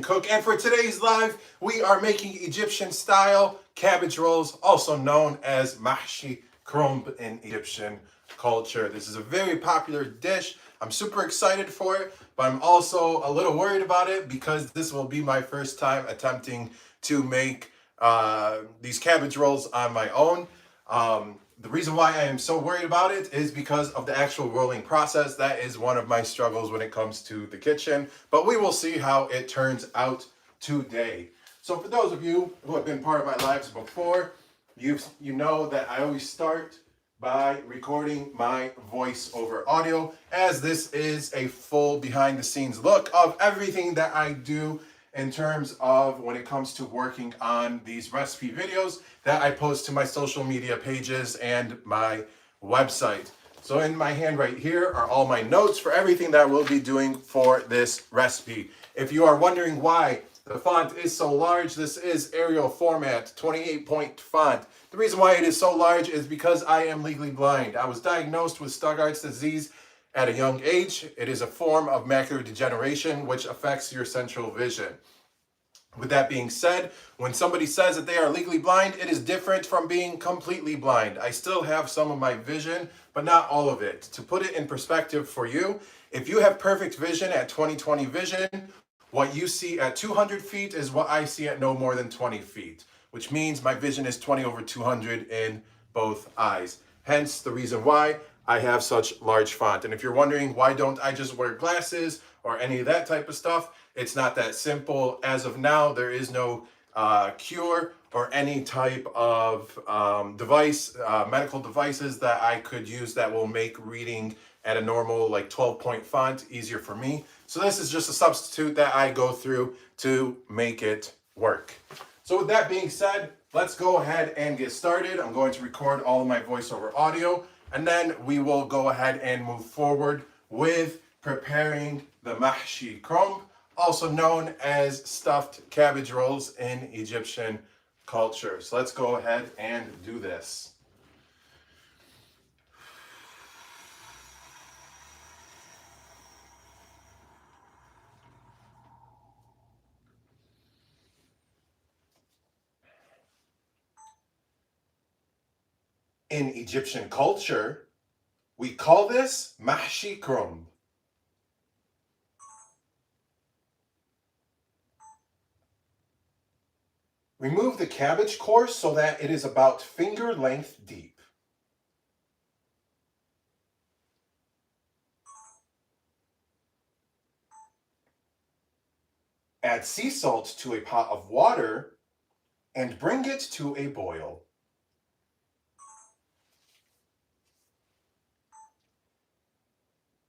cook, and for today's live, we are making Egyptian style cabbage rolls, also known as Mahshi, Kromb in Egyptian culture. This is a very popular dish. I'm super excited for it, but I'm also a little worried about it because this will be my first time attempting to make these cabbage rolls on my own. The reason why I am so worried about it is because of the actual rolling process. That is one of my struggles when it comes to the kitchen, but we will see how it turns out today. So for those of you who have been part of my lives before, you know that I always start by recording my voice over audio, as this is a full behind the scenes look of everything that I do in terms of when it comes to working on these recipe videos that I post to my social media pages and my website. So in my hand right here are all my notes for everything that I will be doing for this recipe. If you are wondering why the font is so large, this is Arial format, 28-point font. The reason why it is so large is because I am legally blind. I was diagnosed with Stargardt's disease at a young age. It is a form of macular degeneration which affects your central vision. With that being said, when somebody says that they are legally blind, it is different from being completely blind. I still have some of my vision, but not all of it. To put it in perspective for you, if you have perfect vision at 20/20 vision, what you see at 200 feet is what I see at no more than 20 feet, which means my vision is 20/200 in both eyes. Hence the reason why I have such large font. And if you're wondering why don't I just wear glasses or any of that type of stuff, it's not that simple. As of now, there is no cure or any type of device, medical devices that I could use that will make reading at a normal like 12-point font easier for me. So this is just a substitute that I go through to make it work. So with that being said, let's go ahead and get started. I'm going to record all of my voiceover audio, and then we will go ahead and move forward with preparing the Mahshi Kromb, also known as stuffed cabbage rolls in Egyptian culture. So let's go ahead and do this. In Egyptian culture, we call this Mahshi Kromb. Remove the cabbage core so that it is about finger length deep. Add sea salt to a pot of water and bring it to a boil.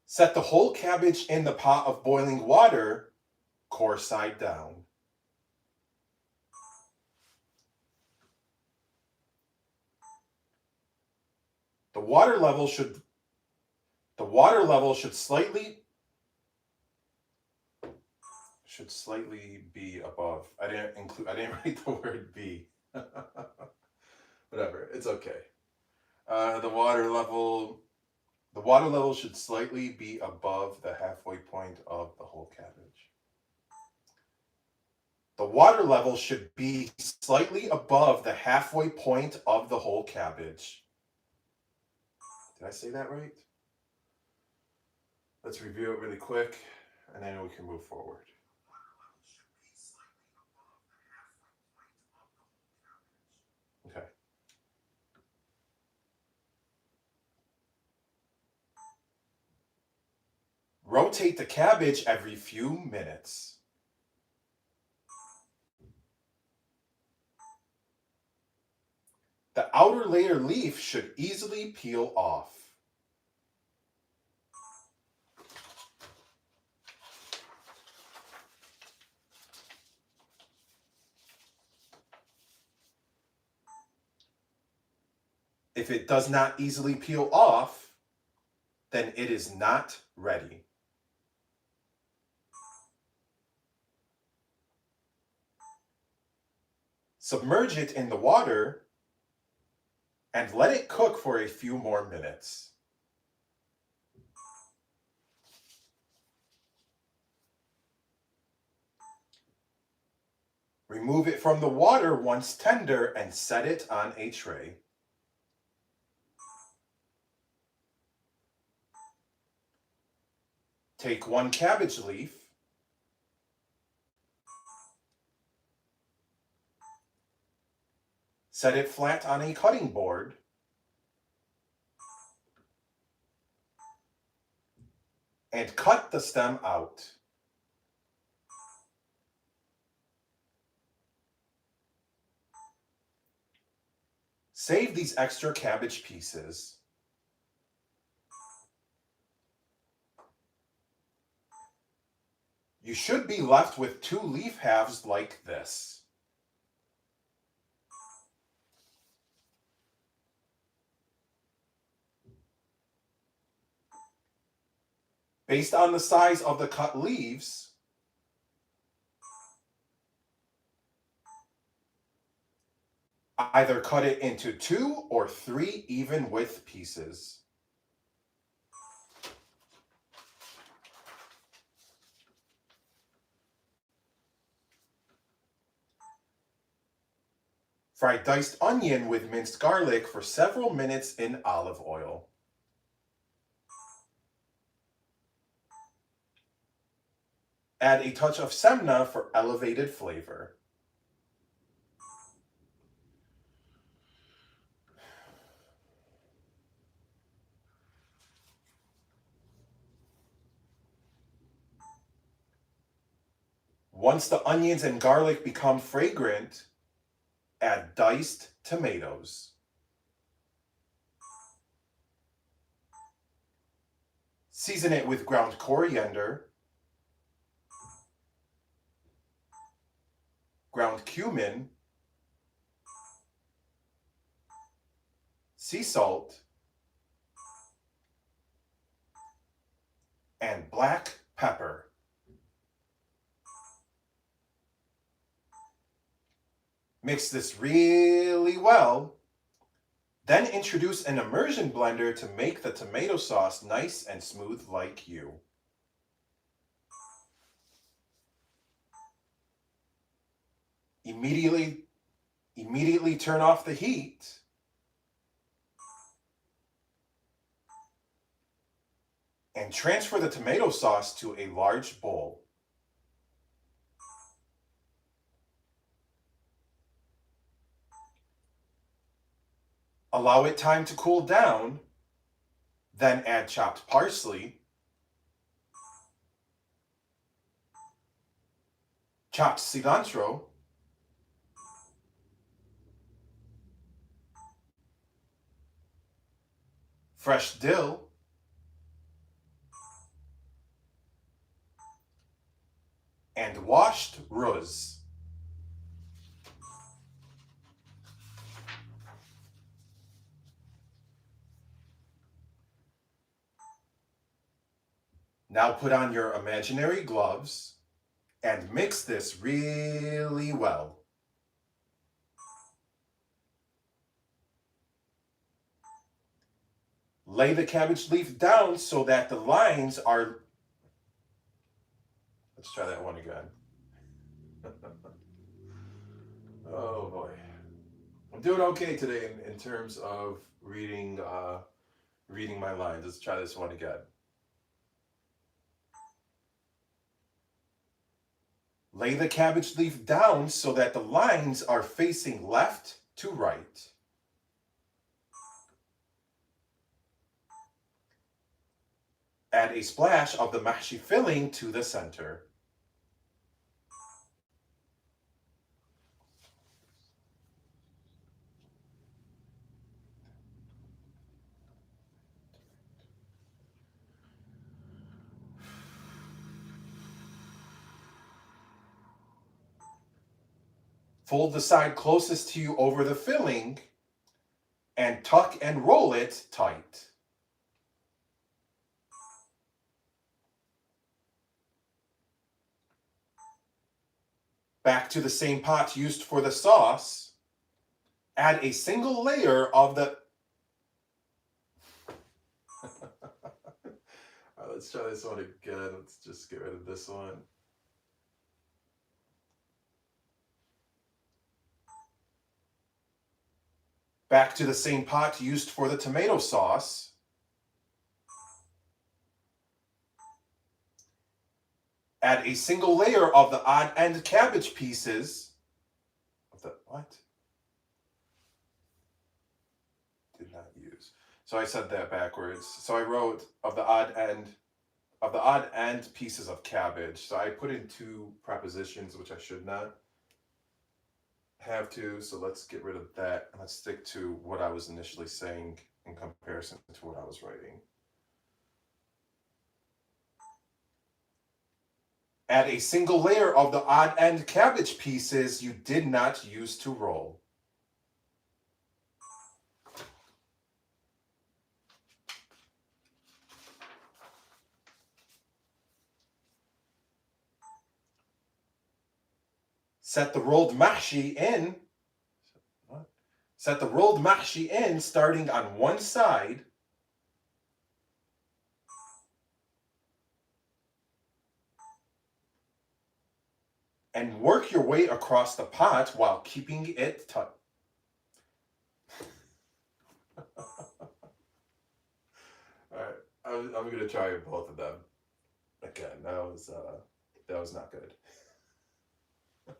Set the whole cabbage in the pot of boiling water, core side down. The water level should slightly be above. I didn't write the word be. Whatever, it's okay. The water level should slightly be above the halfway point of the whole cabbage. The water level should be slightly above the halfway point of the whole cabbage. Did I say that right? Let's review it really quick, and then we can move forward. Okay. Rotate the cabbage every few minutes. The outer layer leaf should easily peel off. If it does not easily peel off, then it is not ready. Submerge it in the water and let it cook for a few more minutes. Remove it from the water once tender and set it on a tray. Take 1 cabbage leaf, set it flat on a cutting board, and cut the stem out. Save these extra cabbage pieces. You should be left with 2 leaf halves like this. Based on the size of the cut leaves, either cut it into 2 or 3 even width pieces. Fry diced onion with minced garlic for several minutes in olive oil. Add a touch of semna for elevated flavor. Once the onions and garlic become fragrant, add diced tomatoes. Season it with ground coriander, ground cumin, sea salt, and black pepper. Mix this really well. Then introduce an immersion blender to make the tomato sauce nice and smooth like you. Immediately turn off the heat. And transfer the tomato sauce to a large bowl. Allow it time to cool down, then add chopped parsley, chopped cilantro, fresh dill, and washed ruz. Now put on your imaginary gloves and mix this really well. Lay the cabbage leaf down so that the lines are... Let's try that one again. Oh boy. I'm doing okay today in terms of reading my lines. Let's try this one again. Lay the cabbage leaf down so that the lines are facing left to right. Add a splash of the mahshi filling to the center. Fold the side closest to you over the filling and tuck and roll it tight. Back to the same pot used for the sauce, add a single layer of the... Let's try this one again. Let's just get rid of this one. Back to the same pot used for the tomato sauce. Add a single layer of the odd end cabbage pieces. Of the what? Did not use. So I said that backwards. So I wrote of the odd end pieces of cabbage. So I put in two prepositions, which I should not have to. So let's get rid of that and let's stick to what I was initially saying in comparison to what I was writing. Add a single layer of the odd end cabbage pieces you did not use to roll. Set the rolled mahshi in. Set the rolled mahshi in starting on one side. And work your way across the pot while keeping it tight. All right, I'm going to try both of them. Again, that was not good.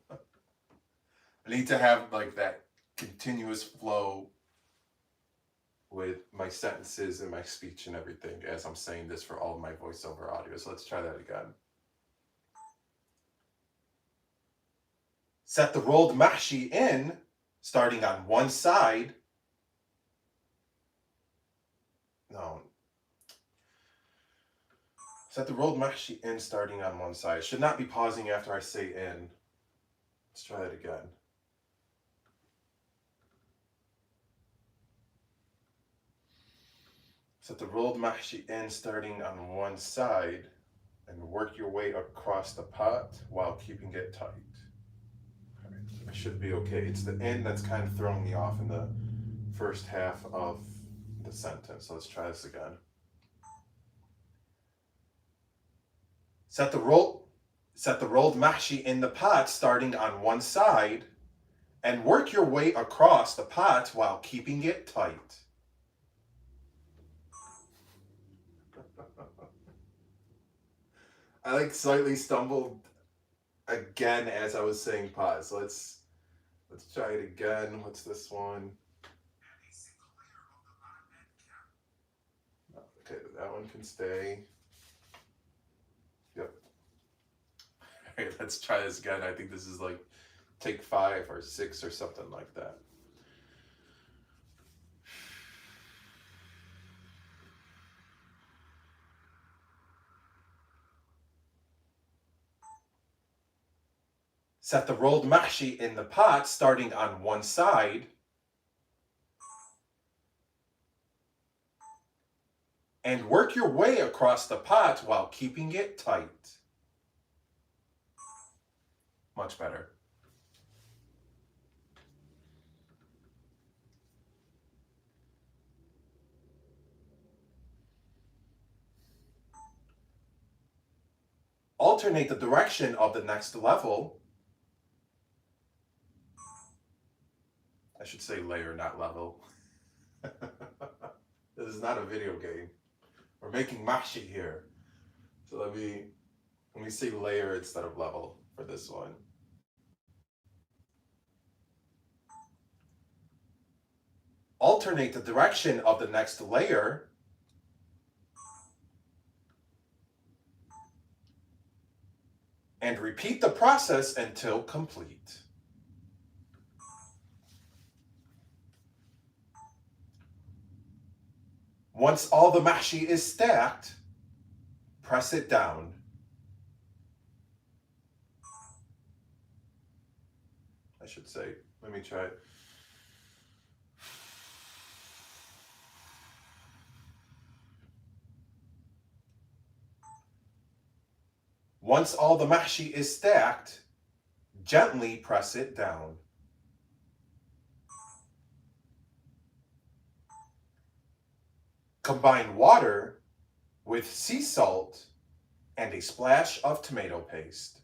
I need to have like that continuous flow with my sentences and my speech and everything as I'm saying this for all of my voiceover audio. So let's try that again. Set the rolled mahshi in, starting on one side. No. Set the rolled mahshi in, starting on one side. Should not be pausing after I say in. Let's try that again. Set the rolled mahshi in, starting on one side, and work your way across the pot while keeping it tight. I should be okay. It's the end that's kind of throwing me off in the first half of the sentence. So let's try this again. Set the rolled mahshi in the pot starting on one side and work your way across the pot while keeping it tight. I like slightly stumbled again as I was saying pot. So let's try it again. What's this one? Okay, that one can stay. Yep. All right, let's try this again. I think this is like take 5 or 6 or something like that. Set the rolled mahshi in the pot starting on one side and work your way across the pot while keeping it tight. Much better. Alternate the direction of the next level. I should say layer, not level. This is not a video game. We're making mahshi here. So let me say layer instead of level for this one. Alternate the direction of the next layer. And repeat the process until complete. Once all the mahshi is stacked, press it down. I should say, let me try it. Once all the mahshi is stacked, gently press it down. Combine water with sea salt and a splash of tomato paste.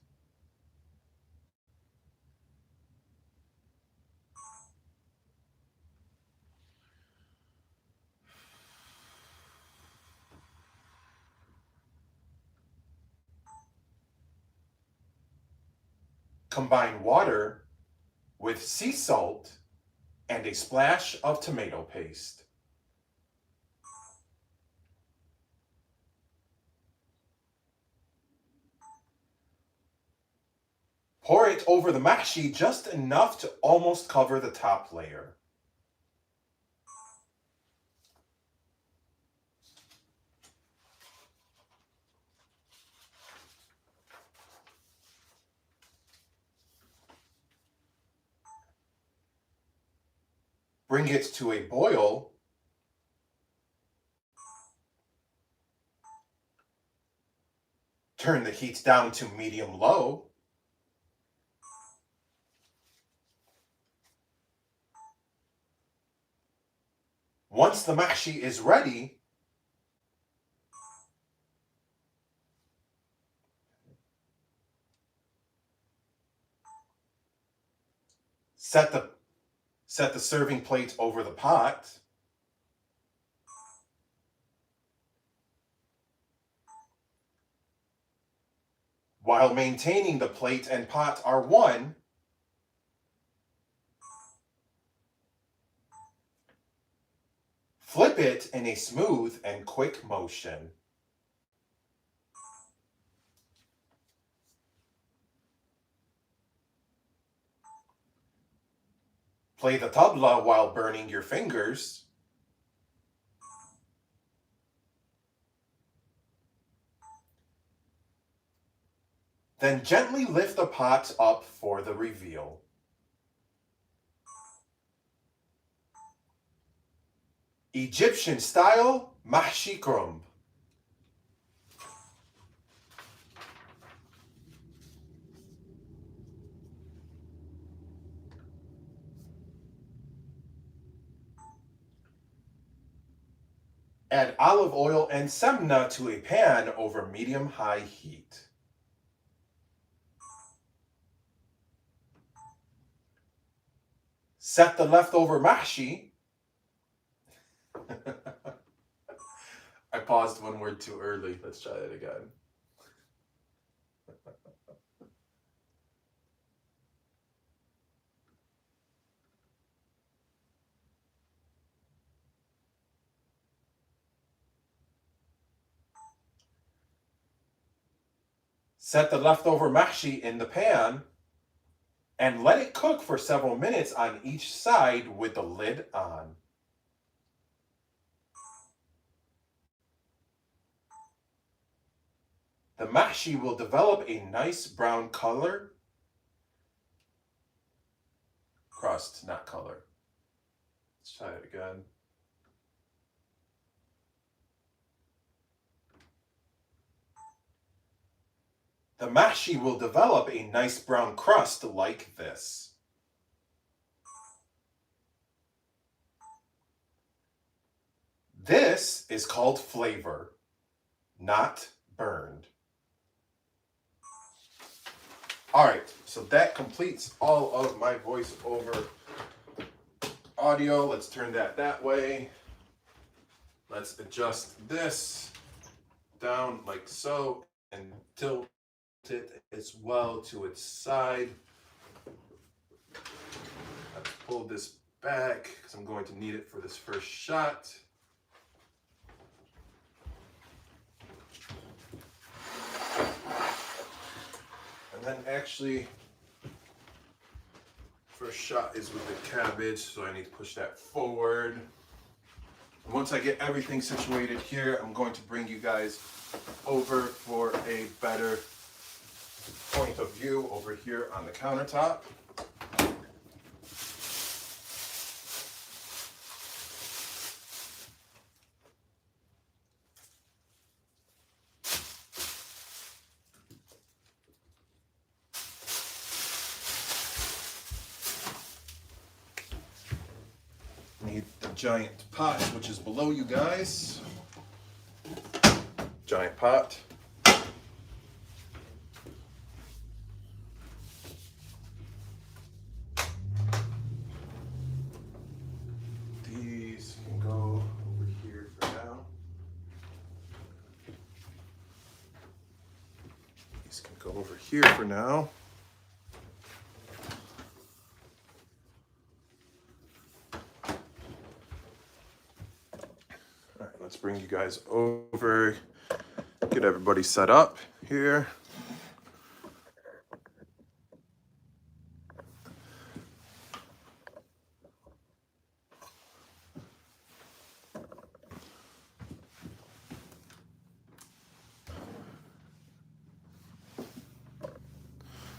Combine water with sea salt and a splash of tomato paste. Pour it over the mahshi just enough to almost cover the top layer. Bring it to a boil. Turn the heat down to medium-low. Once the mahshi is ready, set the serving plate over the pot. While maintaining the plate and pot are one, flip it in a smooth and quick motion. Play the tabla while burning your fingers. Then gently lift the pot up for the reveal. Egyptian style mahshi kromb. Add olive oil and semna to a pan over medium-high heat. Set the leftover mahshi. I paused one word too early. Let's try that again. Set the leftover mahshi in the pan and let it cook for several minutes on each side with the lid on. The mahshi will develop a nice brown color. Crust, not color. Let's try it again. The mahshi will develop a nice brown crust like this. This is called flavor, not burned. All right, so that completes all of my voiceover audio. Let's turn that way. Let's adjust this down like so and tilt it as well to its side. Let's pull this back because I'm going to need it for this first shot. And then actually, first shot is with the cabbage, so I need to push that forward. And once I get everything situated here, I'm going to bring you guys over for a better point of view over here on the countertop. Need the giant pot, which is below you guys. Giant pot. These can go over here for now. These can go over here for now. let's bring you guys over, get everybody set up here.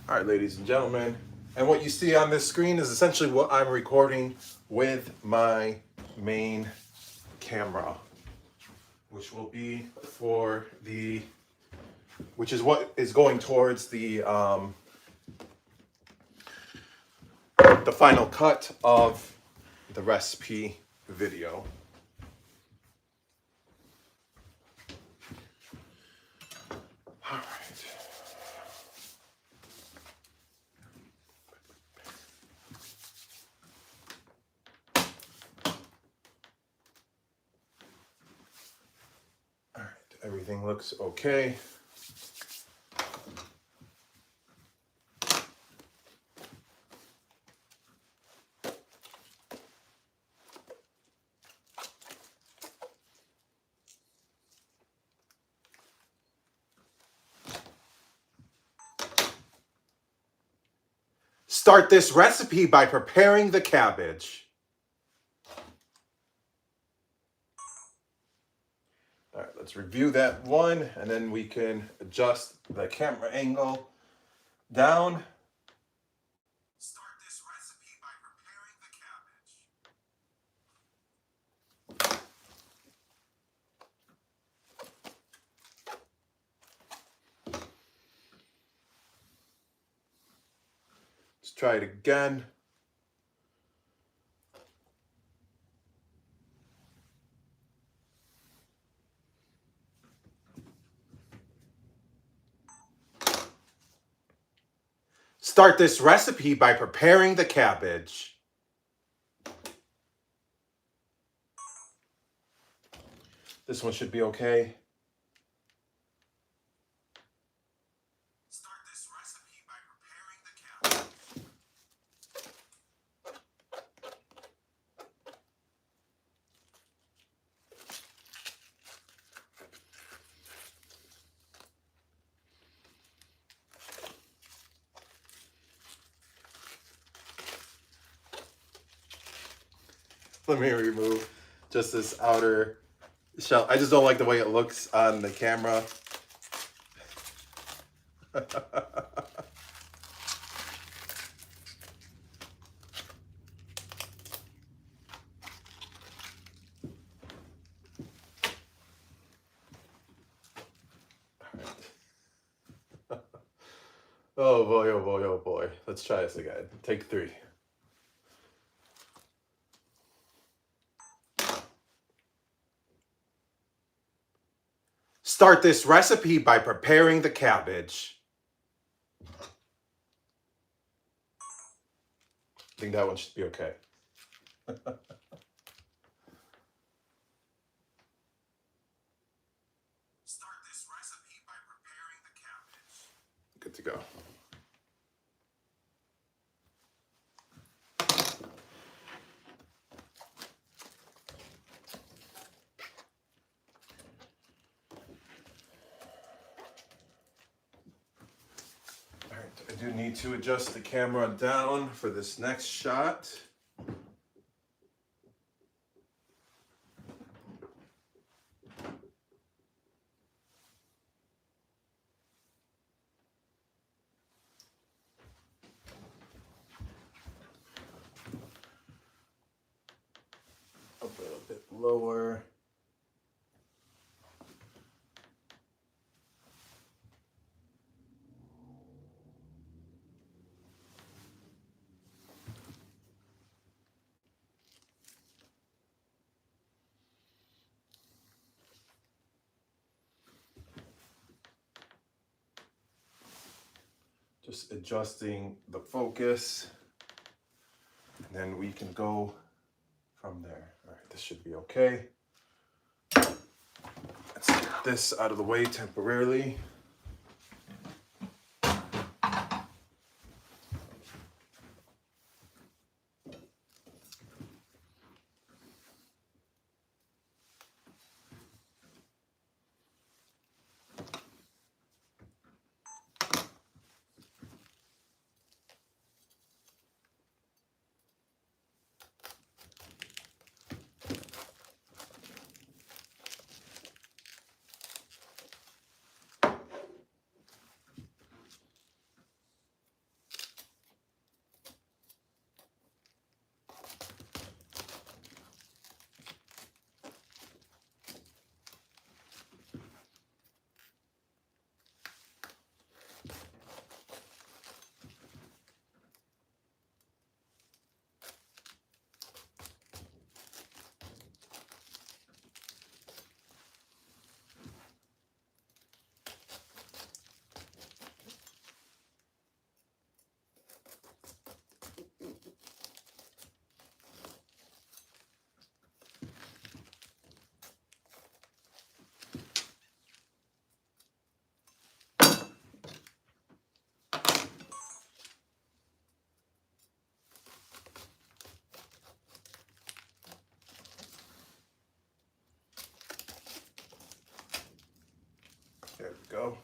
All right, ladies and gentlemen, and what you see on this screen is essentially what I'm recording with my main camera, which will be for the, which is what is going towards the final cut of the recipe video. All right. Everything looks okay. Start this recipe by preparing the cabbage. All right, let's review that one, and then we can adjust the camera angle down. Start this recipe by preparing the cabbage. Let's try it again. Start this recipe by preparing the cabbage. This one should be okay. Start this recipe by preparing the cabbage. Let me remove just this outer shell. I just don't like the way it looks on the camera. Oh boy, oh boy, oh boy. Let's try this again. Take 3. Start this recipe by preparing the cabbage. I think that one should be okay. Start this recipe by preparing the cabbage. Good to go. I do need to adjust the camera down for this next shot. Up a little bit lower. Just adjusting the focus, and then we can go from there. All right, this should be okay. Let's get this out of the way temporarily. go.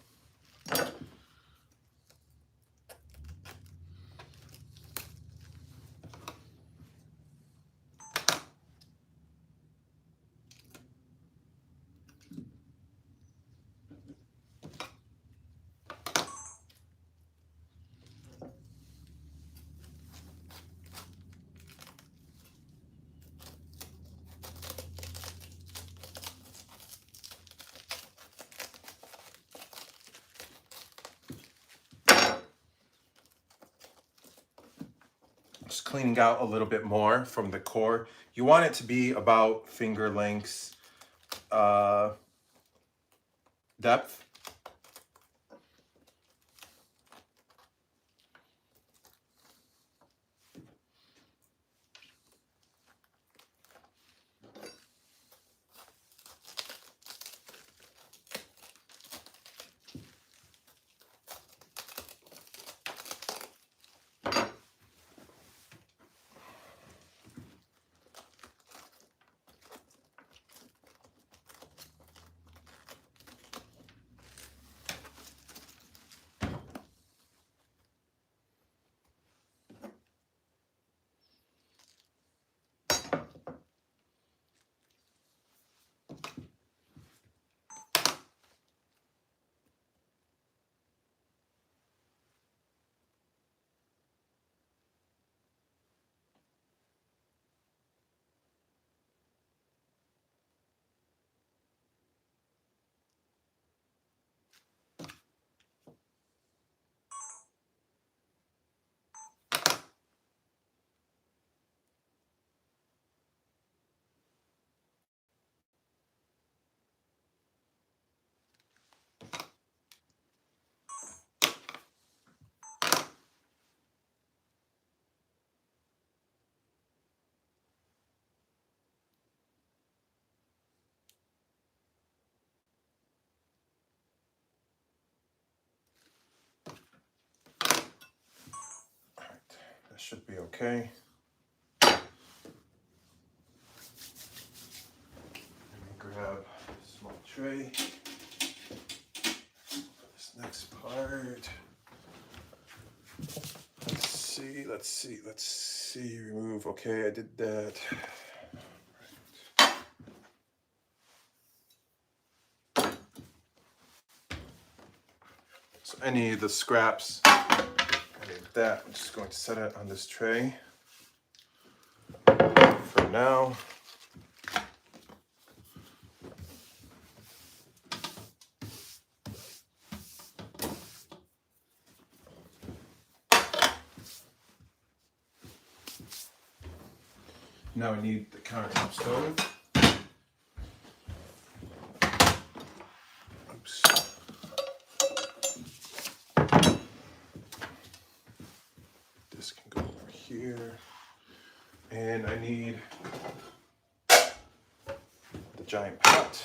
Just cleaning out a little bit more from the core. You want it to be about finger lengths depth. That should be okay. Let me grab a small tray. This next part. Let's see. Remove. Okay, I did that. Right. So any of the scraps, any of that, I'm just going to set it on this tray for now. Now we need the countertop stove. Oops. This can go over here. And I need the giant pot.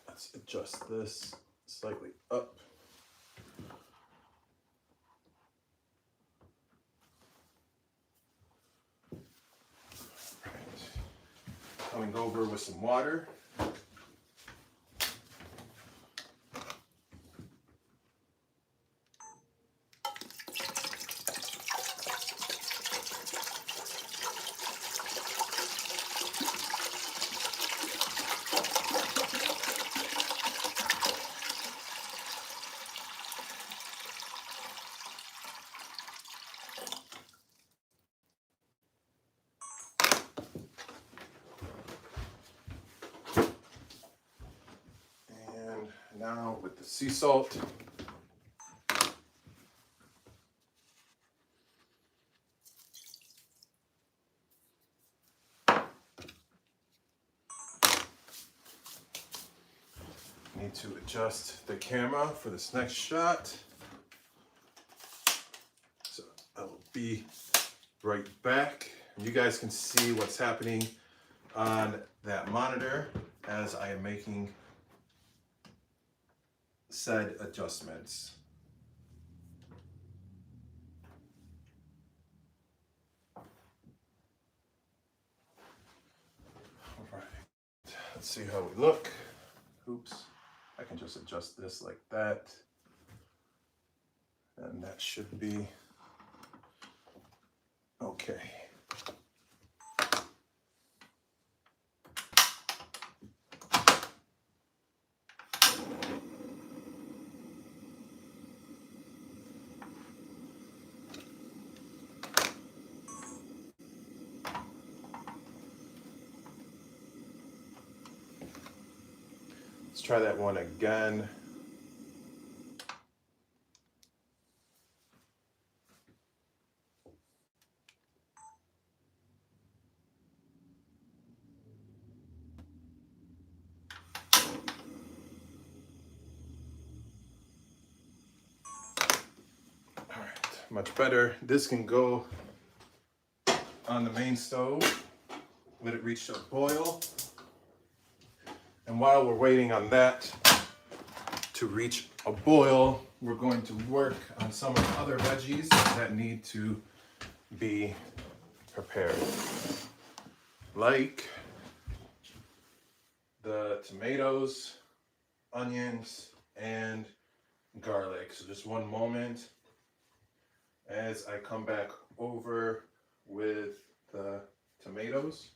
Let's adjust this slightly up. Right. Coming over with some water. Now with the sea salt. Need to adjust the camera for this next shot. So I will be right back. You guys can see what's happening on that monitor as I am making said adjustments. Let's see how we look. Oops, I can just adjust this like that. And that should be okay. Let's try that one again. All right, much better. This can go on the main stove. Let it reach a boil. And while we're waiting on that to reach a boil, we're going to work on some of the other veggies that need to be prepared. Like the tomatoes, onions, and garlic. So just one moment as I come back over with the tomatoes.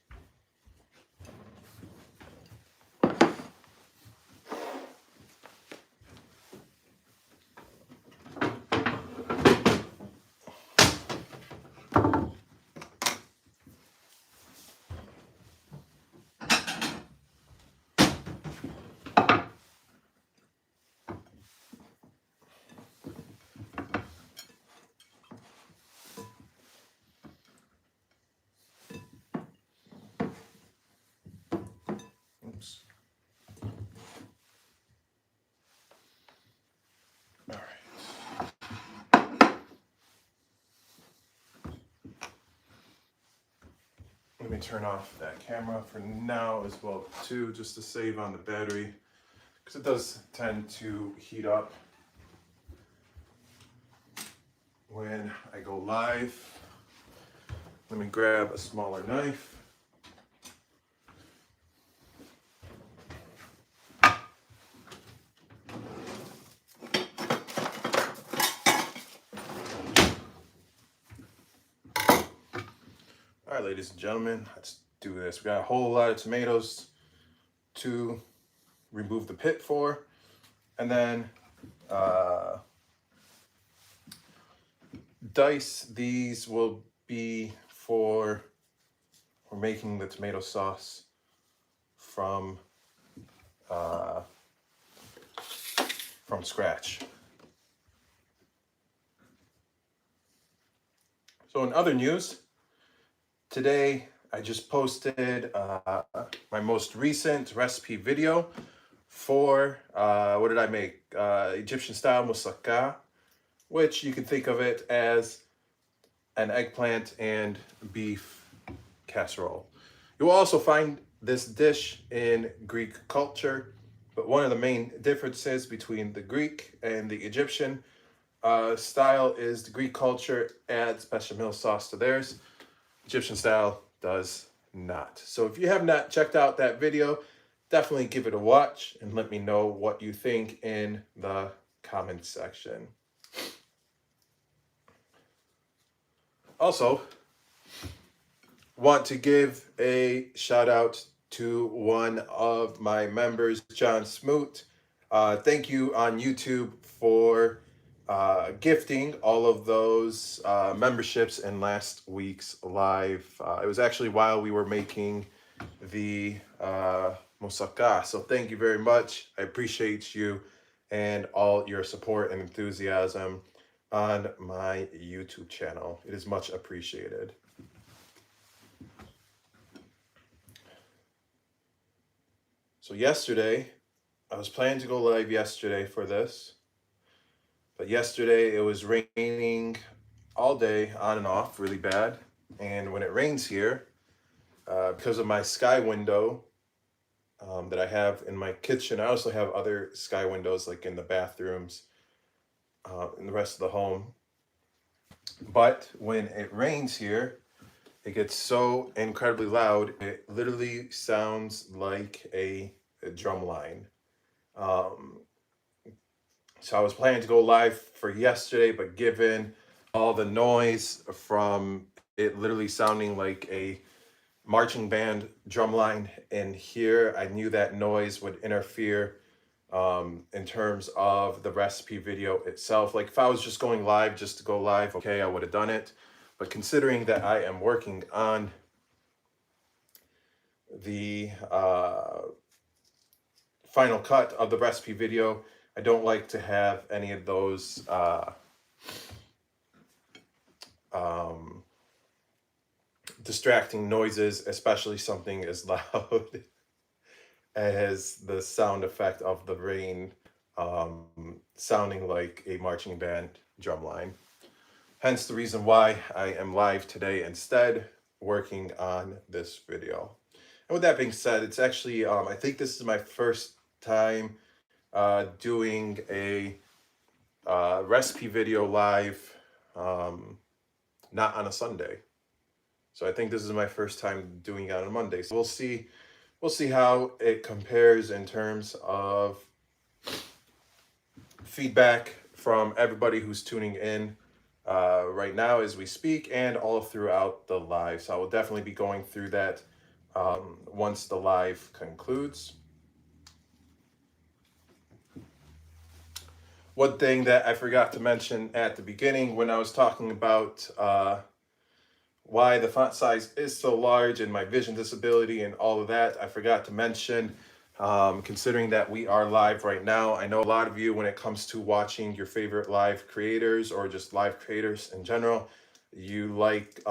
Oops. All right. Let me turn off that camera for now as well too, just to save on the battery, because it does tend to heat up when I go live. Let me grab a smaller knife. All right, ladies and gentlemen, let's do this. We got a whole lot of tomatoes to remove the pit for, and then dice. These will be for making the tomato sauce from scratch. So in other news, today I just posted my most recent recipe video for what did I make? Egyptian style moussaka, which you can think of it as an eggplant and beef casserole. You will also find this dish in Greek culture, but one of the main differences between the Greek and the Egyptian style is the Greek culture adds bechamel sauce to theirs. Egyptian style does not. So if you have not checked out that video, definitely give it a watch and let me know what you think in the comment section. Also, want to give a shout out to one of my members, John Smoot. Thank you on YouTube for gifting all of those memberships in last week's live. It was actually while we were making the moussaka. So thank you very much. I appreciate you and all your support and enthusiasm on my YouTube channel. It is much appreciated. So yesterday, I was planning to go live yesterday for this, but yesterday it was raining all day on and off really bad. And when it rains here, because of my sky window that I have in my kitchen, I also have other sky windows like in the bathrooms, in the rest of the home. But when it rains here, It gets so incredibly loud. It literally sounds like a drum line. Um, so I was planning to go live for yesterday, but given all the noise from it literally sounding like a marching band drum line in here, I knew that noise would interfere in terms of the recipe video itself. Like if I was just going live just to go live, okay, I would have done it. But considering that I am working on the final cut of the recipe video, I don't like to have any of those distracting noises, especially something as loud as the sound effect of the rain sounding like a marching band drum line. Hence the reason why I am live today instead, working on this video. And with that being said, it's actually, I think this is my first time doing a recipe video live, not on a Sunday. So I think this is my first time doing it on a Monday. So we'll see how it compares in terms of feedback from everybody who's tuning in right now as we speak and all throughout the live. So I will definitely be going through that once the live concludes. One thing that I forgot to mention at the beginning when I was talking about why the font size is so large and my vision disability and all of that, I forgot to mention, considering that we are live right now, I know a lot of you, when it comes to watching your favorite live creators or just live creators in general, you like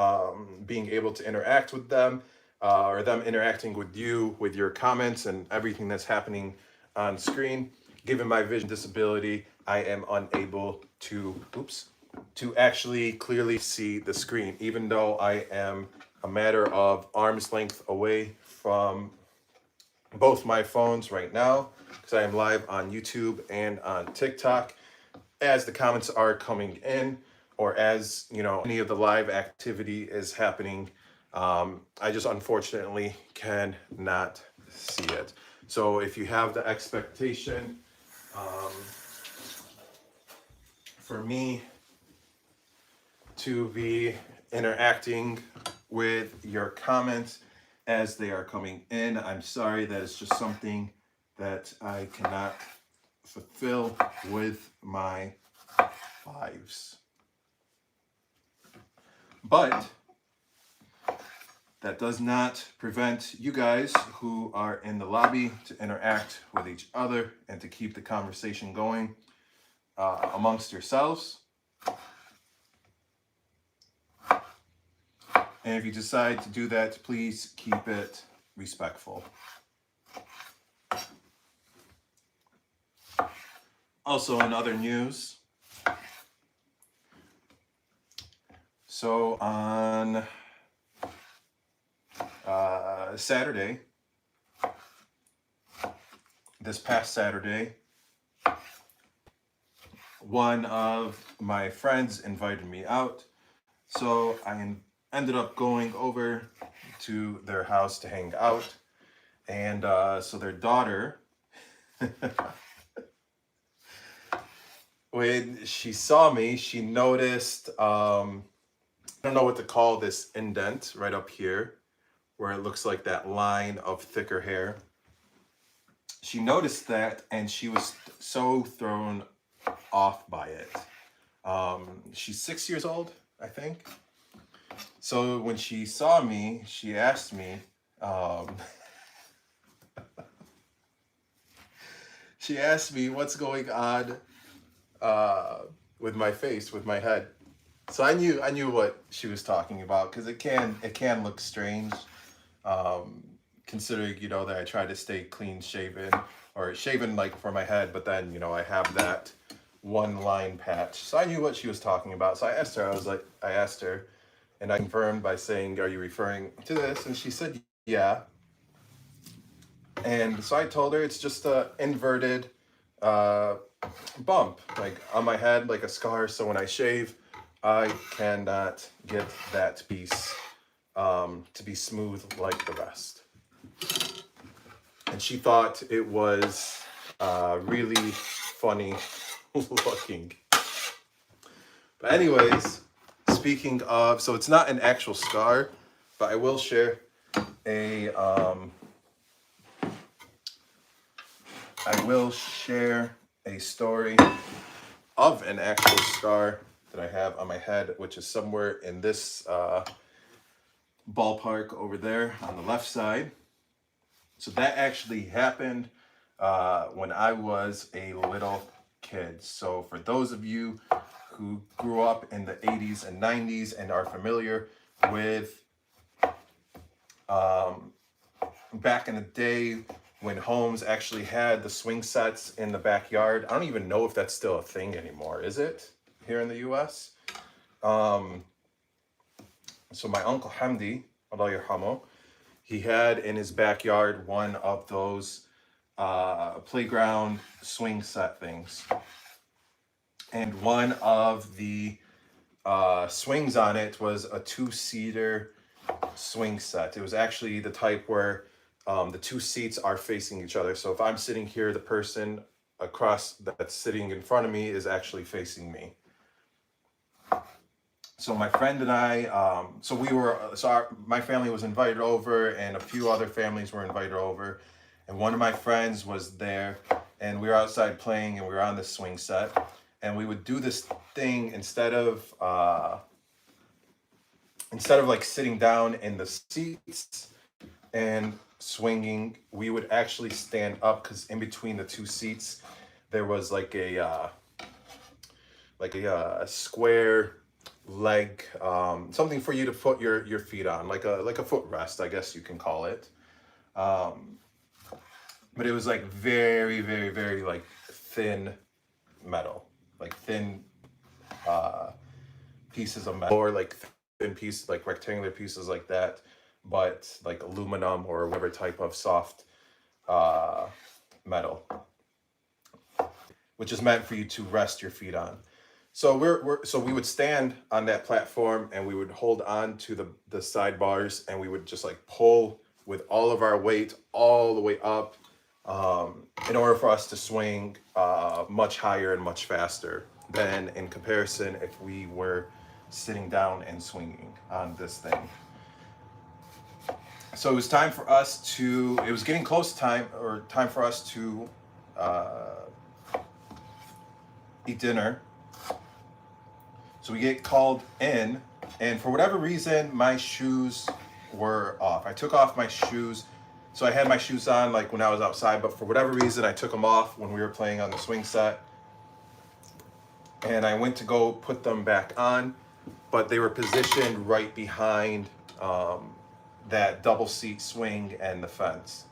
being able to interact with them or them interacting with you, with your comments and everything that's happening on screen. Given my vision disability, I am unable to, to actually clearly see the screen, even though I am a matter of arm's length away from both my phones right now, because I am live on YouTube and on TikTok. As the comments are coming in, or as you know, any of the live activity is happening, I just unfortunately cannot see it. So if you have the expectation for me to be interacting with your comments as they are coming in, I'm sorry, that is just something that I cannot fulfill with my lives. But that does not prevent you guys who are in the lobby to interact with each other and to keep the conversation going amongst yourselves. And if you decide to do that, please keep it respectful. Also, in other news, so on Saturday, this past Saturday, one of my friends invited me out, so I ended up going over to their house to hang out, and so their daughter, when she saw me, she noticed, I don't know what to call this indent right up here, where it looks like that line of thicker hair. She noticed that and she was so thrown off by it. She's 6 years old, I think. So when she saw me, she asked me, she asked me what's going on with my face, with my head. So I knew what she was talking about, because it can look strange, considering, you know, that I try to stay clean shaven, or shaven like for my head, but then, you know, I have that one line patch. So I knew what she was talking about. So I asked her, and I confirmed by saying, "Are you referring to this?" And she said, "Yeah." And so I told her it's just a inverted bump, like on my head, like a scar. So when I shave, I cannot get that piece to be smooth like the rest. And she thought it was really funny looking. But anyways, speaking of, so it's not an actual scar, but I will share a story of an actual scar that I have on my head, which is somewhere in this ballpark over there on the left side. So that actually happened when I was a little kid. So for those of you who grew up in the 80s and 90s and are familiar with back in the day when homes actually had the swing sets in the backyard. I don't even know if that's still a thing anymore. Is it here in the US? So my Uncle Hamdi, Allah yarhamu, he had in his backyard one of those playground swing set things. And one of the swings on it was a 2-seater swing set. It was actually the type where the 2 seats are facing each other. So if I'm sitting here, the person across that's sitting in front of me is actually facing me. So my friend and I, my family was invited over, and a few other families were invited over. And one of my friends was there, and we were outside playing, and we were on this swing set. And we would do this thing instead of like sitting down in the seats and swinging, we would actually stand up, because in between the 2 seats there was like a square leg, something for you to put your feet on, like a footrest, I guess you can call it. But it was like very, very, very like thin metal, like thin pieces of metal, or like thin pieces, like rectangular pieces like that, but like aluminum or whatever type of soft metal, which is meant for you to rest your feet on. So so we would stand on that platform, and we would hold on to the sidebars, and we would just like pull with all of our weight all the way up, in order for us to swing much higher and much faster than in comparison if we were sitting down and swinging on this thing. So it was time for us to, it was getting close time for us to eat dinner. So we get called in, and for whatever reason, my shoes were off. I took off my shoes. So I had my shoes on like when I was outside, but for whatever reason, I took them off when we were playing on the swing set. And I went to go put them back on, but they were positioned right behind that double seat swing and the fence.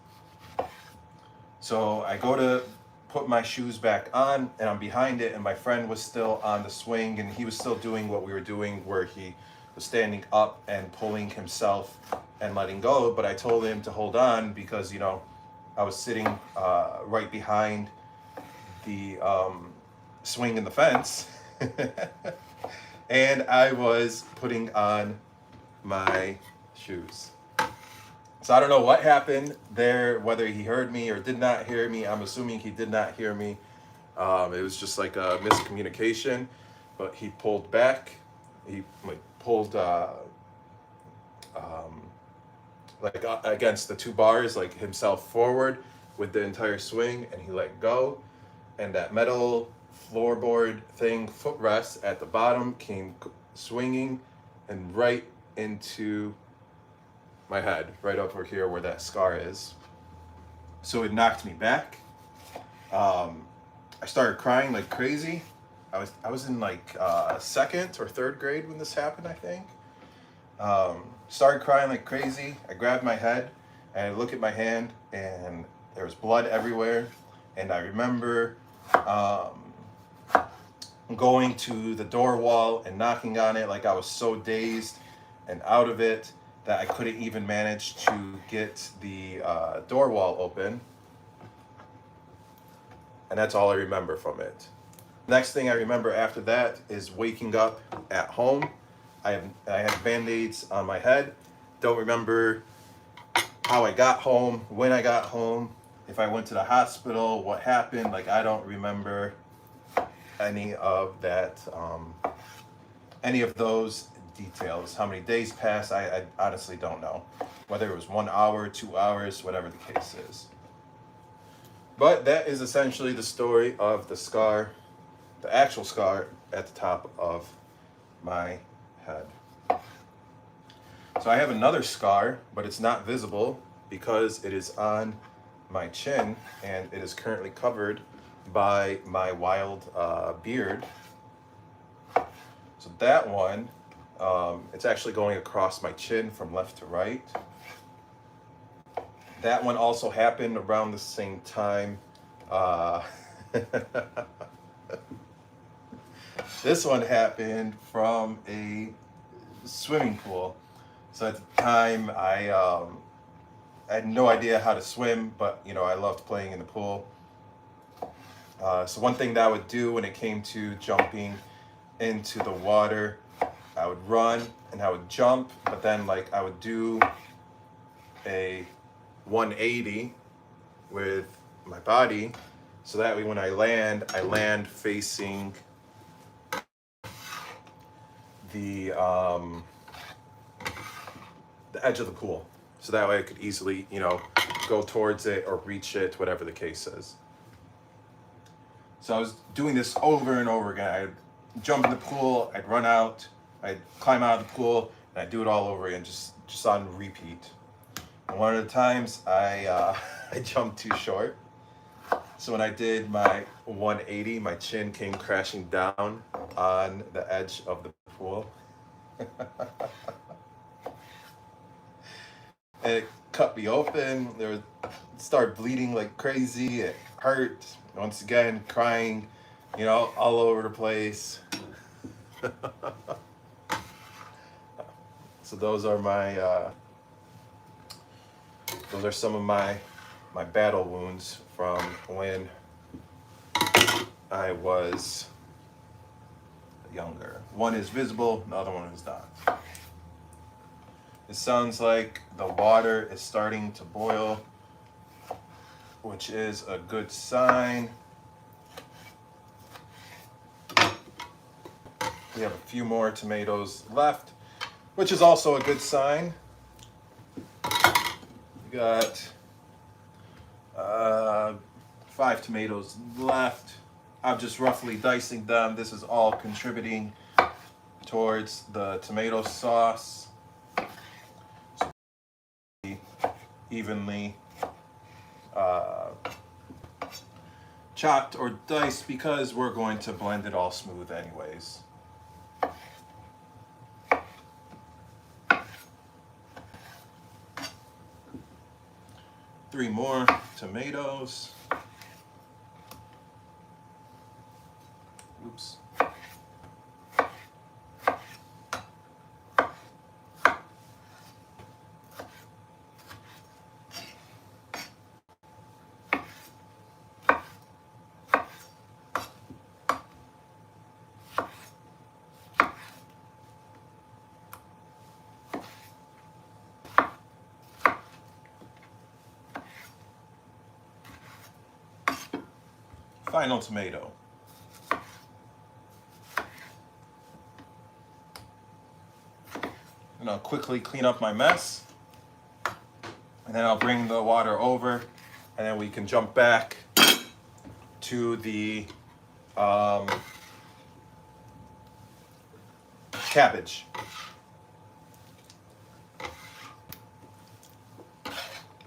So I go to put my shoes back on, and I'm behind it, and my friend was still on the swing, and he was still doing what we were doing, where he was standing up and pulling himself and letting go. But I told him to hold on, because, you know, I was sitting right behind the swing and the fence, and I was putting on my shoes. So I don't know what happened there, whether he heard me or did not hear me. I'm assuming he did not hear me. It was just like a miscommunication, but he pulled back. He pulled against the 2 bars, like himself forward with the entire swing, and he let go. And that metal floorboard thing, footrest at the bottom, came swinging and right into my head, right over here where that scar is. So it knocked me back. I started crying like crazy. I was in like 2nd or 3rd grade when this happened, I think. Started crying like crazy. I grabbed my head and I look at my hand, and there was blood everywhere. And I remember going to the door wall and knocking on it, like I was so dazed and out of it that I couldn't even manage to get the door wall open. And that's all I remember from it. Next thing I remember after that is waking up at home. I had Band-Aids on my head, Don't remember how I got home, when I got home, if I went to the hospital, what happened. Like, I don't remember any of that, any of those details. How many days passed, I honestly don't know. Whether it was 1 hour, 2 hours, whatever the case is. But that is essentially the story of the scar, the actual scar at the top of my head. So I have another scar, but it's not visible because it is on my chin and it is currently covered by my wild beard. So that one, it's actually going across my chin from left to right. That one also happened around the same time. This one happened from a swimming pool. So at the time, I had no idea how to swim, but I loved playing in the pool. So one thing that I would do when it came to jumping into the water, I would run and I would jump, but then like I would do a 180 with my body, so that way when I land facing the edge of the pool, so that way I could easily, go towards it or reach it, whatever the case is. So I was doing this over and over again. I'd jump in the pool, I'd run out, I'd climb out of the pool, and I'd do it all over again, just on repeat. And one of the times I jumped too short. So when I did my 180, my chin came crashing down on the edge of the pool. And it cut me open. It started bleeding like crazy. It hurt. Once again, crying, all over the place. So those are some of my battle wounds from when I was younger. One is visible, the other one is not. It sounds like the water is starting to boil, which is a good sign. We have a few more tomatoes left, which is also a good sign. We got 5 tomatoes left. I'm just roughly dicing them. This is all contributing towards the tomato sauce. So evenly chopped or diced because we're going to blend it all smooth anyways. Three more tomatoes. Oops. Final tomato. And I'll quickly clean up my mess, and then I'll bring the water over, and then we can jump back to the cabbage.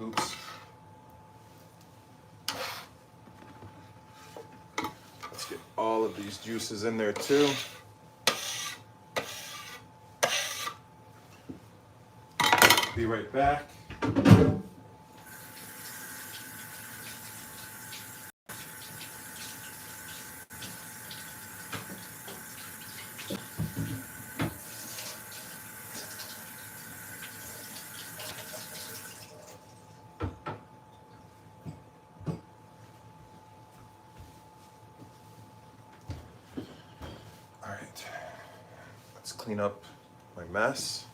Oops. Let's get all of these juices in there too. Be right back. All right, let's clean up my mess.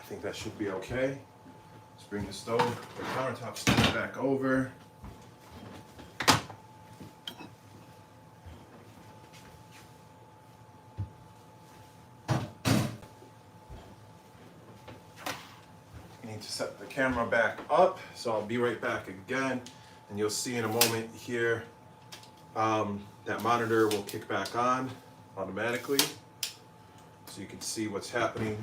think that should be okay. Let's bring the stove, the countertop stove back over. I need to set the camera back up, so I'll be right back again. And you'll see in a moment here, that monitor will kick back on automatically. So you can see what's happening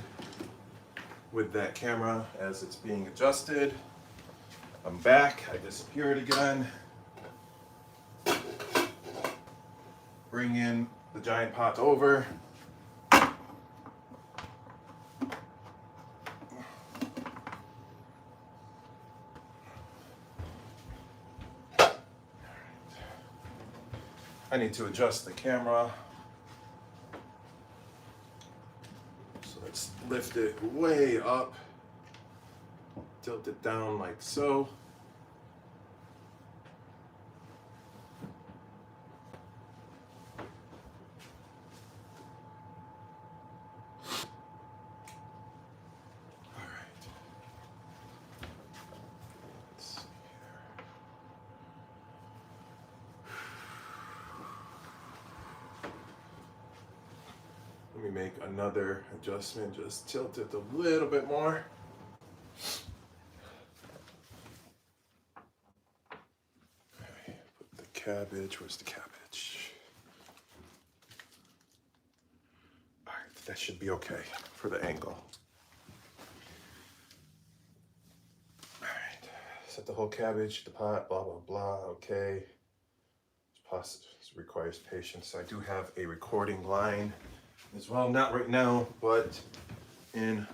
with that camera as it's being adjusted. I'm back, I disappeared again. Bring in the giant pot over. I need to adjust the camera. So let's lift it way up. Tilt it down like so. Let me make another adjustment, just tilt it a little bit more. Okay, put the cabbage, where's the cabbage? All right, that should be okay for the angle. All right, set the whole cabbage, the pot, blah, blah, blah, okay. It requires patience. I do have a recording line as well, not right now, but in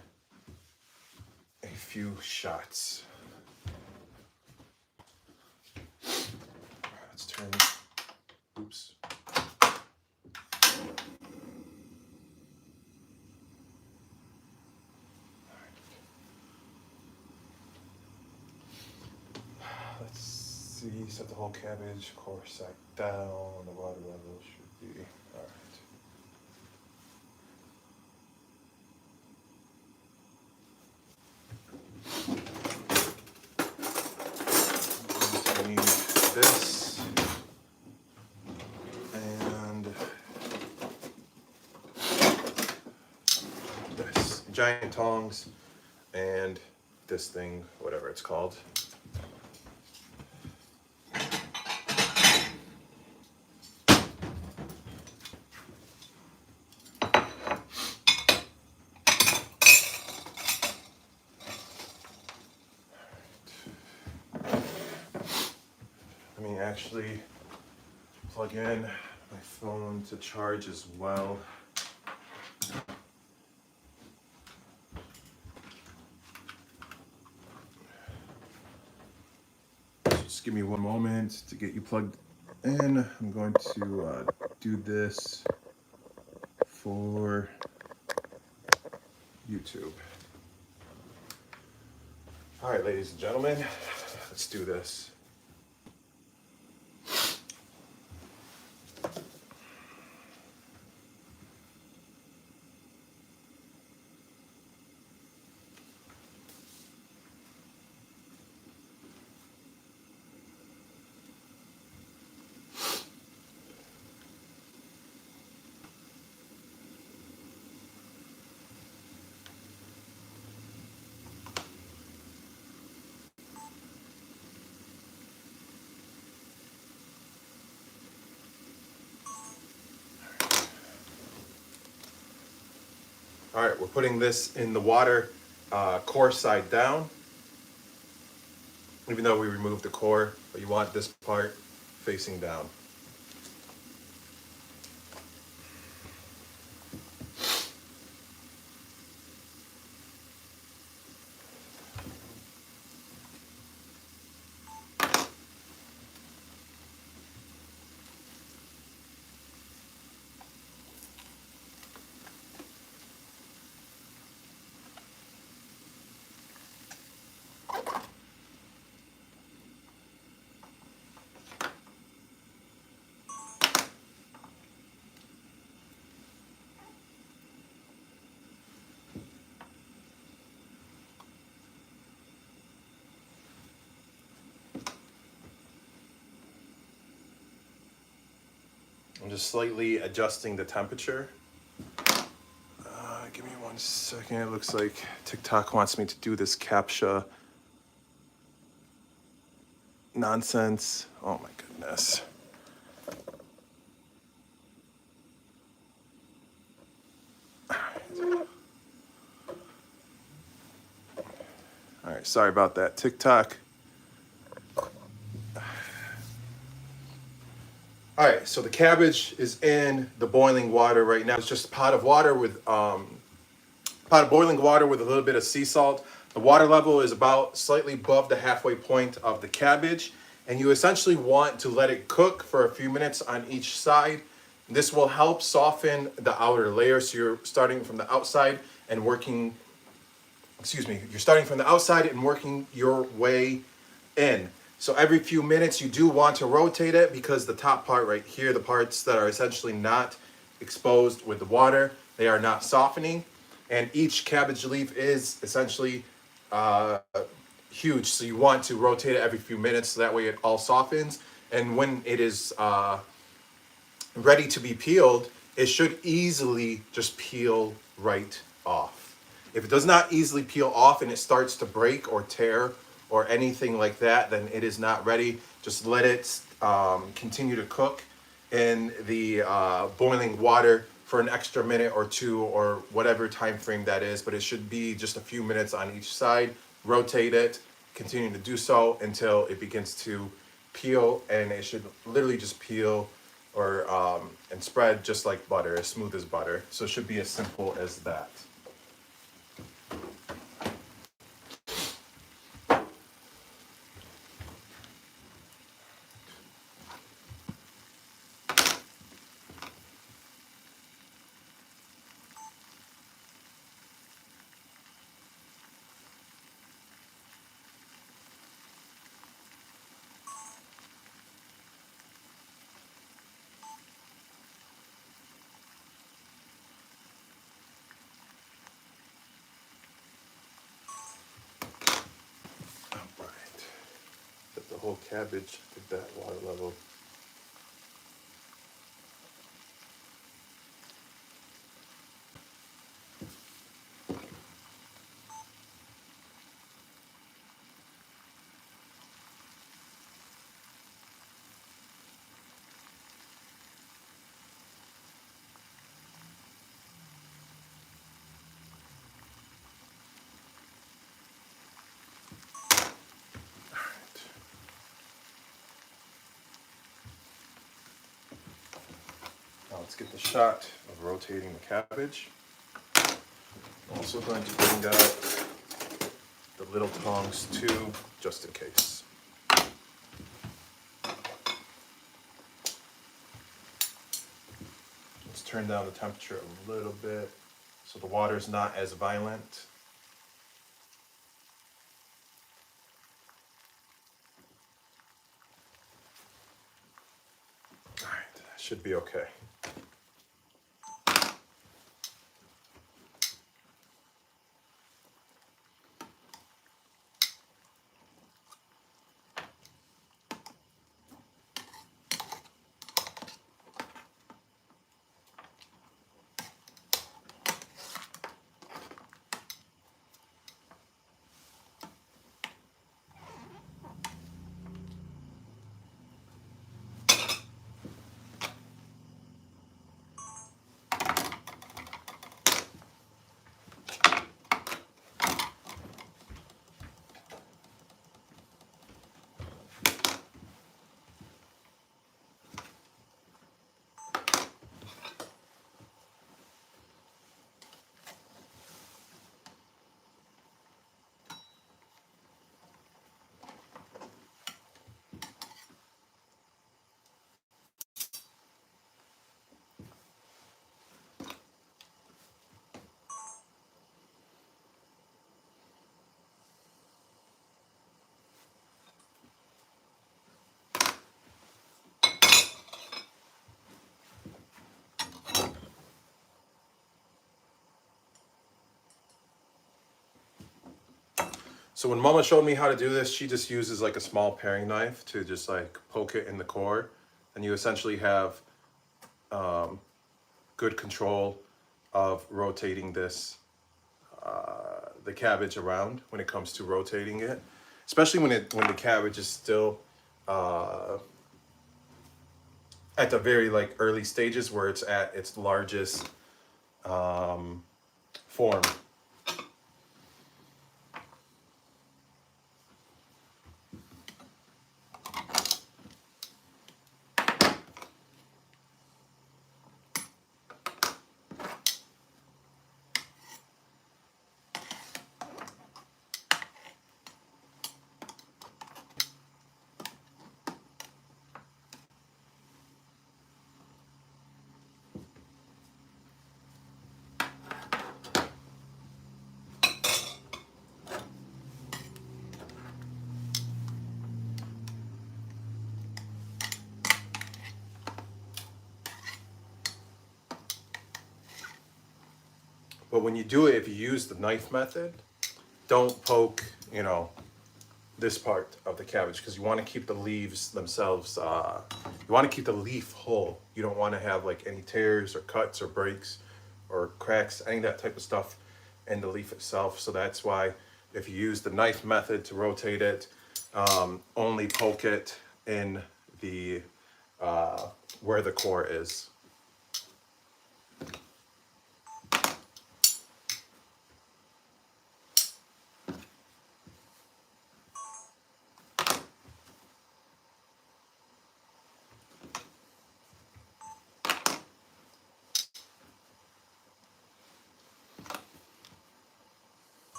a few shots. Let's turn, oops. Let's see, set the whole cabbage, core side down, the water level should be, all right. Need this and this, giant tongs, and this thing, whatever it's called. Let me actually plug in my phone to charge as well. Just give me one moment to get you plugged in. I'm going to do this for YouTube. All right, ladies and gentlemen, let's do this. All right, we're putting this in the water, core side down. Even though we removed the core, but you want this part facing down. I'm just slightly adjusting the temperature. Give me 1 second. It looks like TikTok wants me to do this CAPTCHA nonsense. Oh my goodness. All right, sorry about that, TikTok. All right, so the cabbage is in the boiling water right now. It's just a pot of water with pot of boiling water with a little bit of sea salt. The water level is about slightly above the halfway point of the cabbage, and you essentially want to let it cook for a few minutes on each side. This will help soften the outer layer. So you're starting from the outside and working, you're starting from the outside and working your way in. So every few minutes you do want to rotate it, because the top part right here, the parts that are essentially not exposed with the water, they are not softening. And each cabbage leaf is essentially huge. So you want to rotate it every few minutes so that way it all softens. And when it is ready to be peeled, it should easily just peel right off. If it does not easily peel off and it starts to break or tear or anything like that, then it is not ready. Just let it continue to cook in the boiling water for an extra minute or two, or whatever time frame that is, but it should be just a few minutes on each side. Rotate it, continue to do so until it begins to peel, and it should literally just peel or and spread just like butter, as smooth as butter. So it should be as simple as that. The whole cabbage at that water level. Now let's get the shot of rotating the cabbage. I'm also going to bring out the little tongs too, just in case. Let's turn down the temperature a little bit so the water is not as violent. All right, that should be okay. So when Mama showed me how to do this, she just uses like a small paring knife to just like poke it in the core. And you essentially have good control of rotating the cabbage around when it comes to rotating it, especially when the cabbage is still at the very like early stages where it's at its largest form. But when you do it, if you use the knife method, don't poke, this part of the cabbage, because you want to keep the leaves themselves, you want to keep the leaf whole. You don't want to have like any tears or cuts or breaks or cracks, any of that type of stuff in the leaf itself. So that's why if you use the knife method to rotate it, only poke it in the where the core is.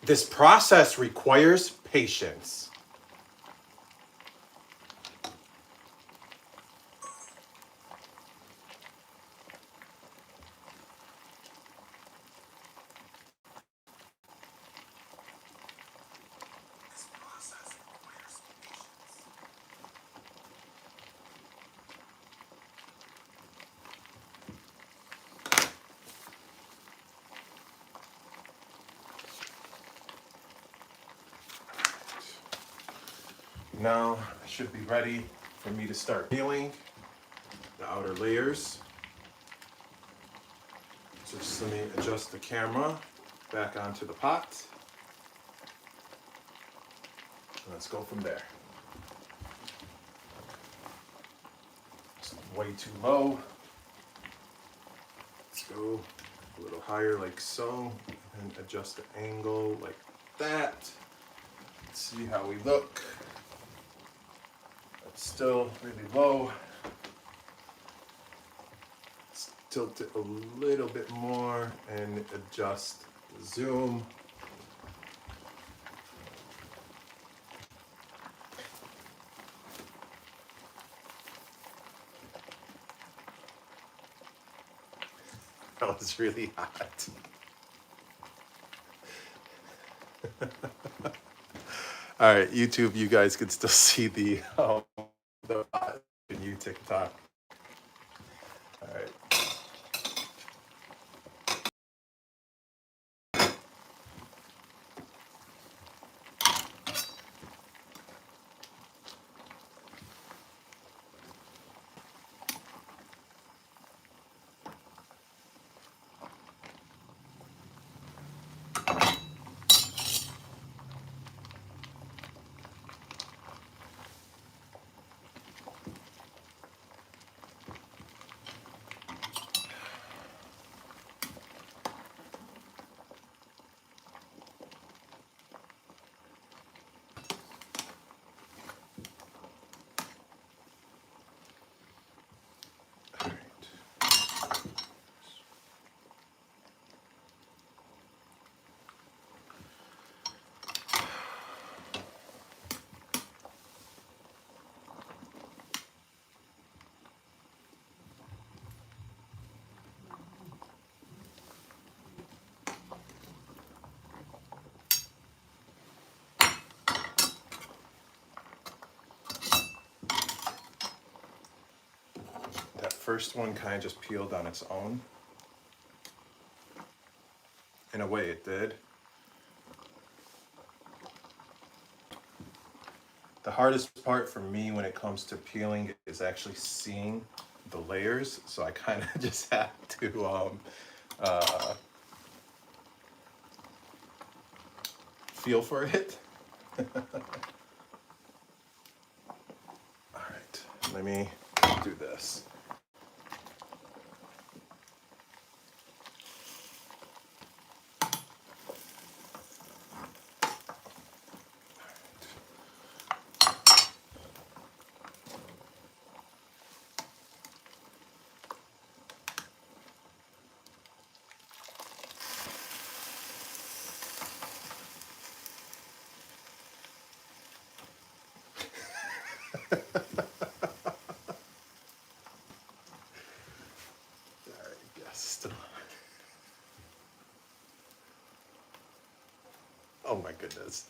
This process requires patience. Now it should be ready for me to start peeling the outer layers. So just let me adjust the camera back onto the pot. Let's go from there. It's way too low. Let's go a little higher like so, and adjust the angle like that. Let's see how we look. It's still really low. Let's tilt it a little bit more and adjust the zoom. That was really hot. All right, YouTube, you guys can still see the hot in you TikTok. All right. That first one kind of just peeled on its own. In a way it did. The hardest part for me when it comes to peeling is actually seeing the layers. So I kind of just have to feel for it. All right, let me do this. Oh my goodness.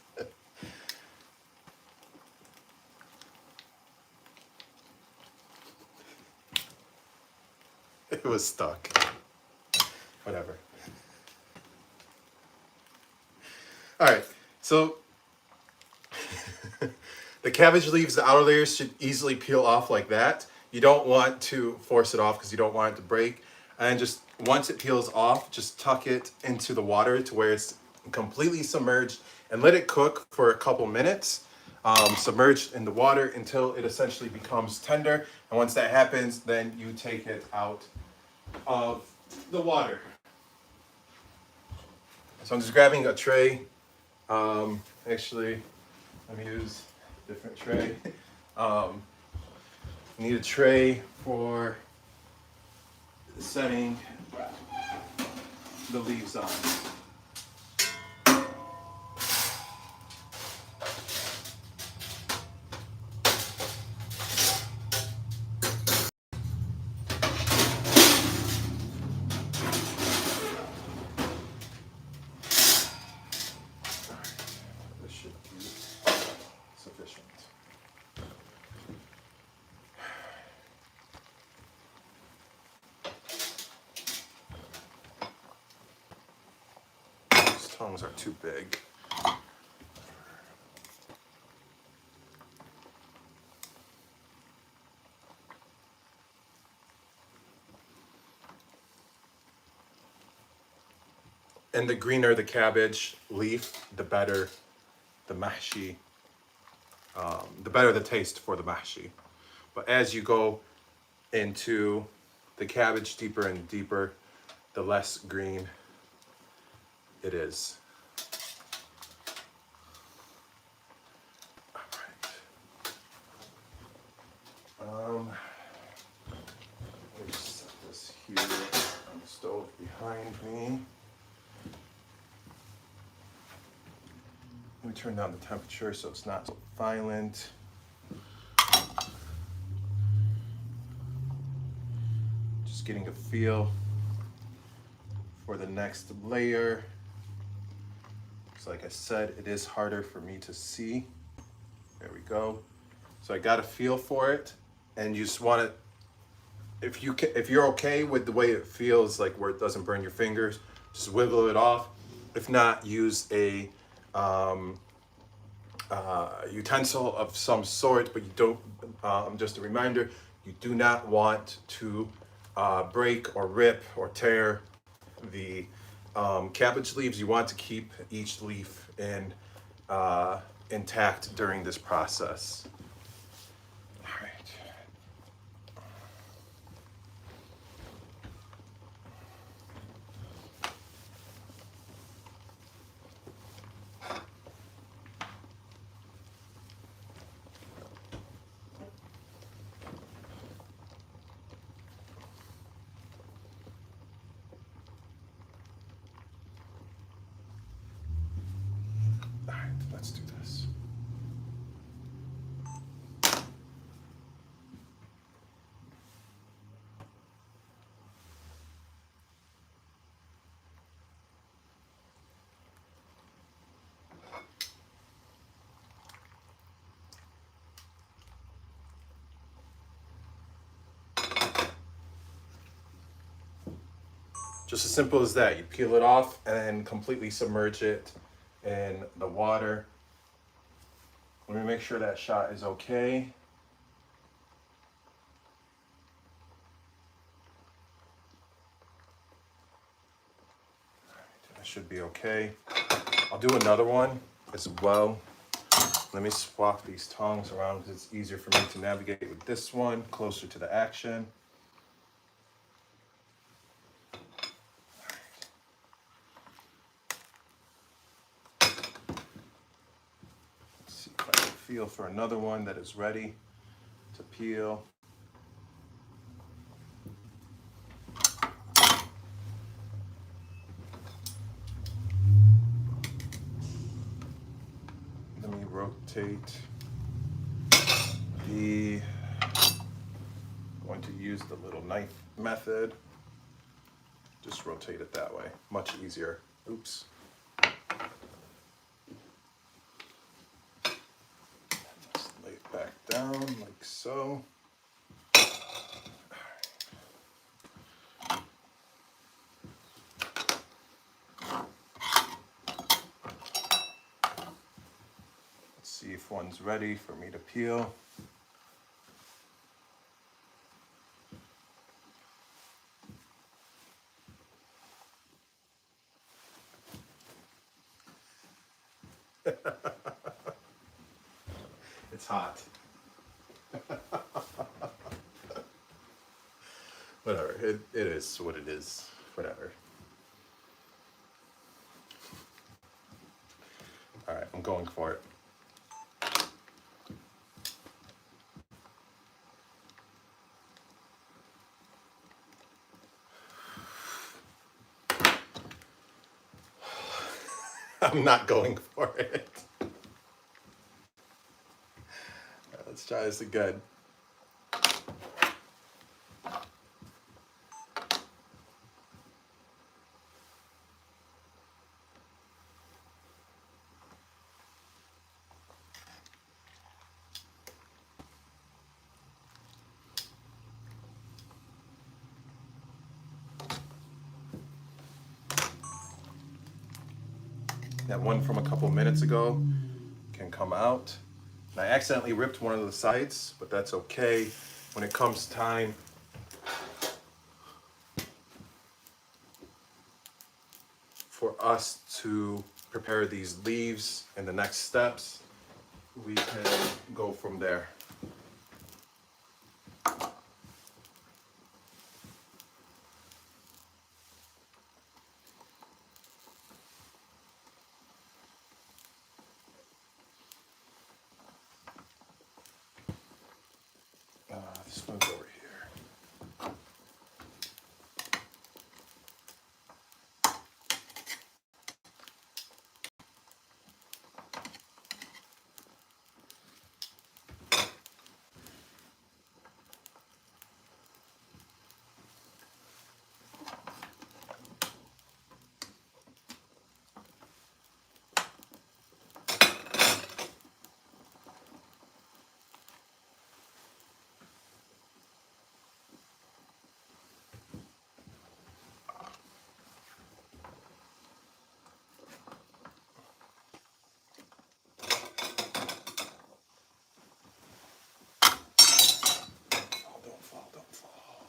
It was stuck. Whatever. All right, so the cabbage leaves, the outer layers should easily peel off like that. You don't want to force it off because you don't want it to break. And just once it peels off, just tuck it into the water to where it's completely submerged and let it cook for a couple minutes, submerged in the water until it essentially becomes tender. And once that happens, then you take it out of the water. So I'm just grabbing a tray. Actually, let me use a different tray. Need a tray for setting the leaves on. This should be sufficient. These tongs are too big. And the greener the cabbage leaf, the better the mahshi, the better the taste for the mahshi. But as you go into the cabbage deeper and deeper, the less green it is. All right. Let me set this here on the stove behind me. Let me turn down the temperature so it's not so violent. Just getting a feel for the next layer. So like I said, it is harder for me to see. There we go. So I got a feel for it, and you just want it. If you're okay with the way it feels, like where it doesn't burn your fingers, just wiggle it off. If not, use a utensil of some sort, but you don't, just a reminder, you do not want to break or rip or tear the cabbage leaves. You want to keep each leaf intact during this process. All right. Let's do this. Just as simple as that. You peel it off and then completely submerge it in the water. Let me make sure that shot is okay. All right, that should be okay. I'll do another one as well. Let me swap these tongs around because it's easier for me to navigate with this one, closer to the action. Feel for another one that is ready to peel. Let me rotate going to use the little knife method. Just rotate it that way, much easier. Oops. Back down like so. Let's see if one's ready for me to peel. It's hot. Whatever, it is what it is, whatever. All right, I'm going for it. I'm not going for it. Let's try this again. That one from a couple minutes ago can come out. And I accidentally ripped one of the sides, but that's okay. When it comes time for us to prepare these leaves and the next steps, we can go from there. This one's over here. Don't fall.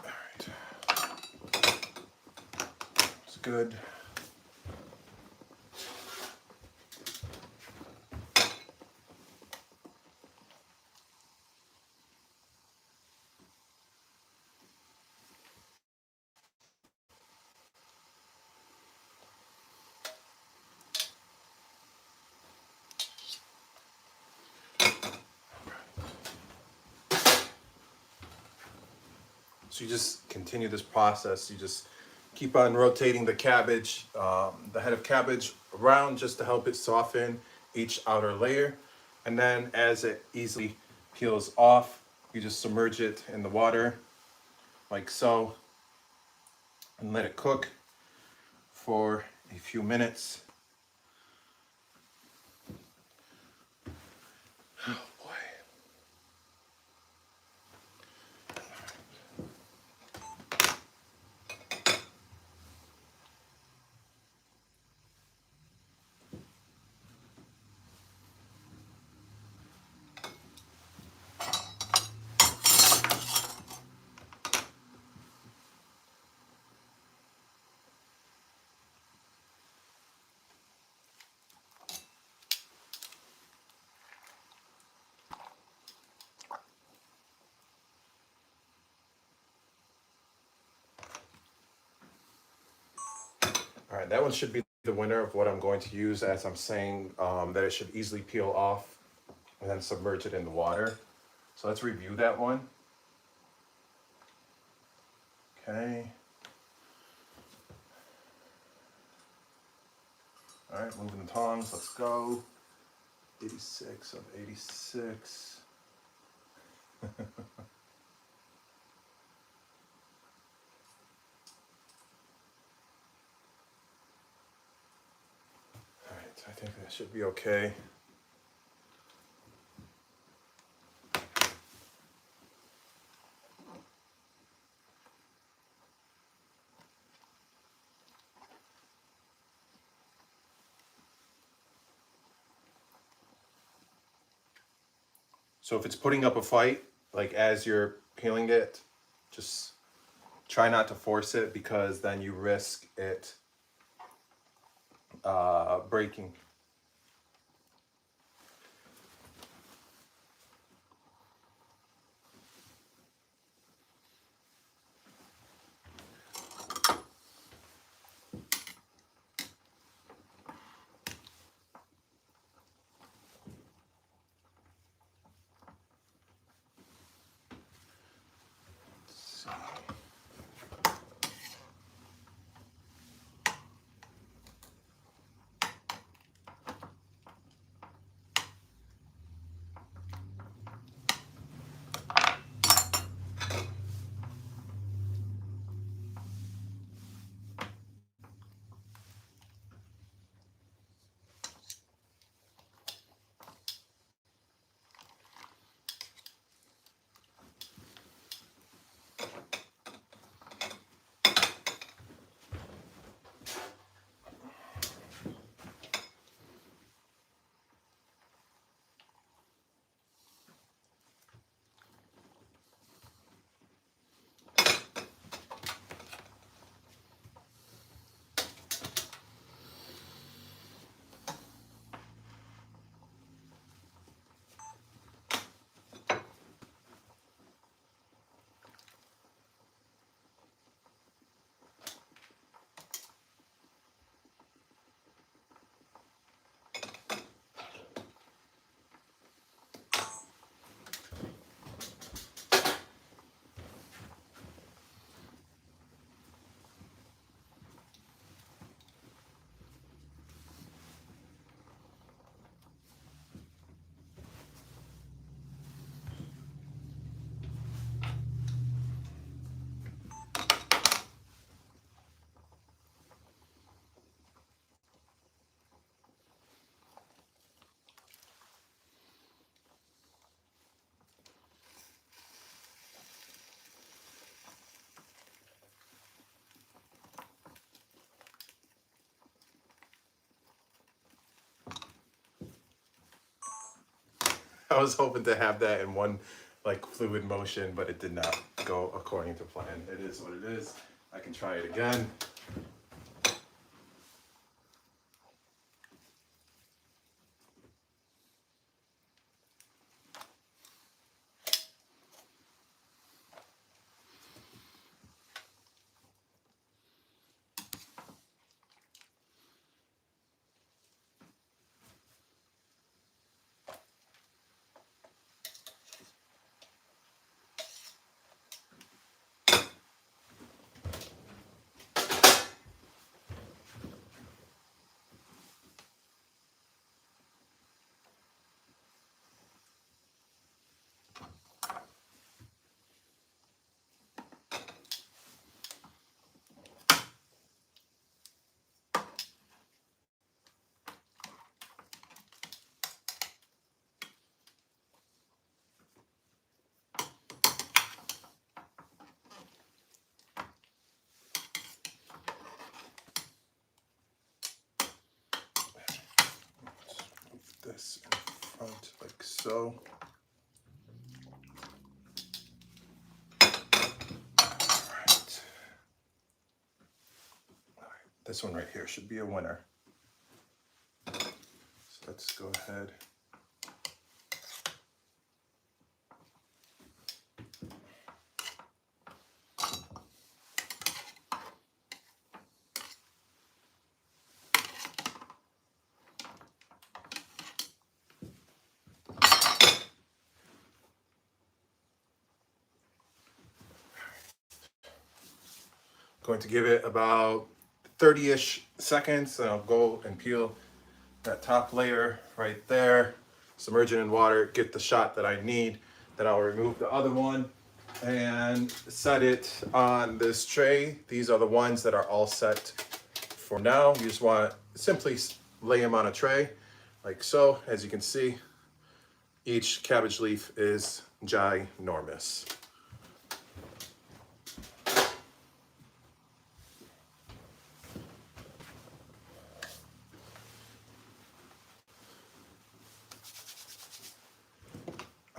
All right. It's good. So you just continue this process. You just keep on rotating the cabbage, the head of cabbage around just to help it soften each outer layer. And then as it easily peels off, you just submerge it in the water like so and let it cook for a few minutes. Oh boy. All right, that one should be the winner of what I'm going to use, as I'm saying that it should easily peel off and then submerge it in the water. So let's review that one. Okay. All right, moving the tongs, let's go. 86 of 86. I think that should be okay. So if it's putting up a fight, like as you're peeling it, just try not to force it, because then you risk it breaking. I was hoping to have that in one like fluid motion, but it did not go according to plan. It is what it is. I can try it again. This in front like so. All right, this one right here should be a winner. So let's go ahead. Going to give it about 30-ish seconds, and I'll go and peel that top layer right there, submerge it in water, get the shot that I need. Then I'll remove the other one and set it on this tray. These are the ones that are all set for now. You just want to simply lay them on a tray like so. As you can see, each cabbage leaf is ginormous.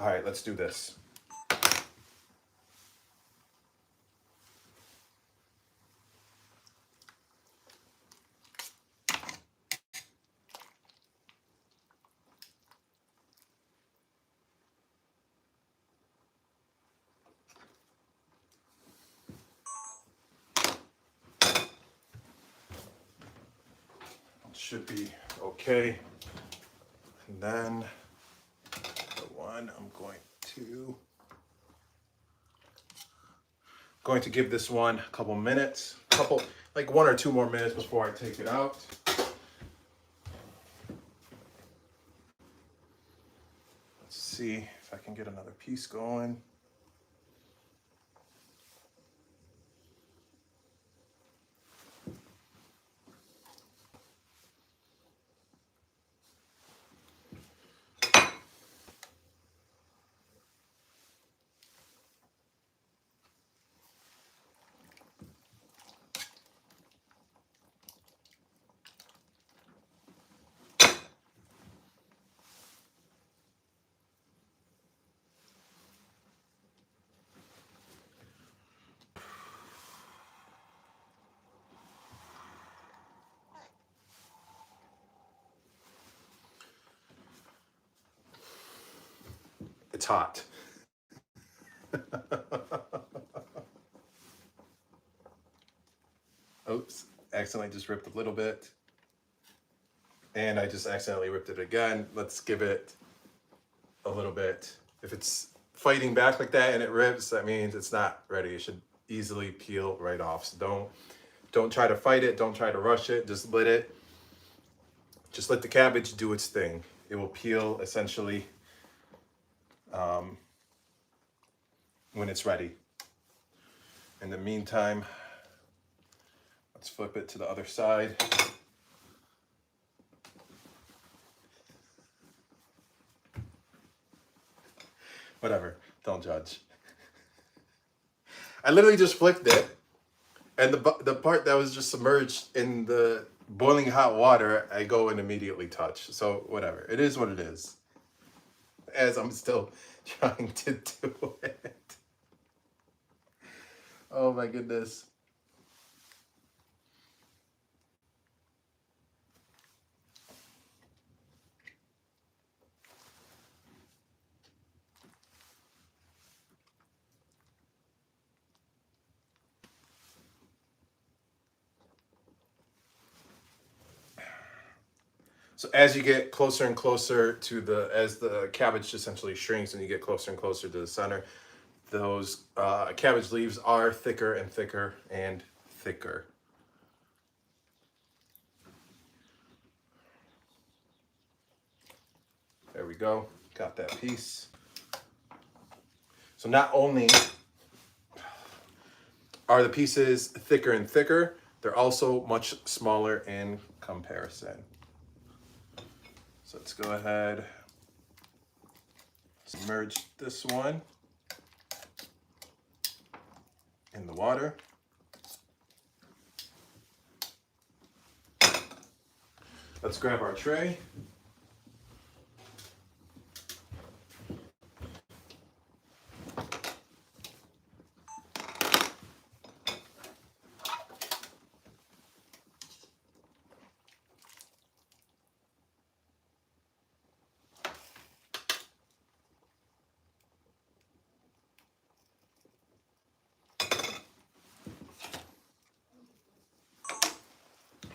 All right, let's do this. Should be okay. And then the one I'm going to give this one a couple minutes, like 1 or 2 more minutes before I take it out. Let's see if I can get another piece going. It's hot. Oops, accidentally just ripped a little bit. And I just accidentally ripped it again. Let's give it a little bit. If it's fighting back like that and it rips, that means it's not ready. It should easily peel right off. So don't try to fight it. Don't try to rush it. Just let the cabbage do its thing. It will peel essentially when it's ready. In the meantime, let's flip it to the other side. Whatever, don't judge. I literally just flicked it, and the part that was just submerged in the boiling hot water, I go and immediately touch. So whatever, it is what it is. as I'm still trying to do it. Oh my goodness. So as you get closer and closer to as the cabbage essentially shrinks and you get closer and closer to the center, those cabbage leaves are thicker and thicker and thicker. There we go. Got that piece. So not only are the pieces thicker and thicker, they're also much smaller in comparison. So let's go ahead, submerge this one in the water. Let's grab our tray.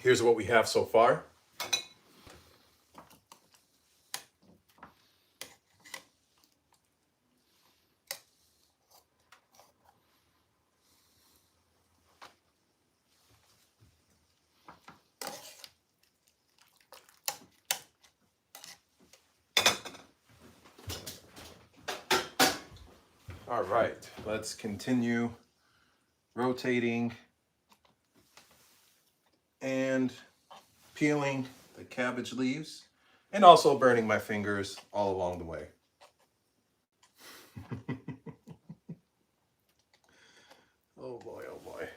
Here's what we have so far. All right, let's continue rotating and peeling the cabbage leaves and also burning my fingers all along the way. Oh boy, oh boy.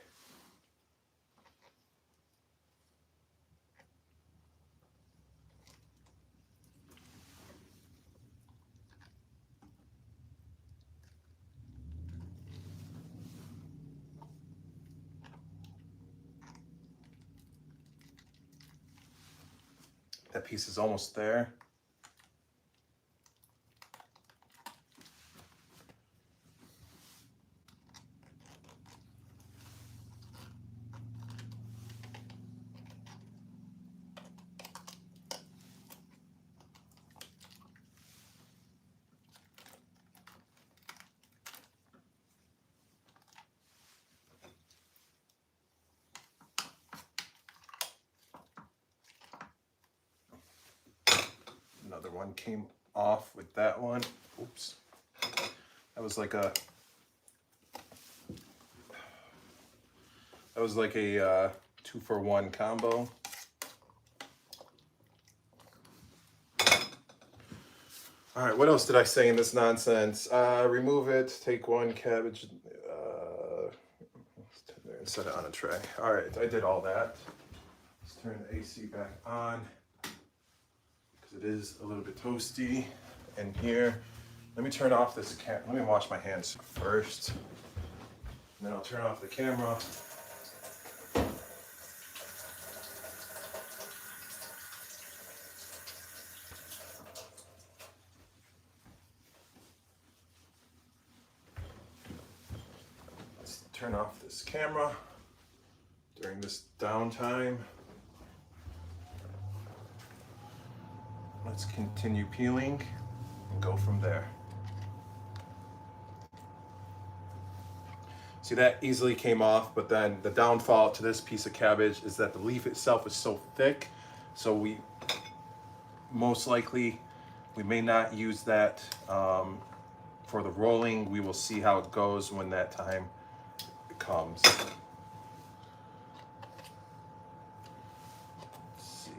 That piece is almost there. Another one came off with that one. Oops. That was like a 2-for-1 combo. All right, what else did I say in this nonsense? Remove it, take one cabbage, and set it on a tray. All right, I did all that. Let's turn the AC back on because it is a little bit toasty in here. Let me turn off this let me wash my hands first, and then I'll turn off the camera. Turn off this camera during this downtime. Let's continue peeling and go from there. See, that easily came off, but then the downfall to this piece of cabbage is that the leaf itself is so thick, so we most likely may not use that for the rolling. We will see how it goes when that time comes. Let's see.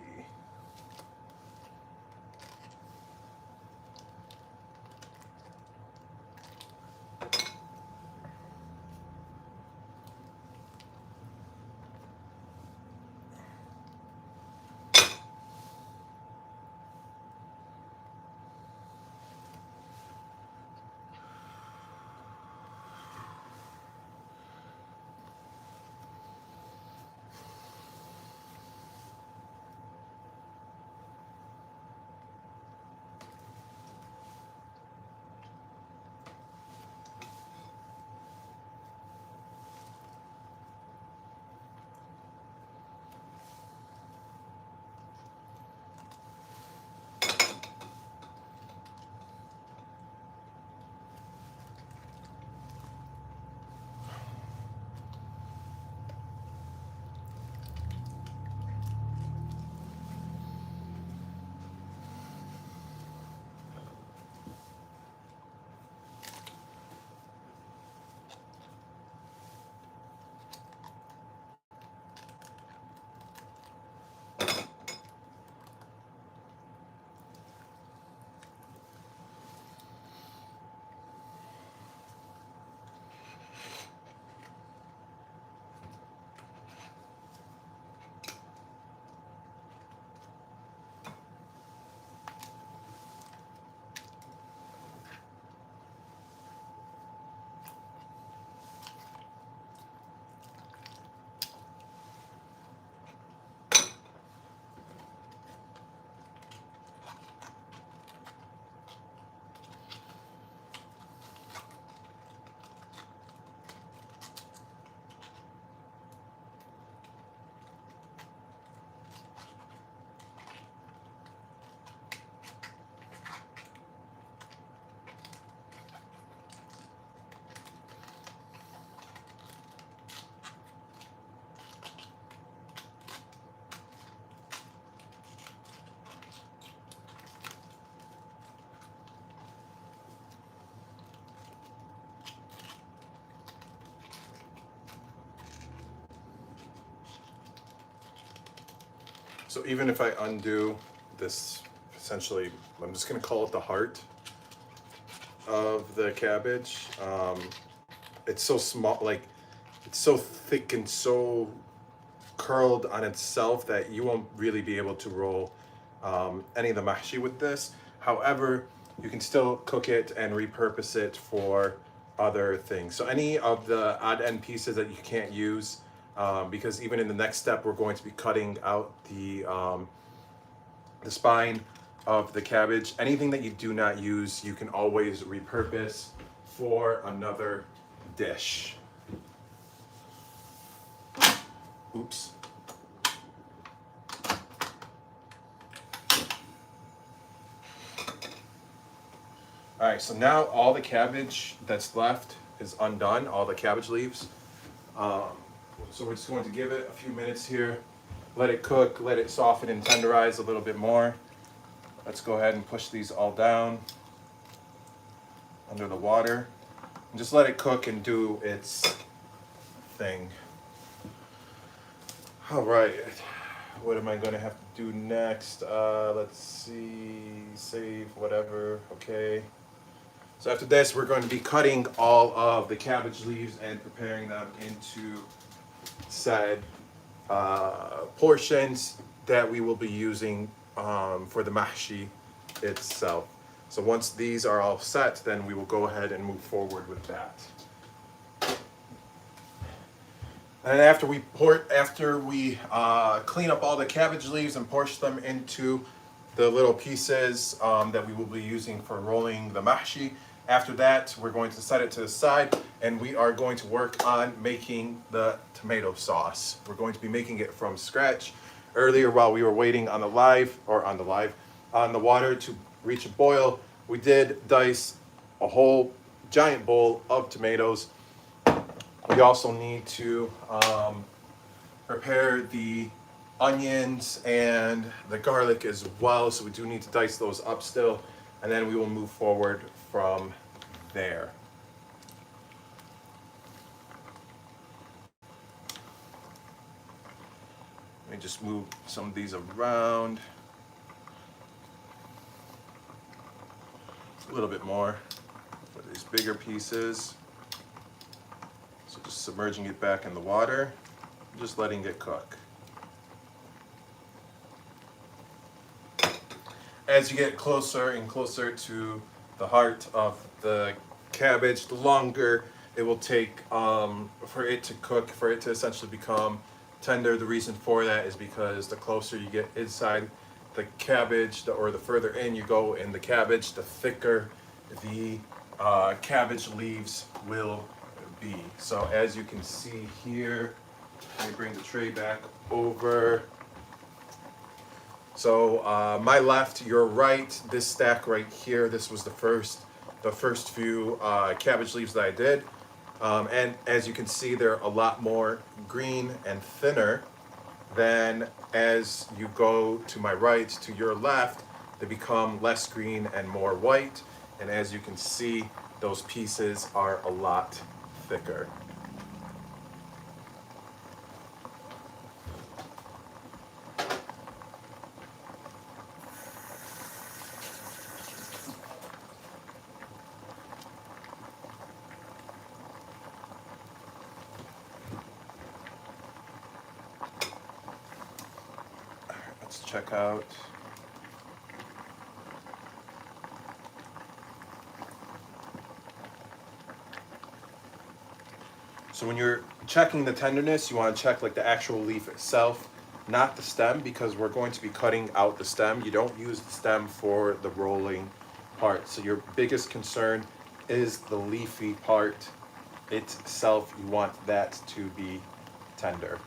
So even if I undo this, essentially, I'm just gonna call it the heart of the cabbage. It's so small, like it's so thick and so curled on itself that you won't really be able to roll any of the mahshi with this. However, you can still cook it and repurpose it for other things. So any of the odd end pieces that you can't use, because even in the next step, we're going to be cutting out the spine of the cabbage. Anything that you do not use, you can always repurpose for another dish. Oops. All right, so now all the cabbage that's left is undone, all the cabbage leaves. So we're just going to give it a few minutes here, let it cook, let it soften and tenderize a little bit more. Let's go ahead and push these all down under the water and just let it cook and do its thing. All right, what am I gonna have to do next? Let's see, save, whatever, okay. So after this, we're going to be cutting all of the cabbage leaves and preparing them into said portions that we will be using for the mahshi itself. So once these are all set, then we will go ahead and move forward with that. And after we clean up all the cabbage leaves and portion them into the little pieces that we will be using for rolling the mahshi. After that, we're going to set it to the side and we are going to work on making the tomato sauce. We're going to be making it from scratch. Earlier, while we were waiting on the water to reach a boil, we did dice a whole giant bowl of tomatoes. We also need to prepare the onions and the garlic as well, so we do need to dice those up still, and then we will move forward from there. Let me just move some of these around a little bit more for these bigger pieces. So just submerging it back in the water, just letting it cook. As you get closer and closer to the heart of the cabbage, the longer it will take for it to cook, for it to essentially become tender. The reason for that is because the closer you get inside the cabbage, or the further in you go in the cabbage, the thicker the cabbage leaves will be. So as you can see here, let me bring the tray back over. So my left, your right, this stack right here, this was the first few cabbage leaves that I did. And as you can see, they're a lot more green and thinner than as you go to my right, to your left, they become less green and more white. And as you can see, those pieces are a lot thicker. Let's check out. So when you're checking the tenderness, you want to check like the actual leaf itself, not the stem, because we're going to be cutting out the stem. You don't use the stem for the rolling part. So your biggest concern is the leafy part itself. You want that to be tender.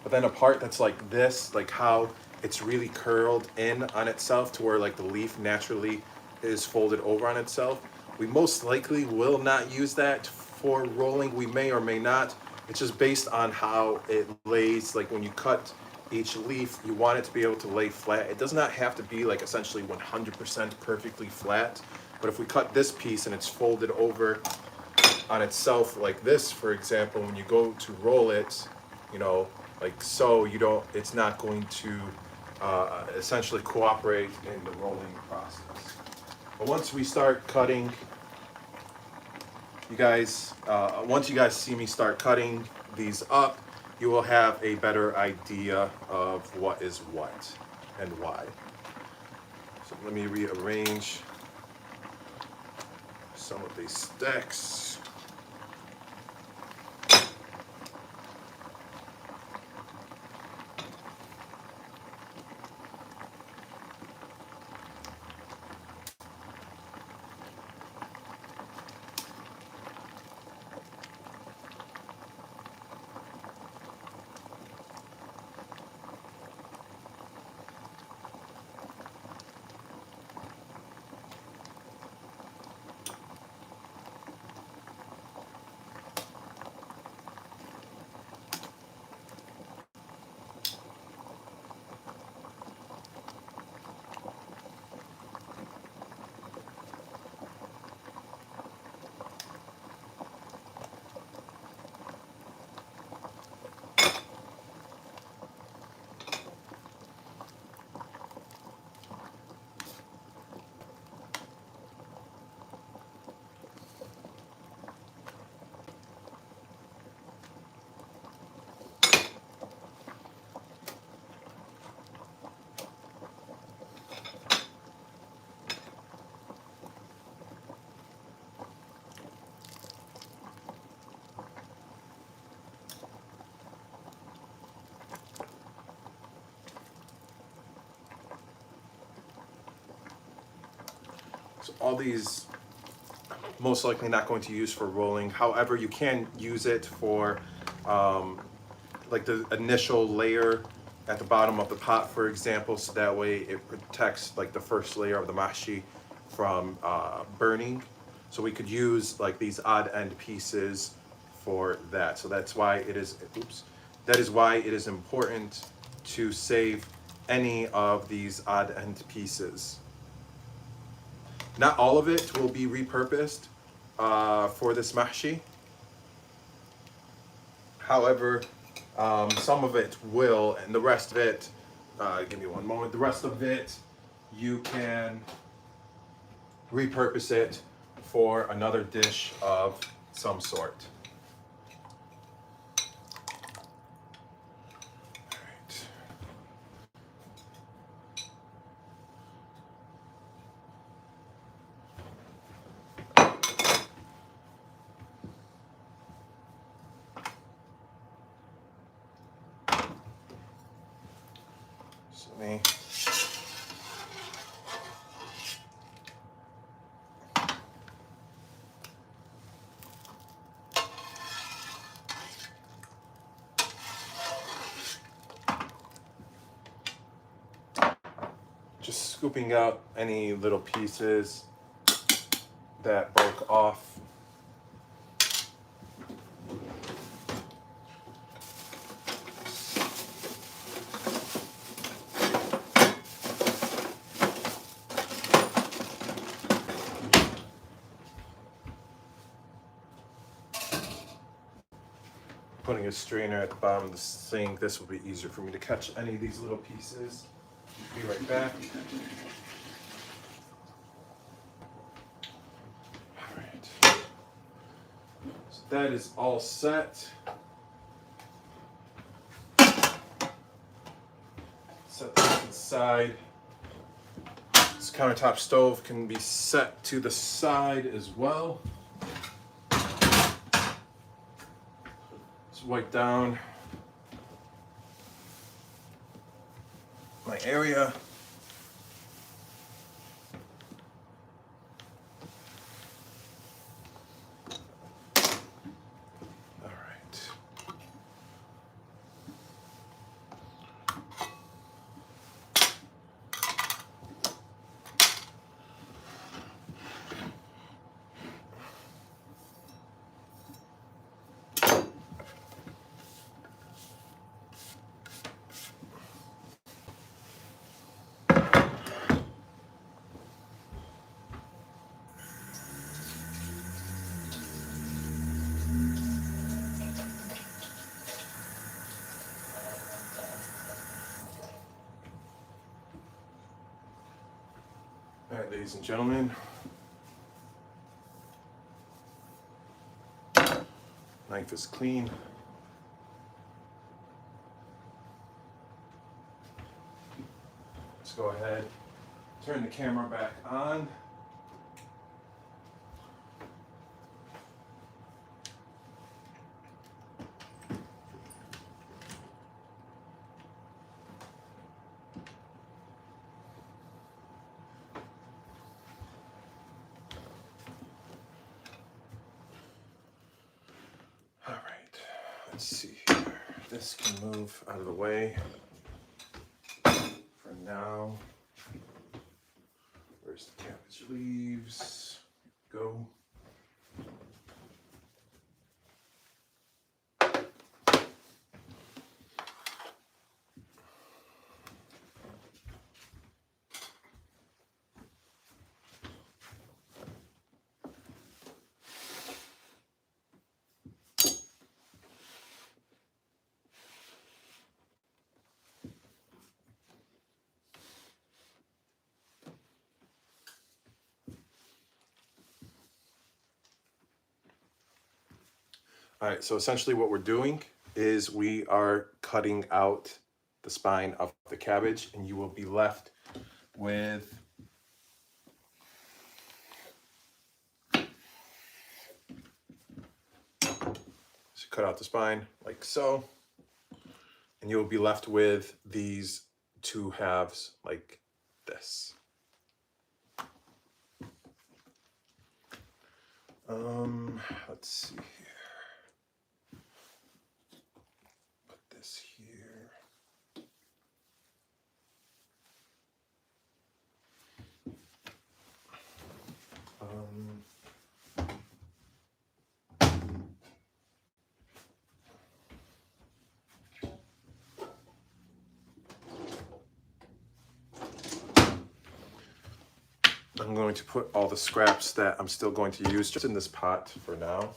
But then a part that's like this, like how it's really curled in on itself to where like the leaf naturally is folded over on itself, we most likely will not use that for rolling. We may or may not. It's just based on how it lays. Like when you cut each leaf, you want it to be able to lay flat. It does not have to be like essentially 100% perfectly flat. But if we cut this piece and it's folded over on itself like this, for example, when you go to roll it, you know, like so you don't, it's not going to essentially cooperate in the rolling process. But once we start cutting, you guys, once you guys see me start cutting these up, you will have a better idea of what is what and why. So let me rearrange some of these sticks. So all these most likely not going to use for rolling. However, you can use it for like the initial layer at the bottom of the pot, for example, so that way it protects like the first layer of the mahshi from burning. So we could use like these odd end pieces for that. So that's why it is, oops, that is why it is important to save any of these odd end pieces. Not all of it will be repurposed for this mahshi. However, some of it will, and the rest of it, give me one moment, the rest of it, you can repurpose it for another dish of some sort. So me. Just scooping out any little pieces that broke off. Putting a strainer at the bottom of the sink, this will be easier for me to catch any of these little pieces. Be right back. All right. So that is all set. Set this aside. This countertop stove can be set to the side as well. Let's wipe down my area. All right. ladies and gentlemen. Knife is clean. Let's go ahead, turn the camera back on. All right, let's see here. This can move out of the way for now. Where's the cabbage leaves? Go. All right, so essentially what we're doing is we are cutting out the spine of the cabbage, and you will be left with cut out the spine like so, and you'll be left with these two halves like this. Let's see here. Put this here. I'm going to put all the scraps that I'm still going to use just in this pot for now.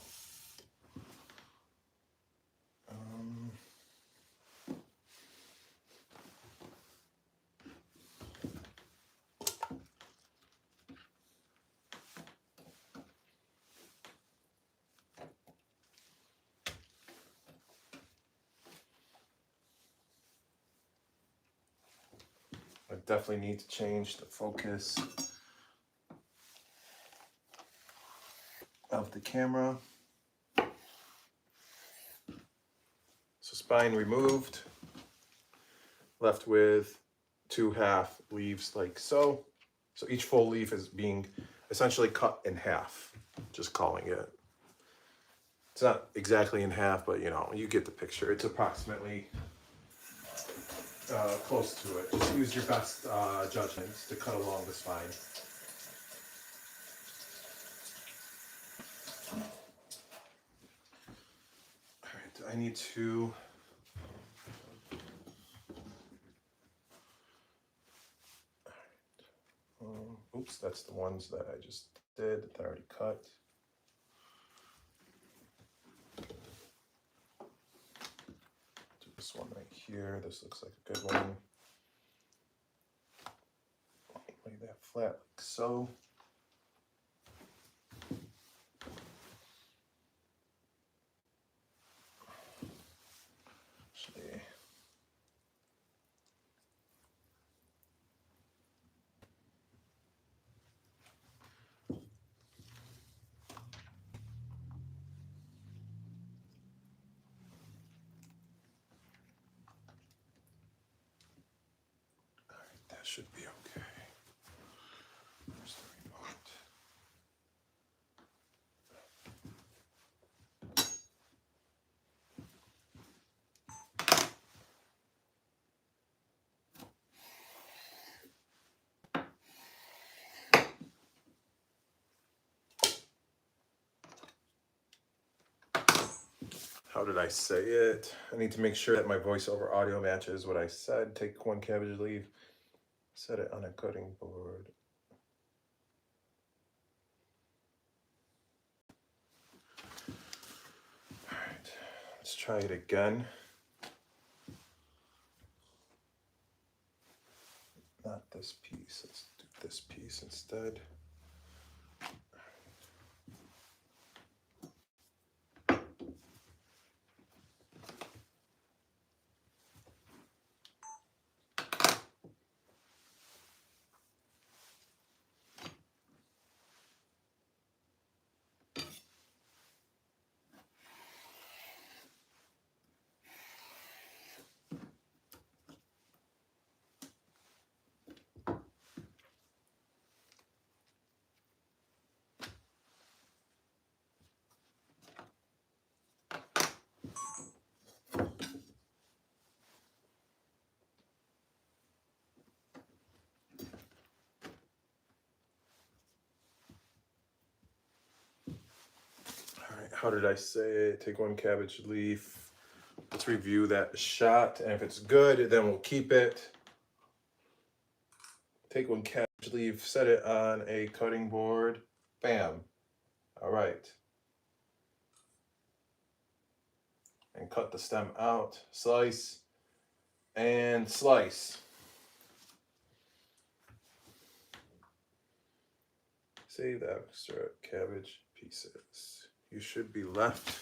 I definitely need to change the focus of the camera. So spine removed, left with two half leaves like so. So each full leaf is being essentially cut in half, just calling it. It's not exactly in half, but you know, you get the picture. It's approximately close to it. Just use your best judgments to cut along the spine. I need to oops, that's the ones that I just did that I already cut. Do this one right here. This looks like a good one. Lay that flat like so. That should be okay. Where's the remote? How did I say it? I need to make sure that my voiceover audio matches what I said. Take one cabbage leaf, set it on a cutting board. All right, let's try it again. Not this piece, let's do this piece instead. instead. How did I say? Take one cabbage leaf. Let's review that shot, and if it's good, then we'll keep it. Take one cabbage leaf, set it on a cutting board. Bam. All right. And cut the stem out. Slice and slice. Save the extra cabbage pieces. You should be left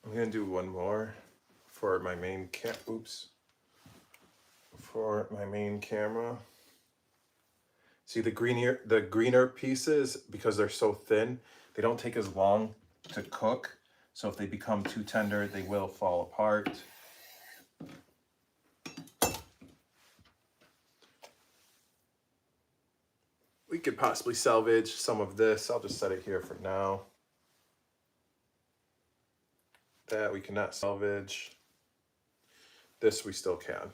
I'm gonna do one more for my main for my main camera. See the greener pieces, because they're so thin, they don't take as long to cook. So if they become too tender, they will fall apart. We could possibly salvage some of this. I'll just set it here for now. That we cannot salvage. This we still can.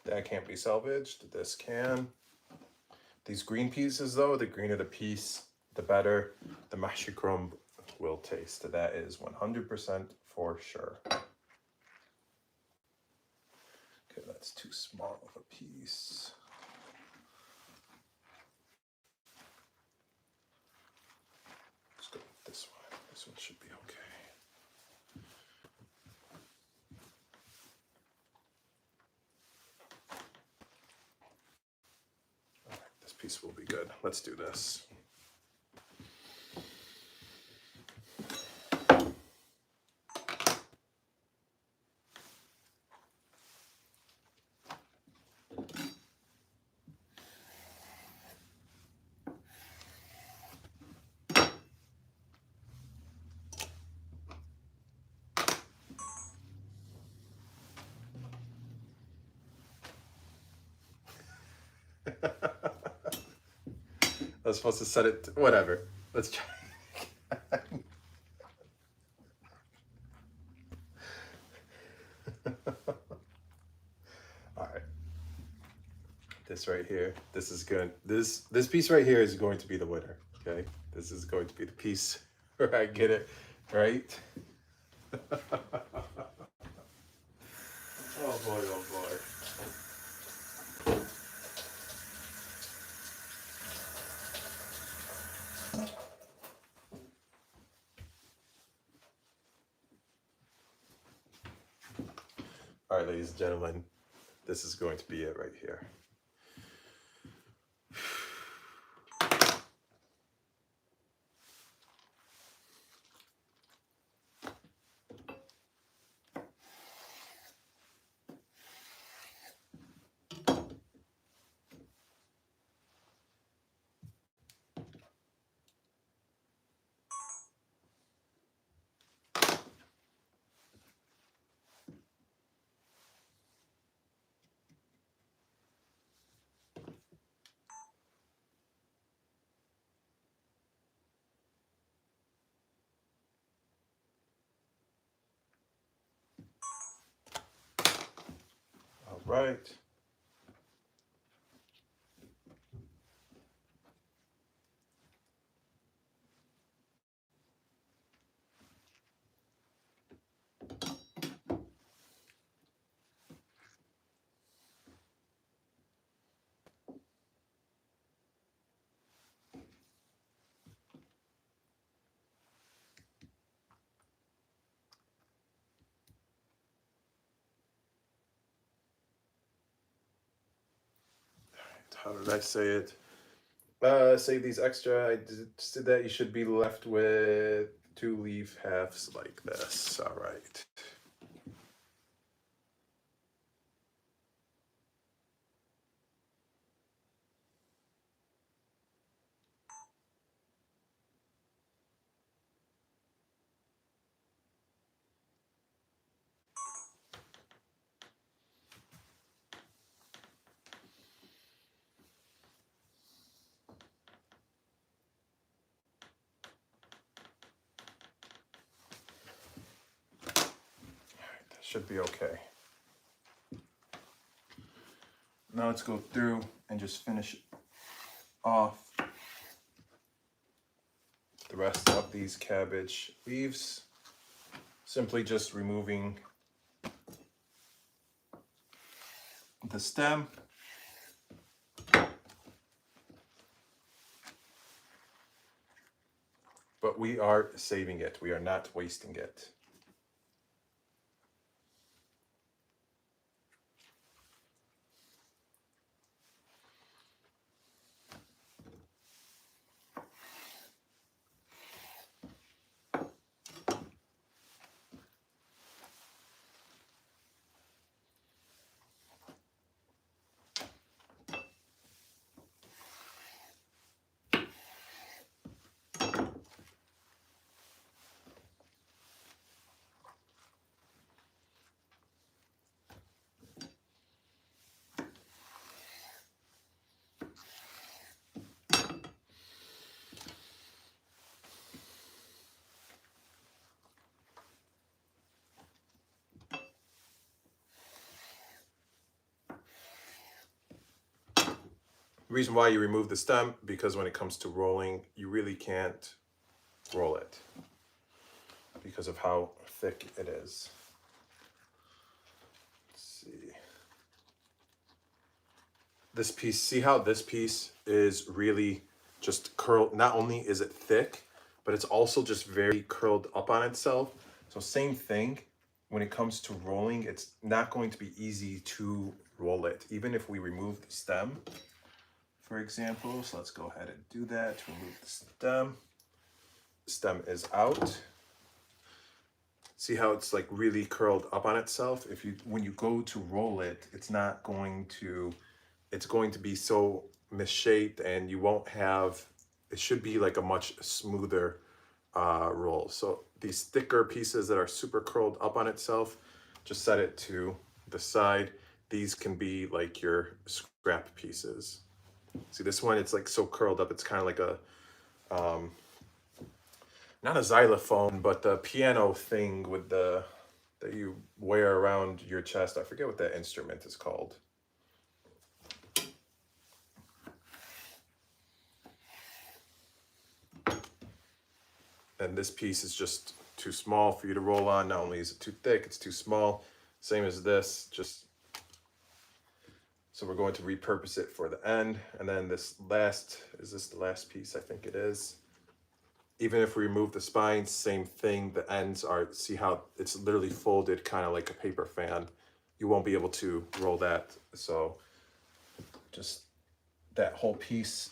That can't be salvaged. This can. These green pieces though, the greener the piece, the better the Mahshi Kromb will taste. That is 100% for sure. Okay, that's too small of a piece. Let's go with this one. This one should be okay. All right, this piece will be good. Let's do this. I was supposed to set it, whatever. Let's try. All right. This right here, this is good. This piece right here is going to be the winner, okay? This is going to be the piece where I get it right. Oh boy, oh boy. All right, ladies and gentlemen, this is going to be it right here. All right. How did I say it? Save these extra. I just did that. You should be left with 2 leaf halves like this. All right. That should be okay. Now let's go through and just finish off the rest of these cabbage leaves. Simply just removing the stem. But we are saving it. We are not wasting it. Reason why you remove the stem, because when it comes to rolling, you really can't roll it because of how thick it is. Let's see. This piece, see how this piece is really just curled? Not only is it thick, but it's also just very curled up on itself. So same thing, when it comes to rolling, it's not going to be easy to roll it, even if we remove the stem, for example. So let's go ahead and do that to remove the stem. The stem is out. See how it's like really curled up on itself? When you go to roll it, it's going to be so misshaped, and you won't have, it should be like a much smoother roll. So these thicker pieces that are super curled up on itself, just set it to the side. These can be like your scrap pieces. See this one, it's like so curled up, it's kind of like a, not a xylophone, but the piano thing with that you wear around your chest. I forget what that instrument is called. And this piece is just too small for you to roll on. Not only is it too thick, it's too small. Same as this, so we're going to repurpose it for the end. And then is this the last piece? I think it is. Even if we remove the spines, same thing. The ends are, see how it's literally folded kind of like a paper fan. You won't be able to roll that. So just that whole piece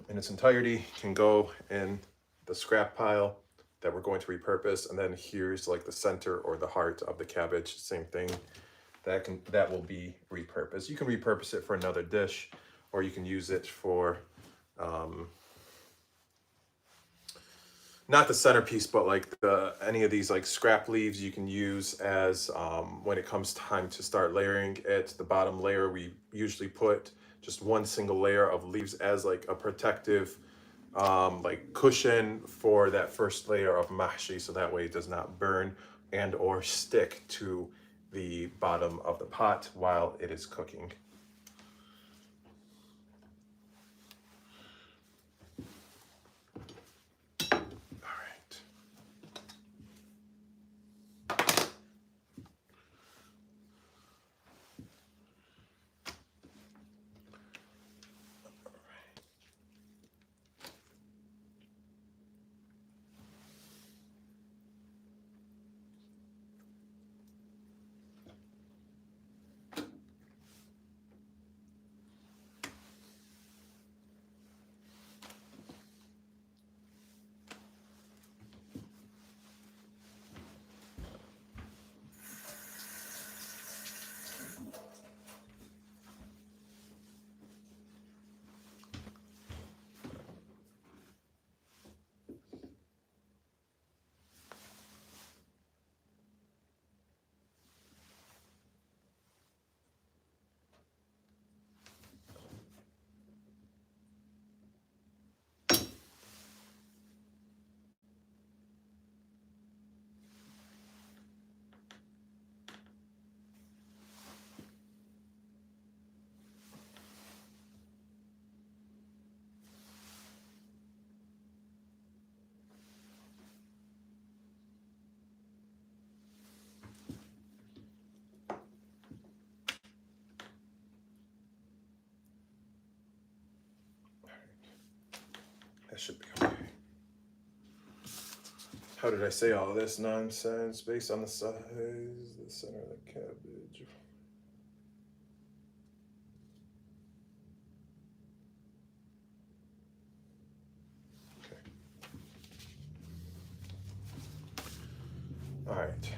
in its entirety can go in the scrap pile that we're going to repurpose. And then here's like the center or the heart of the cabbage, same thing. That will be repurposed. You can repurpose it for another dish, or you can use it for not the centerpiece, but like any of these like scrap leaves you can use as when it comes time to start layering it. The bottom layer, we usually put just one single layer of leaves as like a protective like cushion for that first layer of mahshi, so that way it does not burn and or stick to the bottom of the pot while it is cooking. That should be okay. How did I say all this nonsense? Based on the size, the center of the cabbage. Okay. All right.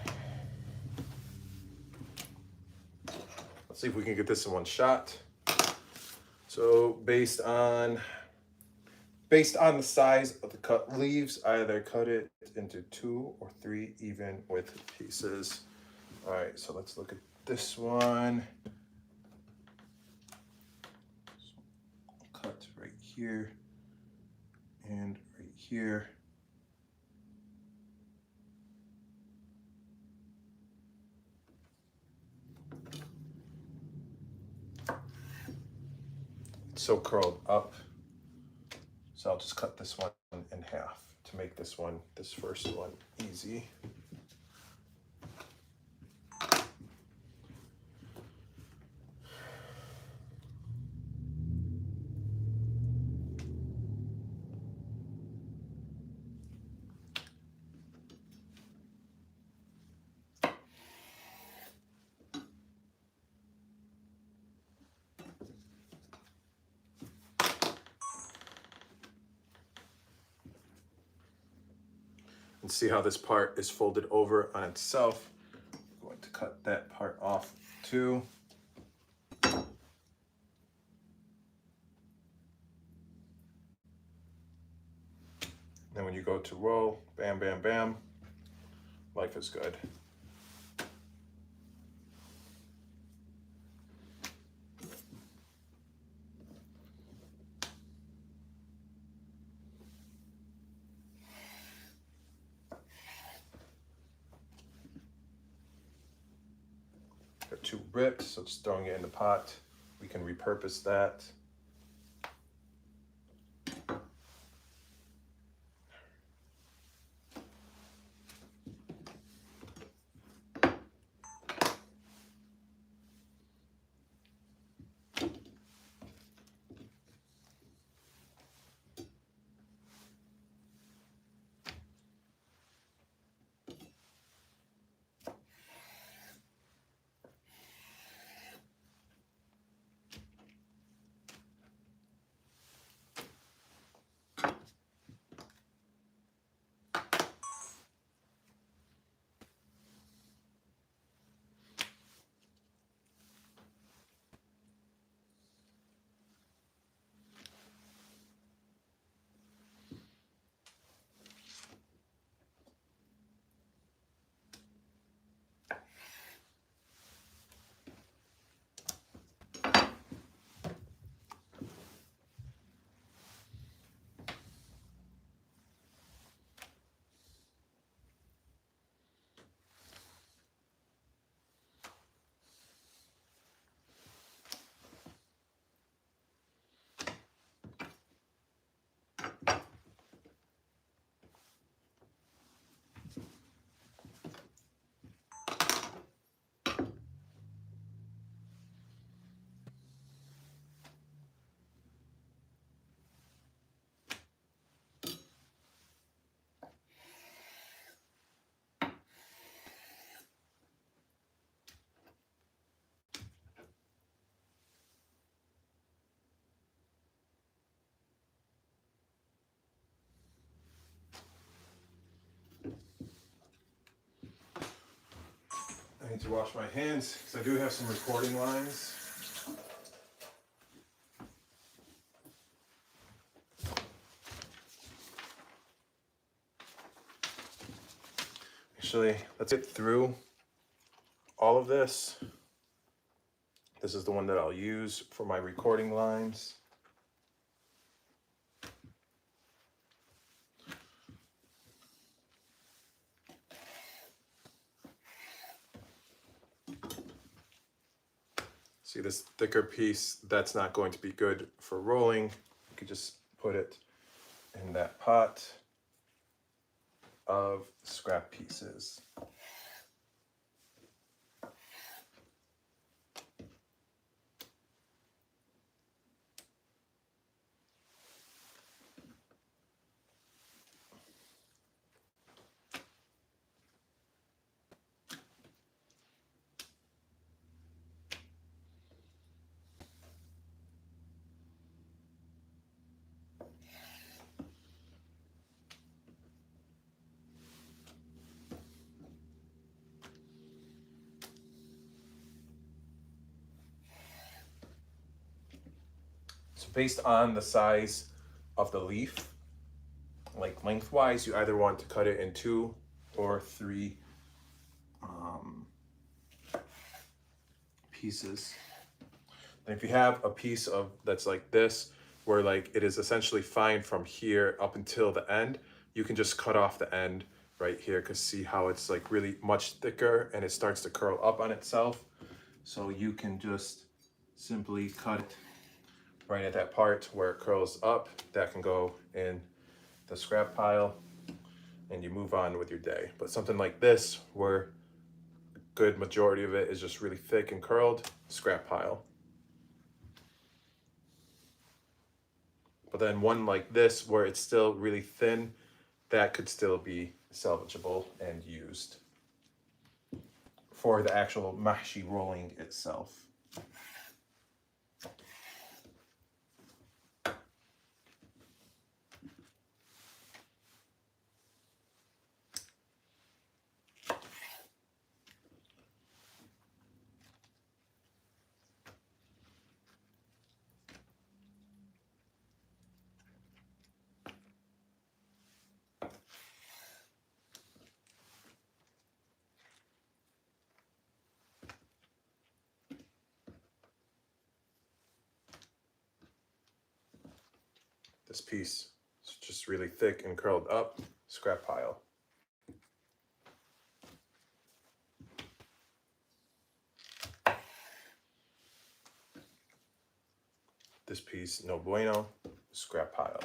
Let's see if we can get this in one shot. So based on the size of the cut leaves, I either cut it into 2 or 3 even width pieces. All right, so let's look at this one. Cut right here and right here. It's so curled up. So I'll just cut this one in half to make this first one, easy. And see how this part is folded over on itself. I'm going to cut that part off too. Then when you go to roll, bam, bam, bam, life is good. Got 2 ripped, so just throwing it in the pot. We can repurpose that. need to wash my hands because I do have some recording lines. Actually, let's get through all of this. This is the one that I'll use for my recording lines. See this thicker piece, that's not going to be good for rolling. You could just put it in that pot of scrap pieces. So based on the size of the leaf, like lengthwise, you either want to cut it in 2 or 3 pieces. And if you have a piece of that's like this, where like it is essentially fine from here up until the end, you can just cut off the end right here, because see how it's like really much thicker and it starts to curl up on itself. So you can just simply cut it right at that part where it curls up. That can go in the scrap pile and you move on with your day. But something like this, where a good majority of it is just really thick and curled, scrap pile. But then one like this, where it's still really thin, that could still be salvageable and used for the actual mahshi rolling itself. This piece is just really thick and curled up, scrap pile. This piece, no bueno, scrap pile.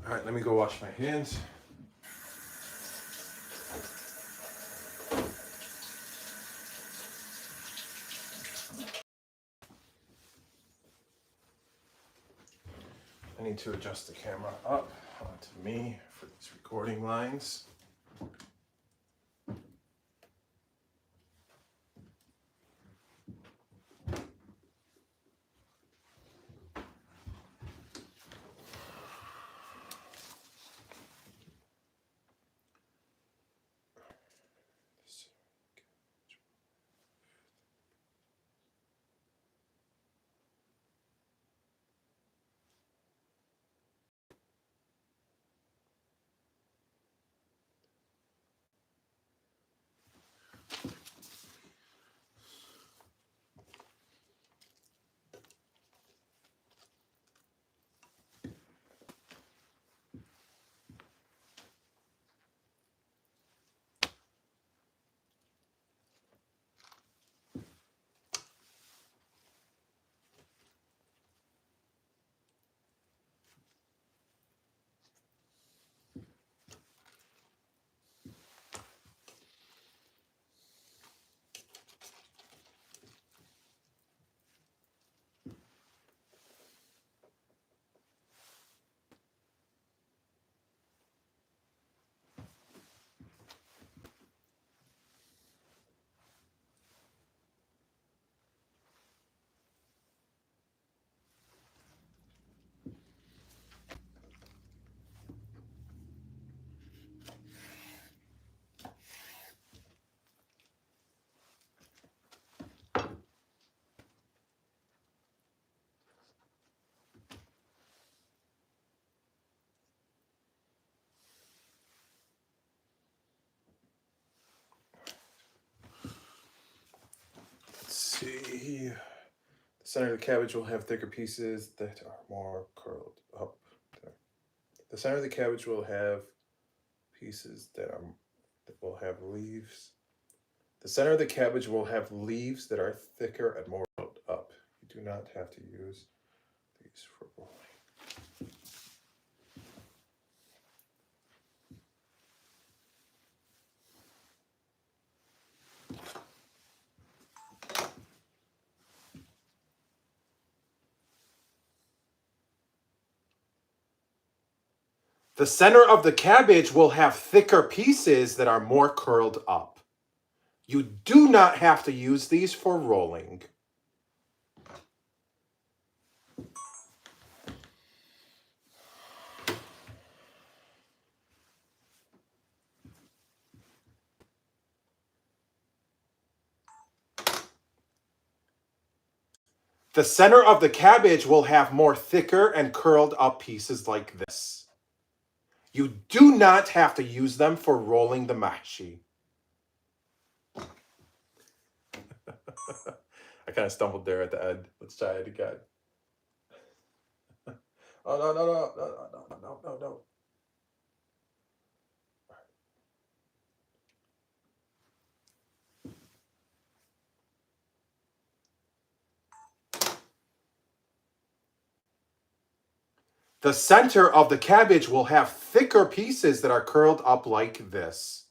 All right, let me go wash my hands. I need to adjust the camera up onto me for these recording lines. Let's see. The center of the cabbage will have thicker pieces that are more curled up. There. The center of the cabbage will have pieces that will have leaves. The center of the cabbage will have leaves that are thicker and more curled up. You do not have to use these for rolling. The center of the cabbage will have thicker pieces that are more curled up. You do not have to use these for rolling. The center of the cabbage will have more thicker and curled up pieces like this. You do not have to use them for rolling the mahshi. I kind of stumbled there at the end. Let's try it again. Oh, no, no, no, no, no, no, no, no, no. The center of the cabbage will have thicker pieces that are curled up like this.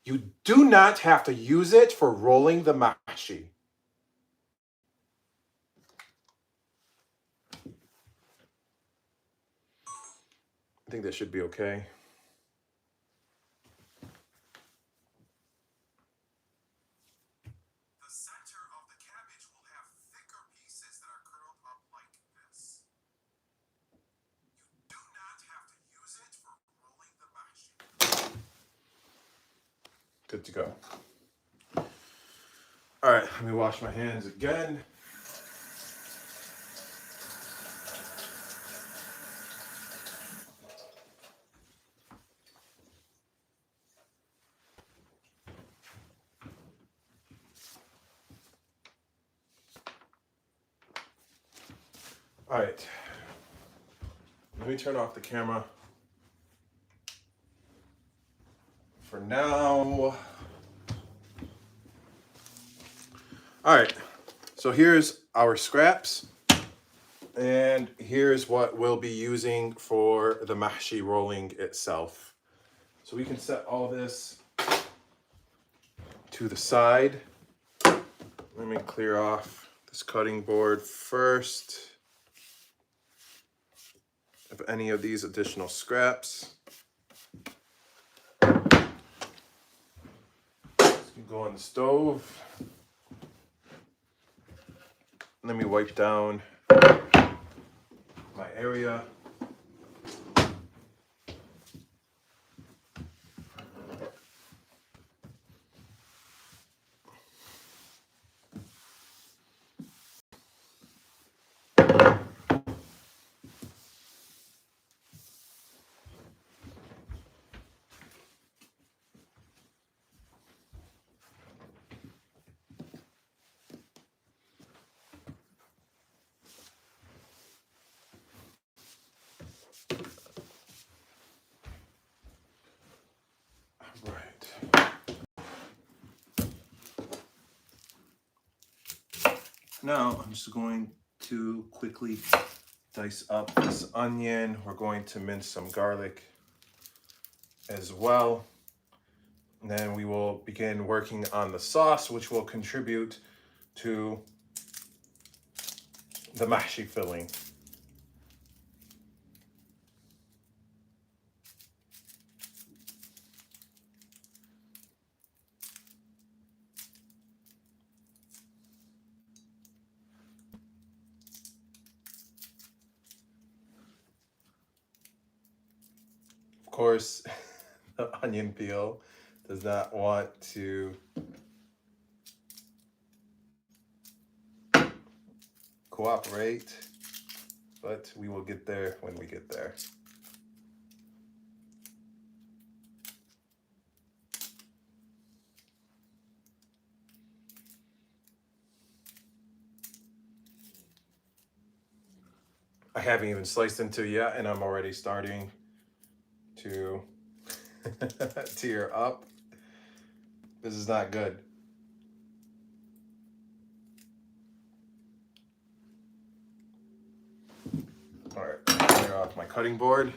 You do not have to use it for rolling the mahshi. I think that should be okay. The center of the cabbage will have thicker pieces that are curled up like this. You do not have to use it for rolling the mahshi. Good to go. All right, let me wash my hands again. All right, let me turn off the camera for now. All right, so here's our scraps. And here's what we'll be using for the mahshi rolling itself. So we can set all this to the side. Let me clear off this cutting board first of any of these additional scraps. Go on the stove. Let me wipe down my area. Right. Now I'm just going to quickly dice up this onion. We're going to mince some garlic as well. And then we will begin working on the sauce, which will contribute to the mahshi filling. Of course, the onion peel does not want to cooperate, but we will get there when we get there. I haven't even sliced into it yet, and I'm already starting to tear up. This is not good. All right, clear off my cutting board.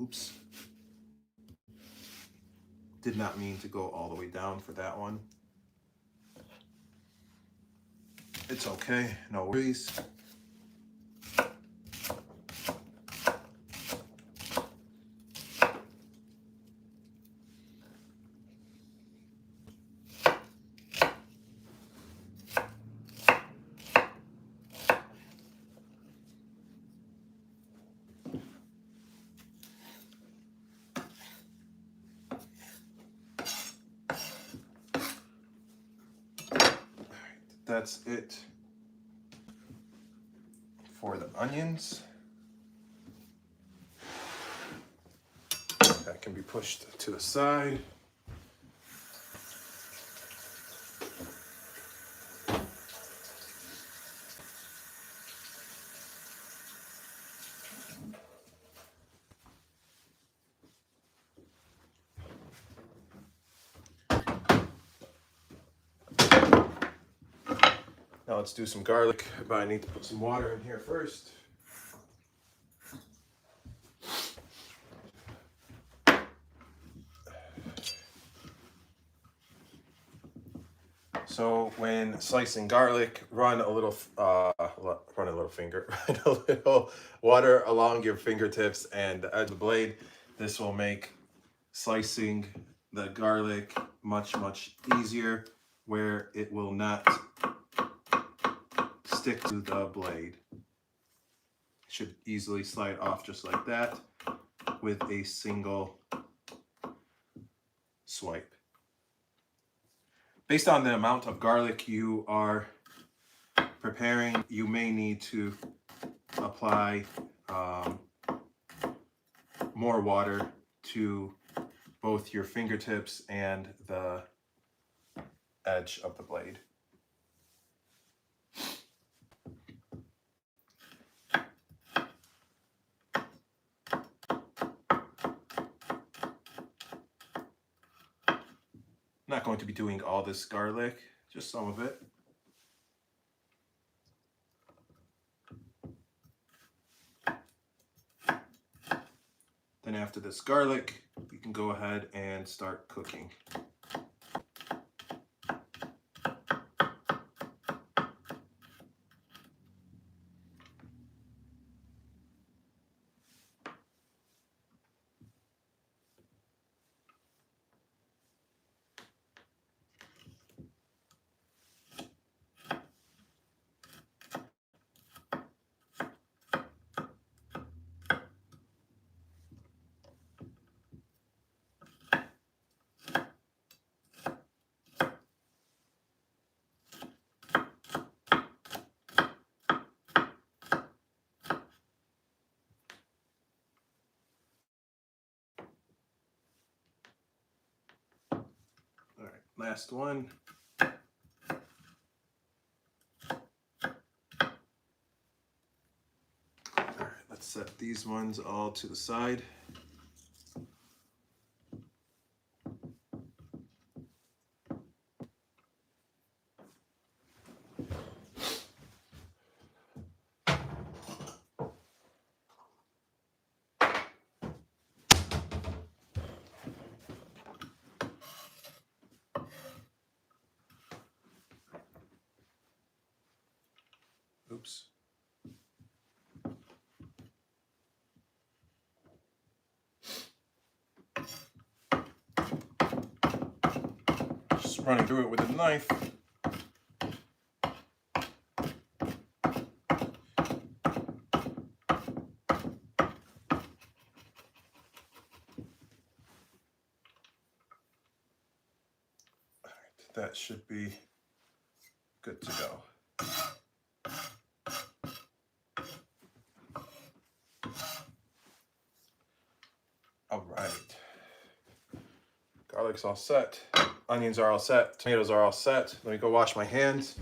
Oops. Did not mean to go all the way down for that one. It's okay, no worries. That's it for the onions. That can be pushed to the side. Now let's do some garlic, but I need to put some water in here first. So when slicing garlic, run a little water along your fingertips and the edge of the blade. This will make slicing the garlic much easier, where it will not stick to the blade. It should easily slide off just like that with a single swipe. Based on the amount of garlic you are preparing, you may need to apply more water to both your fingertips and the edge of the blade. I'm not going to be doing all this garlic, just some of it. Then after this garlic, we can go ahead and start cooking. All right, last one. All right, let's set these ones all to the side. Oops. Just running through it with a knife. That should be good to go. All right. Garlic's all set. Onions are all set. Tomatoes are all set. Let me go wash my hands.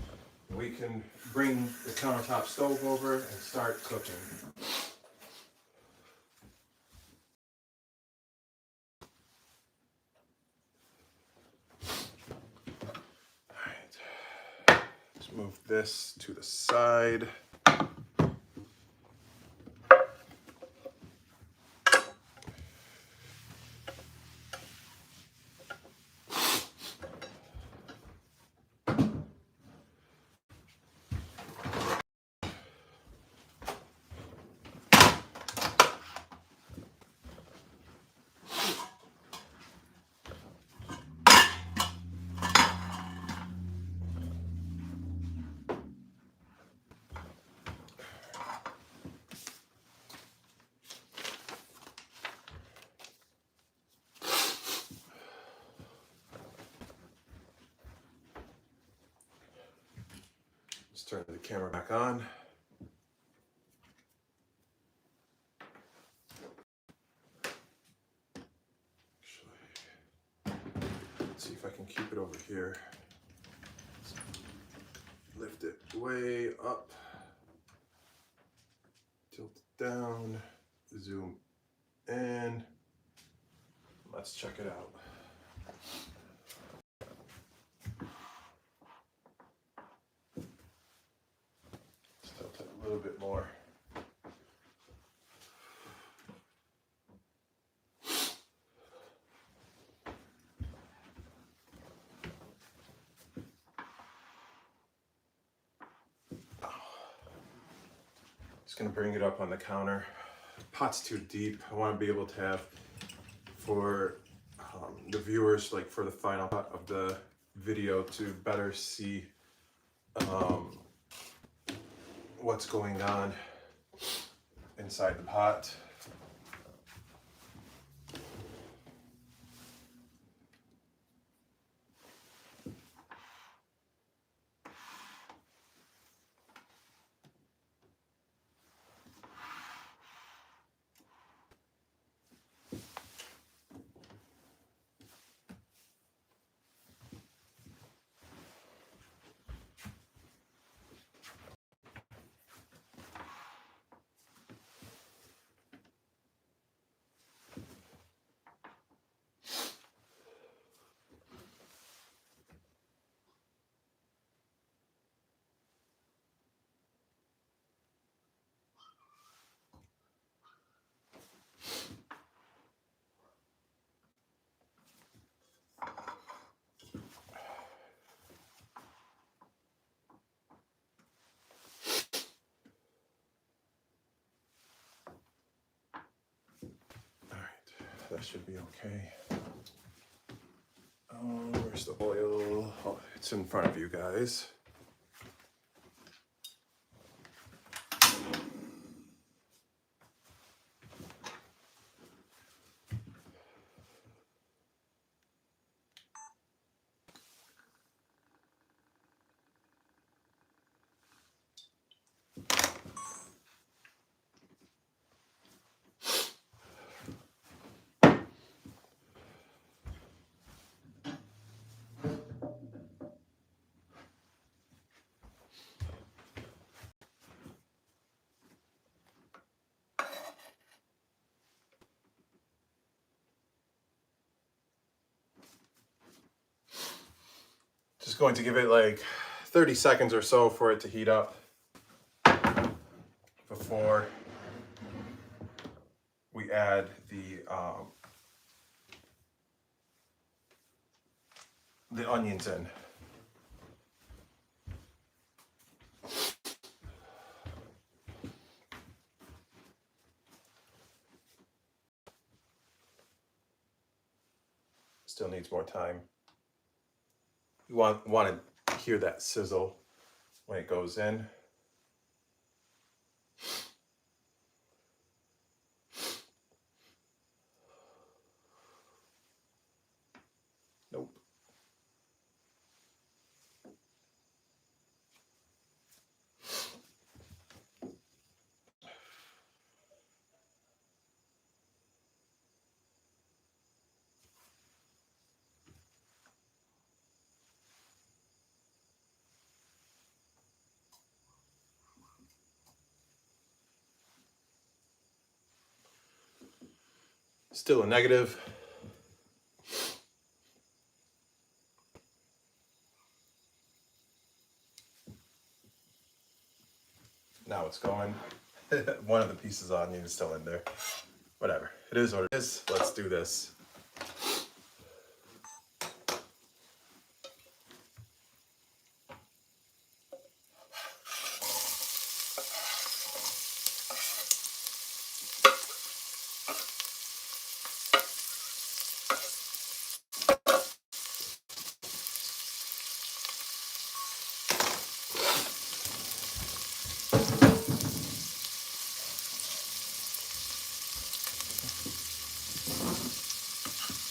We can bring the countertop stove over and start cooking. Let's move this to the side. Let's turn the camera back on. Let's see if I can keep it over here. Lift it way up. Tilt it down. Zoom in. Let's check it out. Let's tilt it a little bit more. Just gonna bring it up on the counter. Pot's too deep. I want to be able to have for the viewers, like for the final cut of the video, to better see what's going on inside the pot. that should be okay. Where's the oil? Oh, it's in front of you guys. Just going to give it like 30 seconds or so for it to heat up before we add the onions in. Still needs more time. You want to hear that sizzle when it goes in. Nope. Still a negative. Now it's going. One of the pieces of onion is still in there. Whatever. It is what it is. Let's do this.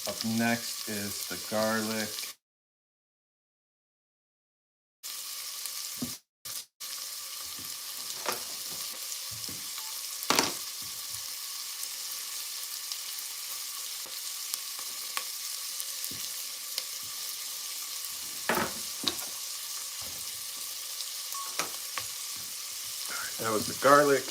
Up next is the garlic. That was the garlic.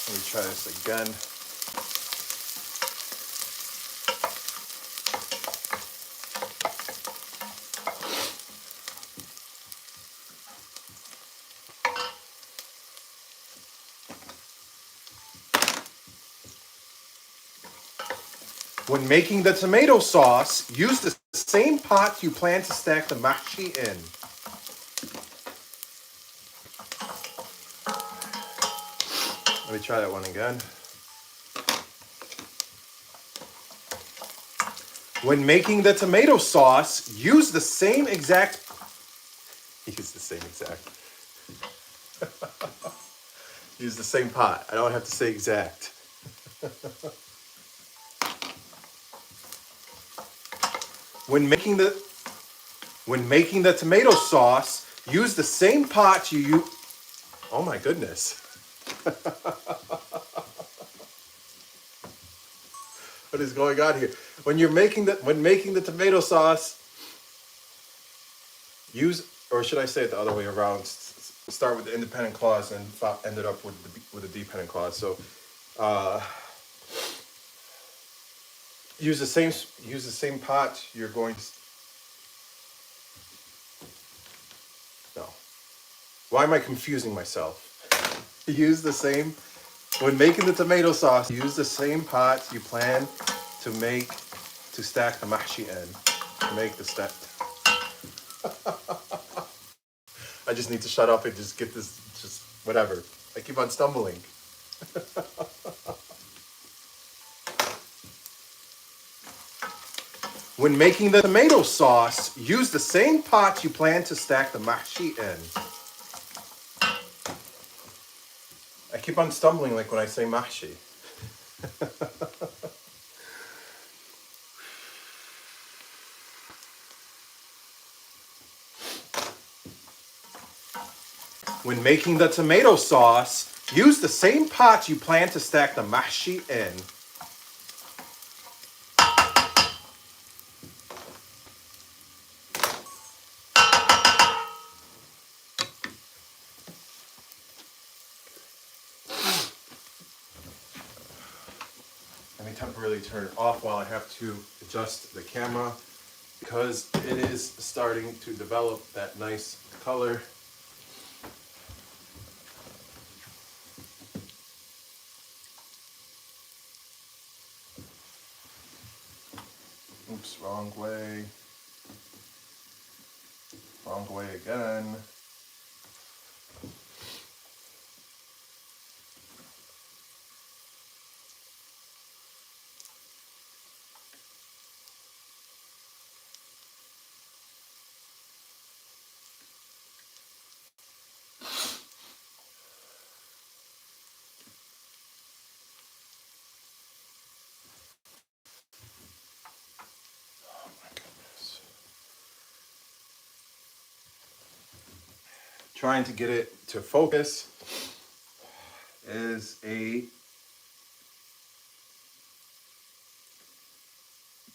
Let me try this again. When making the tomato sauce, use the same pot you plan to stack the mahshi in. Let me try that one again. When making the tomato sauce, use the same exact use the same pot. I don't have to say exact. When making the tomato sauce, use the same pot you use. Oh my goodness. What is going on here? When making the tomato sauce, use, or should I say it the other way around? Start with the independent clause and ended up with the dependent clause. So use the same pot you're going to. No. Why am I confusing myself? When making the tomato sauce, use the same pot you plan to stack the mahshi in. To make the stack. I just need to shut up and just get this, just whatever. I keep on stumbling. When making the tomato sauce, use the same pot you plan to stack the mahshi in. I keep on stumbling like when I say mahshi. When making the tomato sauce, use the same pot you plan to stack the mahshi in. Let me temporarily turn it off while I have to adjust the camera because it is starting to develop that nice color. Oops, wrong way. Wrong way again. Trying to get it to focus is a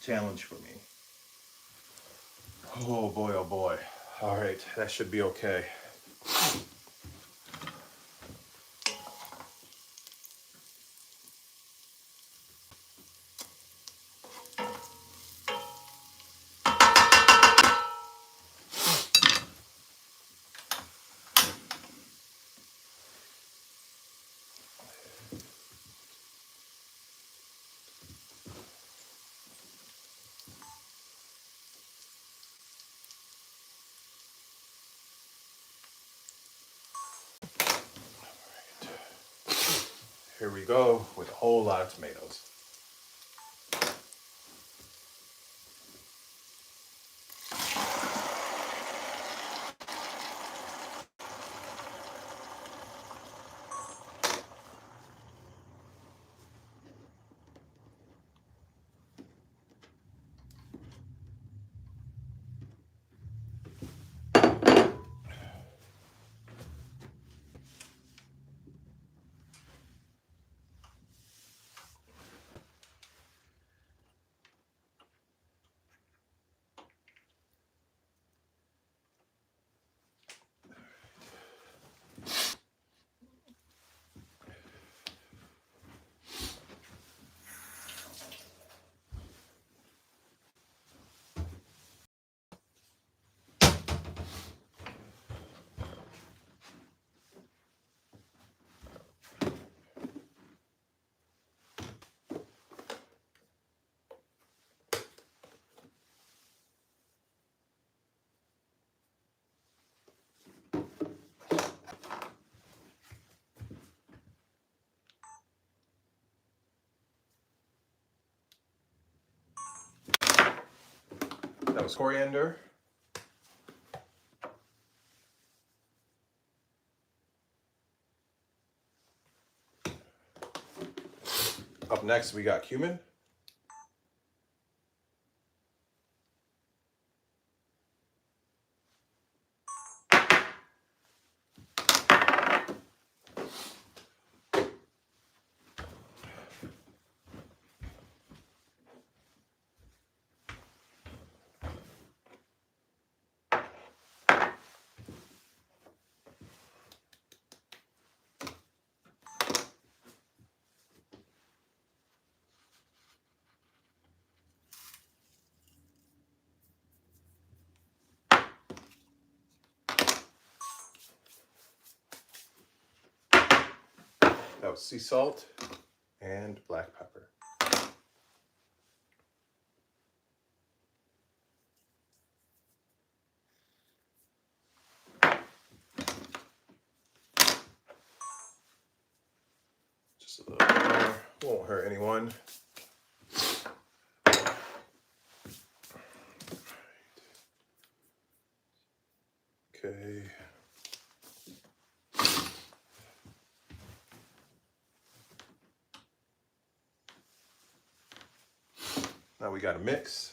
challenge for me. Oh boy, oh boy. All right, that should be okay. Here we go with a whole lot of tomatoes. That was coriander. Up next, we got cumin. That was sea salt and black pepper. Just a little more, won't hurt anyone. Okay. Now we got to mix.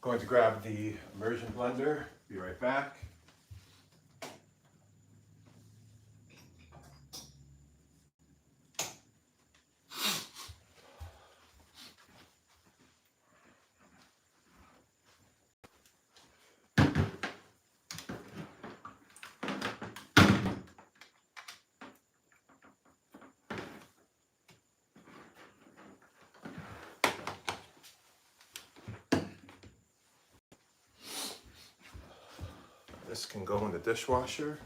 Going to grab the immersion blender. Be right back. This can go in the dishwasher.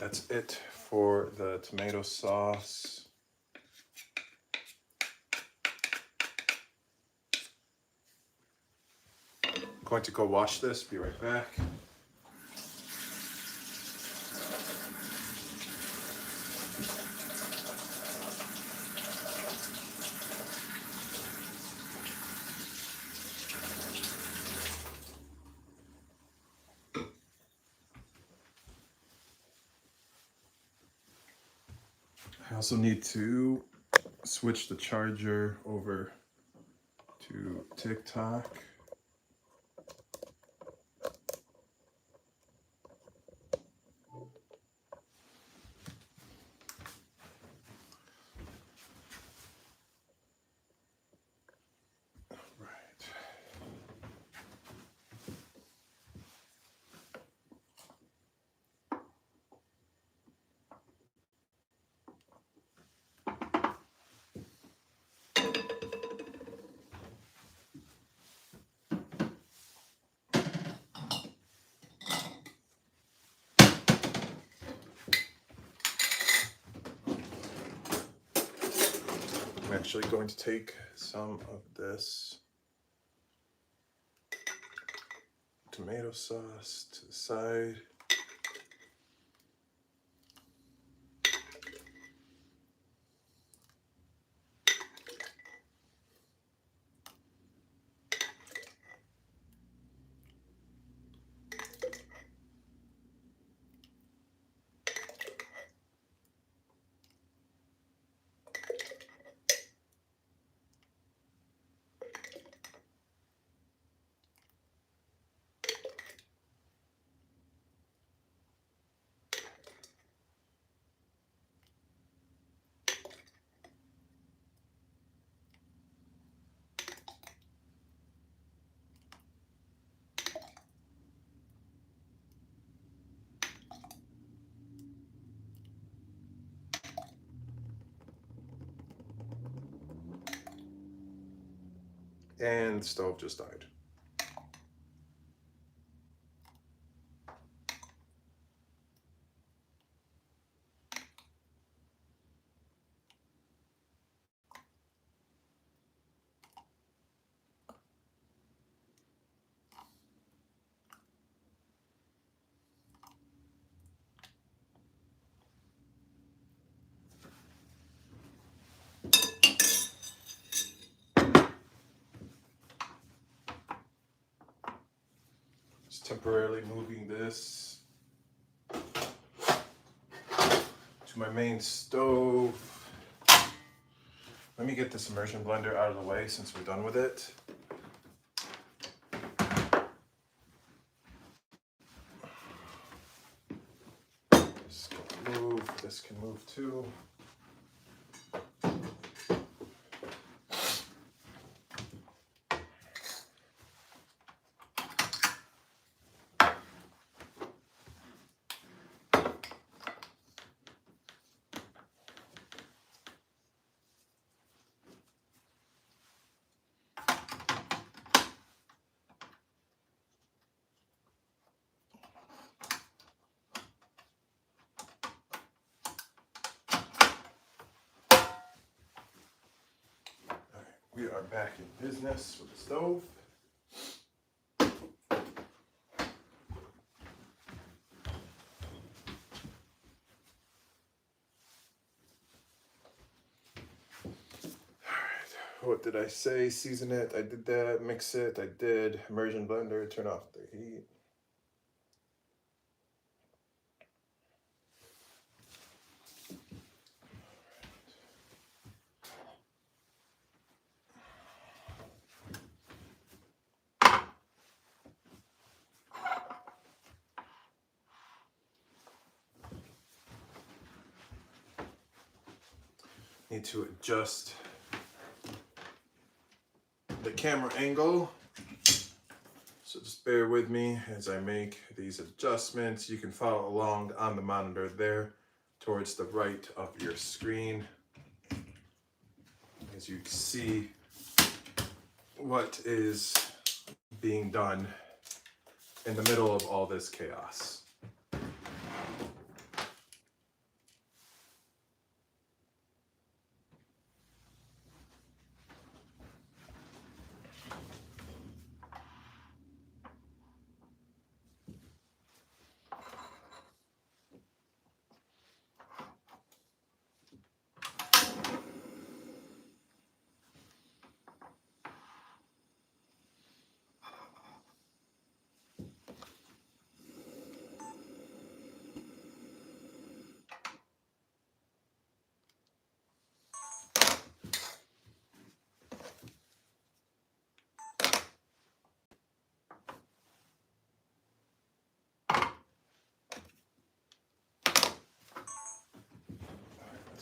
that's it for the tomato sauce. I'm going to go wash this, be right back. I also need to switch the charger over to TikTok. I'm actually going to take some of this tomato sauce to the side. And the stove just died. Just temporarily moving this to my main stove. Let me get this immersion blender out of the way since we're done with it. This can move, this can move too. We are back in business with the stove. What did I say? Season it. I did that. Mix it. I did. Immersion blender. Turn off the heat. Need to adjust the camera angle, so just bear with me as I make these adjustments. You can follow along on the monitor there towards the right of your screen as you see what is being done in the middle of all this chaos.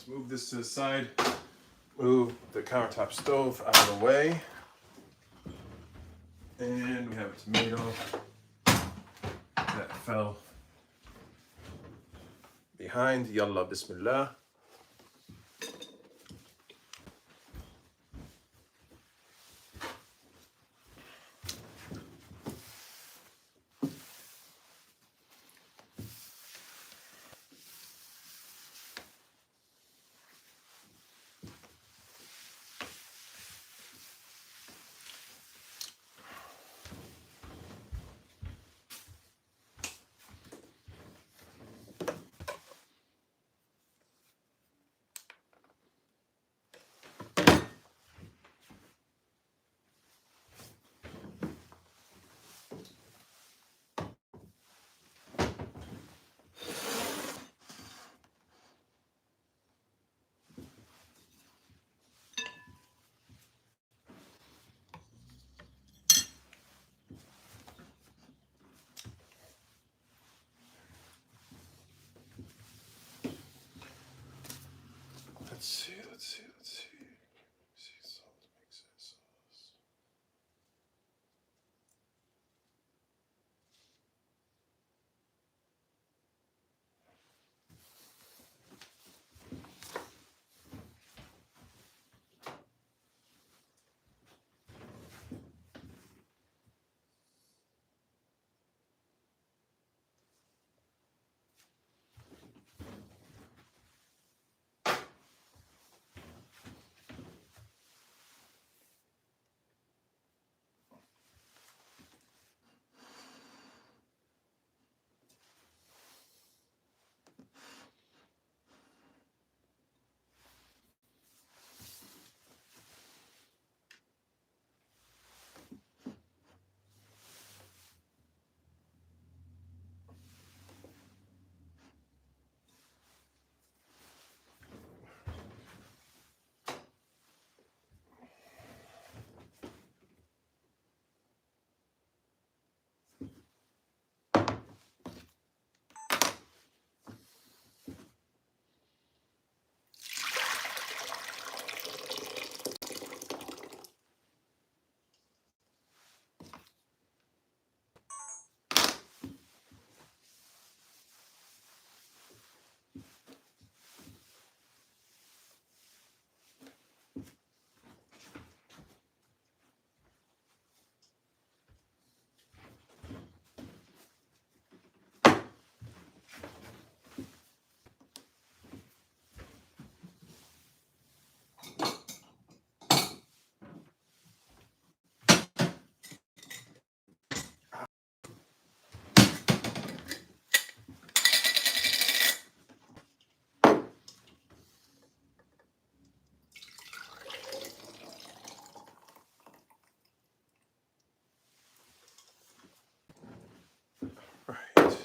Let's move this to the side. Move the countertop stove out of the way. And we have a tomato that fell behind. Yalla bismillah. Let's see. Salt, mix it, sauce. Right.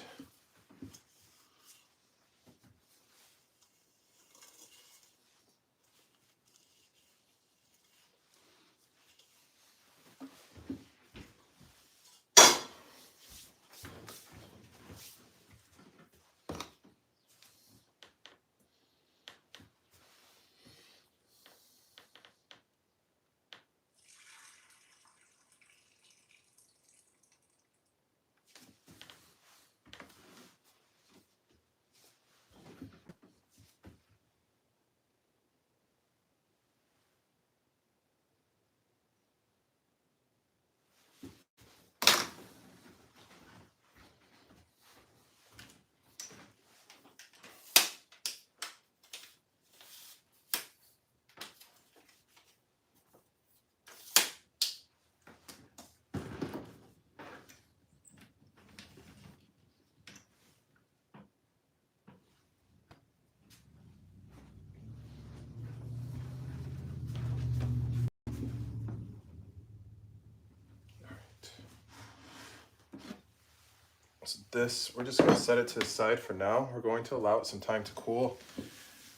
So this, we're just going to set it to the side for now. We're going to allow it some time to cool.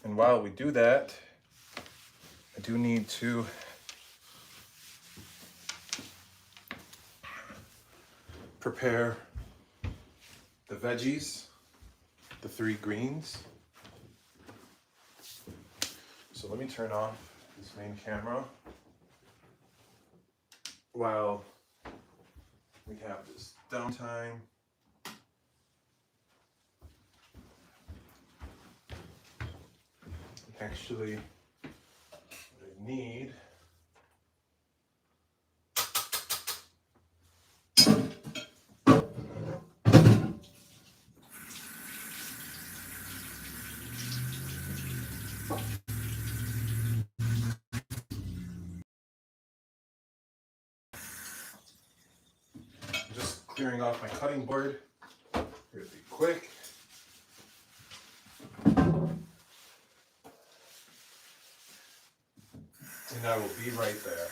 And while we do that, I do need to prepare the veggies, the 3 greens. let me turn off this main camera while we have this downtime. Actually, what I need just clearing off my cutting board. Here, be quick. And I will be right there.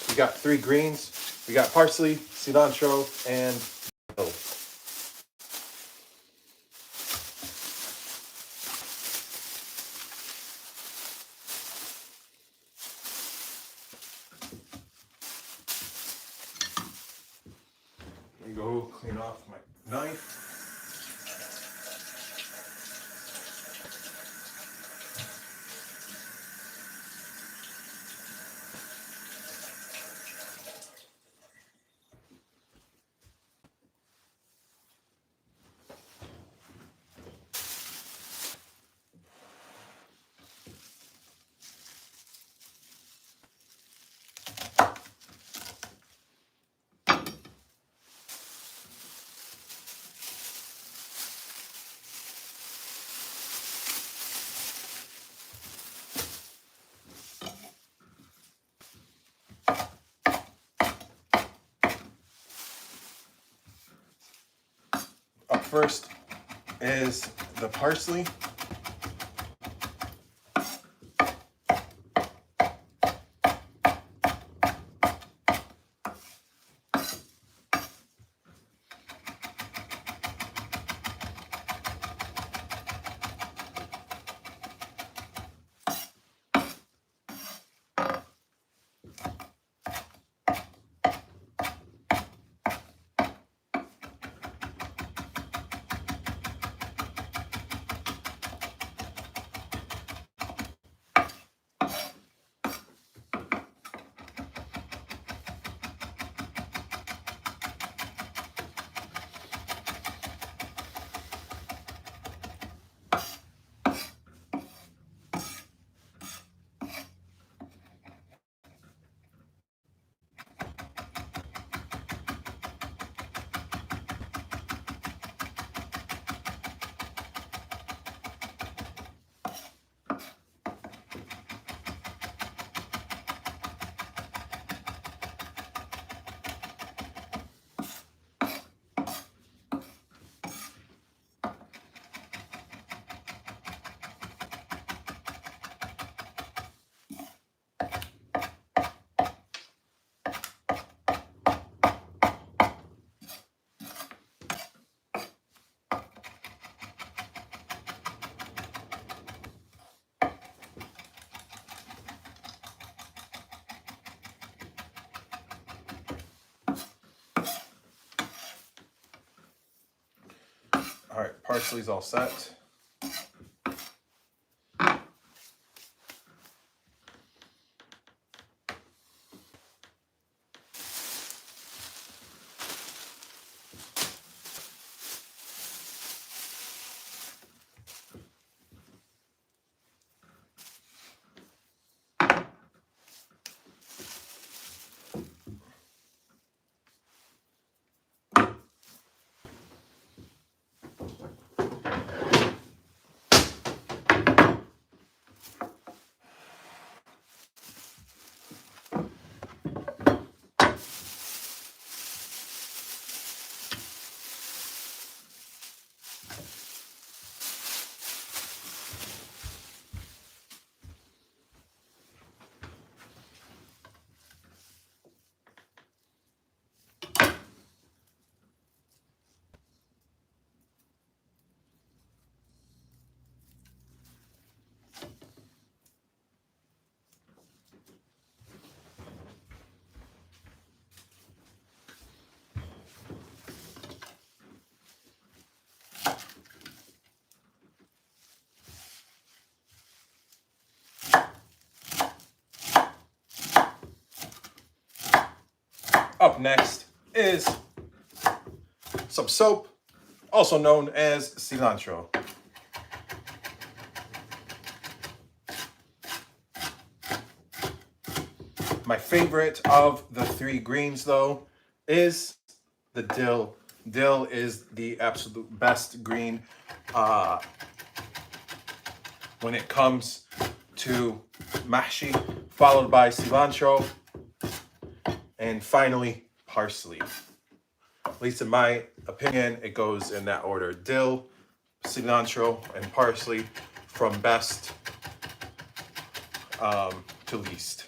We got 3 greens. We got parsley, cilantro, and dill. Let me go clean off my knife. Up first is the parsley. All right, parsley's all set. Up next is some soap, also known as cilantro. My favorite of the three greens, though, is the dill. Dill is the absolute best green when it comes to mahshi, followed by cilantro, and finally parsley. At least in my opinion, it goes in that order: dill, cilantro, and parsley, from best to least.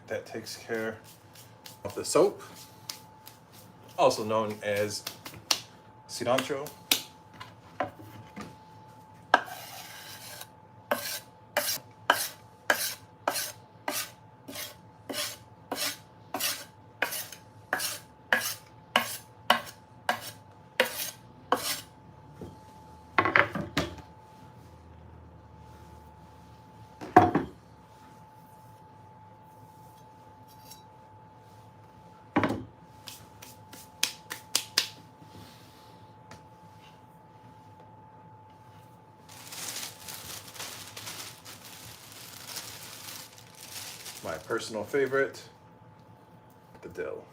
That takes care of the soap, also known as cilantro. My personal favorite, the dill.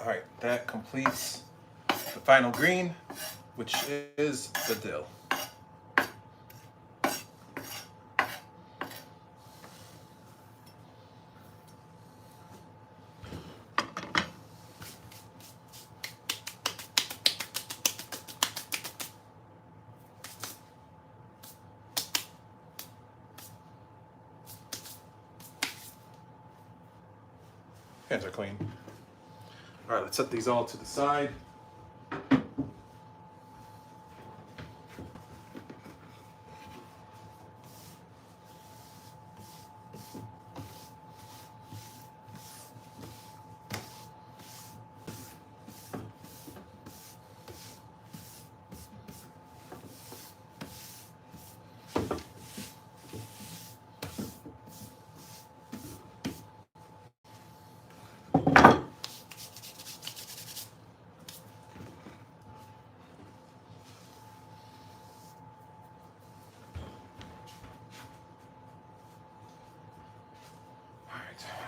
All right, that completes the final green, which is the dill. Hands are clean. All right, let's set these all to the side.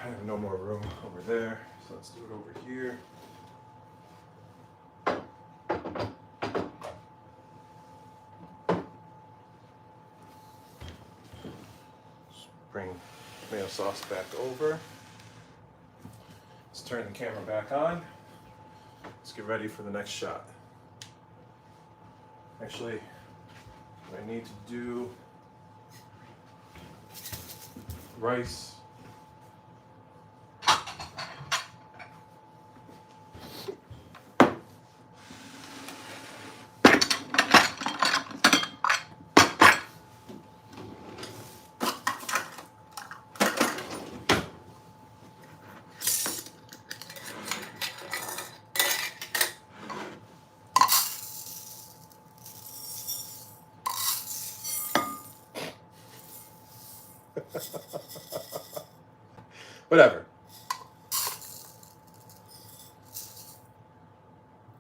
I have no more room over there, so let's do it over here. Just bring tomato sauce back over. Let's turn the camera back on. Let's get ready for the next shot. Actually, what I need to do, rice. Whatever.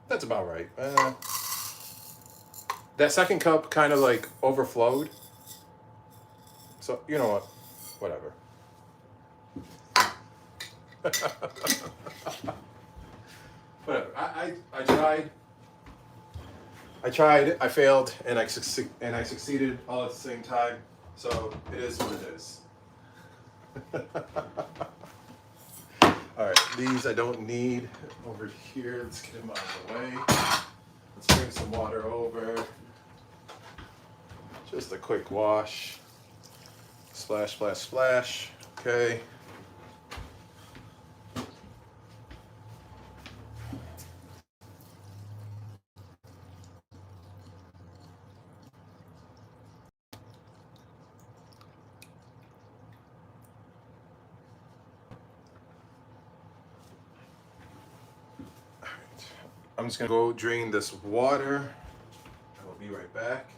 That's about right. That second cup kind of like overflowed. So, you know what? Whatever. Whatever. I tried, I failed, and I succeeded all at the same time. So it is what it is. All right, these I don't need over here. Let's get them out of the way. Let's bring some water over. Just a quick wash. Splash, splash, splash. Okay. I'm just gonna go drain this water. I will be right back.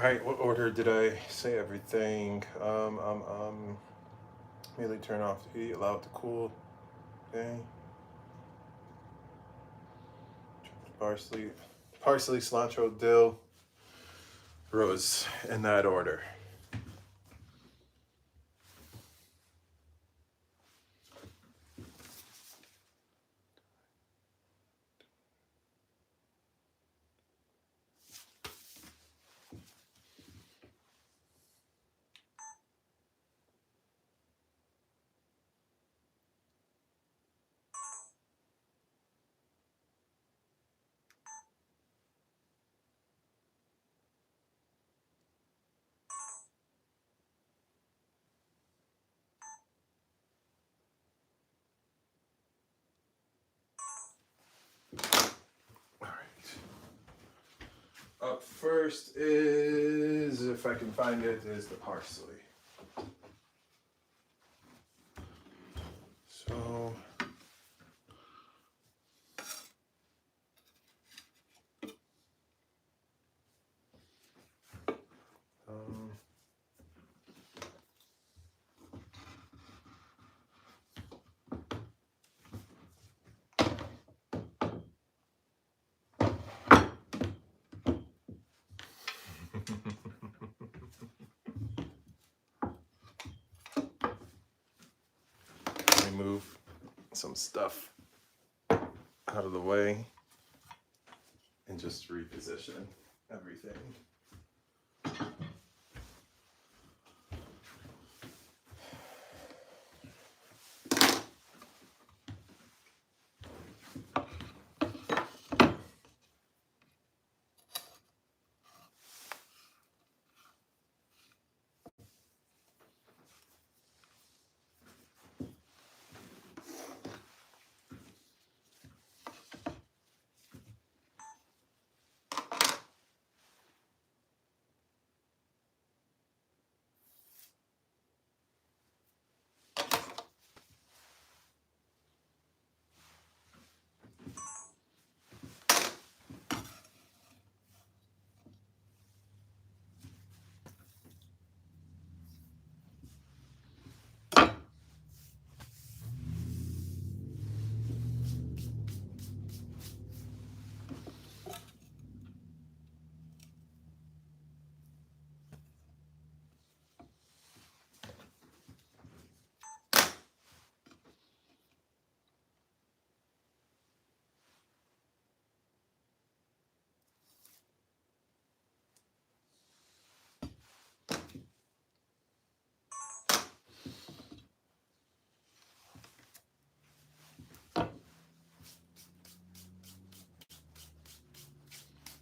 All right, what order did I say everything? Immediately turn off the heat, allow it to cool. Okay. Parsley, cilantro, dill, rose, in that order. Up first is, if I can find it, is the parsley. So, um, remove some stuff out of the way and just reposition everything.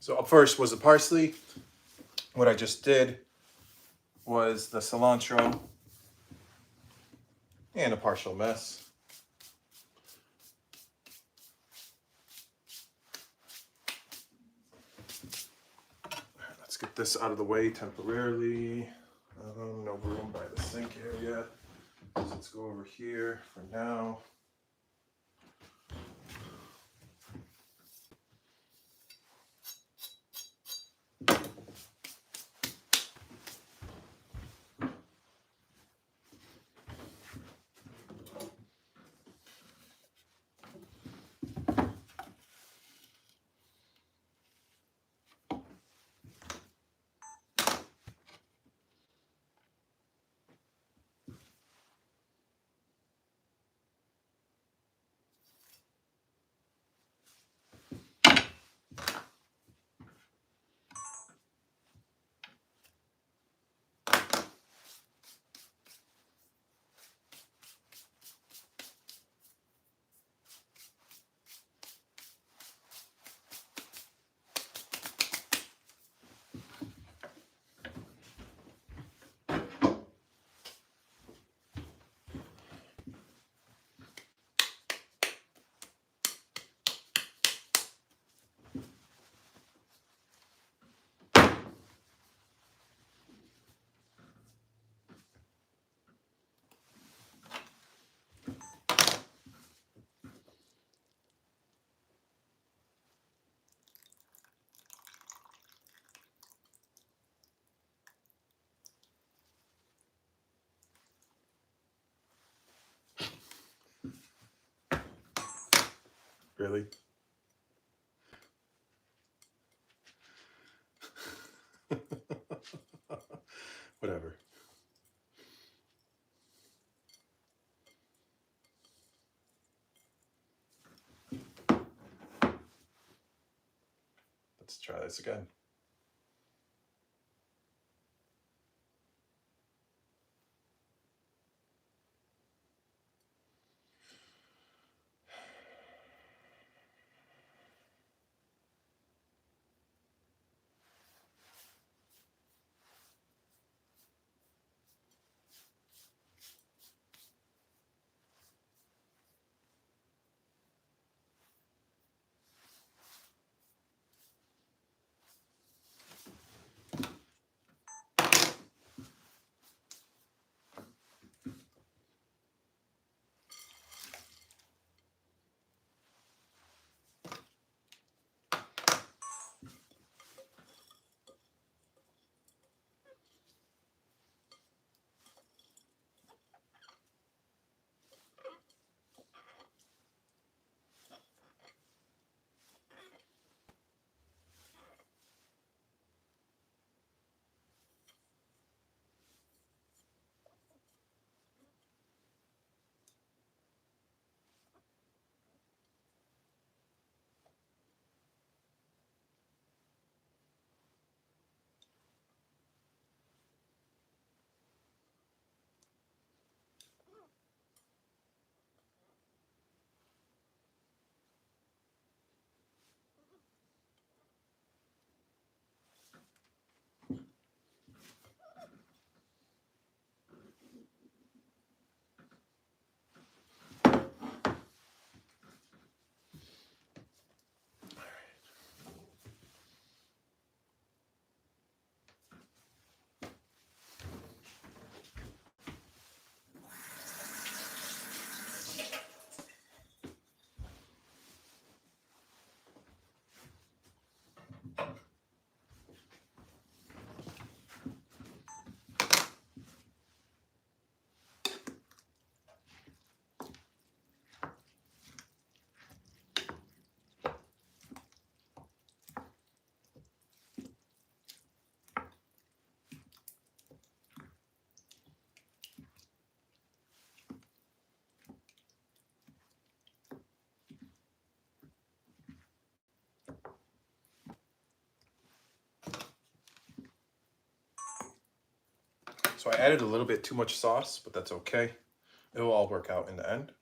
So up first was the parsley. What I just did was the cilantro and a partial mess. Let's get this out of the way temporarily. No room by the sink area. So let's go over here for now. Really? Whatever. Let's try this again. So I added a little bit too much sauce, but that's okay. It will all work out in the end.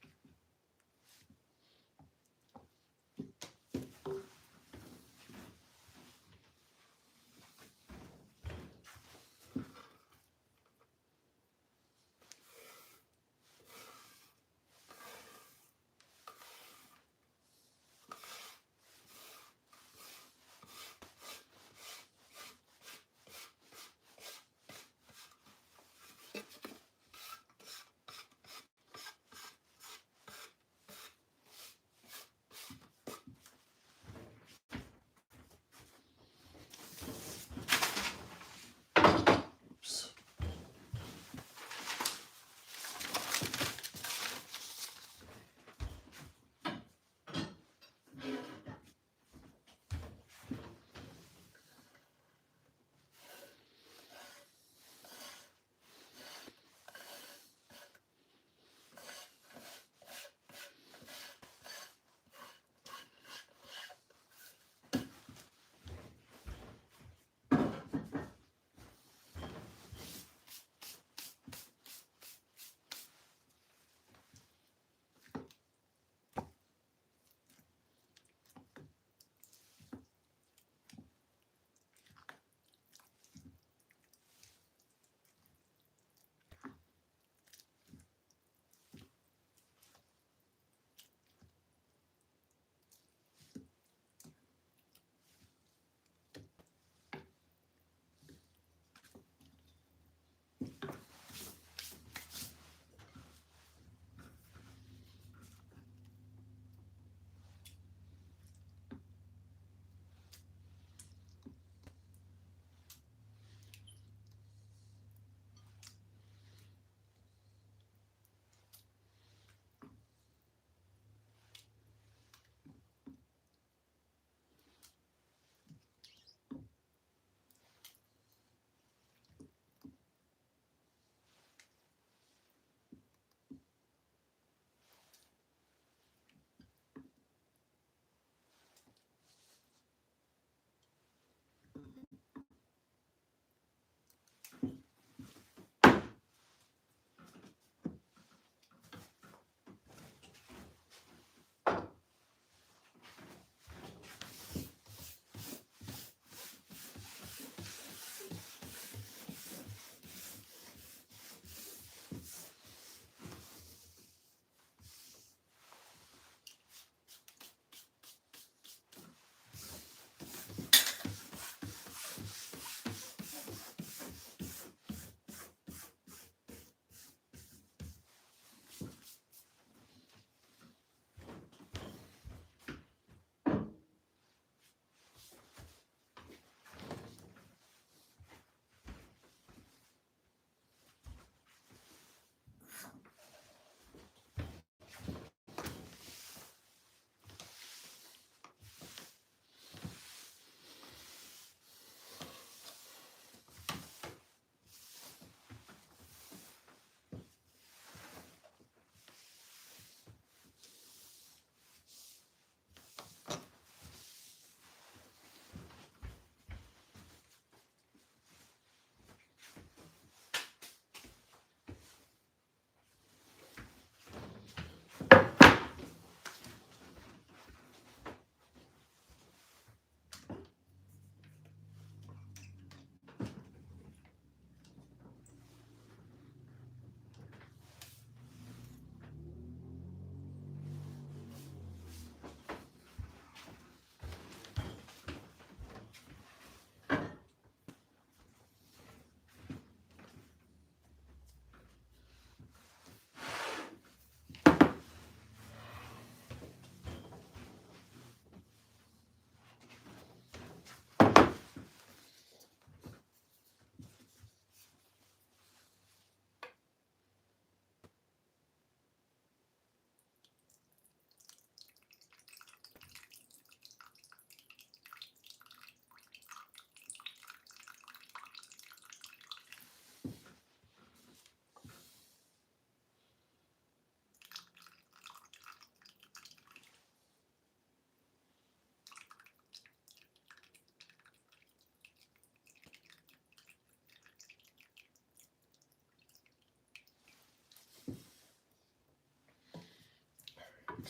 Oh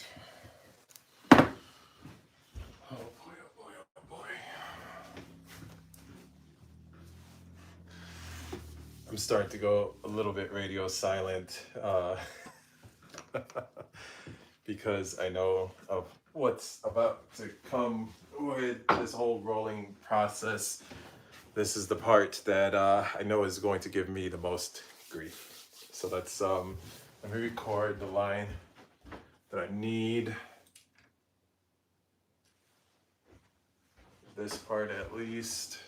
boy, oh boy, oh boy. I'm starting to go a little bit radio silent because I know of what's about to come with this whole rolling process. This is the part that I know is going to give me the most grief. So let's let me record the line that I need. This part at least.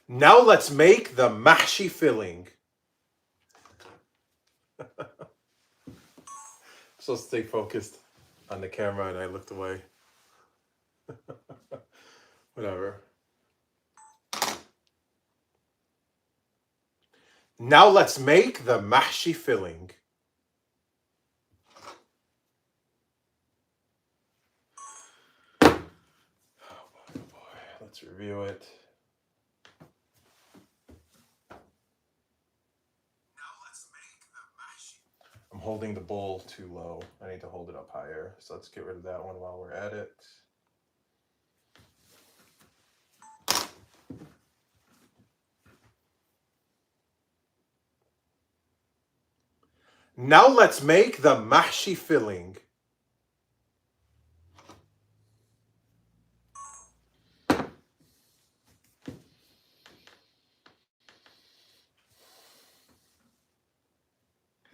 Now let's make the mahshi filling. So stay focused on the camera and I looked away. Whatever. Now let's make the mahshi filling. Oh boy, oh boy. Let's review it. I'm holding the bowl too low. I need to hold it up higher. So let's get rid of that one while we're at it. Now let's make the mahshi filling.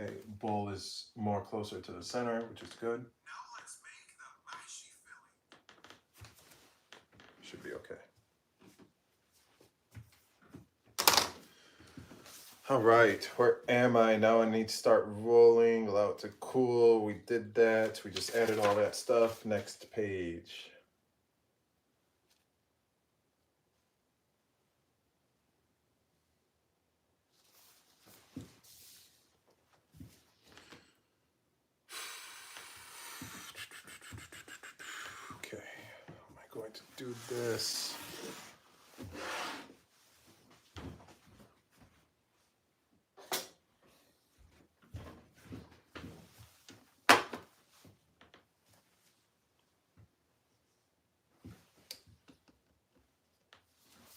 Okay, bowl is more closer to the center, which is good. Now let's make the mahshi filling. Should be okay. All right, where am I? Now I need to start rolling, allow it to cool. We did that. We just added all that stuff. Next page. Okay, how am I going to do this?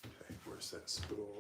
Okay, where's that spoon?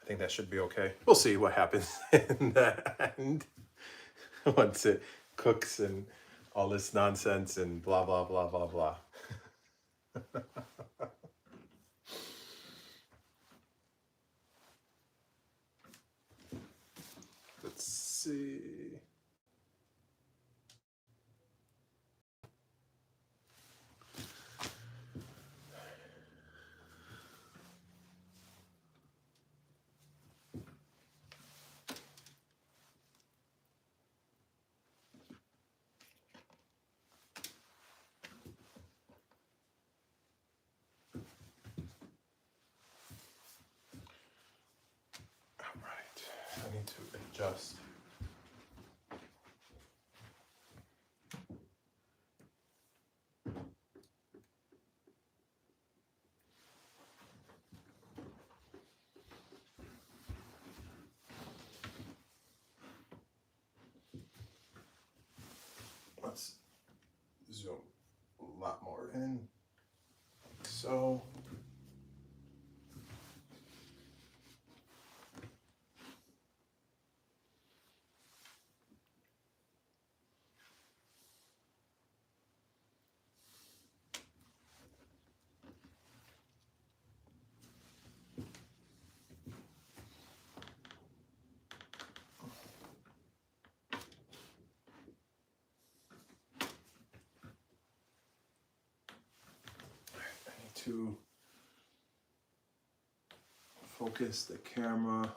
I think that should be okay. We'll see what happens in the end once it cooks and all this nonsense and blah, blah, blah, blah, blah. Let's see. All right, I need to adjust. Let's zoom a lot more in, like so. To focus the camera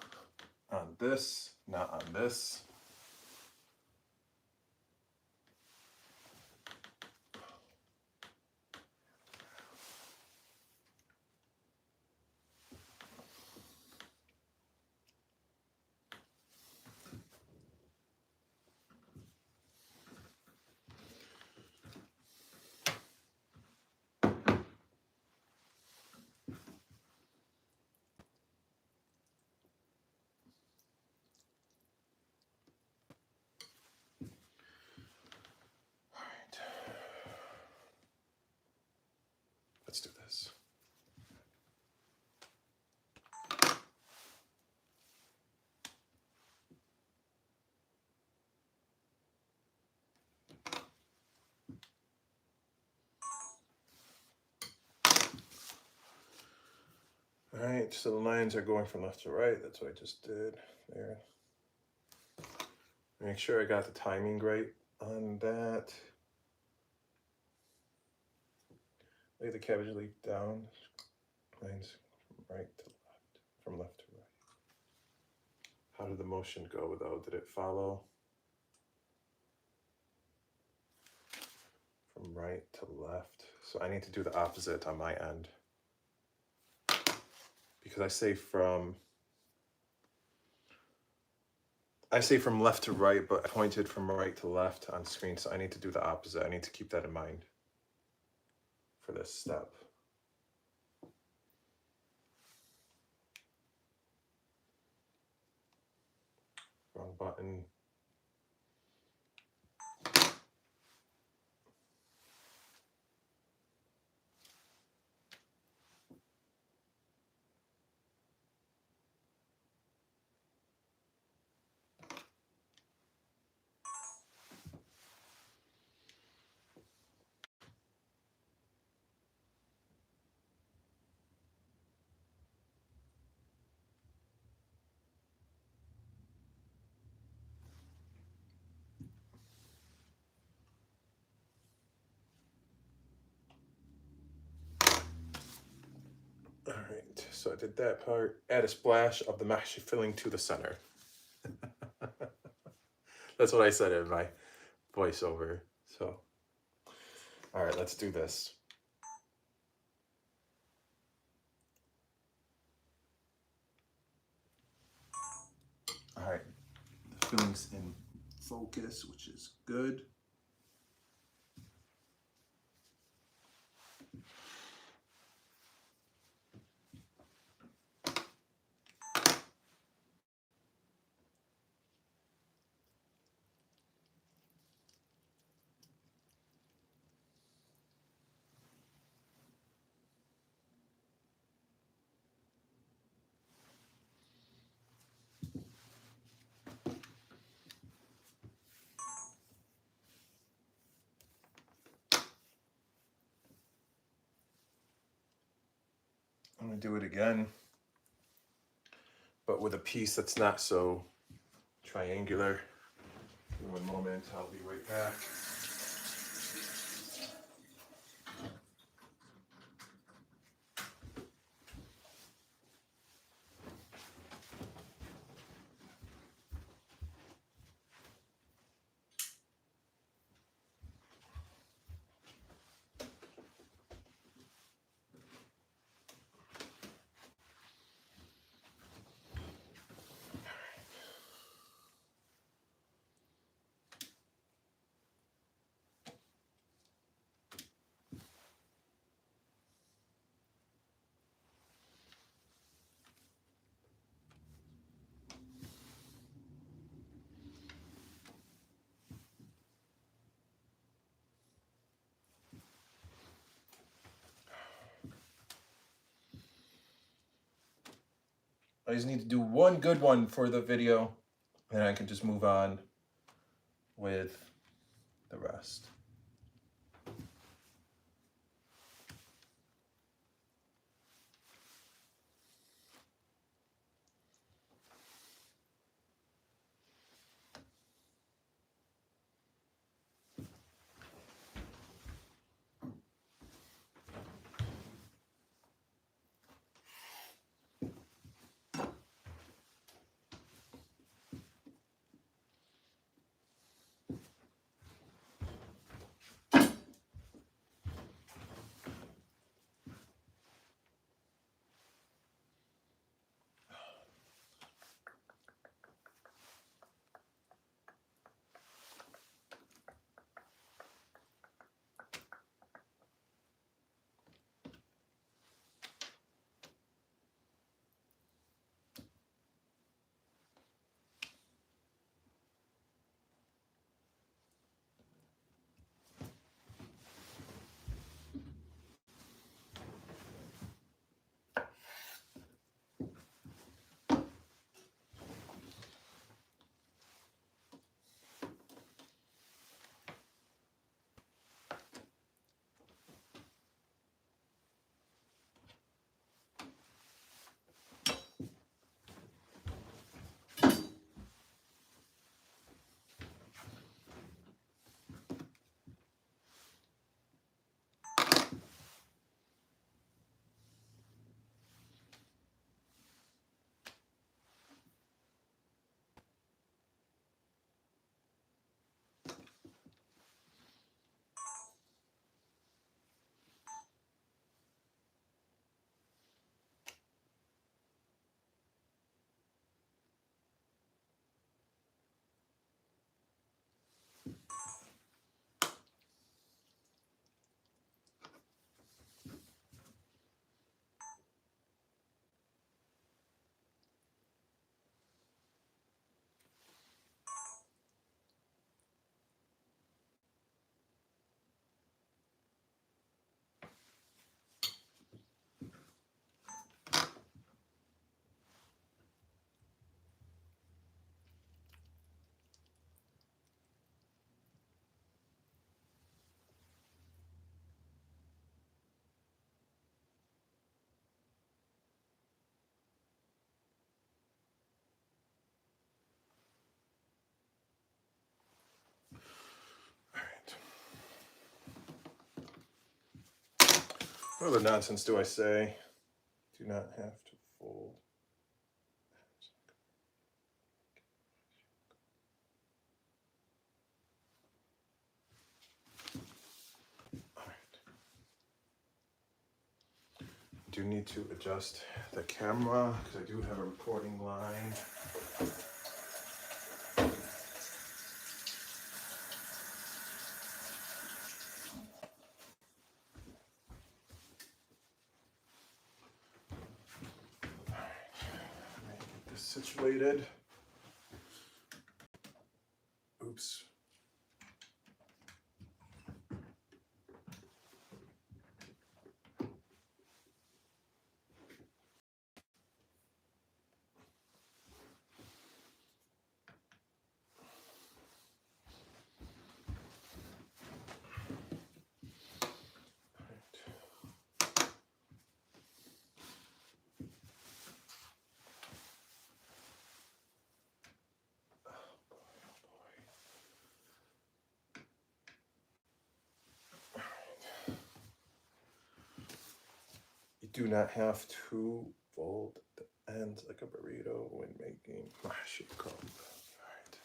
on this, not on this. Let's do this. All right, so the lines are going from left to right. That's what I just did there. Make sure I got the timing right on that. Lay the cabbage leaf down. Lines from right to left, from left to right. How did the motion go though? Did it follow from right to left? So I need to do the opposite on my end. Because I say from left to right, but I pointed from right to left on screen, so I need to do the opposite. I need to keep that in mind for this step. Wrong button. All right, so I did that part. Add a splash of the mahshi filling to the center. That's what I said in my voiceover. So, all right, let's do this. All right, the filling's in focus, which is good. gonna do it again, but with a piece that's not so triangular. In one moment, I'll be right back. I just need to do one good one for the video, and I can just move on with the rest. What other nonsense do I say? Do not have to fold. All right. Do need to adjust the camera because I do have a recording line. Situated. Oops. do not have to fold the ends like a burrito when making Mahshi Kromb. All right.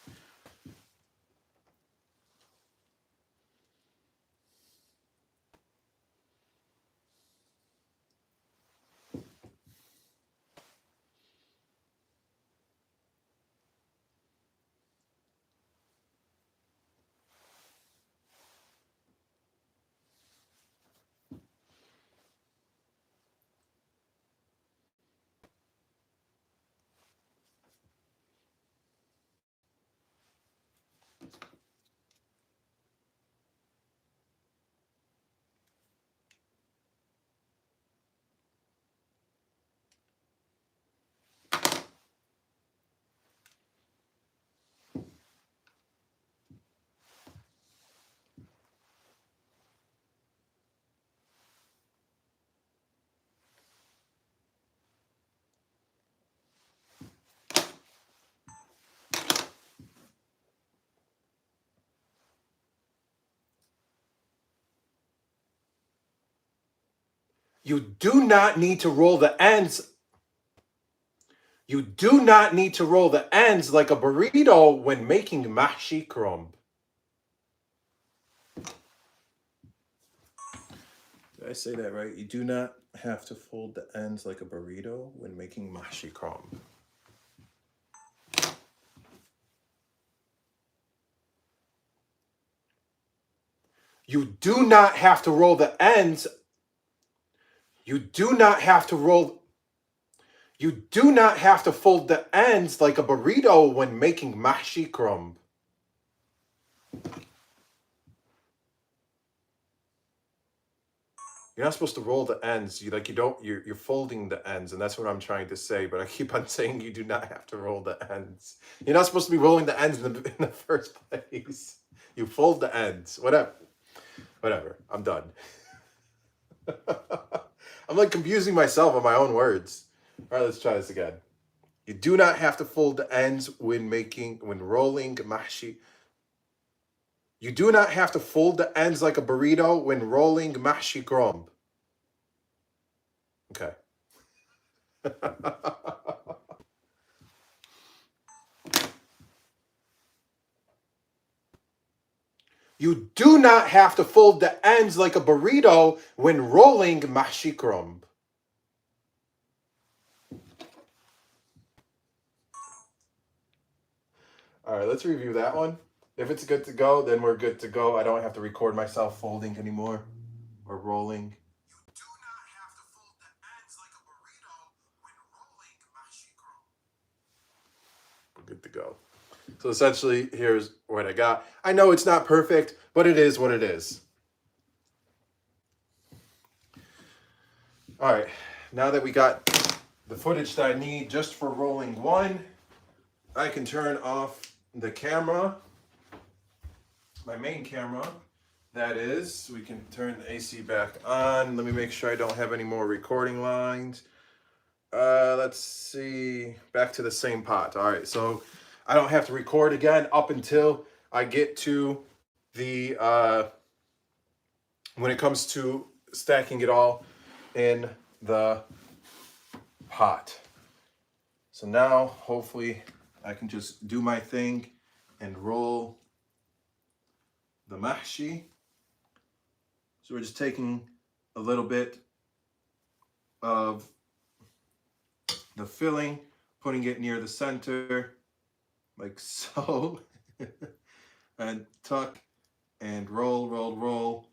You do not need to roll the ends. You do not need to roll the ends like a burrito when making Mahshi Kromb. Did I say that right? You do not have to fold the ends like a burrito when making Mahshi Kromb. You do not have to roll the ends. You do not have to roll. You do not have to fold the ends like a burrito when making Mahshi Kromb. You're not supposed to roll the ends. You're folding the ends, and that's what I'm trying to say. But I keep on saying you do not have to roll the ends. You're not supposed to be rolling the ends in the first place. You fold the ends. Whatever. I'm done. I'm like confusing myself on my own words. All right, let's try this again. You do not have to fold the ends when rolling mahshi. You do not have to fold the ends like a burrito when rolling Mahshi Kromb. Okay. You do not have to fold the ends like a burrito when rolling Mahshi Kromb. All right, let's review that one. If it's good to go, then we're good to go. I don't have to record myself folding anymore or rolling. You do not have to fold the ends like a burrito when rolling Mahshi Kromb. We're good to go. So essentially, here's what I got. I know it's not perfect, but it is what it is. All right, now that we got the footage that I need just for rolling one, I can turn off the camera, my main camera, that is. We can turn the AC back on. Let me make sure I don't have any more recording lines. Let's see, back to the same pot. All right, so I don't have to record again up until I get to the, when it comes to stacking it all in the pot. So now, hopefully, I can just do my thing and roll the mahshi. So we're just taking a little bit of the filling, putting it near the center, like so, and tuck and roll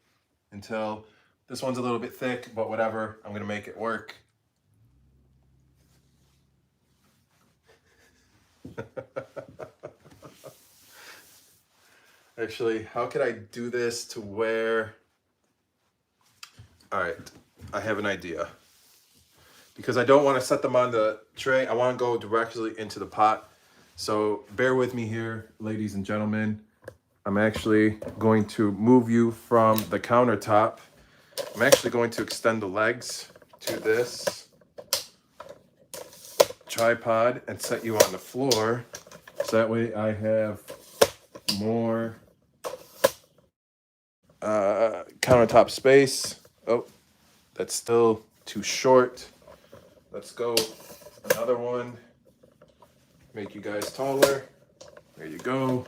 until this one's a little bit thick, but whatever, I'm gonna make it work. Actually, how could I do this to where, all right, I have an idea. Because I don't want to set them on the tray, I want to go directly into the pot. So bear with me here, ladies and gentlemen. I'm actually going to move you from the countertop. I'm actually going to extend the legs to this tripod and set you on the floor. So that way I have more countertop space. Oh, that's still too short. Let's go another one. Make you guys taller. There you go.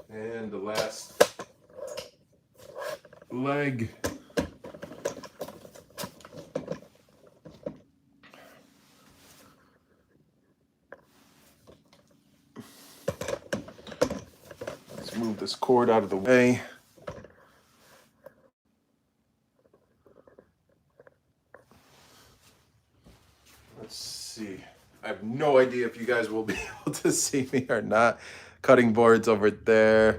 And the last leg. Let's move this cord out of the way. Let's see. I have no idea if you guys will be able to see me or not. Cutting boards over there.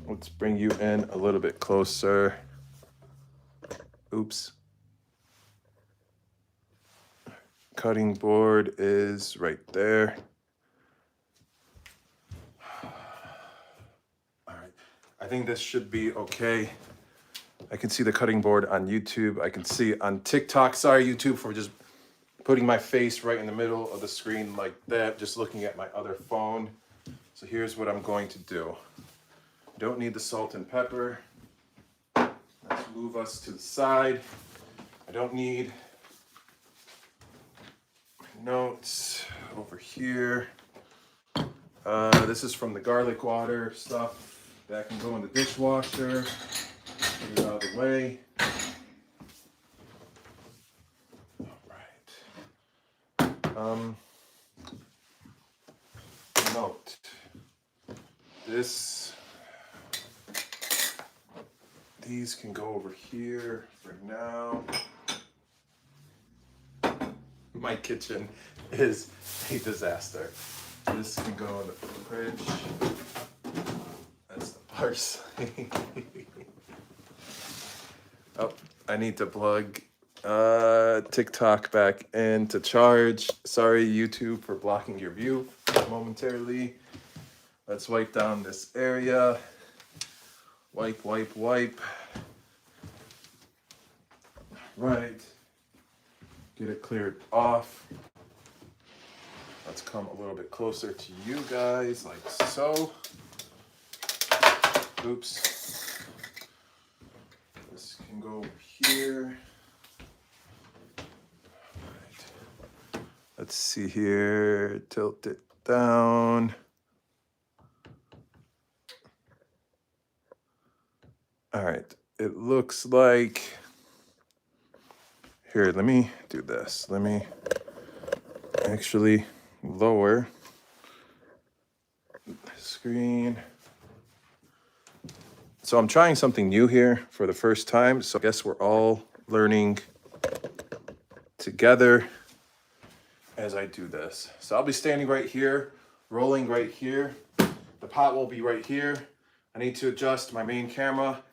Let's bring you in a little bit closer. Oops. Cutting board is right there. All right. I think this should be okay. I can see the cutting board on YouTube. I can see on TikTok. Sorry, YouTube, for just putting my face right in the middle of the screen like that, just looking at my other phone. So here's what I'm going to do. Don't need the salt and pepper. Let's move us to the side. I don't need notes over here. This is from the garlic water stuff. That can go in the dishwasher. Get it out of the way. All right. Note. These can go over here for now. My kitchen is a disaster. This can go in the fridge. That's the parsley. Oh, I need to plug TikTok back in to charge. Sorry, YouTube, for blocking your view momentarily. Let's wipe down this area. Wipe, wipe, wipe. Right. Get it cleared off. Let's come a little bit closer to you guys, like so. Oops. This can go over here. Right. Let's see here. Tilt it down. All right. It looks like... Here, let me do this. Let me actually lower the screen. So I'm trying something new here for the first time. So I guess we're all learning together as I do this. So I'll be standing right here, rolling right here. The pot will be right here. I need to adjust my main camera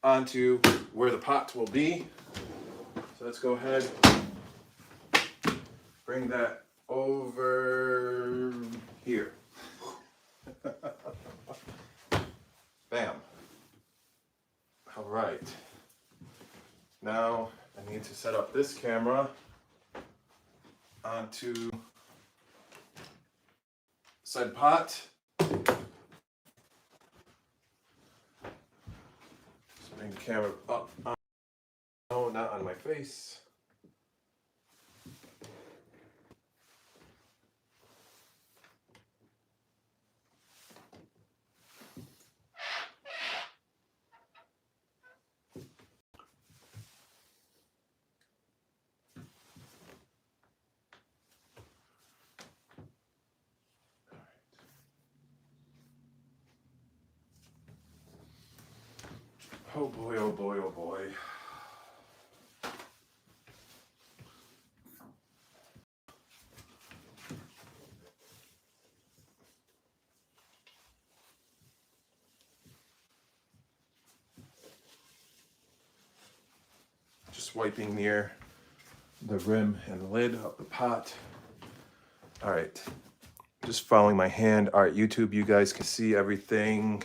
onto where the pot will be. So let's go ahead, bring that over here. Bam. All right. Now I need to set up this camera onto said pot. Just bring the camera up. No, not on my face. Oh boy, oh boy, oh boy. Just wiping near the rim and lid of the pot. All right, just following my hand. All right, YouTube, you guys can see everything.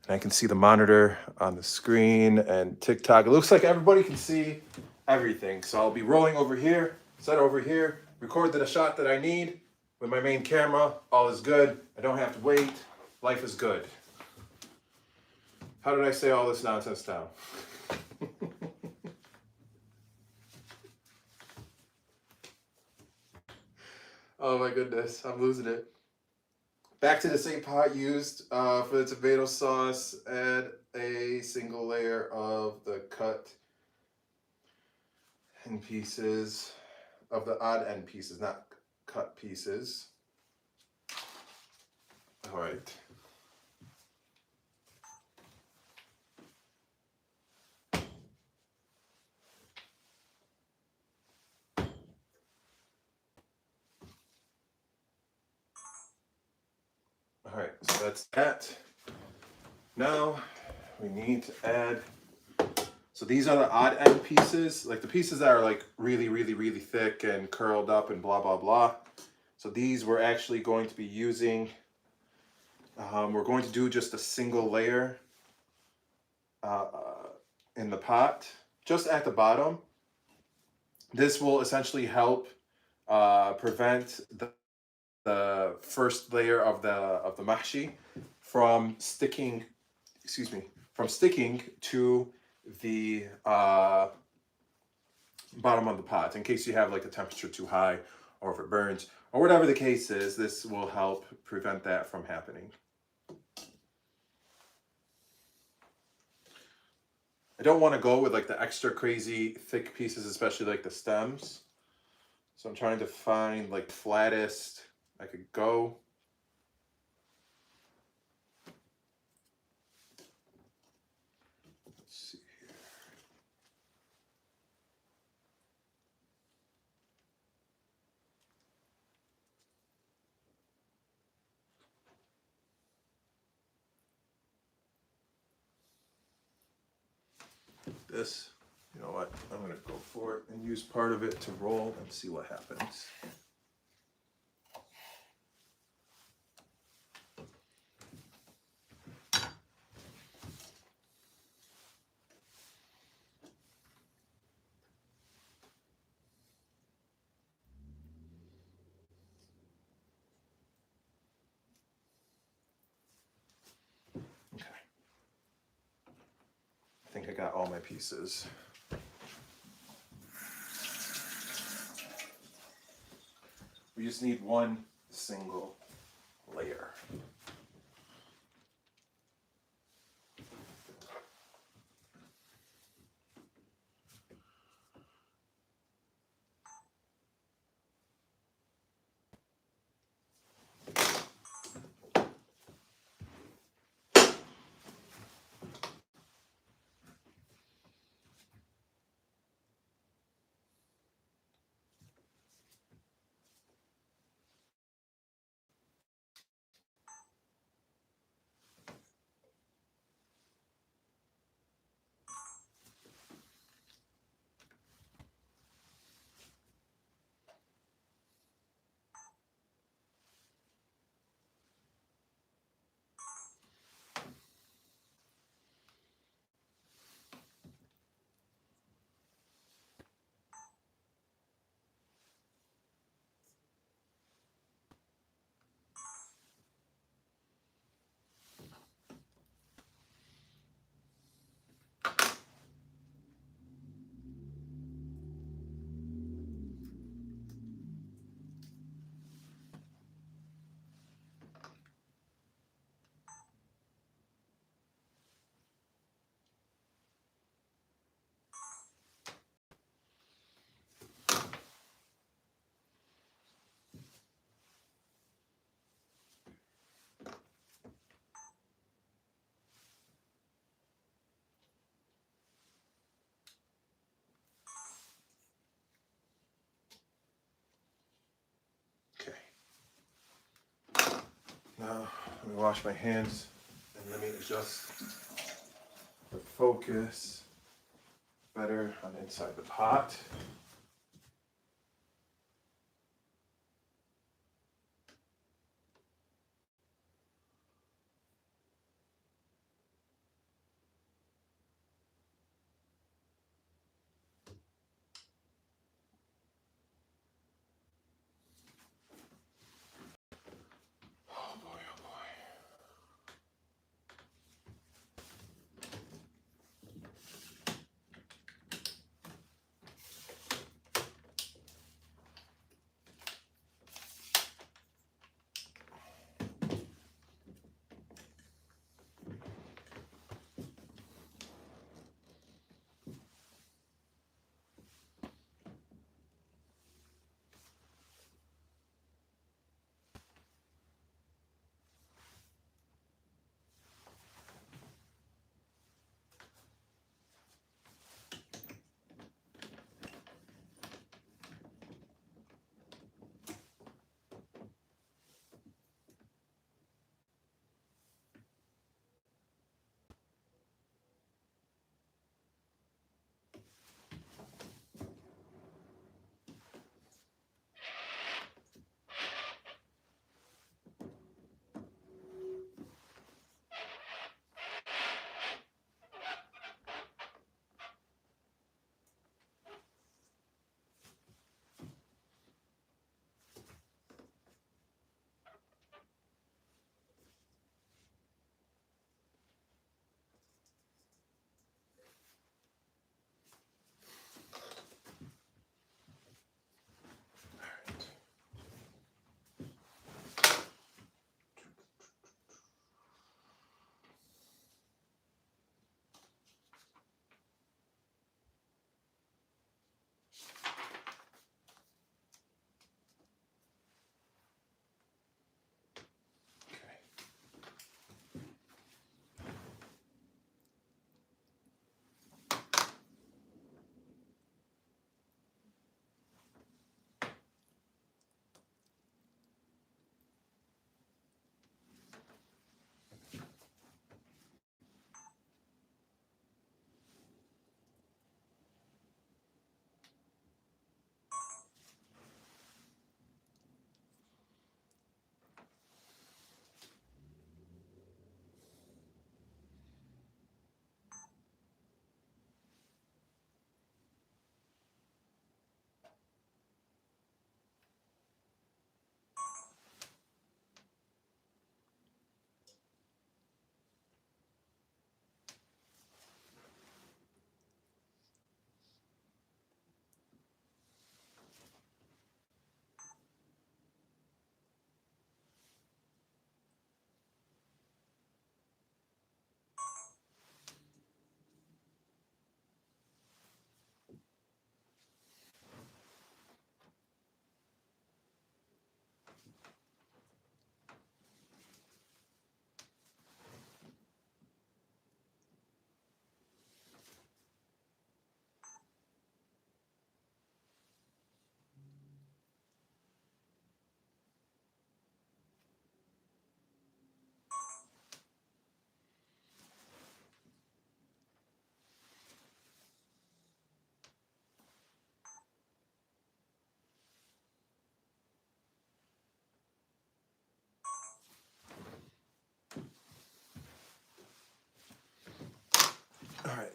And I can see the monitor on the screen and TikTok. It looks like everybody can see everything. So I'll be rolling over here, set over here, record the shot that I need with my main camera. All is good. I don't have to wait. Life is good. How did I say all this nonsense down? Oh my goodness, I'm losing it. Back to the same pot used for the tomato sauce. Add a single layer of the cut in pieces, of the odd end pieces, not cut pieces. All right. All right, so that's that. Now we need to add, so these are the odd end pieces, like the pieces that are like really, really, really thick and curled up and blah, blah, blah. So these we're actually going to be using, we're going to do just a single layer in the pot, just at the bottom. This will essentially help prevent the first layer of the mahshi from sticking, from sticking to the bottom of the pot, in case you have like the temperature too high or if it burns or whatever the case is. This will help prevent that from happening. I don't want to go with like the extra crazy thick pieces, especially like the stems. So I'm trying to find like flattest I could go. Let's see here. This, you know what, I'm gonna go for it and use part of it to roll and see what happens. Okay. I think I got all my pieces. We just need one single layer. Okay. Now, let me wash my hands and let me adjust the focus better on inside the pot. Oh boy, oh boy.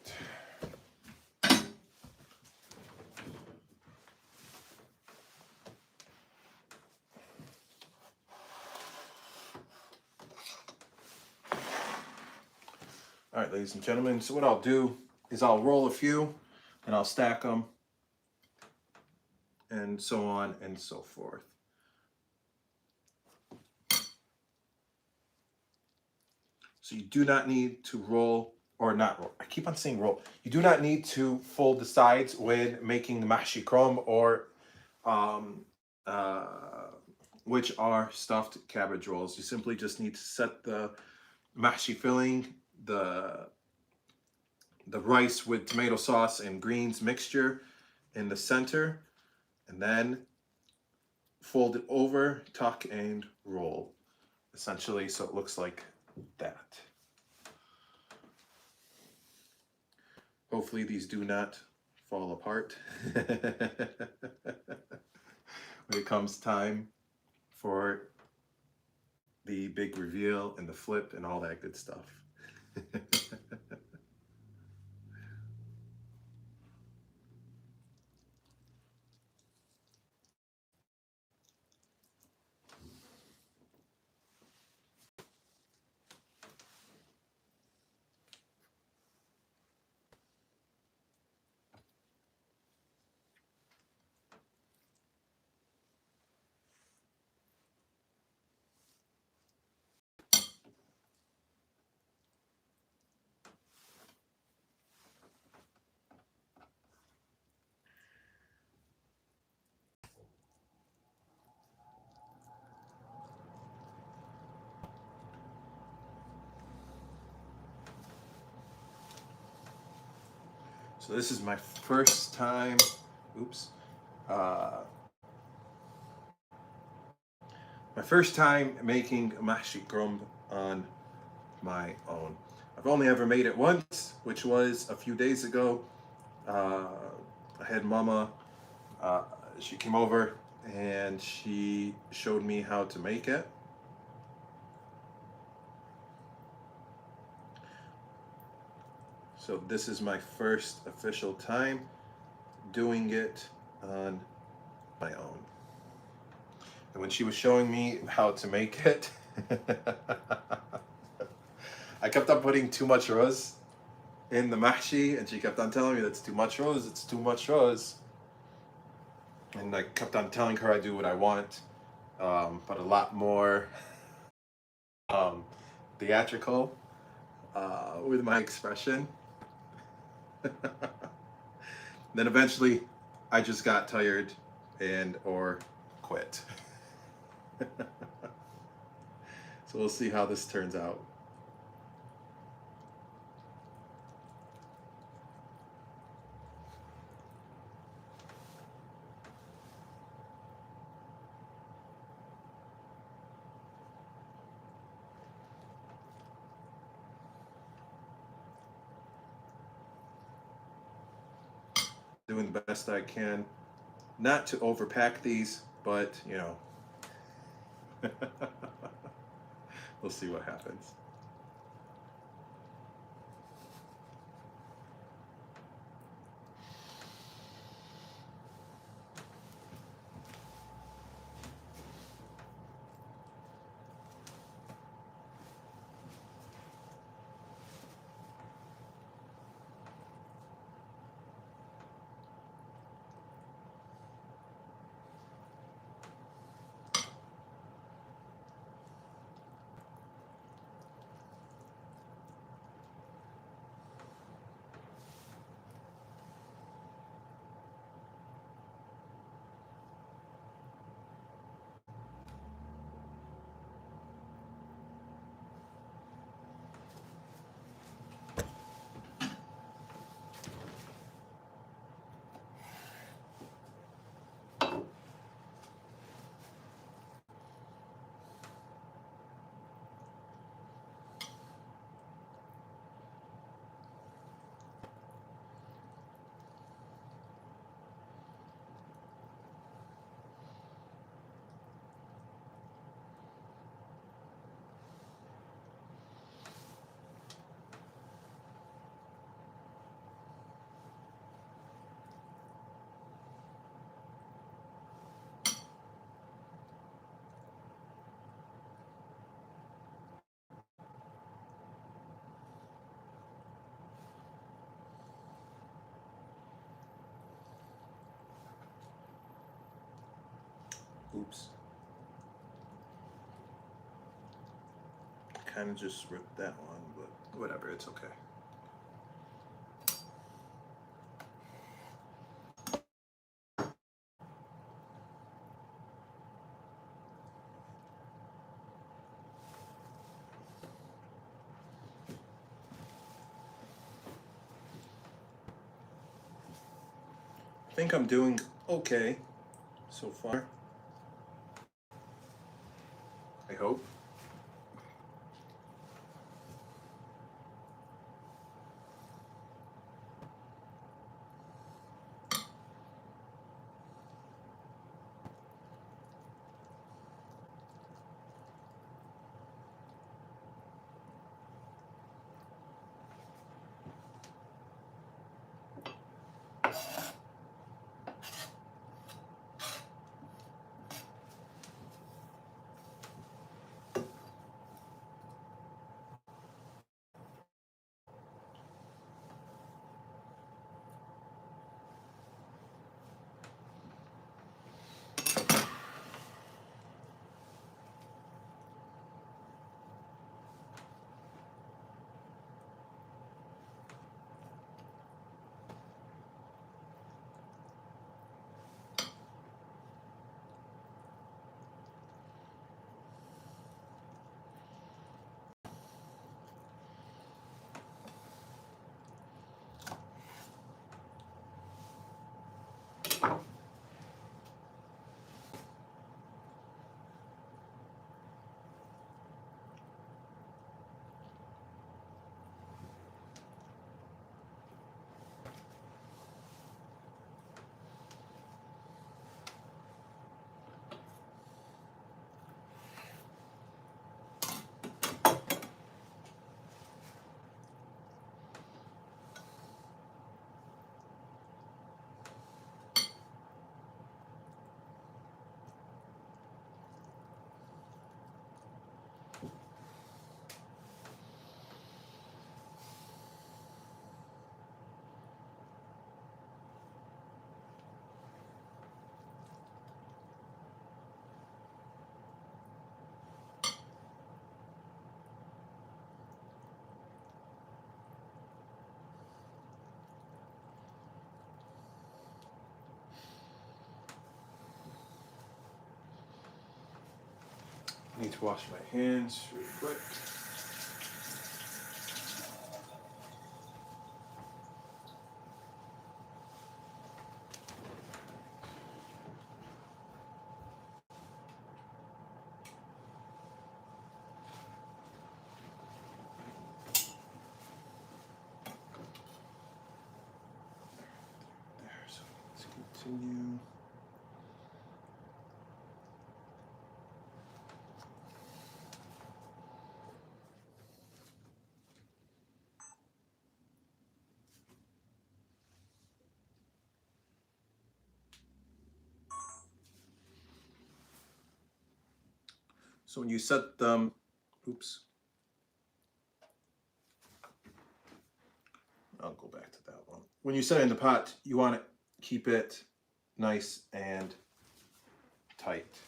Perfect. All right, ladies and gentlemen, so what I'll do is I'll roll a few and I'll stack them and so on and so forth. So you do not need to roll, or not roll, I keep on saying roll. You do not need to fold the sides when making the mahshi kromb or which are stuffed cabbage rolls. You simply just need to set the mahshi filling, the rice with tomato sauce and greens mixture in the center, and then fold it over, tuck and roll, essentially, so it looks like that. Hopefully these do not fall apart when it comes time for the big reveal and the flip and all that good stuff. So this is my first time, my first time making mahshi kromb on my own. I've only ever made it once, which was a few days ago. I had mama, she came over and she showed me how to make it. So this is my first official time doing it on my own. And when she was showing me how to make it, I kept on putting too much rose in the mahshi, and she kept on telling me that's too much rose, it's too much rose. And I kept on telling her I do what I want, but a lot more theatrical with my expression. Then eventually I just got tired and or quit. So we'll see how this turns out. Doing the best I can not to overpack these, but you know, we'll see what happens. Oops. Kind of just ripped that one, but whatever, it's okay. I think I'm doing okay so far. I hope. I need to wash my hands real quick. There, so let's continue. So when you set them, oops, I'll go back to that one. When you set it in the pot, you want to keep it nice and tight.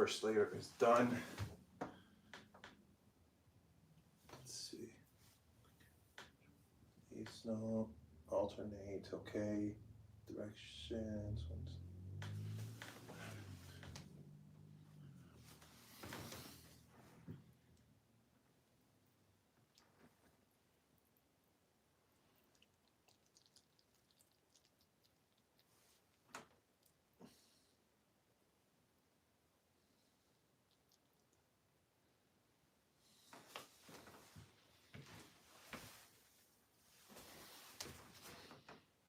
first layer is done. Let's see. These no alternate, okay. Directions.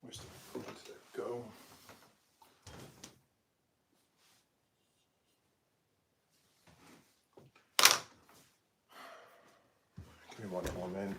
Where's the, where did that go? Give me one moment.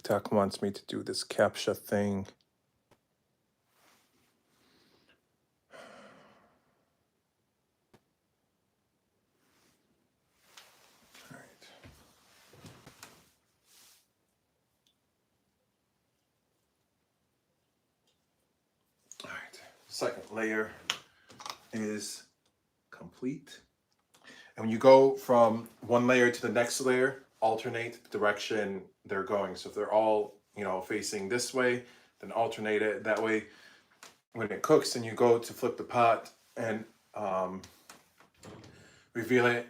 TikTok wants me to do this CAPTCHA thing. All right, second layer is complete. And when you go from one layer to the next layer, alternate the direction they're going. So if they're all, facing this way, then alternate it. That way, when it cooks and you go to flip the pot and reveal it,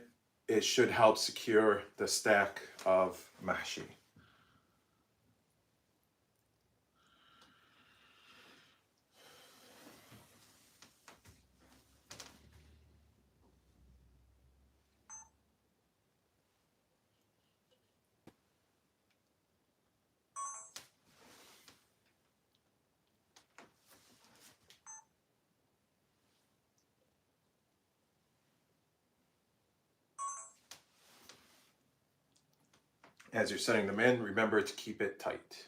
it should help secure the stack of mahshi. As you're setting them in, remember to keep it tight.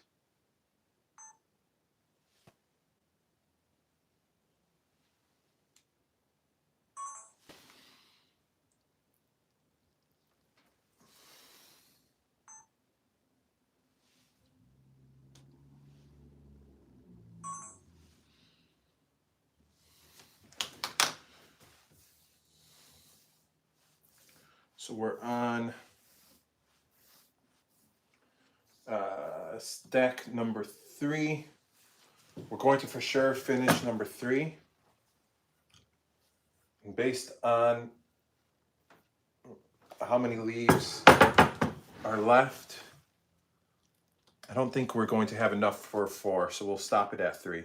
So we're on stack number 3. We're going to for sure finish number 3. And based on how many leaves are left, I don't think we're going to have enough for 4, so we'll stop it at 3.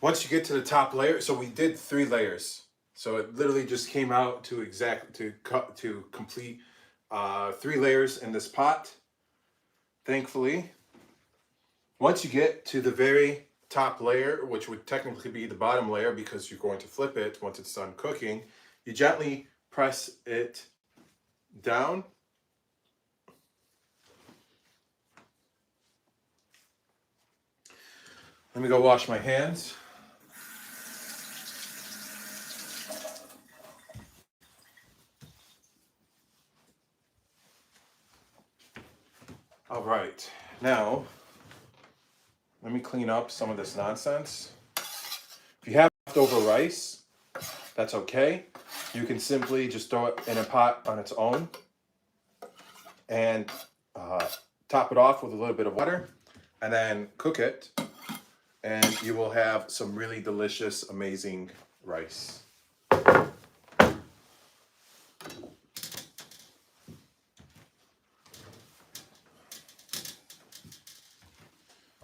Once you get to the top layer, so we did 3 layers. So it literally just came out to complete 3 layers in this pot. Thankfully, once you get to the very top layer, which would technically be the bottom layer because you're going to flip it once it's done cooking, you gently press it down. Let me go wash my hands. All right, now let me clean up some of this nonsense. If you have leftover rice, that's okay. You can simply just throw it in a pot on its own and top it off with a little bit of water and then cook it, and you will have some really delicious, amazing rice.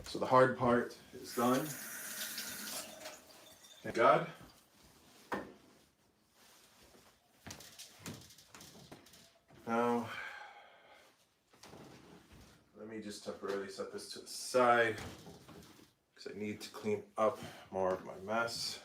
So the hard part is done. Thank God. Now, let me just temporarily set this to the side because I need to clean up more of my mess.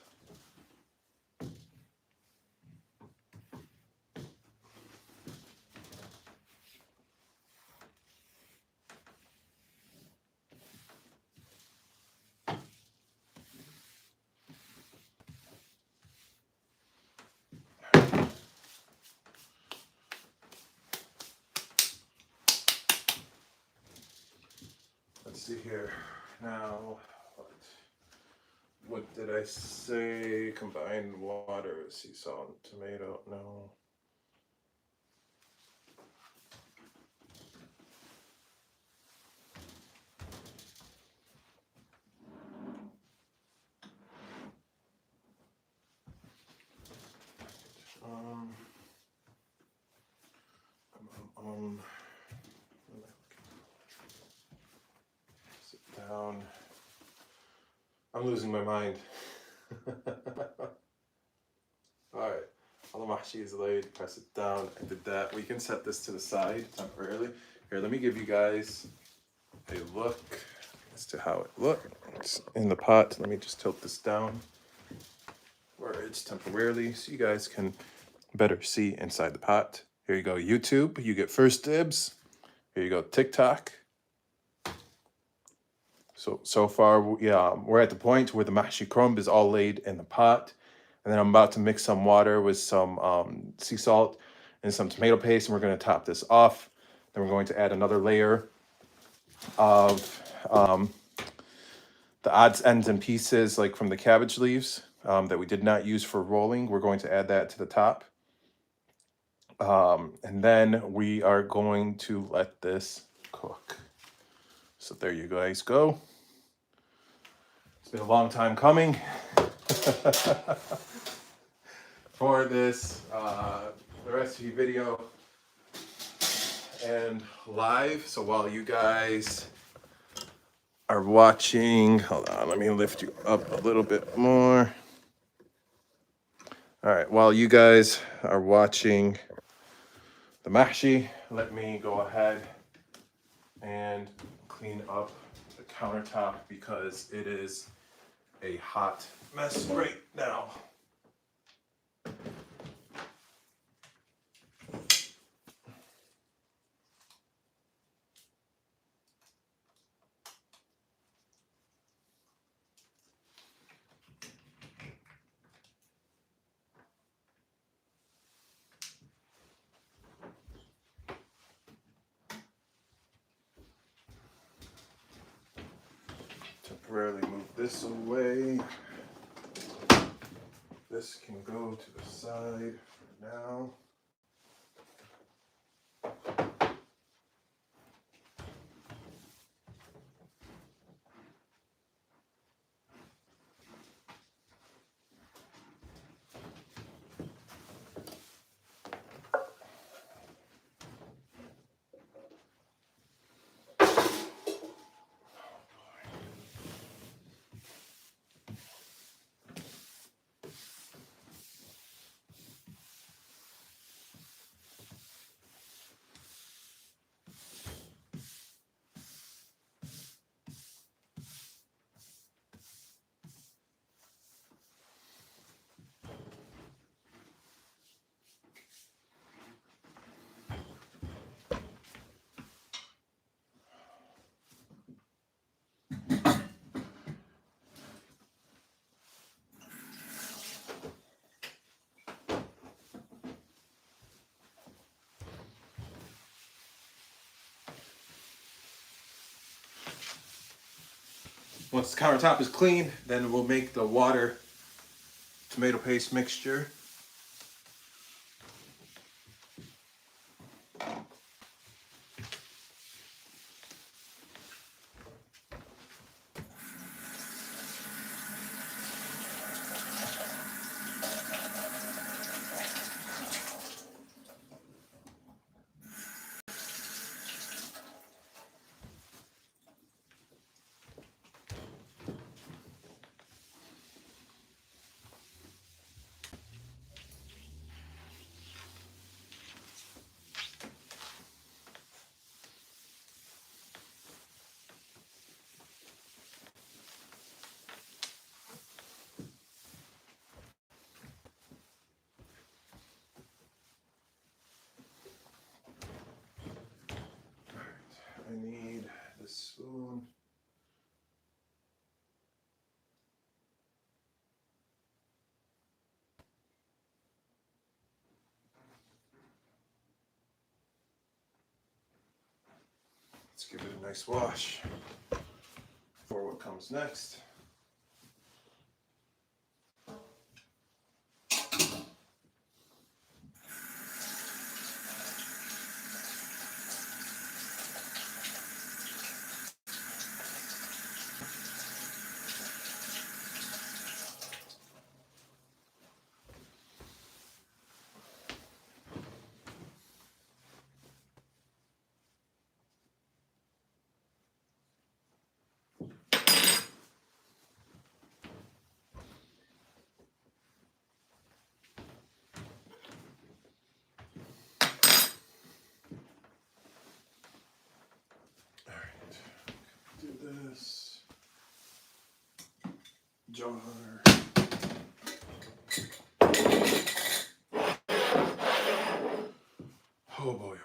Let's see here. Now, what did I say? Combined water, sea salt, tomato, no. Sit down. I'm losing my mind. Alright, all the mahshi is laid, press it down. I did that. We can set this to the side temporarily. Here, let me give you guys a look as to how it looks in the pot. Let me just tilt this down where it's temporarily so you guys can better see inside the pot. Here you go, YouTube. You get first dibs. Here you go, TikTok. So far, we're at the point where the mahshi Kromb is all laid in the pot. And then I'm about to mix some water with some sea salt and some tomato paste, and we're going to top this off. Then we're going to add another layer of the odds, ends, and pieces, like from the cabbage leaves that we did not use for rolling. We're going to add that to the top. And then we are going to let this cook. So there you guys go. It's been a long time coming for this the recipe video and live. So while you guys are watching, hold on, let me lift you up a little bit more. All right, while you guys are watching the mahshi, let me go ahead and clean up the countertop because it is a hot mess right now. Temporarily move this away. This can go to the side for now. Once the countertop is clean, then we'll make the water tomato paste mixture. I need the spoon. Let's give it a nice wash for what comes next. This jar. Oh boy, oh boy.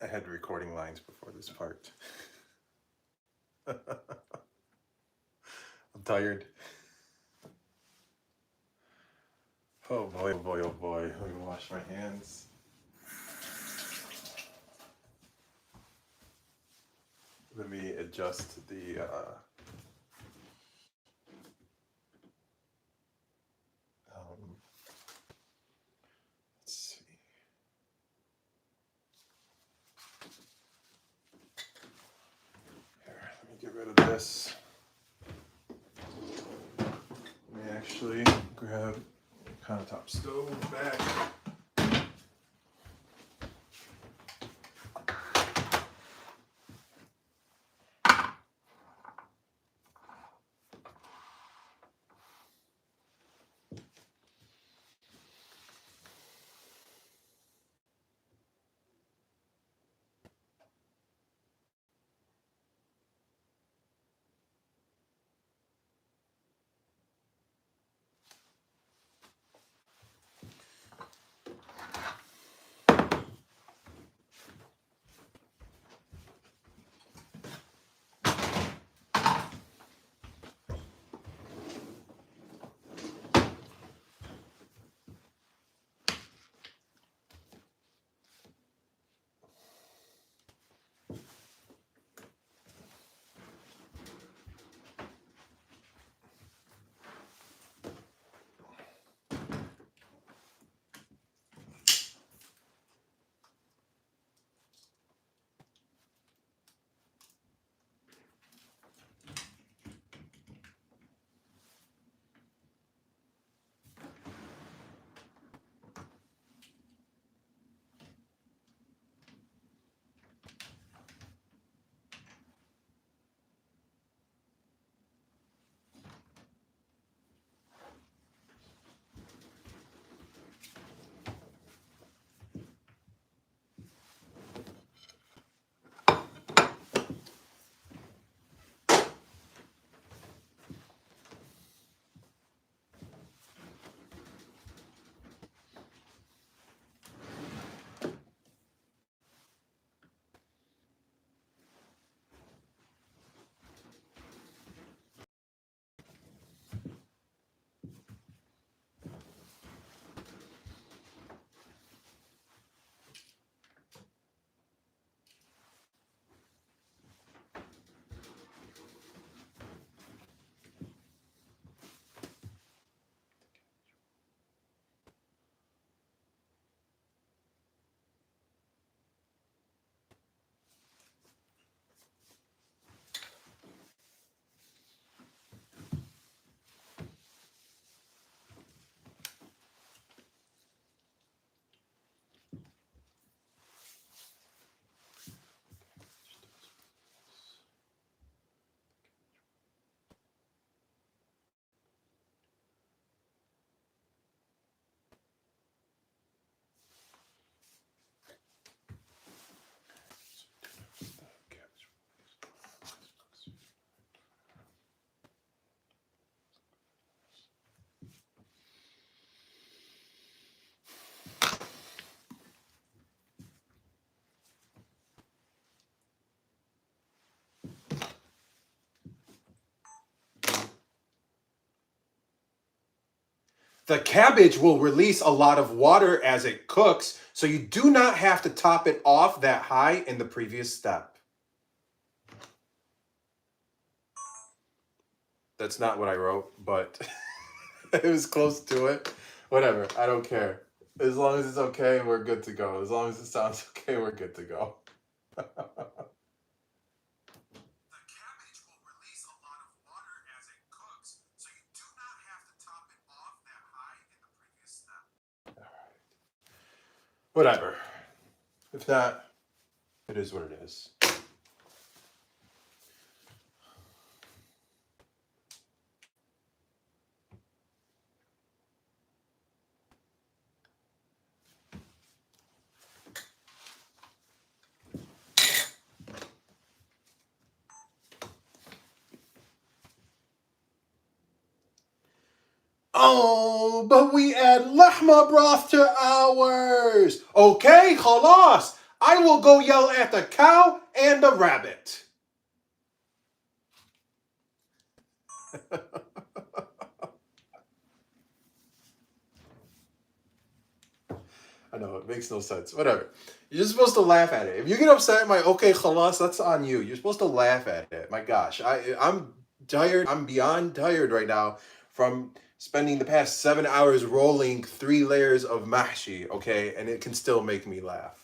I had recording lines before this part. I'm tired. Oh boy, oh boy, oh boy. Let me wash my hands. Let me adjust the let's see. Here, let me get rid of this. Let me actually grab countertop stove back. The cabbage will release a lot of water as it cooks, so you do not have to top it off that high in the previous step. That's not what I wrote, but it was close to it. Whatever, I don't care. As long as it's okay, we're good to go. As long as it sounds okay, we're good to go. The cabbage will release a lot of water as it cooks, so you do not have to top it off that high in the previous step. All right. Whatever. If not, it is what it is. Oh, but we add lahma broth to ours. Okay, خلاص. I will go yell at the cow and the rabbit. I know, it makes no sense. Whatever. You're just supposed to laugh at it. If you get upset at my okay khalas, that's on you. You're supposed to laugh at it. My gosh, I'm tired. I'm beyond tired right now from spending the past 7 hours rolling 3 layers of mahshi, okay? And it can still make me laugh.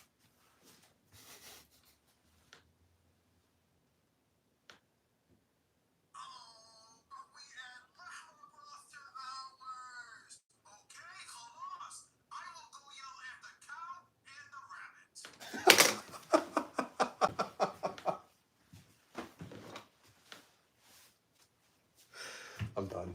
I'm done.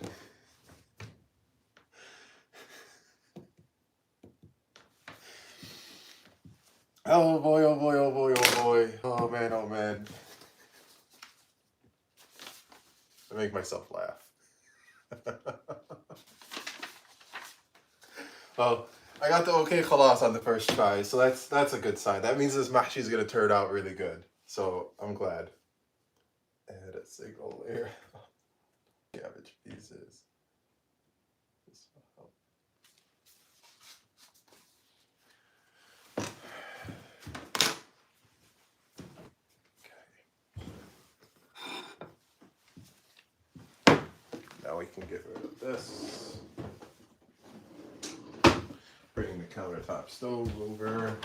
Oh boy, oh boy, oh boy, oh boy. Oh man, oh man. I make myself laugh. Well, I got the okay khalas on the first try, so that's a good sign. That means this mahshi is gonna turn out really good. So I'm glad. Add a single layer of cabbage pieces. Now we can get rid of this. Bring the countertop stove over.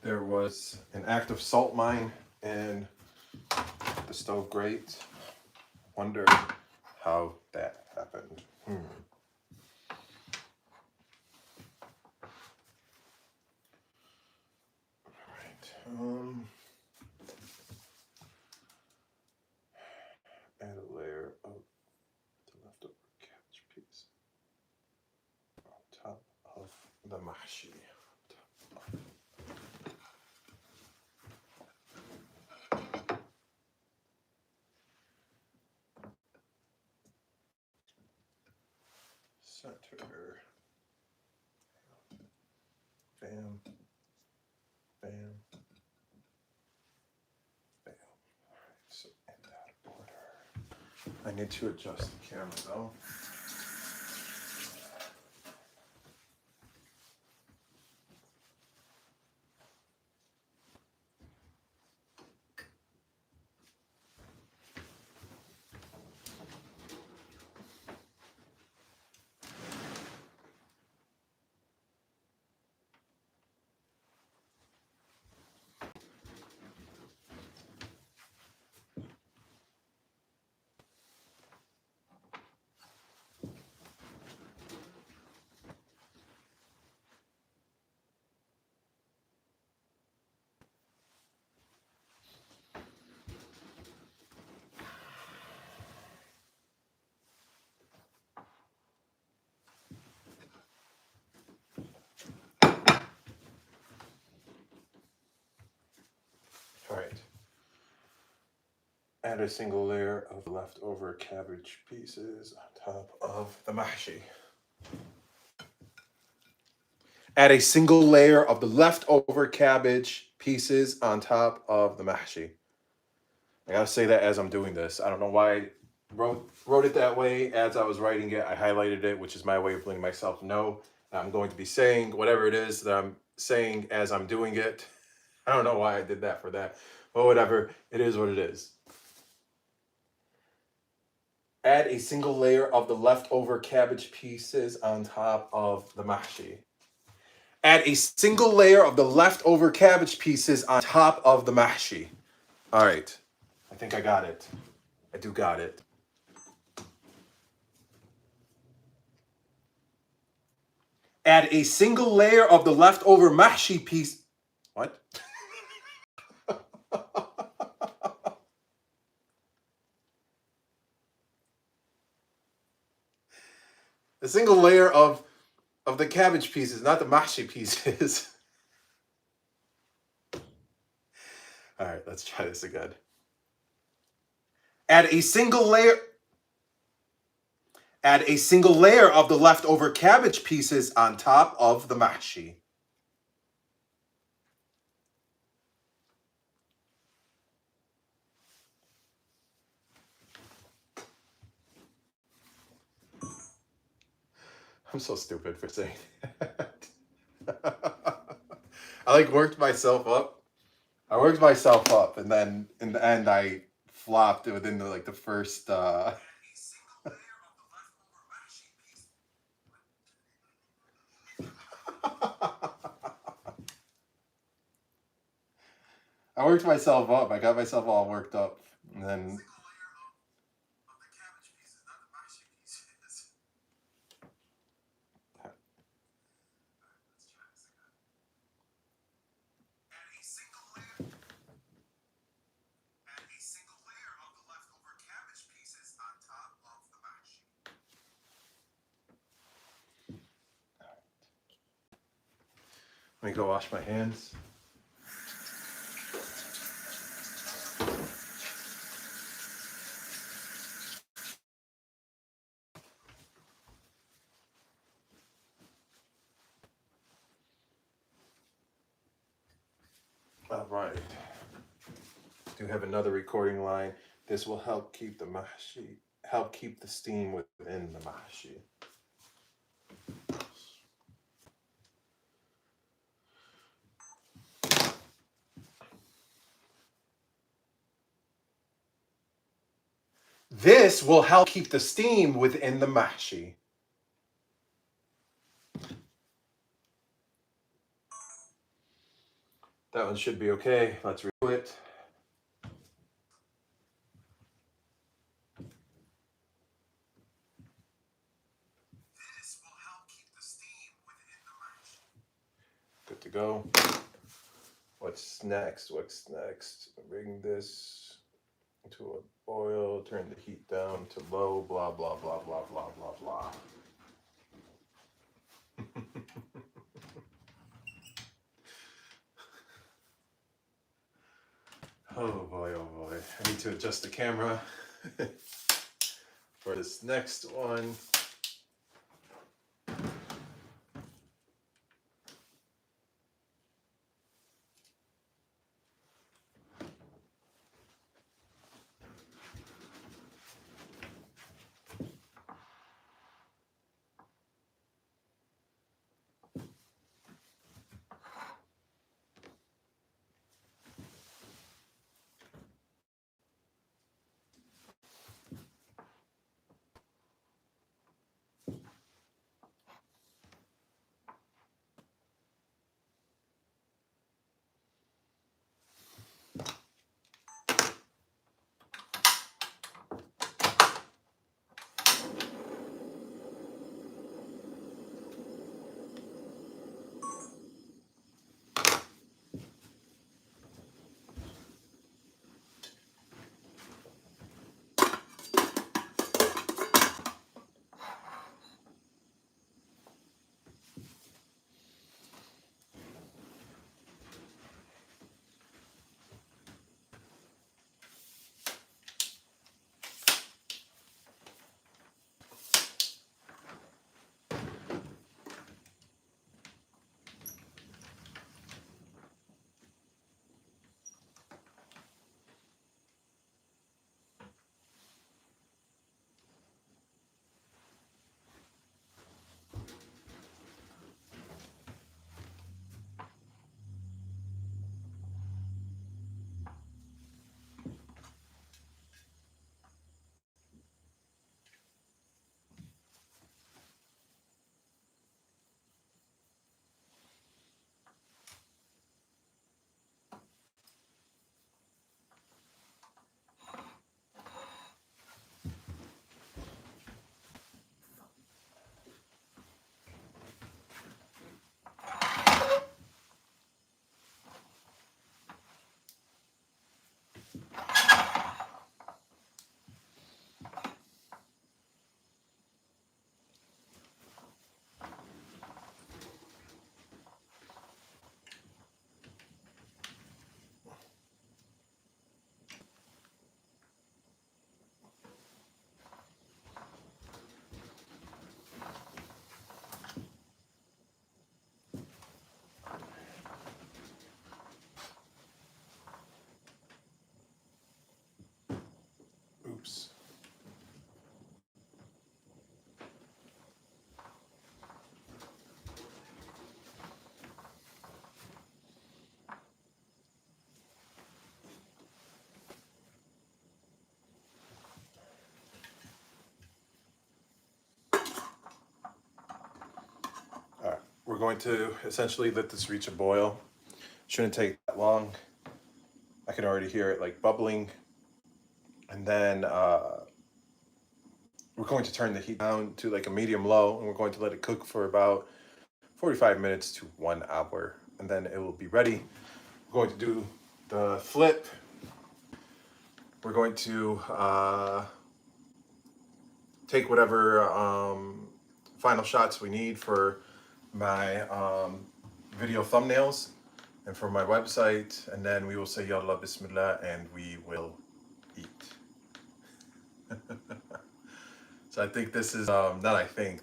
There was an active salt mine in the stove grate. Wonder how that happened. Alright. Add a layer of the leftover cabbage piece on top of the mahshi. Center. Bam. Bam. Bam. Alright, so in that order. I need to adjust the camera though. Alright. Add a single layer of leftover cabbage pieces on top of the mahshi. Add a single layer of the leftover cabbage pieces on top of the mahshi. I gotta say that as I'm doing this. I don't know why I wrote it that way as I was writing it. I highlighted it, which is my way of letting myself know I'm going to be saying whatever it is that I'm saying as I'm doing it. I don't know why I did that for that, but whatever. It is what it is. Add a single layer of the leftover cabbage pieces on top of the mahshi. Add a single layer of the leftover cabbage pieces on top of the mahshi. All right. I think I got it. I do got it. Add a single layer of the leftover mahshi piece. What? A single layer of the cabbage pieces, not the mahshi pieces. All right, let's try this again. Add a single layer. Add a single layer of the leftover cabbage pieces on top of the mahshi. I'm so stupid for saying that. I like worked myself up. I worked myself up, and then in the end, I flopped within the first. I worked myself up. I got myself all worked up, and then. Let me go wash my hands. All right. Do have another recording line. This will help keep the steam within the mahshi. This will help keep the steam within the mahshi. That one should be okay. Let's redo it. This will help keep the steam within the mahshi. Good to go. What's next? Bring this to a boil. Turn the heat down to low. Blah, blah, blah, blah, blah, blah, blah. Oh boy, oh boy. I need to adjust the camera for this next one. going to essentially let this reach a boil. Shouldn't take that long. I can already hear it like bubbling. And then we're going to turn the heat down to like a medium low, and we're going to let it cook for about 45 minutes to 1 hour. And then it will be ready. We're going to do the flip. We're going to take whatever final shots we need for my video thumbnails and for my website, and then we will say Yallah Bismillah and we will eat. So I think this is,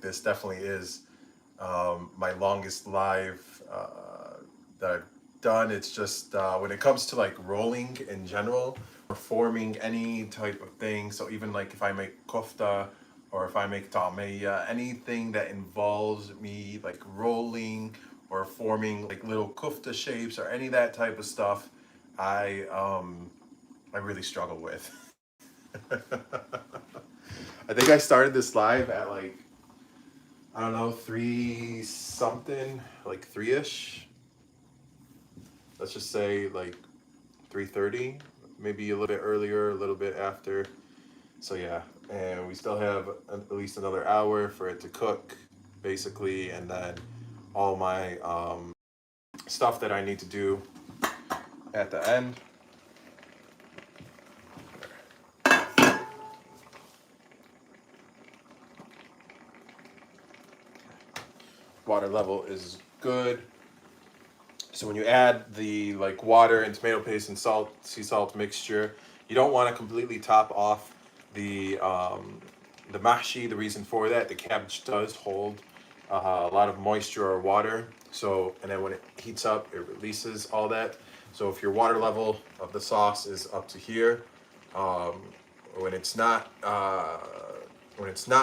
this definitely is my longest live that I've done. It's just when it comes to like rolling in general, or forming any type of thing, so even like if I make kofta or if I make ta'amiyya, anything that involves me like rolling or forming like little kofta shapes or any of that type of stuff, I really struggle with. I think I started this live at like, I don't know, 3 something, like 3-ish. Let's just say like 3:30, maybe a little bit earlier, a little bit after. So yeah, and we still have at least another hour for it to cook, basically, and then all my stuff that I need to do at the end. Water level is good. So when you add the like water and tomato paste and salt, sea salt mixture, you don't want to completely top off the mahshi. The reason for that, the cabbage does hold a lot of moisture or water. So, and then when it heats up, it releases all that. So if your water level of the sauce is up to here, when it's not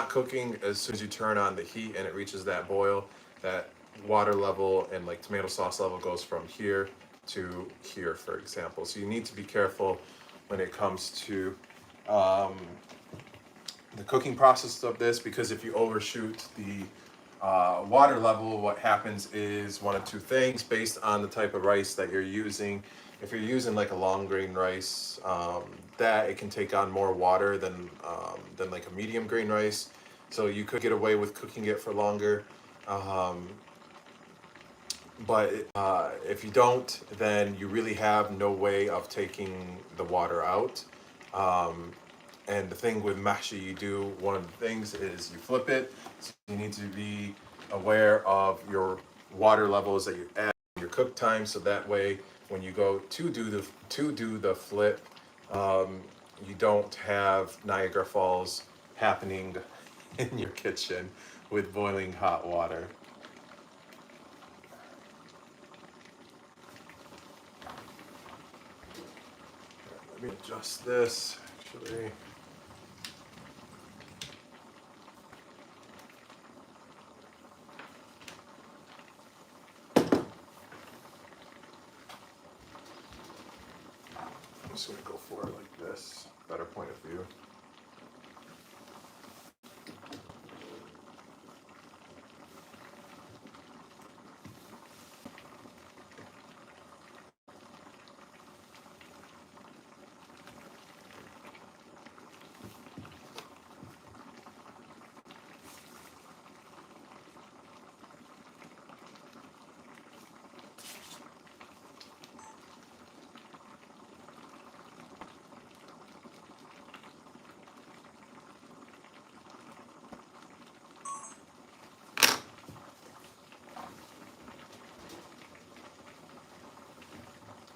cooking, as soon as you turn on the heat and it reaches that boil, that water level and like tomato sauce level goes from here to here, for example. So you need to be careful when it comes to the cooking process of this, because if you overshoot the water level, what happens is one of two things based on the type of rice that you're using. If you're using like a long grain rice, that it can take on more water than like a medium grain rice. So you could get away with cooking it for longer. But if you don't, then you really have no way of taking the water out. And the thing with mahshi, you do, one of the things is you flip it. So you need to be aware of your water levels that you add in your cook time, so that way when you go to do the flip, you don't have Niagara Falls happening in your kitchen with boiling hot water. Let me adjust this, actually. I'm just gonna go for it like this, better point of view.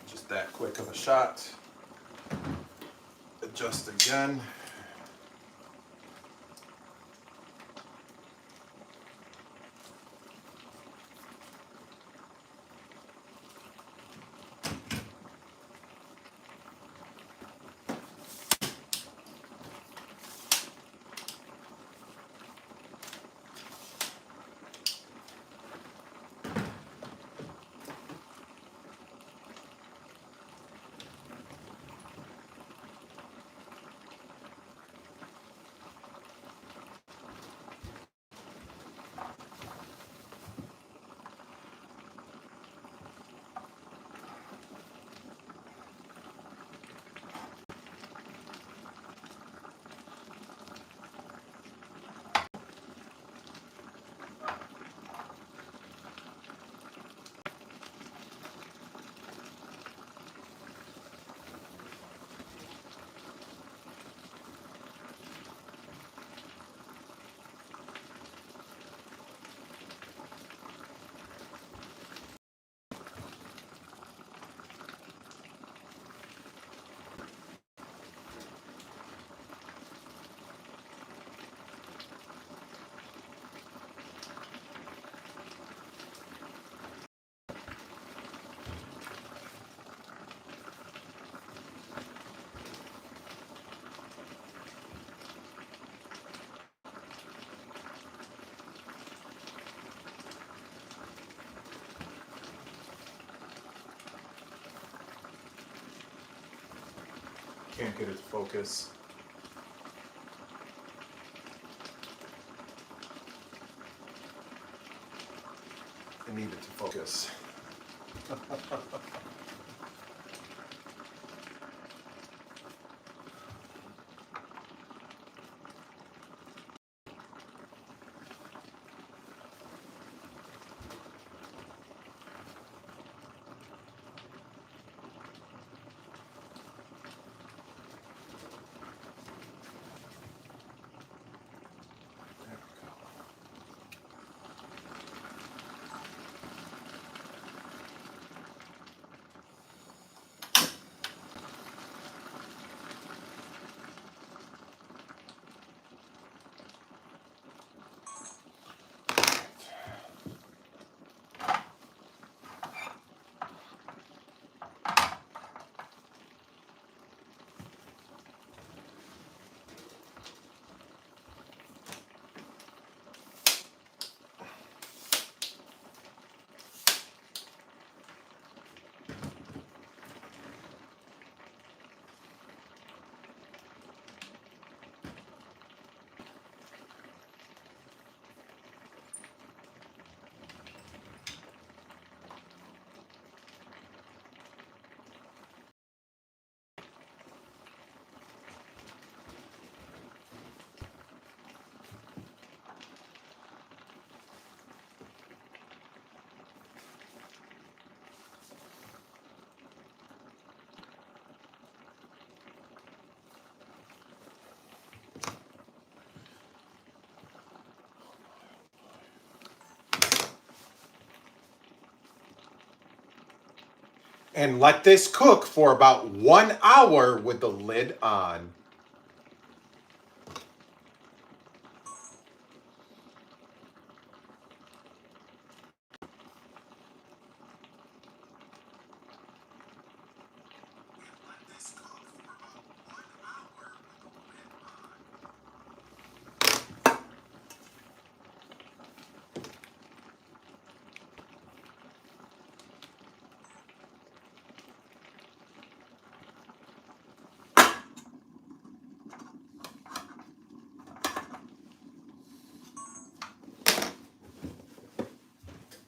Just that quick of a shot. Adjust again. Can't get it to focus. I need it to focus. And let this cook for about 1 hour with the lid on.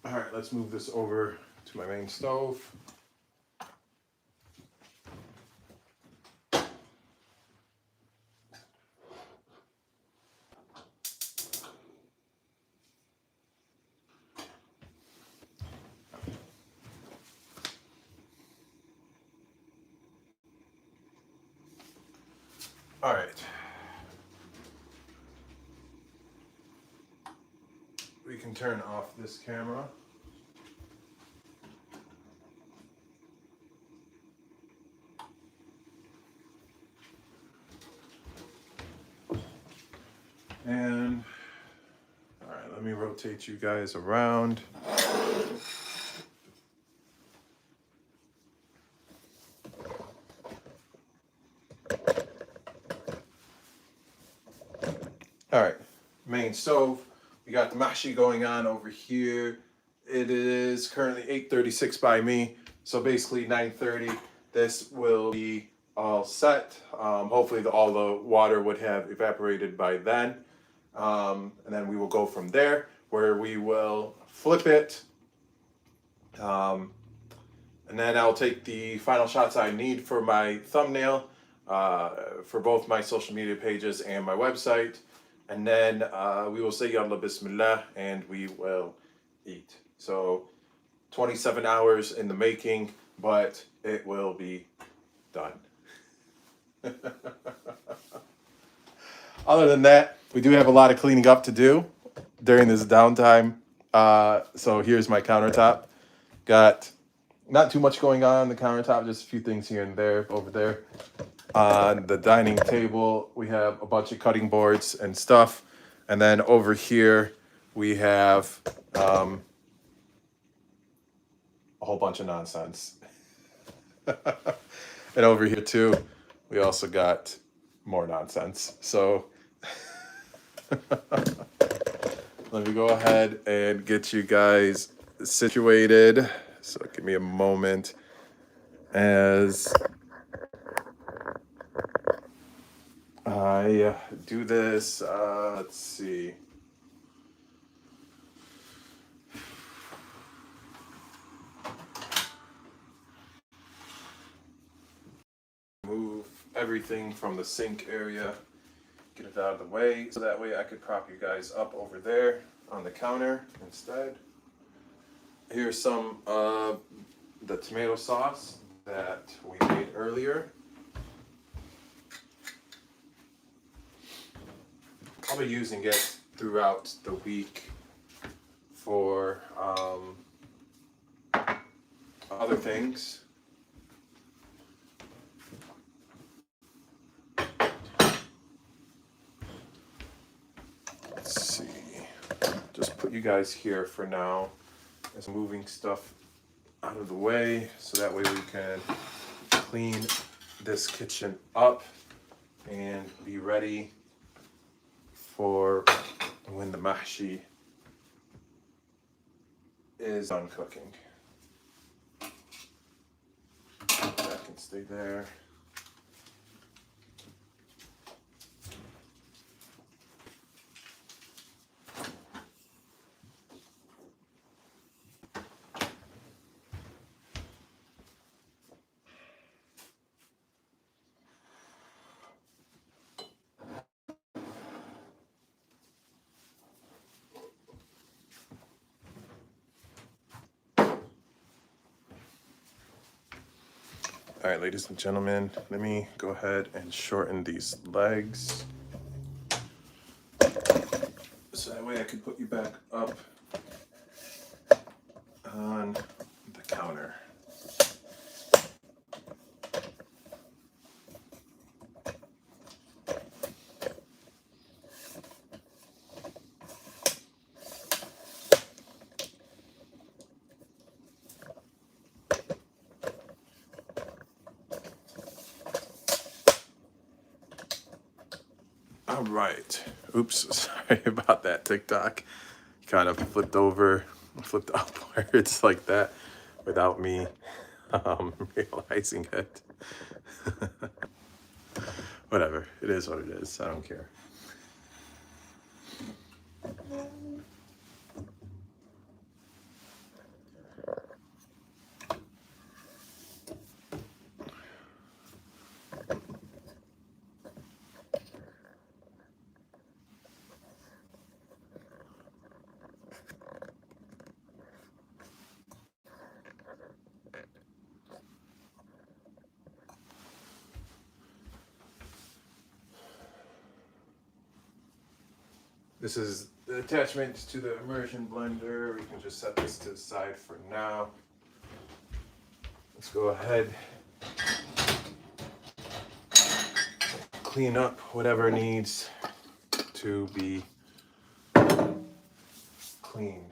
All right, let's move this over to my main stove. All right. We can turn off this camera. And all right, let me rotate you guys around. All right, main stove. We got the mahshi going on over here. It is currently 8:36 by me, so basically 9:30. This will be all set. Hopefully all the water would have evaporated by then. And then we will go from there, where we will flip it. And then I'll take the final shots I need for my thumbnail, for both my social media pages and my website. And then we will say Yallah Bismillah and we will eat. So 27 hours in the making, but it will be done. Other than that, we do have a lot of cleaning up to do during this downtime. So here's my countertop. Got not too much going on the countertop, just a few things here and there over there. On the dining table, we have a bunch of cutting boards and stuff. And then over here, we have a whole bunch of nonsense. And over here too, we also got more nonsense. So let me go ahead and get you guys situated. So give me a moment as I do this, let's see. Move everything from the sink area, get it out of the way, so that way I could prop you guys up over there on the counter instead. Here's some of the tomato sauce that we made earlier. I'll be using it throughout the week for other things. Let's see. Just put you guys here for now. Just moving stuff out of the way so that way we can clean this kitchen up and be ready for when the mahshi is done cooking. That can stay there. All right, ladies and gentlemen, let me go ahead and shorten these legs. So that way I can put you back up on the counter. All right. Oops, sorry about that. TikTok kind of flipped upwards like that without me realizing it. Whatever. It is what it is. I don't care. This is the attachment to the immersion blender. We can just set this to the side for now. Let's go ahead, clean up whatever needs to be cleaned.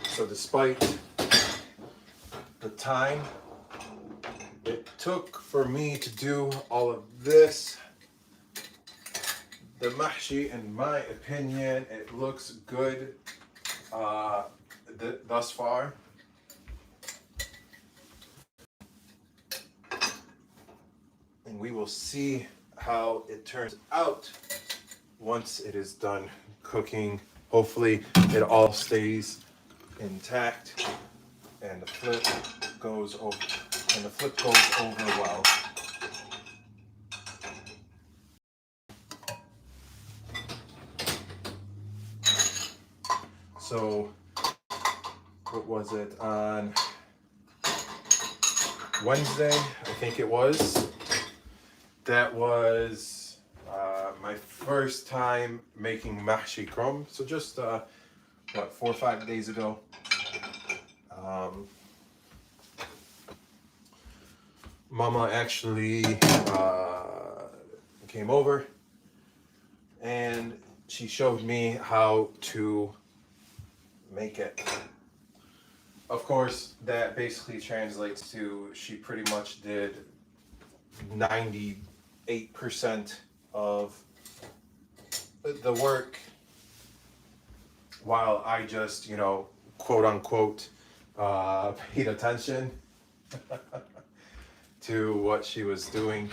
So despite the time it took for me to do all of this, the mahshi, in my opinion, it looks good thus far. And we will see how it turns out once it is done cooking. Hopefully it all stays intact and the flip goes over well. So what was it, on Wednesday, I think it was, that was my first time making mahshi kromb. So just 4 or 5 days ago. Mama actually came over and she showed me how to make it. Of course, that basically translates to she pretty much did 98% of the work while I just, quote unquote, paid attention to what she was doing.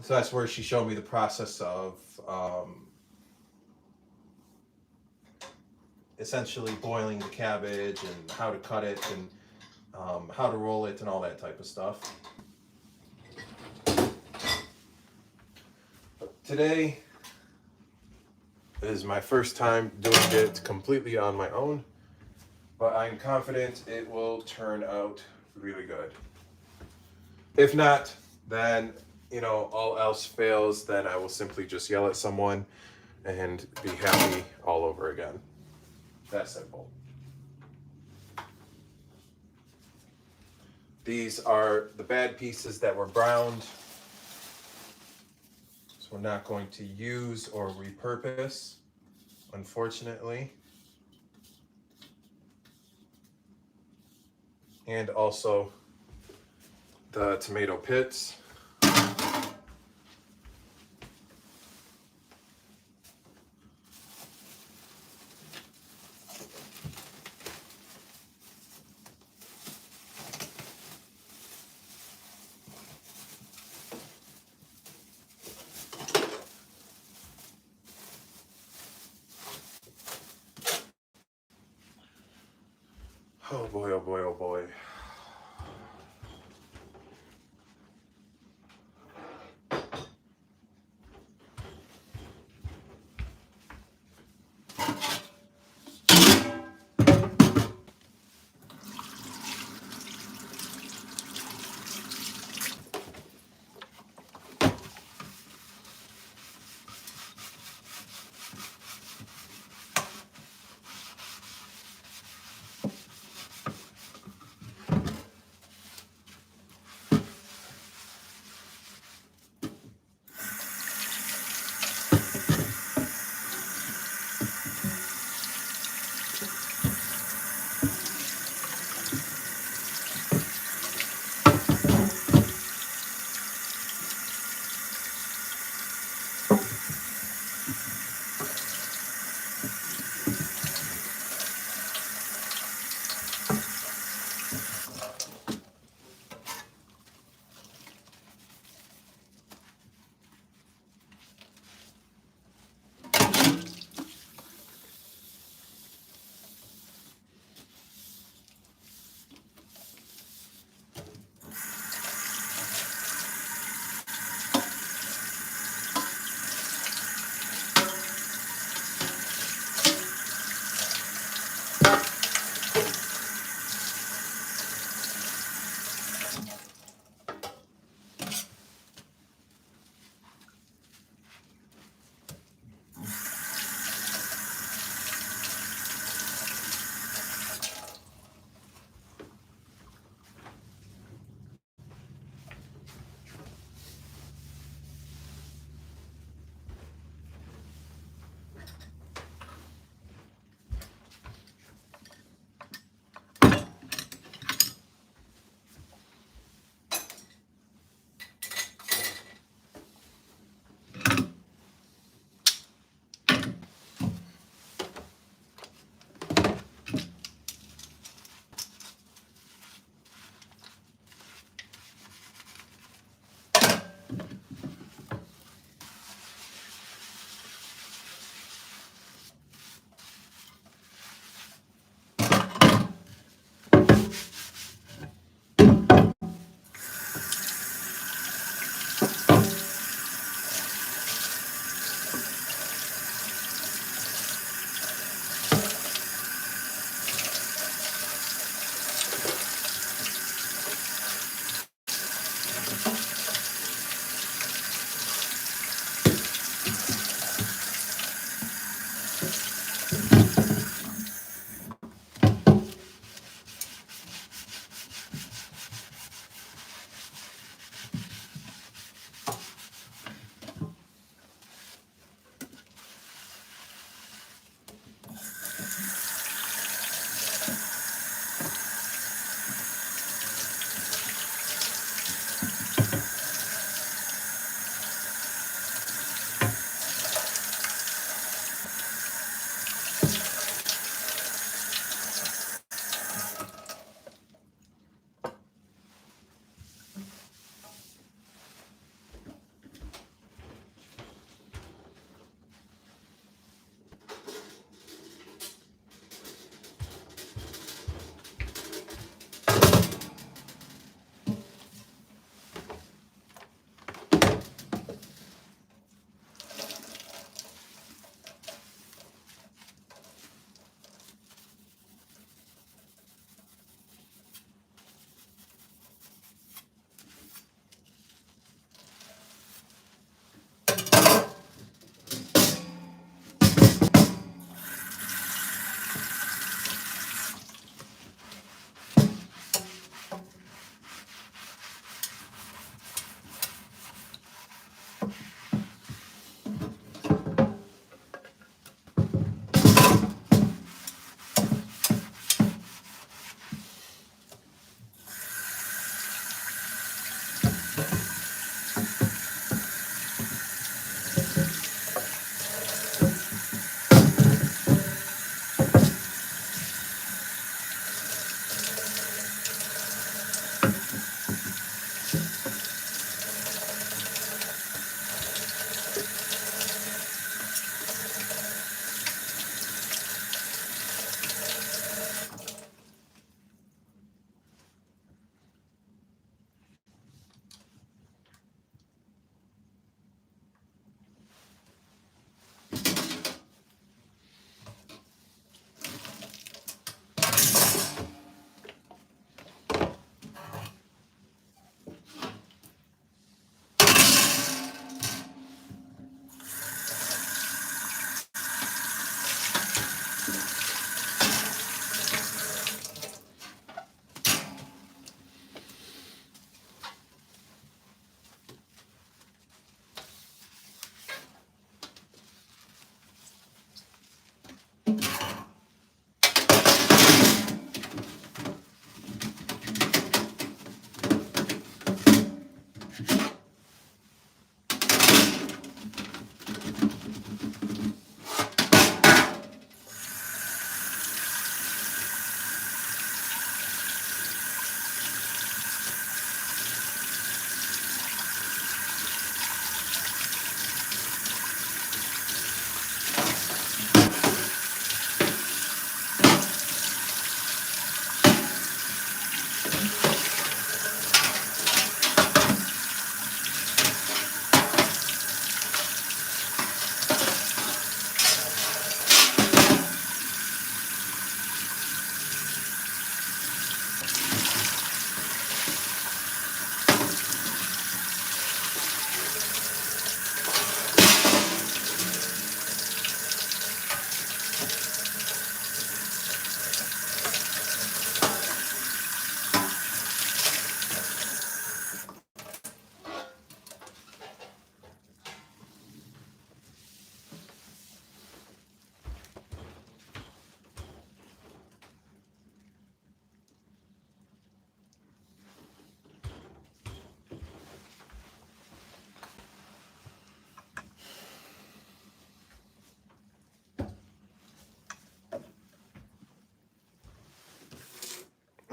So that's where she showed me the process of essentially boiling the cabbage and how to cut it and how to roll it and all that type of stuff. Today is my first time doing it completely on my own, but I'm confident it will turn out really good. If not, then, all else fails, then I will simply just yell at someone and be happy all over again. That simple. These are the bad pieces that were browned. So we're not going to use or repurpose, unfortunately. And also the tomato pits. Oh boy, oh boy, oh boy.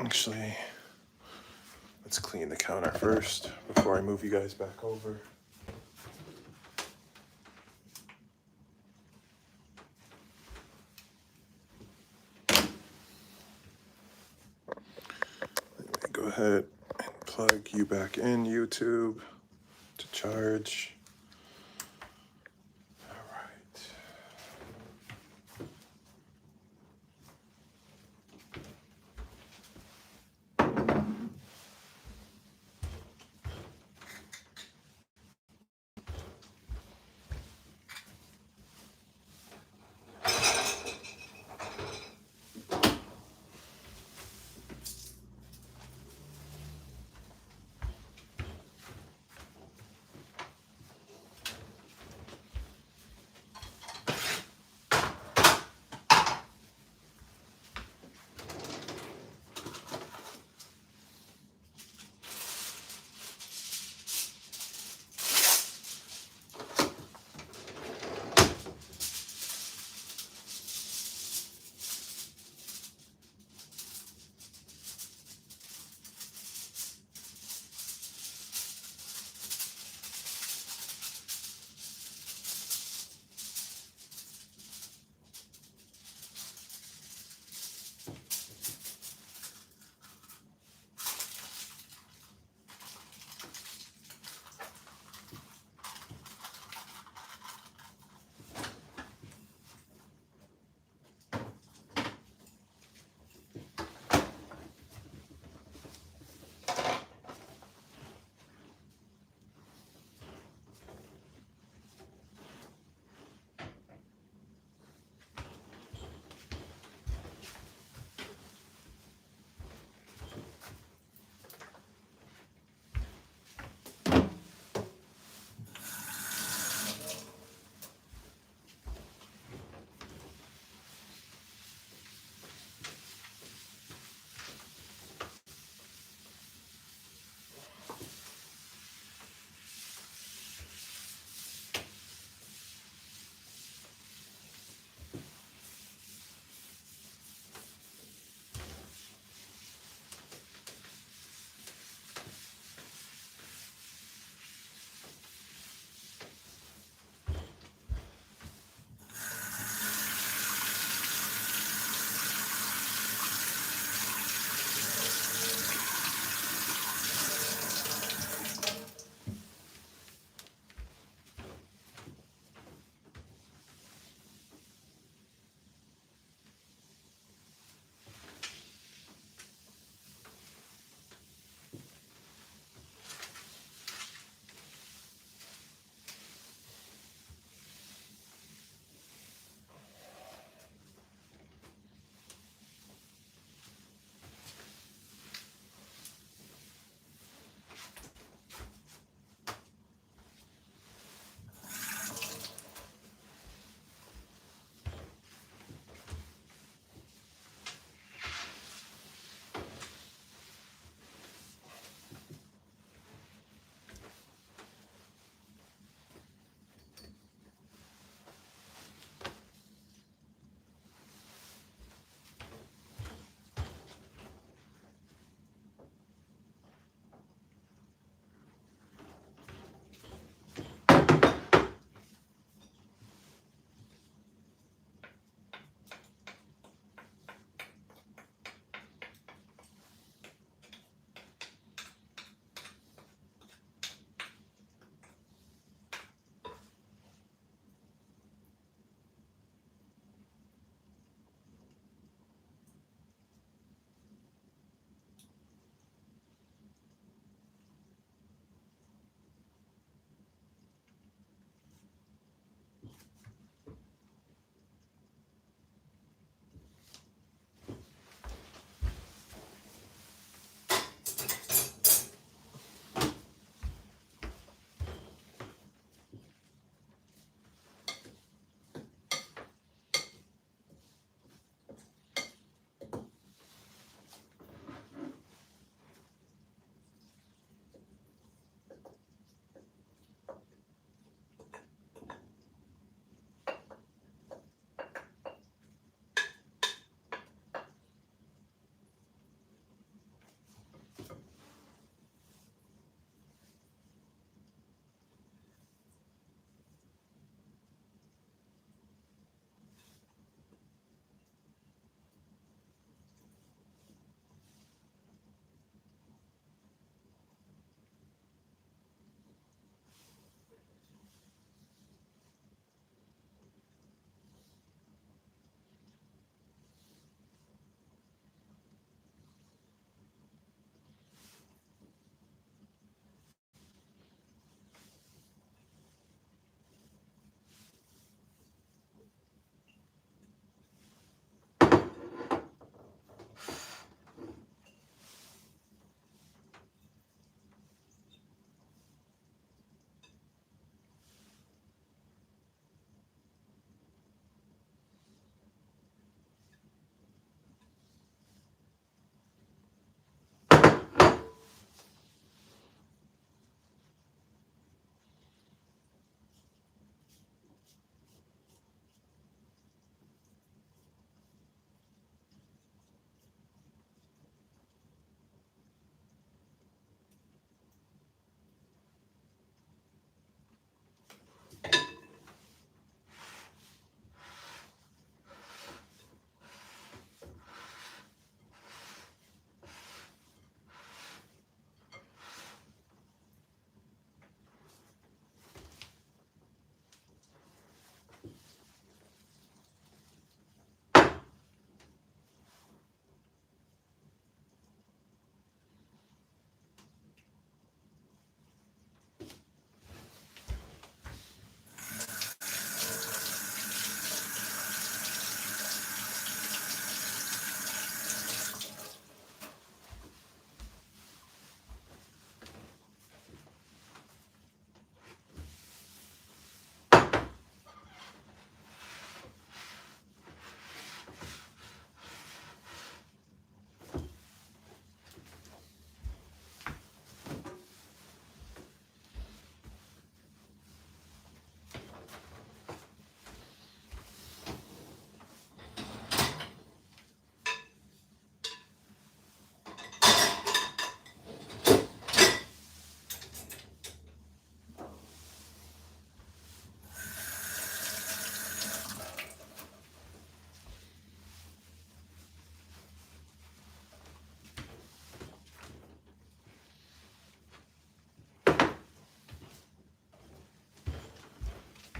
Actually, let's clean the counter first before I move you guys back over. Let me go ahead and plug you back in, YouTube, to charge. All right.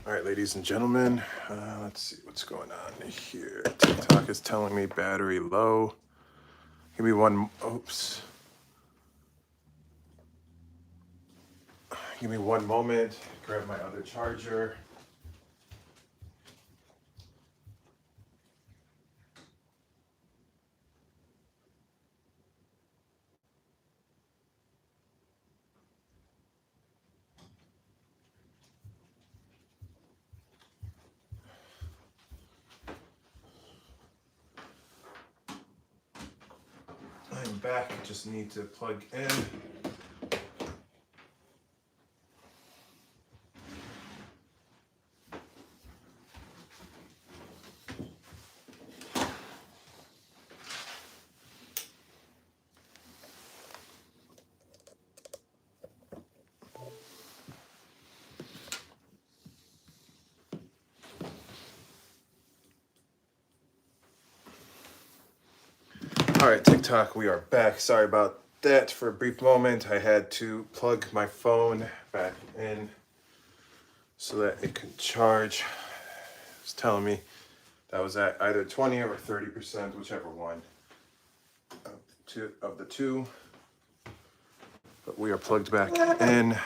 All right, ladies and gentlemen, let's see what's going on here. TikTok is telling me battery low. Give me one, oops. Give me one moment, grab my other charger. I'm back, just need to plug in. All right, TikTok, we are back. Sorry about that for a brief moment. I had to plug my phone back in so that it could charge. It's telling me that was at either 20 or 30%, whichever one of the two. But we are plugged back in, and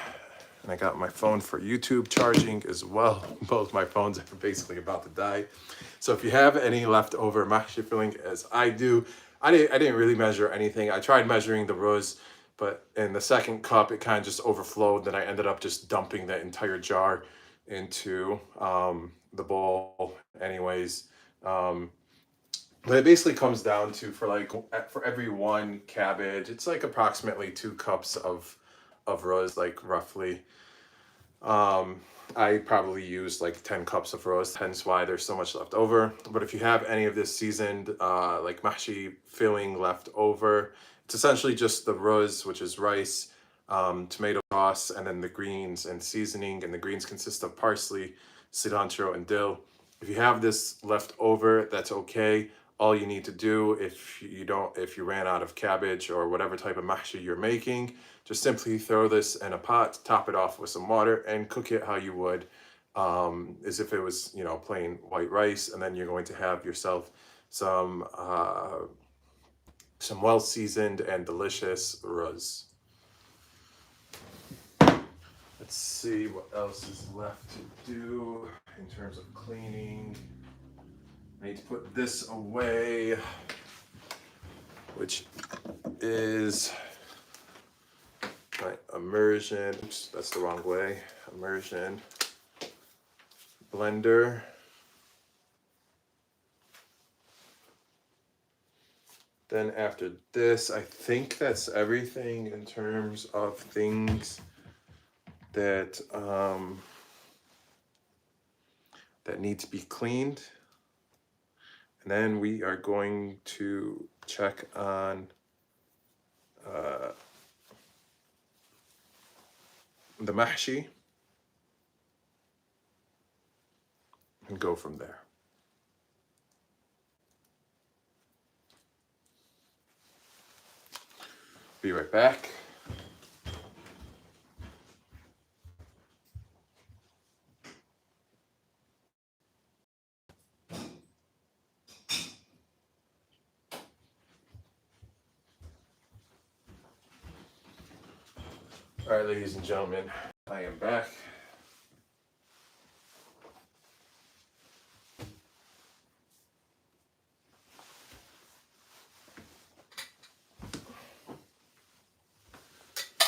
I got my phone for YouTube charging as well. Both my phones are basically about to die. So if you have any leftover mahshi filling, as I do, I didn't really measure anything. I tried measuring the rose, but in the second cup, it kind of just overflowed. Then I ended up just dumping that entire jar into the bowl anyways. But it basically comes down to, for every one cabbage, it's like approximately 2 cups of rose, like roughly. I probably used like 10 cups of roast, hence why there's so much left over. But if you have any of this seasoned like mahshi filling left over, it's essentially just the rose, which is rice, tomato sauce, and then the greens and seasoning. And the greens consist of parsley, cilantro, and dill. If you have this left over, that's okay. All you need to do, if you ran out of cabbage or whatever type of mahshi you're making, just simply throw this in a pot, top it off with some water, and cook it how you would, as if it was, plain white rice. And then you're going to have yourself some well-seasoned and delicious ruz. Let's see what else is left to do in terms of cleaning. I need to put this away, which is my immersion. Oops, that's the wrong way. Immersion blender. Then after this, I think that's everything in terms of things that that need to be cleaned. And then we are going to check on the mahshi and go from there. Be right back. All right, ladies and gentlemen, I am back.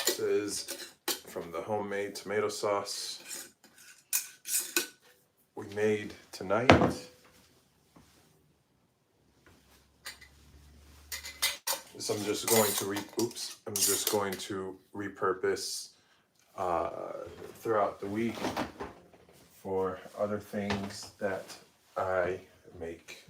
This is from the homemade tomato sauce we made tonight. This I'm just going to repurpose throughout the week for other things that I make.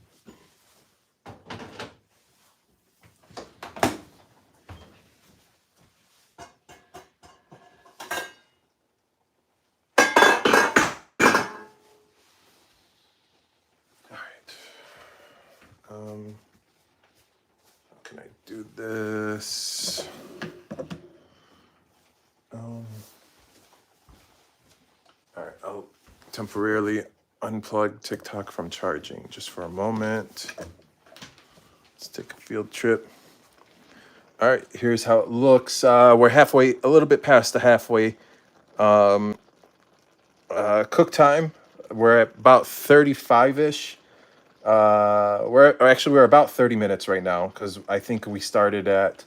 How can I do this? All right, I'll temporarily unplug TikTok from charging just for a moment. Let's take a field trip. All right, here's how it looks. We're halfway, a little bit past the halfway cook time. We're at about 35-ish. We're about 30 minutes right now because I think we started at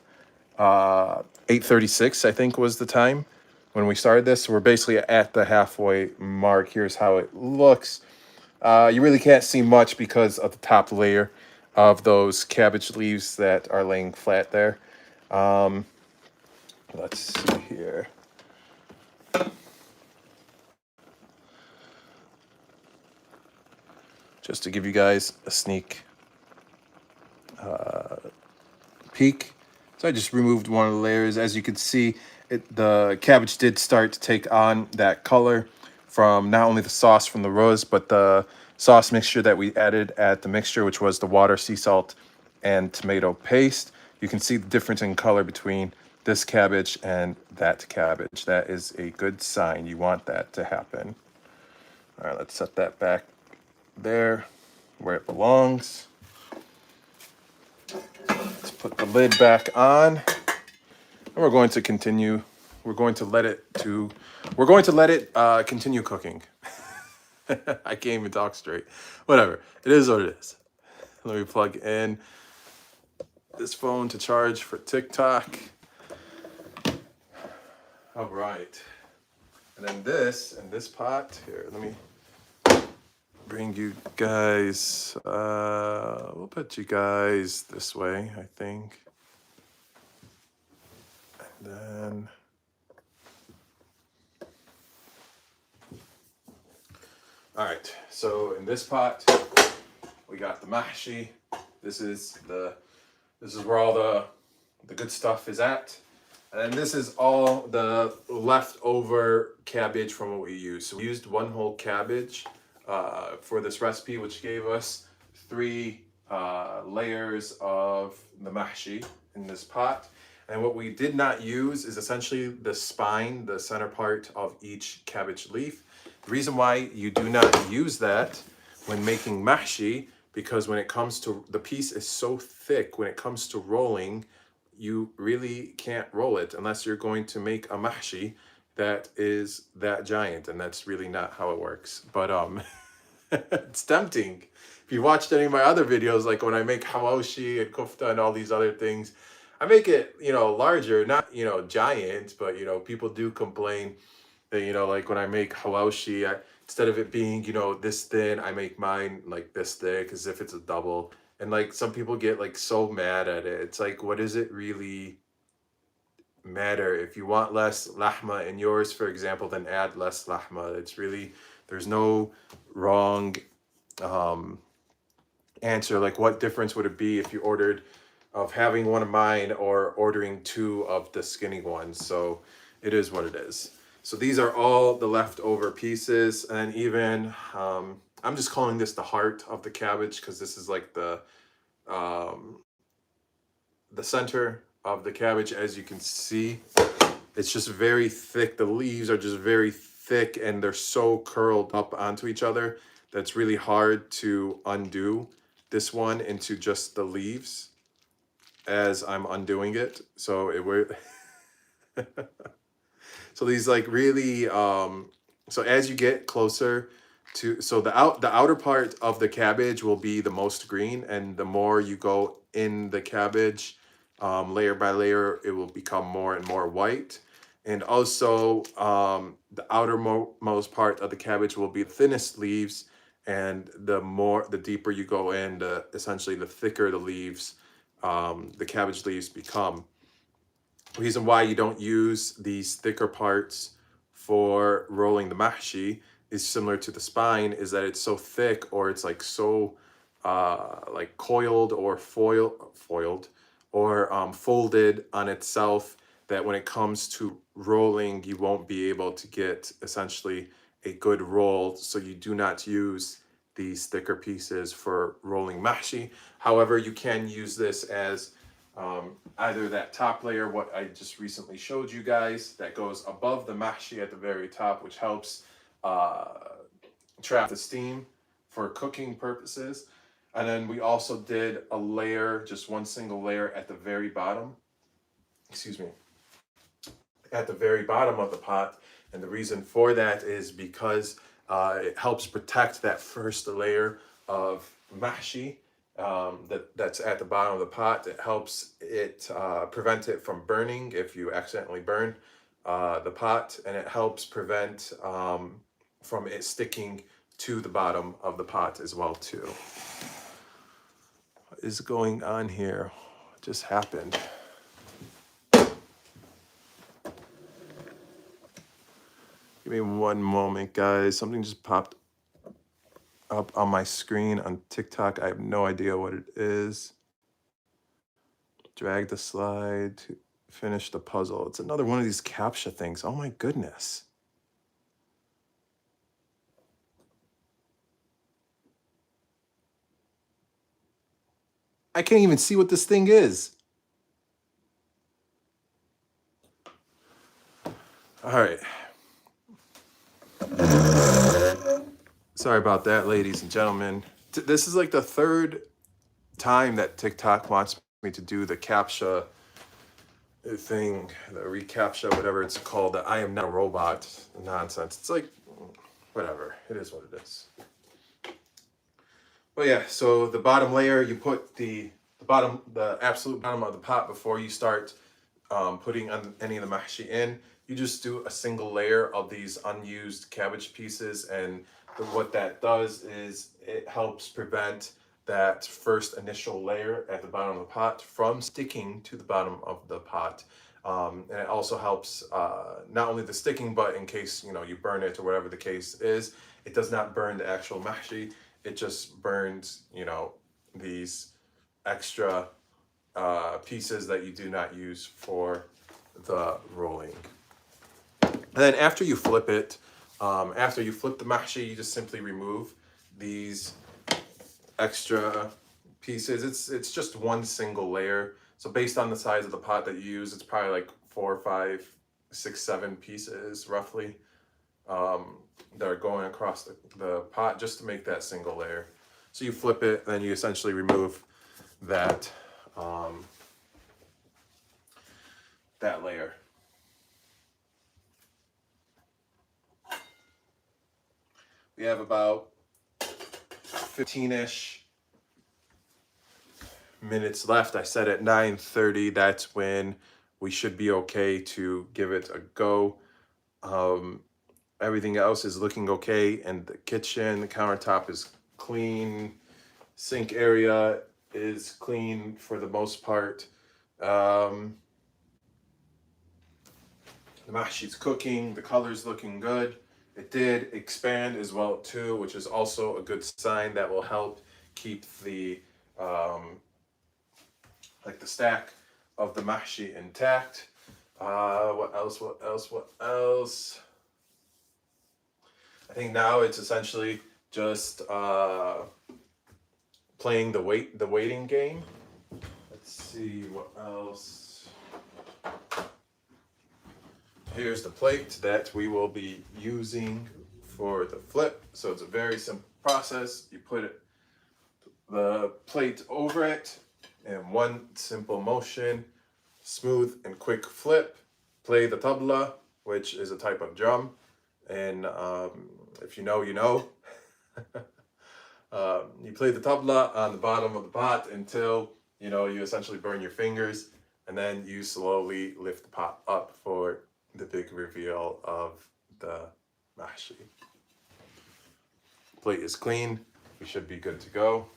8:36. I think was the time when we started this. So we're basically at the halfway mark. Here's how it looks. You really can't see much because of the top layer of those cabbage leaves that are laying flat there. Let's see here. Just to give you guys a sneak peek. So I just removed one of the layers. As you can see, the cabbage did start to take on that color from not only the sauce from the rose, but the sauce mixture that we added at the mixture, which was the water, sea salt, and tomato paste. You can see the difference in color between this cabbage and that cabbage. That is a good sign. You want that to happen. All right, let's set that back there where it belongs. Let's put the lid back on, and we're going to continue. We're going to let it continue cooking. I can't even talk straight. Whatever. It is what it is. Let me plug in this phone to charge for TikTok. All right. And then this pot here. Let me bring you guys. We'll put you guys this way, I think. And then. All right, so in this pot, we got the mahshi. This is where all the good stuff is at. And then this is all the leftover cabbage from what we used. So we used one whole cabbage for this recipe, which gave us 3 layers of the mahshi in this pot. And what we did not use is essentially the spine, the center part of each cabbage leaf. The reason why you do not use that when making mahshi, because when it comes to, the piece is so thick, when it comes to rolling, you really can't roll it unless you're going to make a mahshi that is that giant, and that's really not how it works. But it's tempting. If you watched any of my other videos, like when I make hawashi and kofta and all these other things, I make it, larger, not, giant, but, people do complain that, like when I make hawashi, instead of it being, this thin, I make mine like this thick as if it's a double. And like some people get like so mad at it. It's like, what does it really matter? If you want less lahma in yours, for example, then add less lahma. It's really, there's no wrong answer. Like, what difference would it be if you ordered of having one of mine or ordering 2 of the skinny ones? So it is what it is. So these are all the leftover pieces, and even I'm just calling this the heart of the cabbage because this is like the center of the cabbage. As you can see, it's just very thick. The leaves are just very thick, and they're so curled up onto each other that's really hard to undo this one into just the leaves as I'm undoing it. So it would. So these like really, so as you get closer to, so the outer part of the cabbage will be the most green, and the more you go in the cabbage, layer by layer, it will become more and more white. And also the outermost part of the cabbage will be the thinnest leaves, and the deeper you go in, essentially the thicker the leaves, the cabbage leaves become. Reason why you don't use these thicker parts for rolling the mahshi is similar to the spine, is that it's so thick, or it's like so like coiled or foiled or folded on itself, that when it comes to rolling, you won't be able to get essentially a good roll. So you do not use these thicker pieces for rolling mahshi. However, you can use this as either that top layer, what I just recently showed you guys, that goes above the mahshi at the very top, which helps trap the steam for cooking purposes. And then we also did a layer, just one single layer at the very bottom, excuse me, at the very bottom of the pot. And the reason for that is because it helps protect that first layer of mahshi that's at the bottom of the pot. It helps it prevent it from burning if you accidentally burn the pot, and it helps prevent from it sticking to the bottom of the pot as well too. What is going on here? What just happened? Give me one moment, guys. Something just popped up on my screen on TikTok. I have no idea what it is. Drag the slide to finish the puzzle. It's another one of these CAPTCHA things. Oh my goodness. I can't even see what this thing is. All right. Sorry about that, ladies and gentlemen. This is like the third time that TikTok wants me to do the CAPTCHA thing, the reCAPTCHA, whatever it's called, that I am not a robot nonsense. It's like, whatever. It is what it is. Well, yeah, so the bottom layer, you put the absolute bottom of the pot before you start putting any of the mahshi in. You just do a single layer of these unused cabbage pieces, and what that does is it helps prevent that first initial layer at the bottom of the pot from sticking to the bottom of the pot. And it also helps not only the sticking, but in case you burn it or whatever the case is, it does not burn the actual mahshi. It just burns these extra pieces that you do not use for the rolling. And then after you flip it, after you flip the mahshi, you just simply remove these extra pieces. It's just one single layer. So based on the size of the pot that you use, it's probably like 4, 5, 6, 7 pieces roughly that are going across the pot just to make that single layer. So you flip it, then you essentially remove that that layer. We have about 15-ish minutes left. I said at 9:30, that's when we should be okay to give it a go. Everything else is looking okay in the kitchen. The countertop is clean. Sink area is clean for the most part. The mahshi's cooking. The color's looking good. It did expand as well too, which is also a good sign. That will help keep the like the stack of the mahshi intact. What else? I think now it's essentially just playing the waiting game. Let's see what else. Here's the plate that we will be using for the flip. So it's a very simple process. You put the plate over it in one simple motion, smooth and quick flip. Play the tabla, which is a type of drum. And if you know, you know. You play the tabla on the bottom of the pot until you essentially burn your fingers, and then you slowly lift the pot up for the big reveal of the mahshi. Plate is clean. We should be good to go.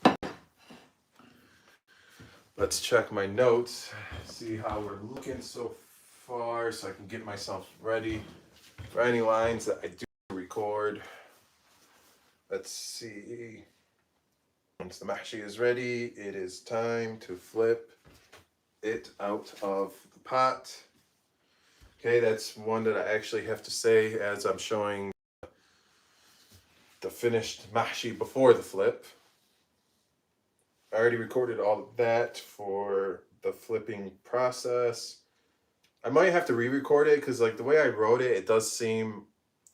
Let's check my notes, see how we're looking so far, so I can get myself ready for any lines that I do record. Let's see. Once the mahshi is ready, it is time to flip it out of the pot. Okay, that's one that I actually have to say as I'm showing the finished mahshi before the flip. I already recorded all of that for the flipping process. I might have to re-record it because like the way I wrote it, it does seem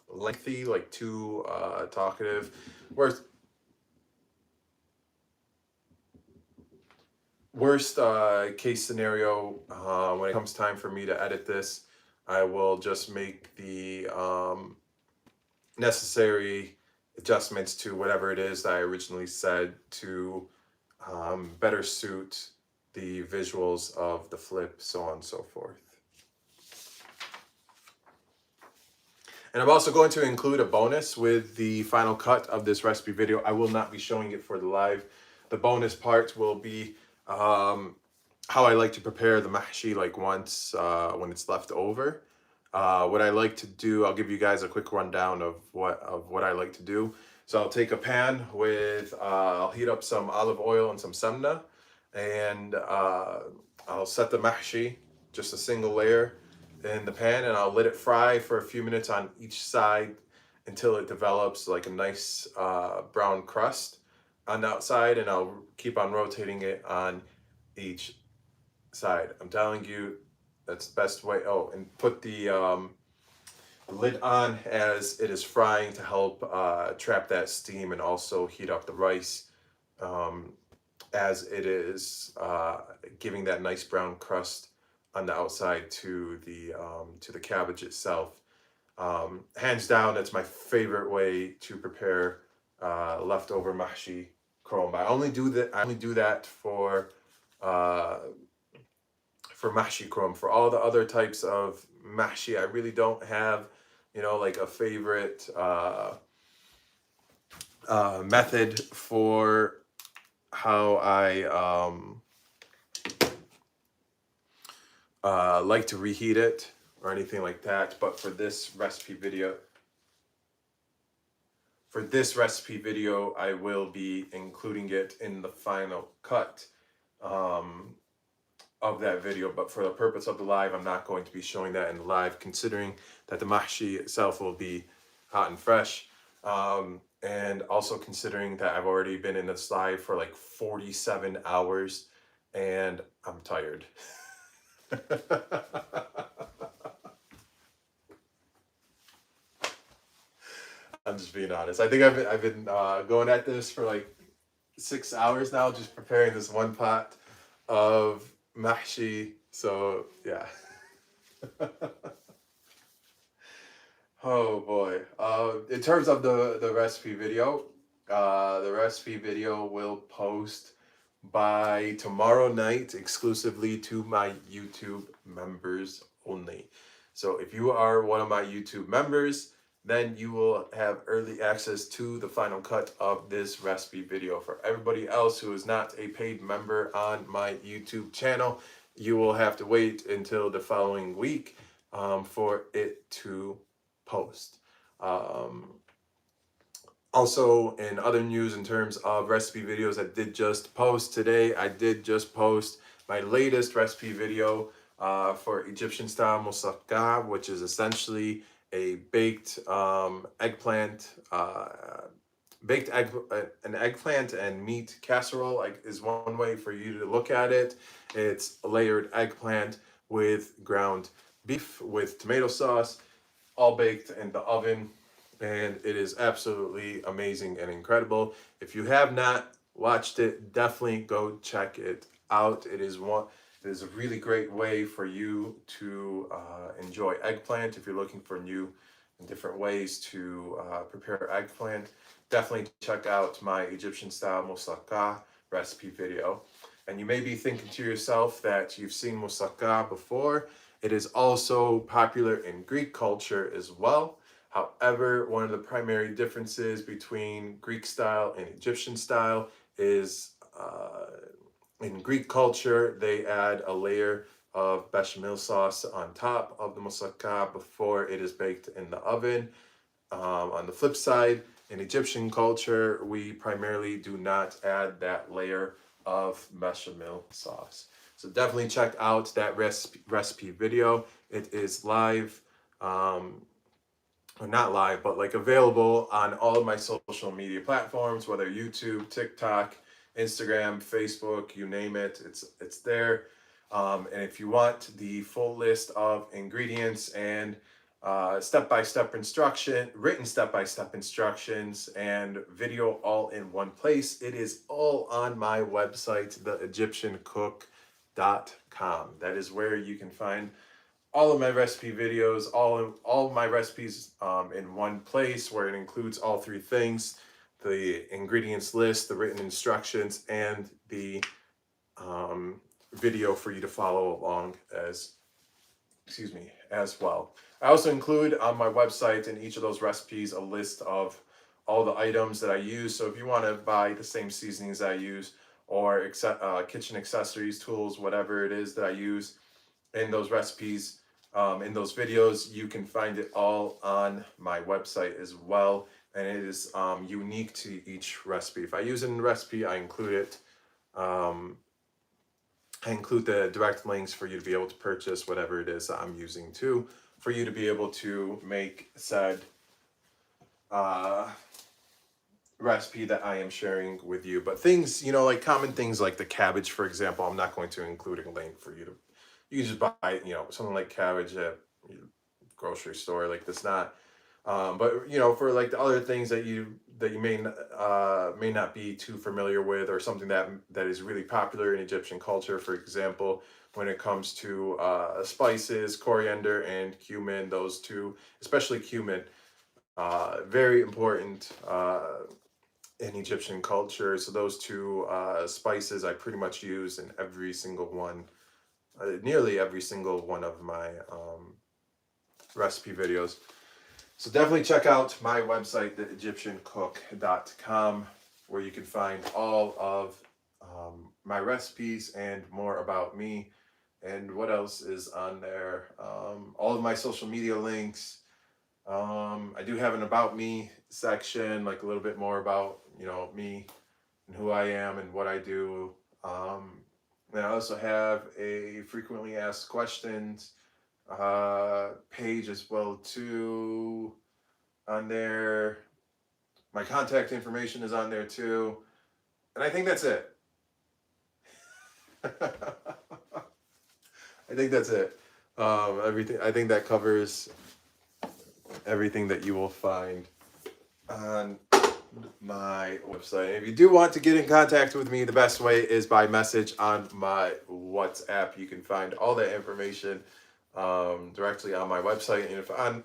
lengthy, like too talkative. Worst case scenario, when it comes time for me to edit this, I will just make the necessary adjustments to whatever it is that I originally said to better suit the visuals of the flip, so on and so forth. And I'm also going to include a bonus with the final cut of this recipe video. I will not be showing it for the live. The bonus part will be how I like to prepare the mahshi, like once when it's left over. What I like to do, I'll give you guys a quick rundown of what I like to do. So I'll take a pan with, I'll heat up some olive oil and some semna, and I'll set the mahshi, just a single layer in the pan, and I'll let it fry for a few minutes on each side until it develops like a nice brown crust on the outside, and I'll keep on rotating it on each side. I'm telling you, that's the best way. Oh, and put the lid on as it is frying to help trap that steam and also heat up the rice as it is giving that nice brown crust on the outside to the cabbage itself. Hands down, that's my favorite way to prepare leftover mahshi kromb. I only do that for mahshi kromb. For all the other types of mahshi, I really don't have, like a favorite method for how I like to reheat it or anything like that. But for this recipe video, I will be including it in the final cut of that video. But for the purpose of the live, I'm not going to be showing that in the live, considering that the mahshi itself will be hot and fresh. And also considering that I've already been in this live for like 47 hours and I'm tired. I'm just being honest. I think I've been going at this for like 6 hours now, just preparing this one pot of mahshi. So yeah. Oh boy. In terms of the recipe video, will post by tomorrow night exclusively to my YouTube members only. So if you are one of my YouTube members, then you will have early access to the final cut of this recipe video. For everybody else who is not a paid member on my YouTube channel, you will have to wait until the following week for it to post. Also, in other news, in terms of recipe videos, I did just post today. I did just post my latest recipe video for Egyptian style moussaka, which is essentially a baked eggplant, an eggplant and meat casserole. Like, is one way for you to look at it. It's layered eggplant with ground beef with tomato sauce, all baked in the oven, and it is absolutely amazing and incredible. If you have not watched it, definitely go check it out. It is a really great way for you to enjoy eggplant. If you're looking for new and different ways to prepare eggplant, definitely check out my Egyptian style moussaka recipe video. And you may be thinking to yourself that you've seen moussaka before. It is also popular in Greek culture as well. However, one of the primary differences between Greek style and Egyptian style is in Greek culture, they add a layer of bechamel sauce on top of the moussaka before it is baked in the oven. On the flip side, in Egyptian culture, we primarily do not add that layer of bechamel sauce. So definitely check out that recipe video. It is live, or not live, but like available on all of my social media platforms, whether YouTube, TikTok, Instagram, Facebook, you name it, it's there. And if you want the full list of ingredients and step-by-step written step-by-step instructions, and video all in one place. It is all on my website, theegyptiancook.com. That is where you can find all of my recipe videos, all of my recipes in one place, where it includes all three things: the ingredients list, the written instructions, and the video for you to follow along as well. I also include on my website in each of those recipes a list of all the items that I use. So if you want to buy the same seasonings I use, or kitchen accessories, tools, whatever it is that I use in those recipes, in those videos, you can find it all on my website as well. And it is unique to each recipe. If I use it in a recipe, I include it. I include the direct links for you to be able to purchase whatever it is that I'm using too, for you to be able to make said recipe that I am sharing with you. But things, like common things like the cabbage, for example, I'm not going to include a link for you to, you can just buy, something like cabbage at your grocery store. Like that's not, but for like the other things that you may not be too familiar with, or something that is really popular in Egyptian culture, for example, when it comes to spices, coriander and cumin, those two, especially cumin, very important in Egyptian culture. So those two spices I pretty much use in every single one, nearly every single one of my recipe videos. So definitely check out my website, theegyptiancook.com, where you can find all of my recipes and more about me. And what else is on there? All of my social media links. I do have an about me section, like a little bit more about, me and who I am and what I do. And I also have a frequently asked questions page as well too on there. My contact information is on there too. And I think that's it. I think that's it. Everything. I think that covers everything that you will find on my website. If you do want to get in contact with me, the best way is by message on my WhatsApp. You can find all that information directly on my website. And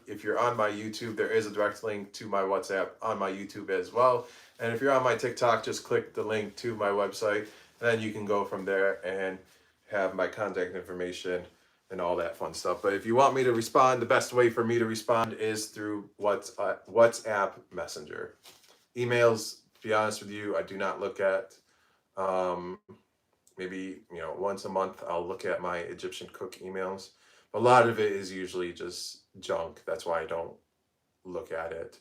if you're on my YouTube, there is a direct link to my WhatsApp on my YouTube as well. And if you're on my TikTok, just click the link to my website, and then you can go from there and have my contact information and all that fun stuff. But if you want me to respond, the best way for me to respond is through WhatsApp Messenger. Emails, to be honest with you, I do not look at. Maybe, once a month I'll look at my Egyptian Cook emails. A lot of it is usually just junk. That's why I don't look at it.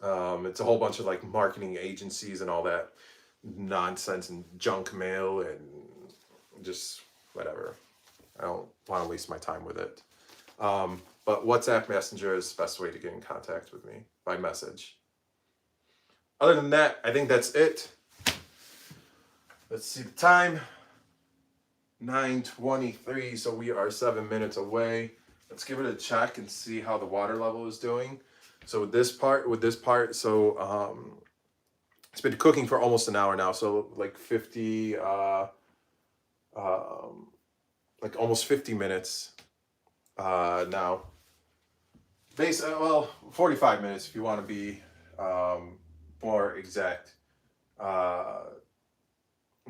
It's a whole bunch of like marketing agencies and all that nonsense and junk mail and just whatever. I don't want to waste my time with it. But WhatsApp Messenger is the best way to get in contact with me, by message. Other than that, I think that's it. Let's see the time. 9:23, so we are 7 minutes away. Let's give it a check and see how the water level is doing. So with this part, it's been cooking for almost an hour now. So like 50, like almost 50 minutes now. 45 minutes if you want to be more exact. But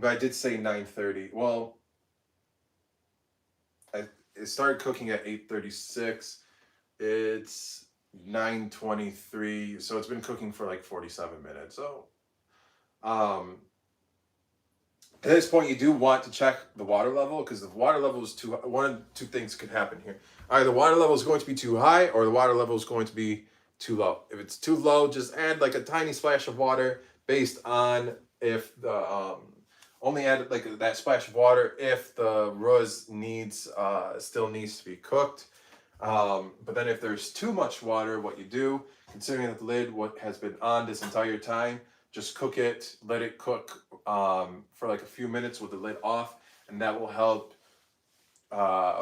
I did say 9:30. Well, it started cooking at 8:36. It's 9:23, so it's been cooking for like 47 minutes. So at this point, you do want to check the water level, because if the water level is too high, one of two things could happen here. Either the water level is going to be too high, or the water level is going to be too low. If it's too low, just add like a tiny splash of water based on if the only add like that splash of water if the ruz still needs to be cooked. But then if there's too much water, what you do, considering that the lid has been on this entire time, just cook it, let it cook for like a few minutes with the lid off, and that will help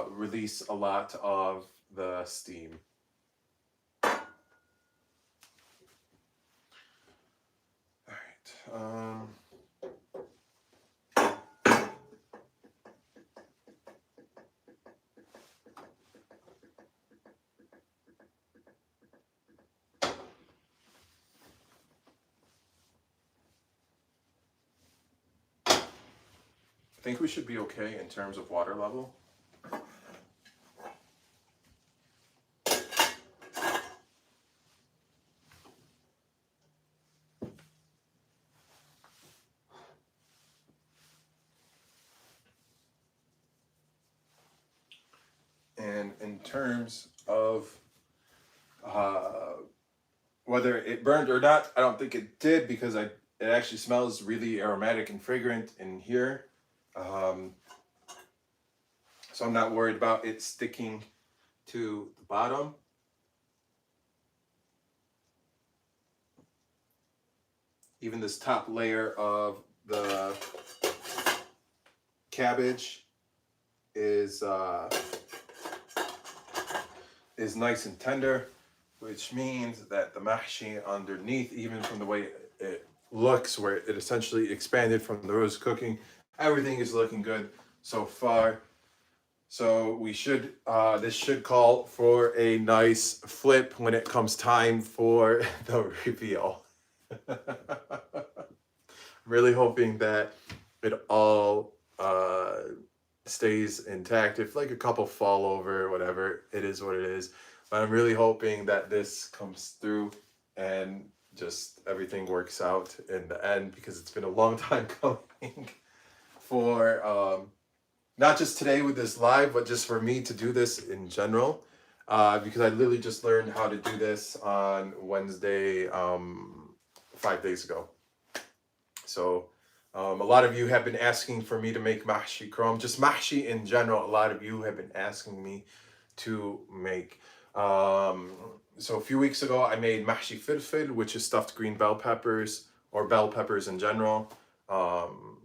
release a lot of the steam. Um, I think we should be okay in terms of water level. And in terms of whether it burned or not, I don't think it did because it actually smells really aromatic and fragrant in here. So I'm not worried about it sticking to the bottom. Even this top layer of the cabbage is nice and tender, which means that the mahshi underneath, even from the way it looks, where it essentially expanded from the roast cooking, everything is looking good so far. So we should, this should call for a nice flip when it comes time for the reveal. Really hoping that it all stays intact. If like a couple fall over, whatever, it is what it is. But I'm really hoping that this comes through and just everything works out in the end, because it's been a long time coming for not just today with this live, but just for me to do this in general. Because I literally just learned how to do this on Wednesday, 5 days ago. So a lot of you have been asking for me to make mahshi Kromb, just mahshi in general. A lot of you have been asking me to make. So a few weeks ago, I made mahshi filfil, which is stuffed green bell peppers or bell peppers in general.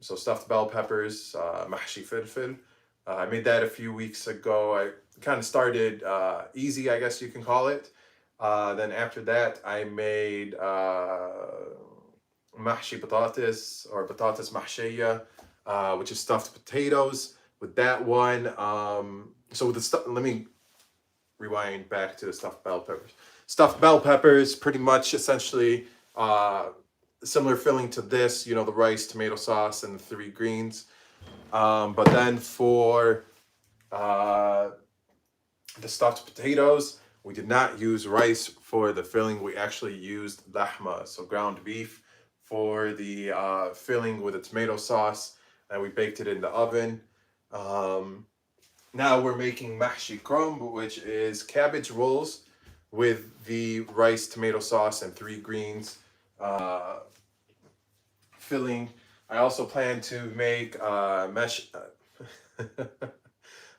So stuffed bell peppers, mahshi filfil. I made that a few weeks ago. I kind of started easy, I guess you can call it. Then after that, I made mahshi batatas or batatas mahshiya, which is stuffed potatoes. With that one, so with the stuff, let me rewind back to the stuffed bell peppers. Stuffed bell peppers, pretty much essentially similar filling to this, you know, the rice, tomato sauce, and the 3 greens. But then for the stuffed potatoes, we did not use rice for the filling. We actually used lahma, so ground beef, for the filling with a tomato sauce, and we baked it in the oven. Now we're making mahshi Kromb, which is cabbage rolls with the rice, tomato sauce, and 3 greens filling. I also plan to make mahshi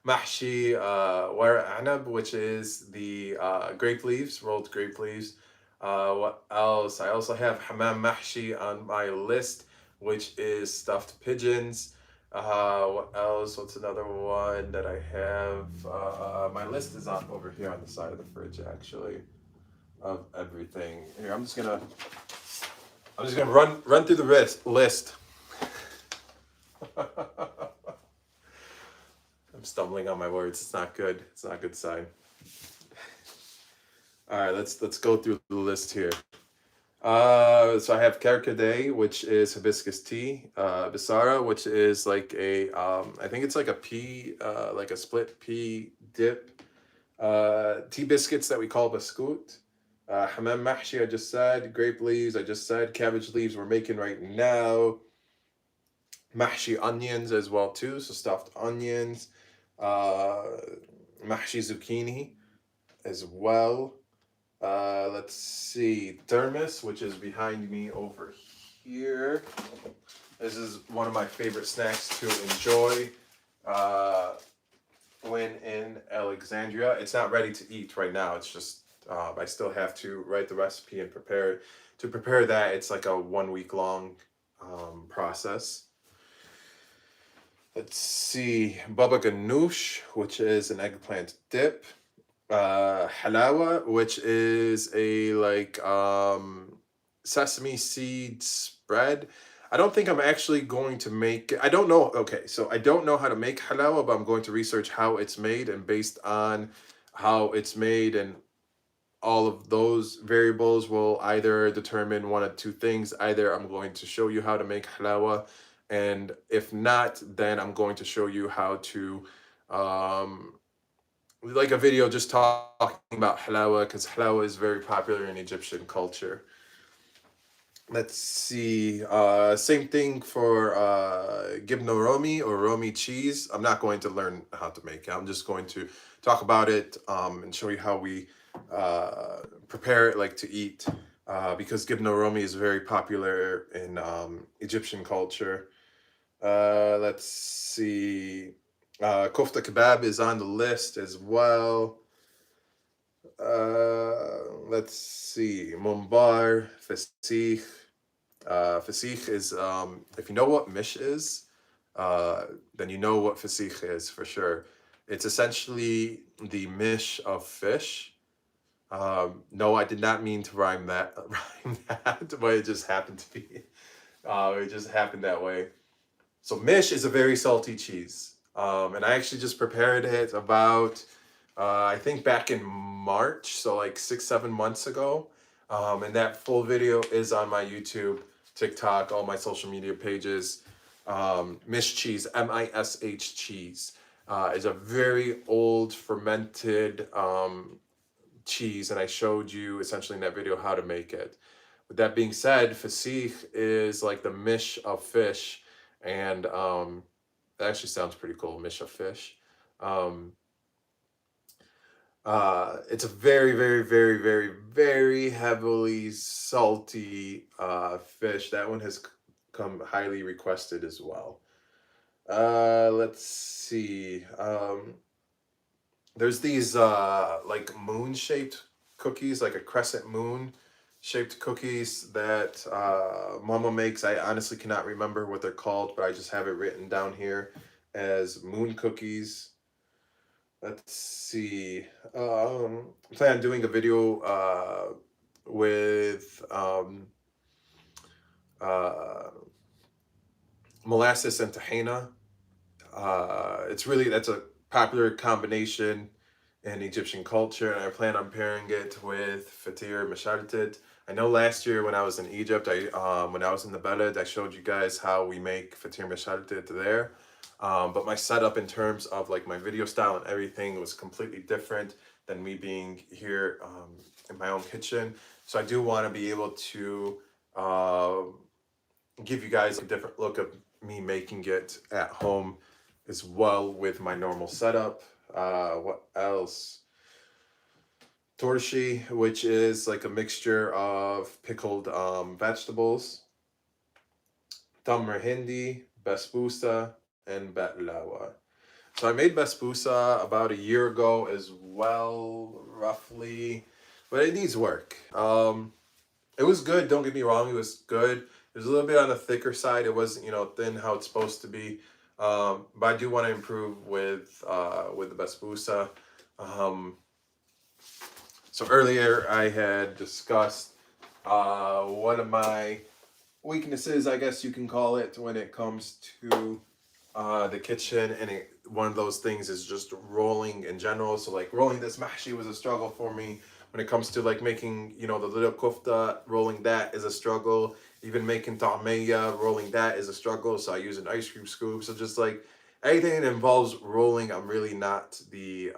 wara anab, which is the grape leaves, rolled grape leaves. What else? I also have hamam mahshi on my list, which is stuffed pigeons. What else? What's another one that I have? My list is on over here on the side of the fridge, actually, of everything. Here, I'm just gonna run through the list. I'm stumbling on my words. It's not good. It's not a good sign. All right, let's go through the list here. So I have karkade, which is hibiscus tea. Bisara, which is like a I think it's like a pea, like a split pea dip. Tea biscuits that we call biscuit. Hamam mahshi, I just said. Grape leaves, I just said. Cabbage leaves we're making right now. Mahshi onions as well too, so stuffed onions. Mahshi zucchini as well. Let's see, thermos, which is behind me over here. This is one of my favorite snacks to enjoy when in Alexandria. It's not ready to eat right now. It's just I still have to write the recipe and prepare it. To prepare that, it's like a 1 week long process. Let's see, baba ganoush, which is an eggplant dip. Halawa, which is a like sesame seed bread. I don't think I'm actually going to make, I don't know, okay, so I don't know how to make halawa, but I'm going to research how it's made, and based on how it's made and all of those variables will either determine one of two things. Either I'm going to show you how to make halawa, and if not, then I'm going to show you how to, like a video just talking about halawa, because halawa is very popular in Egyptian culture. Let's see. Same thing for gibno romi or romi cheese. I'm not going to learn how to make it. I'm just going to talk about it and show you how we prepare it, like to eat, because gibno romi is very popular in Egyptian culture. Let's see. Kofta kebab is on the list as well. Let's see. Mumbar, fasikh. Fasikh is, if you know what mish is, then you know what fasikh is for sure. It's essentially the mish of fish. No, I did not mean to rhyme that, but it just happened to be. It just happened that way. So mish is a very salty cheese, and I actually just prepared it about, I think back in March, so like 6-7 months ago. And that full video is on my YouTube, TikTok, all my social media pages. Mish cheese, M-I-S-H cheese, is a very old fermented cheese, and I showed you essentially in that video how to make it. With that being said, fasikh is like the mish of fish, and that actually sounds pretty cool, mish of fish. It's a very, very, very, very, very heavily salty fish. That one has come highly requested as well. Let's see. There's these like moon-shaped cookies, like a crescent moon shaped cookies that Mama makes. I honestly cannot remember what they're called, but I just have it written down here as moon cookies. Let's see. I plan on doing a video with molasses and tahina. It's really, that's a popular combination in Egyptian culture, and I plan on pairing it with fatir masharted. I know last year when I was in Egypt, when I was in the Beled, I showed you guys how we make fatir masharted there. But my setup in terms of like my video style and everything was completely different than me being here in my own kitchen. So I do want to be able to give you guys a different look of me making it at home as well with my normal setup. What else? Torshi, which is like a mixture of pickled vegetables. Tamr hindi, basbousa, and baklawa. So I made basbousa about a year ago as well, roughly, but it needs work. It was good, don't get me wrong, it was good. It was a little bit on the thicker side. It wasn't, thin how it's supposed to be. But I do want to improve with the basbousa. So earlier I had discussed one of my weaknesses, I guess you can call it, when it comes to the kitchen, and one of those things is just rolling in general. So like rolling this mahshi was a struggle for me. When it comes to like making, the little kofta, rolling that is a struggle. Even making ta'meya, rolling that is a struggle. So I use an ice cream scoop. So just like anything that involves rolling, I'm really not the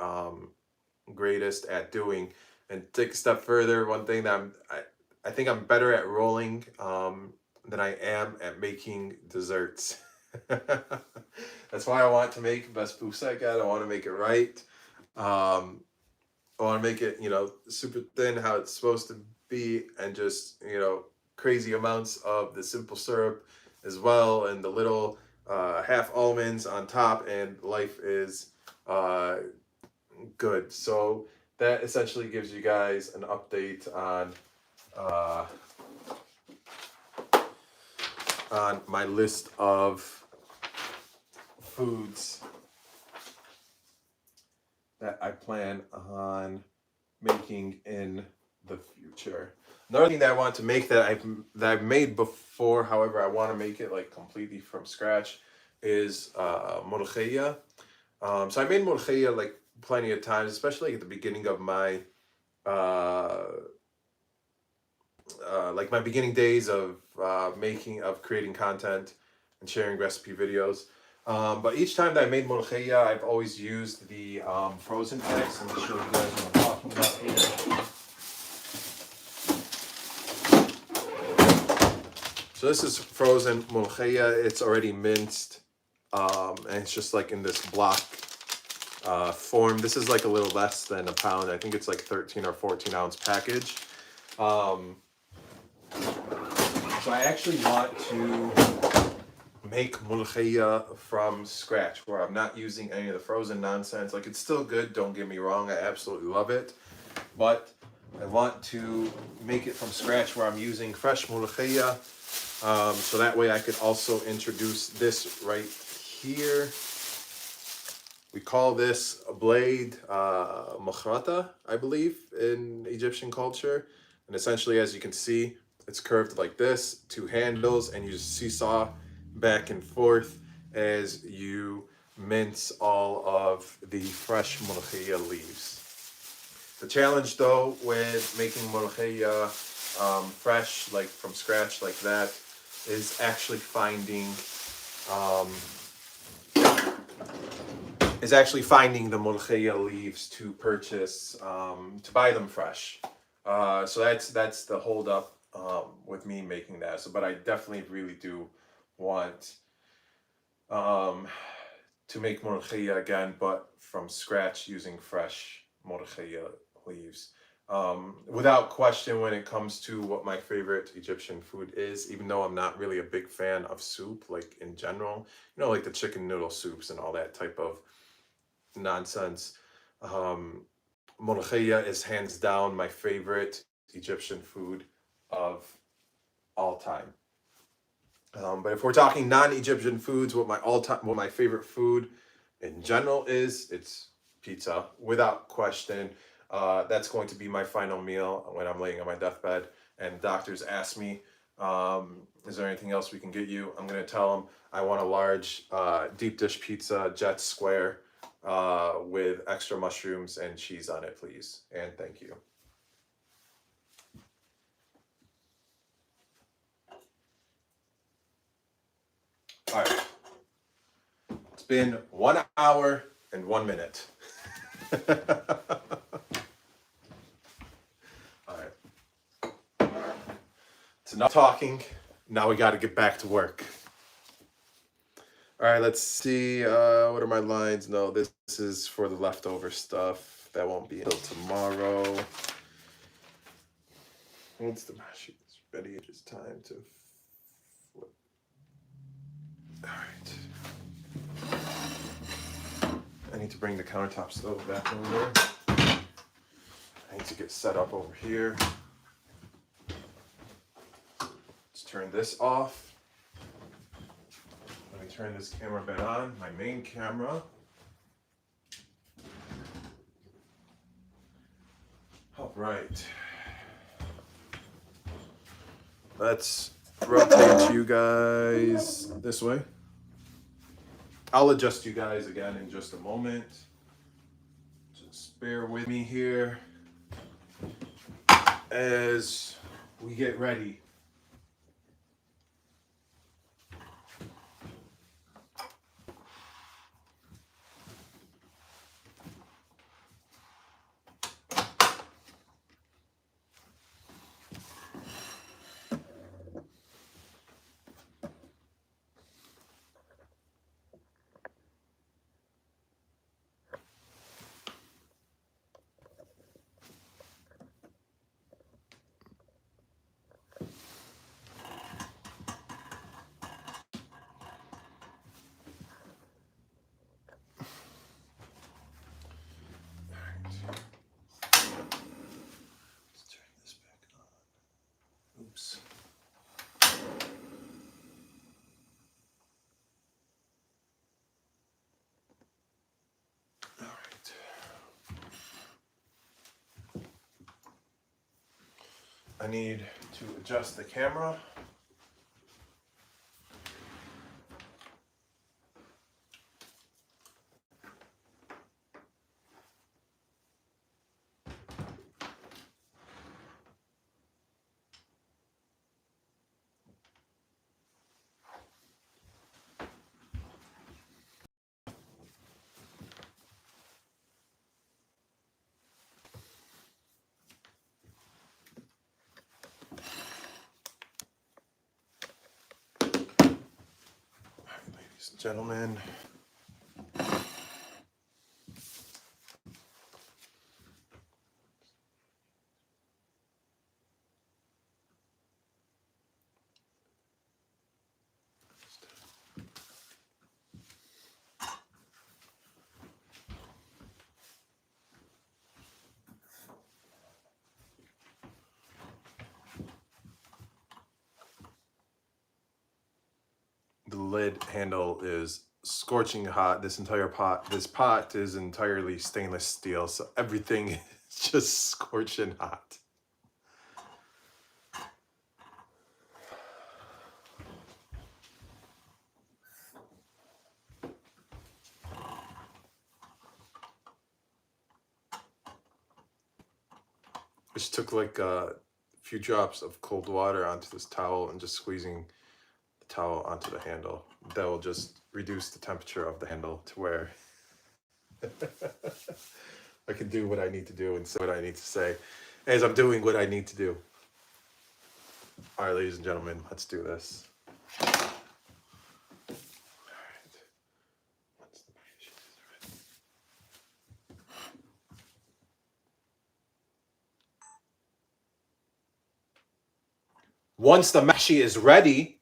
greatest at doing. And take a step further, one thing that I think I'm better at rolling than I am at making desserts. That's why I want to make basbousa. I want to make it right. I want to make it, super thin, how it's supposed to be, and just, crazy amounts of the simple syrup as well, and the little half almonds on top, and life is good. So that essentially gives you guys an update on my list of foods that I plan on making in the future. Another thing that I want to make that I've made before, however, I want to make it like completely from scratch, is ملوخية. So I made ملوخية like plenty of times, especially at the beginning of my uh, like my beginning days of creating content and sharing recipe videos. But each time that I made ملوخية, I've always used the frozen packs. Let me show you guys what I'm talking about here. So this is frozen ملوخية. It's already minced, and it's just like in this block form. This is like a little less than a pound. I think it's like 13 or 14 ounce package. So I actually want to make ملوخية from scratch, where I'm not using any of the frozen nonsense. Like, it's still good, don't get me wrong, I absolutely love it, but I want to make it from scratch where I'm using fresh ملوخية, so that way I could also introduce this right here. We call this a blade مخرطة, I believe, in Egyptian culture. And essentially, as you can see, it's curved like this, two handles, and you just seesaw back and forth as you mince all of the fresh ملوخية leaves. The challenge, though, with making ملوخية fresh, like from scratch like that, is actually finding the ملوخية leaves to purchase, to buy them fresh. So that's the hold up with me making that. So, but I definitely really do want to make ملوخية again, but from scratch using fresh ملوخية leaves. Without question, when it comes to what my favorite Egyptian food is, even though I'm not really a big fan of soup, like in general, you know, like the chicken noodle soups and all that type of nonsense, ملوخية is hands down my favorite Egyptian food of all time. But if we're talking non-Egyptian foods, what my favorite food in general is, it's pizza, without question. That's going to be my final meal when I'm laying on my deathbed and doctors ask me, is there anything else we can get you? I'm going to tell them I want a large deep dish pizza, jet square, with extra mushrooms and cheese on it, please. And thank you. All right. It's been 1 hour and 1 minute. All right. It's enough talking. Now we got to get back to work. All right, let's see. What are my lines? No, this is for the leftover stuff. That won't be until tomorrow. What's the Mahshi? It's ready. It's time to flip. All right. I need to bring the countertop stove back over. I need to get set up over here. Let's turn this off. Let me turn this camera back on, my main camera. All right. Let's rotate you guys this way. I'll adjust you guys again in just a moment. Just bear with me here as we get ready. I need to adjust the camera. Ladies and gentlemen, the lid handle is scorching hot. This pot is entirely stainless steel, so everything is just scorching hot. I just took like a few drops of cold water onto this towel and just squeezing the towel onto the handle. That will just reduce the temperature of the handle to where I can do what I need to do and say what I need to say as I'm doing what I need to do. All right, ladies and gentlemen, let's do this. All right. Once the mahshi is ready,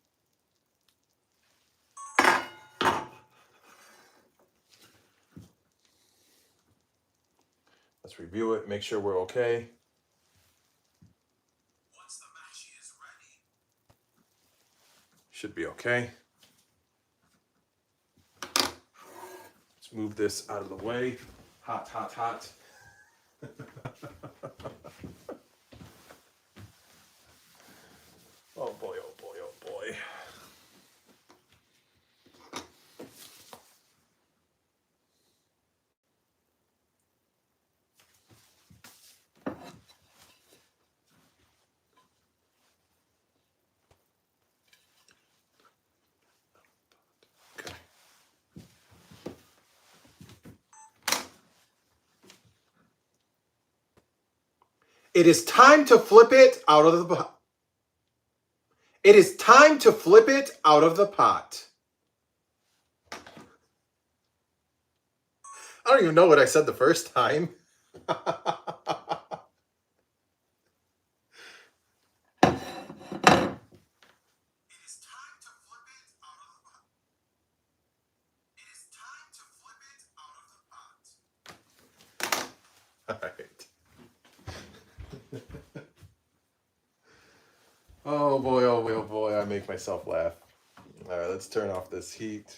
let's review it, make sure we're okay. Once the mahshi is ready, should be okay. Let's move this out of the way. Hot, hot, hot. Oh boy, oh boy, oh boy. Okay. It is time to flip it out of the pot. It is time to flip it out of the pot. I don't even know what I said the first time. All right. Oh boy, oh boy, oh boy, I make myself laugh. All right, let's turn off this heat.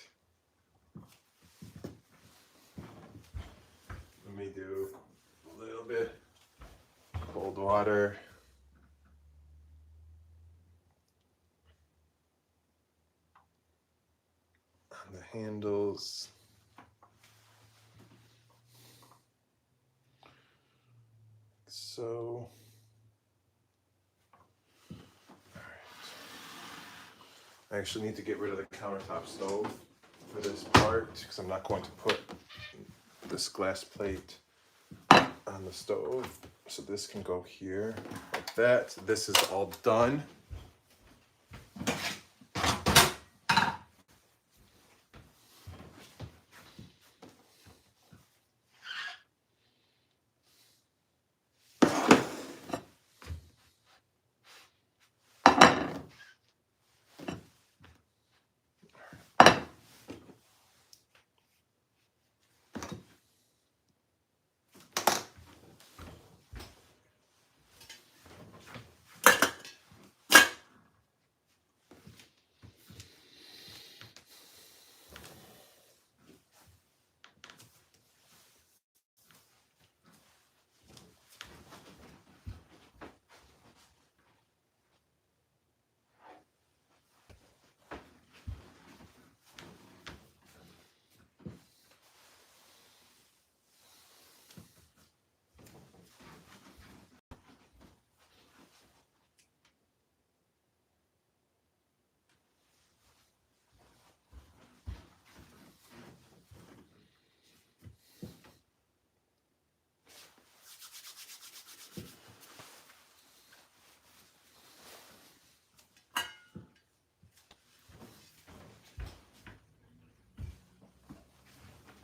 Let me do a little bit cold water. On the handles. So, all right. I actually need to get rid of the countertop stove for this part because I'm not going to put this glass plate on the stove. So this can go here like that. This is all done.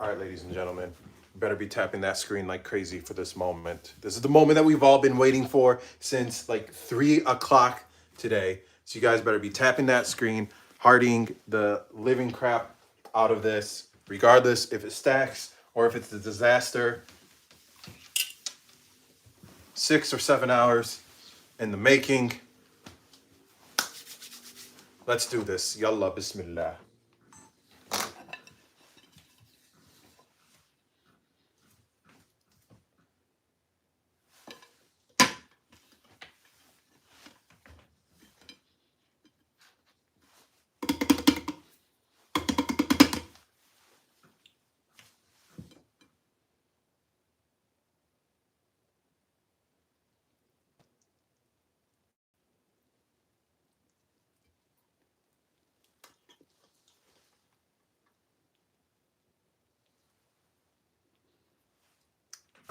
All right, ladies and gentlemen, you better be tapping that screen like crazy for this moment. This is the moment that we've all been waiting for since like 3 o'clock today. So you guys better be tapping that screen, hearting the living crap out of this, regardless if it stacks or if it's a disaster. 6 or 7 hours in the making. Let's do this. Yalla, bismillah.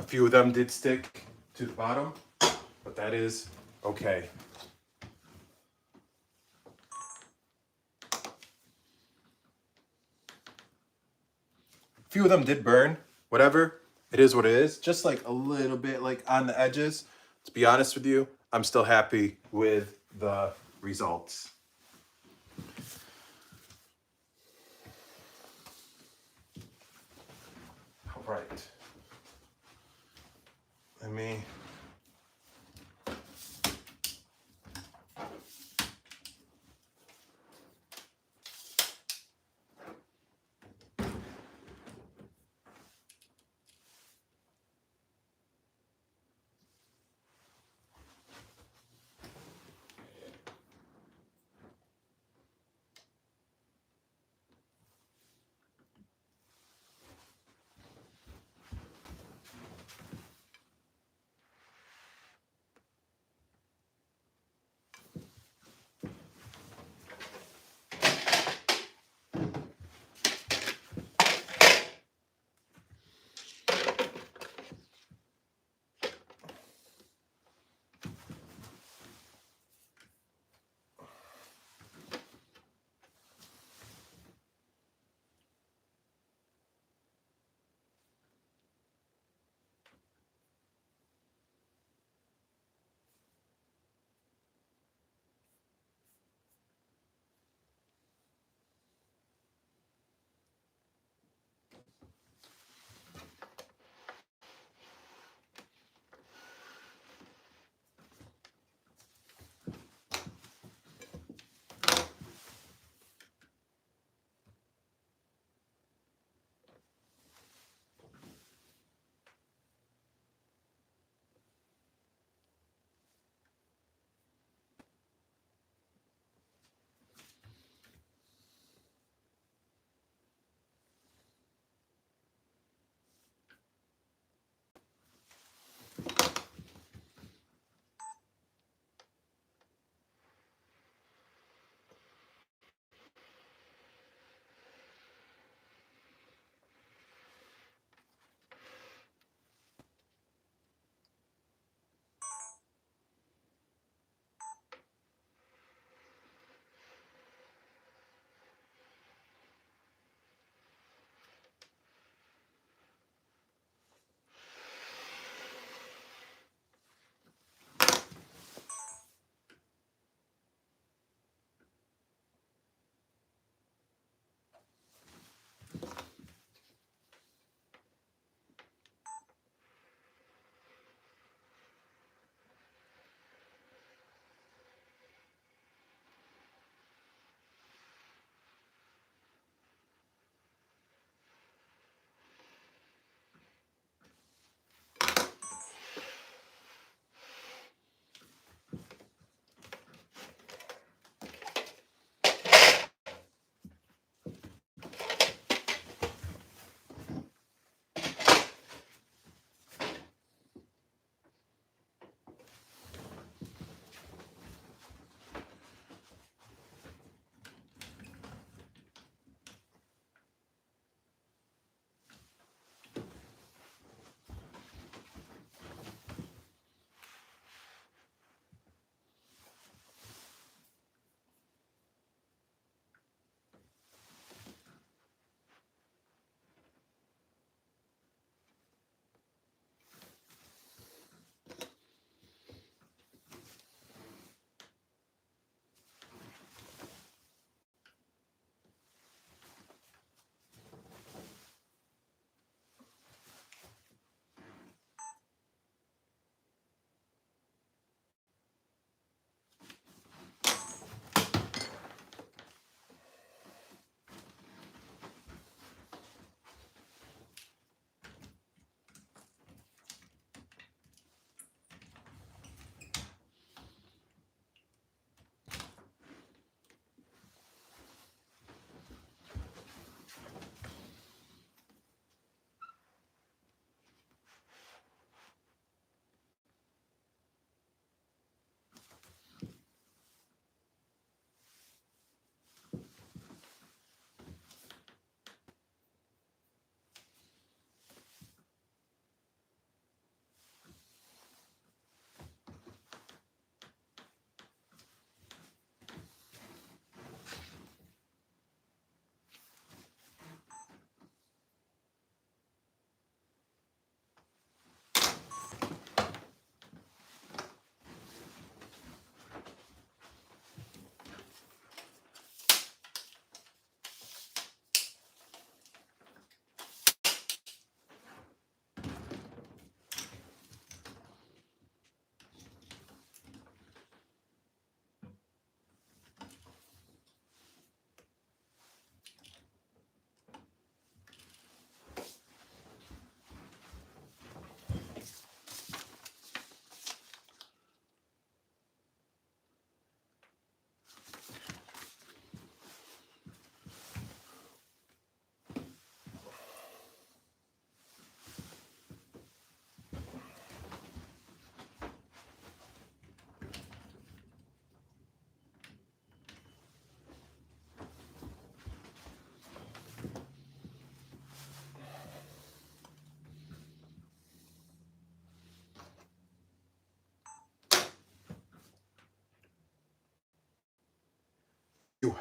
A few of them did stick to the bottom, but that is okay. A few of them did burn. Whatever, it is what it is. Just like a little bit like on the edges. To be honest with you, I'm still happy with the results. All right. Let me...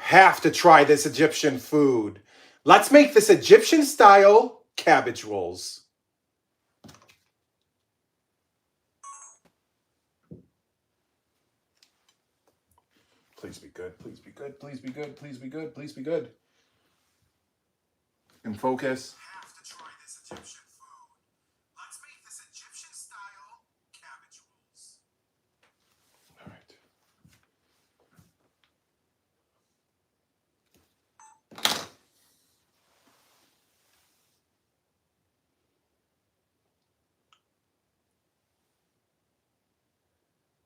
have to try this Egyptian food. Let's make this Egyptian style cabbage rolls. Please be good, please be good, please be good, please be good, please be good. In focus. Have to try this Egyptian food. Let's make this Egyptian style cabbage rolls. All right.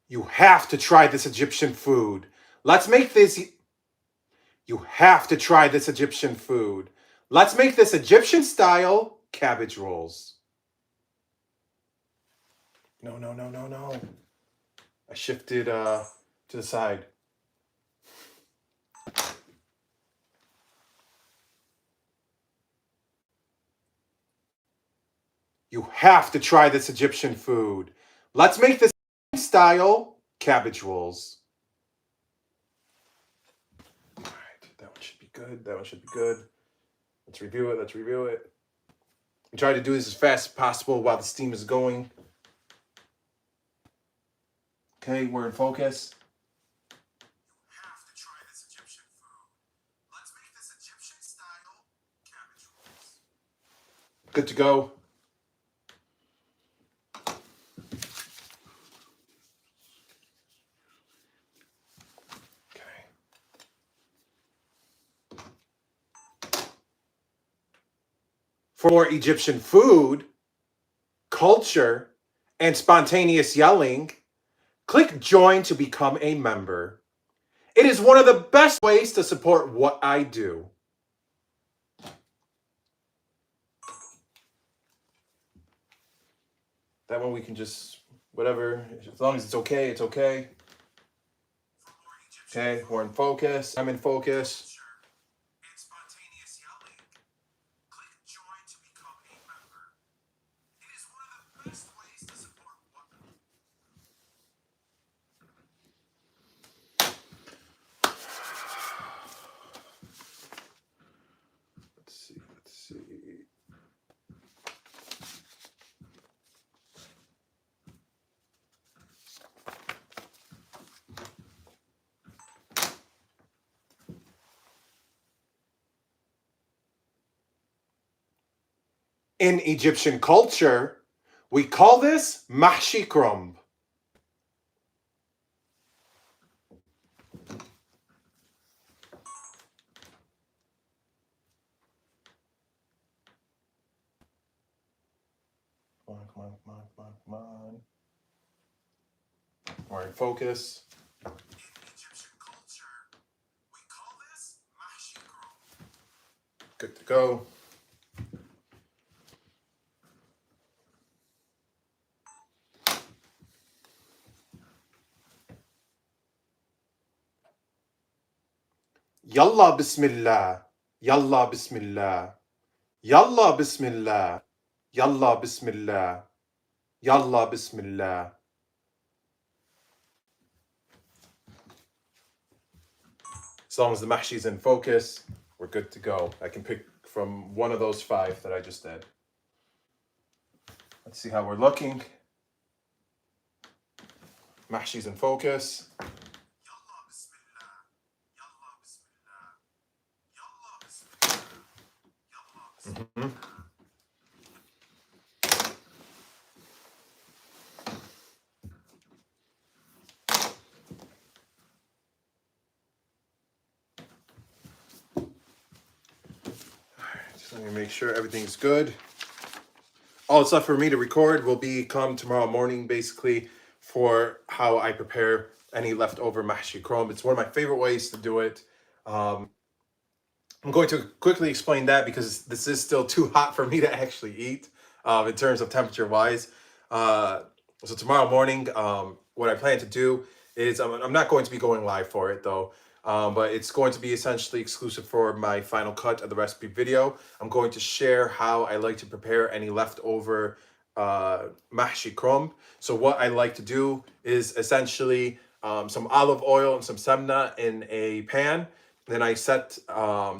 You have to try this Egyptian food. Let's make this. You have to try this Egyptian food. Let's make this Egyptian style cabbage rolls. No, no, no, no, no. I shifted to the side. You have to try this Egyptian food. Let's make this style cabbage rolls. All right, that one should be good. That one should be good. Let's review it. Let's review it. I'm trying to do this as fast as possible while the steam is going. Okay, we're in focus. You have to try this Egyptian food. Let's make this Egyptian style cabbage rolls. Good to go. For more Egyptian food, culture, and spontaneous yelling, click join to become a member. It is one of the best ways to support what I do. That one we can just, whatever, as long as it's okay, it's okay. Okay, we're in focus. I'm in focus. Let's see. In Egyptian culture, we call this Mahshi Kromb. Come on, come on, come on, come on, come on. We're in focus. In Egyptian culture, we call this Mahshi Kromb. Good to go. Yalla bismillah. Yalla bismillah. Yalla bismillah. Yalla bismillah. Yalla bismillah. As long as the mahshi is in focus, we're good to go. I can pick from one of those 5 that I just did. Let's see how we're looking. Mahshi's in focus. Mm-hmm. Just let me make sure everything's good. All that's left for me to record will be come tomorrow morning, basically, for how I prepare any leftover mahshi kromb. It's one of my favorite ways to do it. I'm going to quickly explain that because this is still too hot for me to actually eat in terms of temperature wise. So tomorrow morning, what I plan to do is I'm not going to be going live for it though, but it's going to be essentially exclusive for my final cut of the recipe video. I'm going to share how I like to prepare any leftover mahshi kromb. So what I like to do is essentially some olive oil and some semna in a pan. Then I set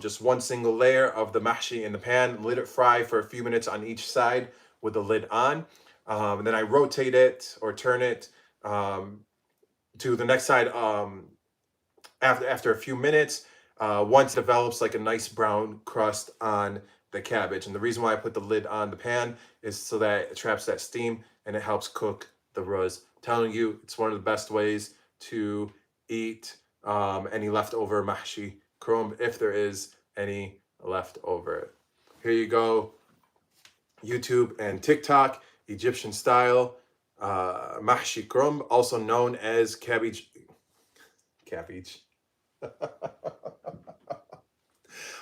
just one single layer of the mahshi in the pan, let it fry for a few minutes on each side with the lid on. And then I rotate it or turn it um, to the next side after a few minutes. Once it develops like a nice brown crust on the cabbage. And the reason why I put the lid on the pan is so that it traps that steam and it helps cook the ruz. Telling you, it's one of the best ways to eat any leftover mahshi kromb if there is any left over. Here you go, YouTube and TikTok, Egyptian style mahshi kromb, also known as cabbage.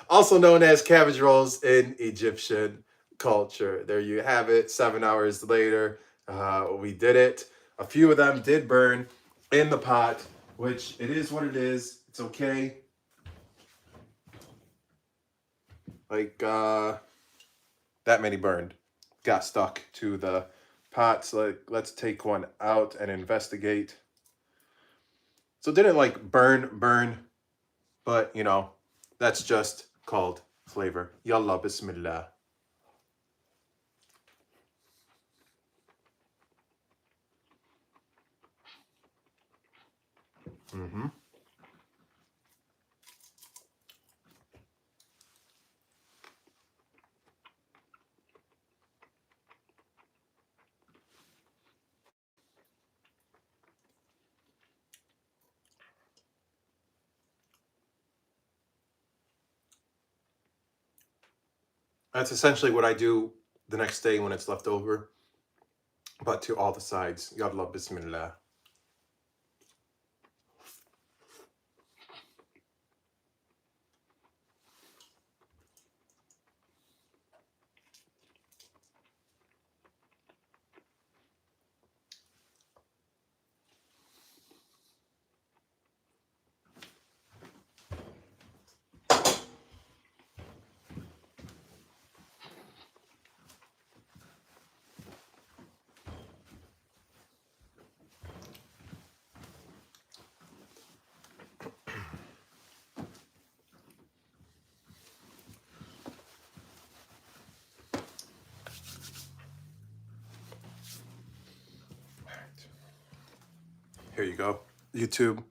Also known as cabbage rolls in Egyptian culture. There you have it. 7 hours later, we did it. A few of them did burn in the pot, which it is what it is. It's okay. Like that many burned, got stuck to the pot. So let's take one out and investigate. So it didn't like burn, but you know, that's just called flavor. Yalla bismillah. Mm-hmm. That's essentially what I do the next day when it's left over, but to all the sides. Yalla bismillah. Here you go, YouTube.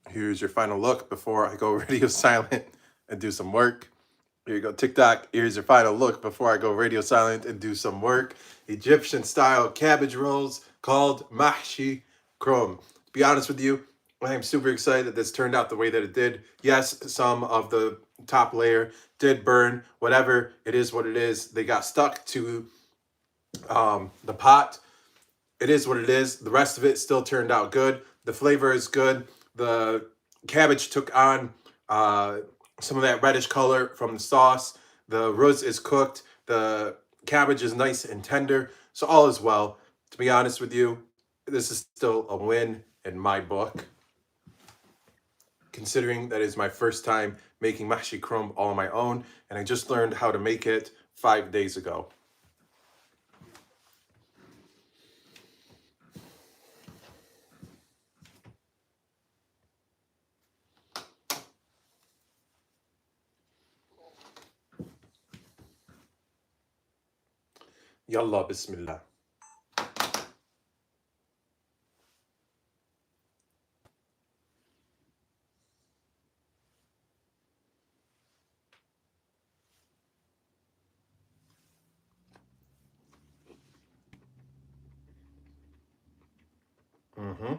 Here's your final look before I go radio silent and do some work. Here you go, TikTok. Here's your final look before I go radio silent and do some work. Egyptian style cabbage rolls called Mahshi Kromb. To be honest with you, I am super excited that this turned out the way that it did. Yes, some of the top layer did burn. Whatever, it is what it is. They got stuck to the pot. It is what it is. The rest of it still turned out good. The flavor is good. The cabbage took on some of that reddish color from the sauce. The ruz is cooked. The cabbage is nice and tender. So all is well. To be honest with you, this is still a win in my book, considering that is my first time making mahshi kromb all on my own, and I just learned how to make it 5 days ago. Yalla bismillah. Mm-hmm.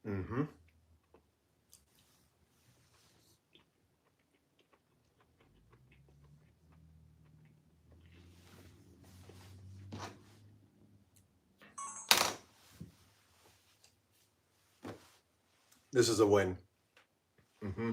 Mm-hmm. This is a win. Mm-hmm.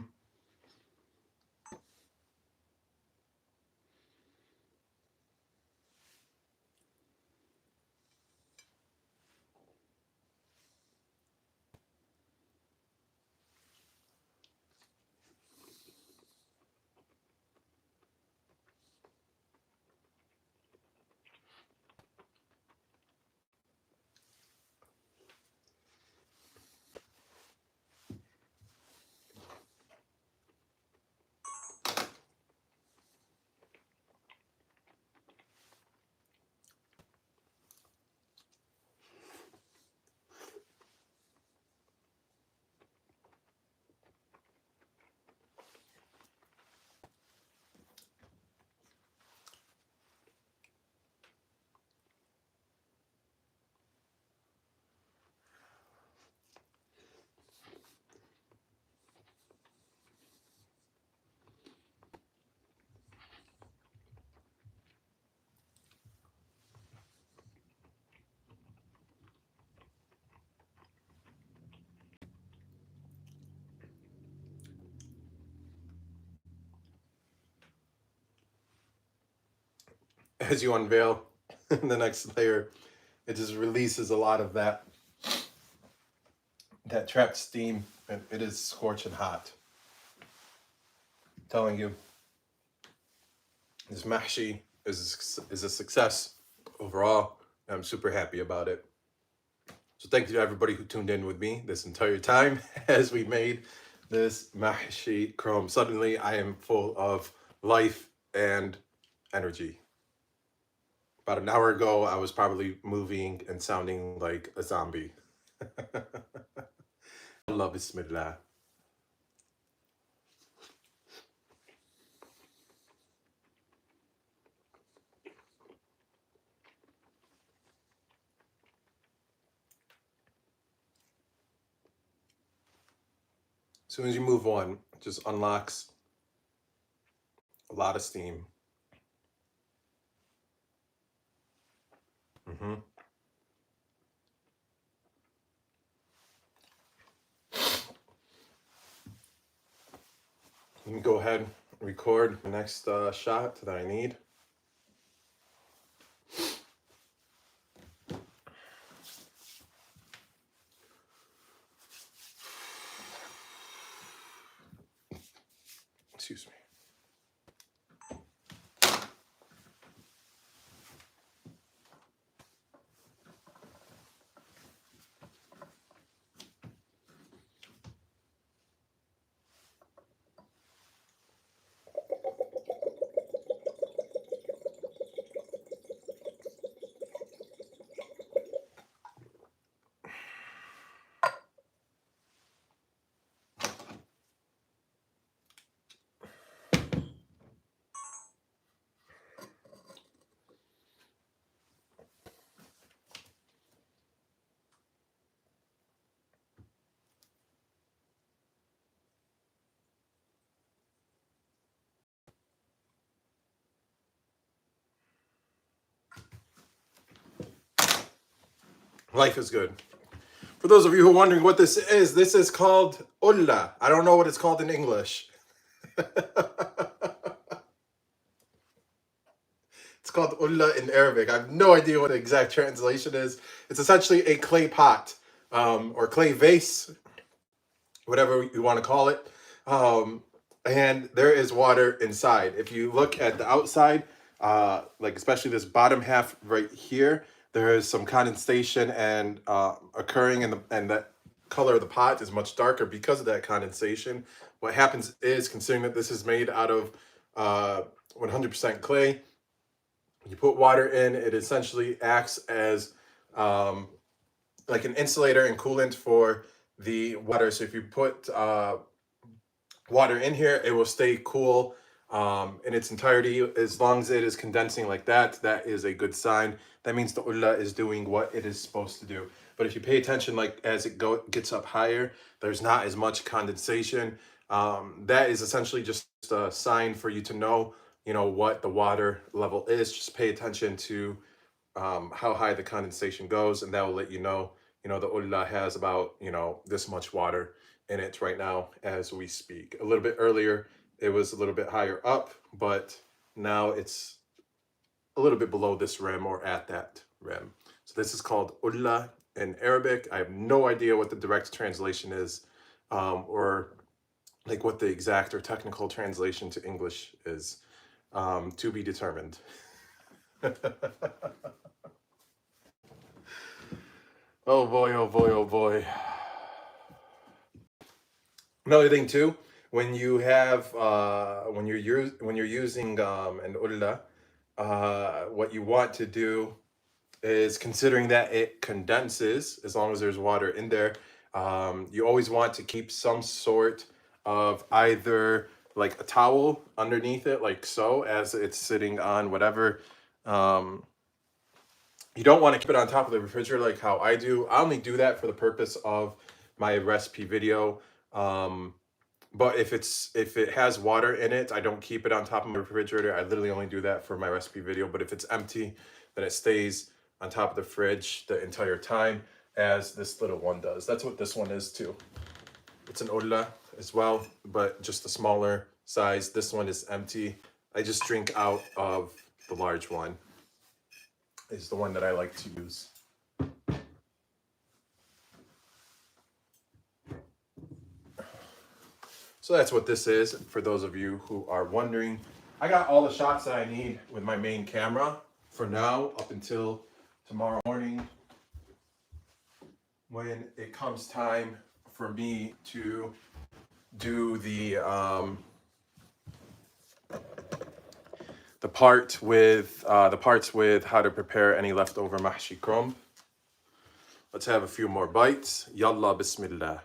as you unveil the next layer, it just releases a lot of that trapped steam, and it is scorching hot. I'm telling you, this mahshi is a success overall. I'm super happy about it. So thank you to everybody who tuned in with me this entire time as we made this mahshi Kromb. Suddenly I am full of life and energy. About an hour ago, I was probably moving and sounding like a zombie. Allah Bismillah. As soon as you move on, it just unlocks a lot of steam. Let me go ahead and record the next shot that I need. Excuse me. Life is good. For those of you who are wondering what this is called ulla. I don't know what it's called in English. It's called ulla in Arabic. I have no idea what the exact translation is. It's essentially a clay pot or clay vase, whatever you want to call it. And there is water inside. If you look at the outside, like especially this bottom half right here, there is some condensation and occurring, and the color of the pot is much darker because of that condensation. What happens is, considering that this is made out of 100% clay, you put water in, it essentially acts as like an insulator and coolant for the water. So if you put water in here, it will stay cool in its entirety. As long as it is condensing like that, that is a good sign. That means the ulla is doing what it is supposed to do. But if you pay attention, like as it gets up higher, there's not as much condensation. That is essentially just a sign for you to know, what the water level is. Just pay attention to how high the condensation goes, and that will let you know, the ulla has about, this much water in it right now as we speak. A little bit earlier, it was a little bit higher up, but now it's a little bit below this rim or at that rim. So this is called ulla in Arabic. I have no idea what the direct translation is, or like what the exact or technical translation to English is, to be determined. Oh boy, oh boy, oh boy. Another thing too, when you have when you're using an ulla, what you want to do is, considering that it condenses as long as there's water in there, you always want to keep some sort of either like a towel underneath it, like so, as it's sitting on whatever. You don't want to keep it on top of the refrigerator like how I do. I only do that for the purpose of my recipe video. But if it has water in it, I don't keep it on top of my refrigerator. I literally only do that for my recipe video. But if it's empty, then it stays on top of the fridge the entire time, as this little one does. That's what this one is too. It's an ulla as well, but just a smaller size. This one is empty. I just drink out of the large one. is the one that I like to use. So that's what this is, for those of you who are wondering. I got all the shots that I need with my main camera for now, up until tomorrow morning, when it comes time for me to do the parts with how to prepare any leftover mahshi kromb. Let's have a few more bites. Yalla bismillah.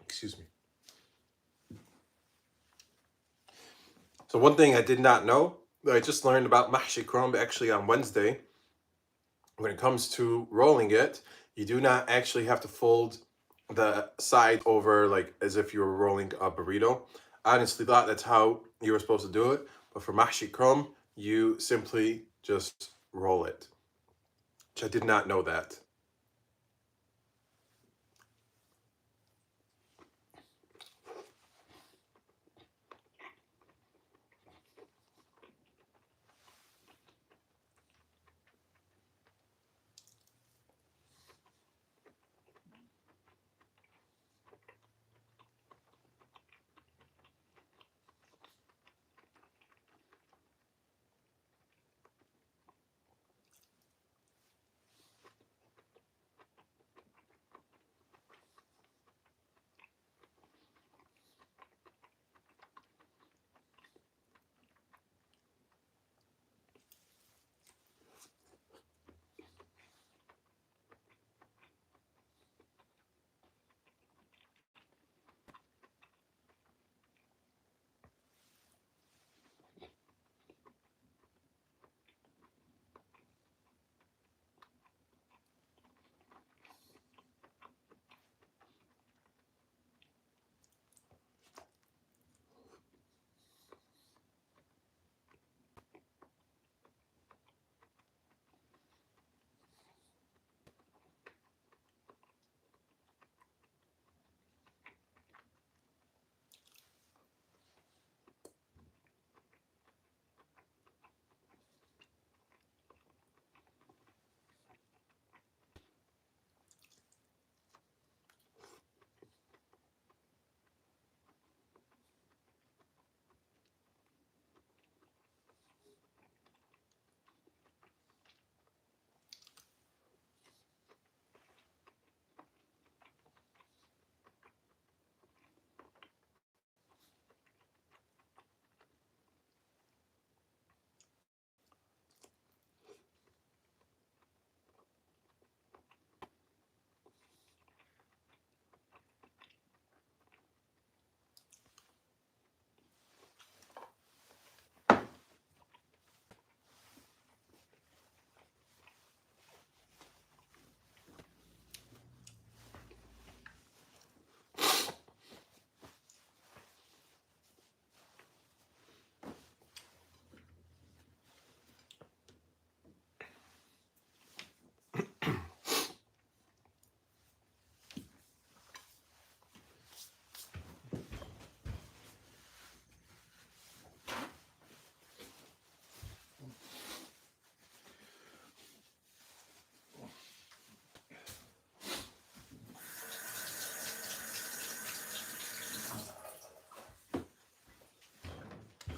Excuse me. So one thing I did not know, that I just learned about mahshi kromb actually on Wednesday. When it comes to rolling it, you do not actually have to fold the side over like as if you were rolling a burrito. I honestly thought that's how you were supposed to do it, but for mahshi kromb, you simply just roll it, which I did not know that.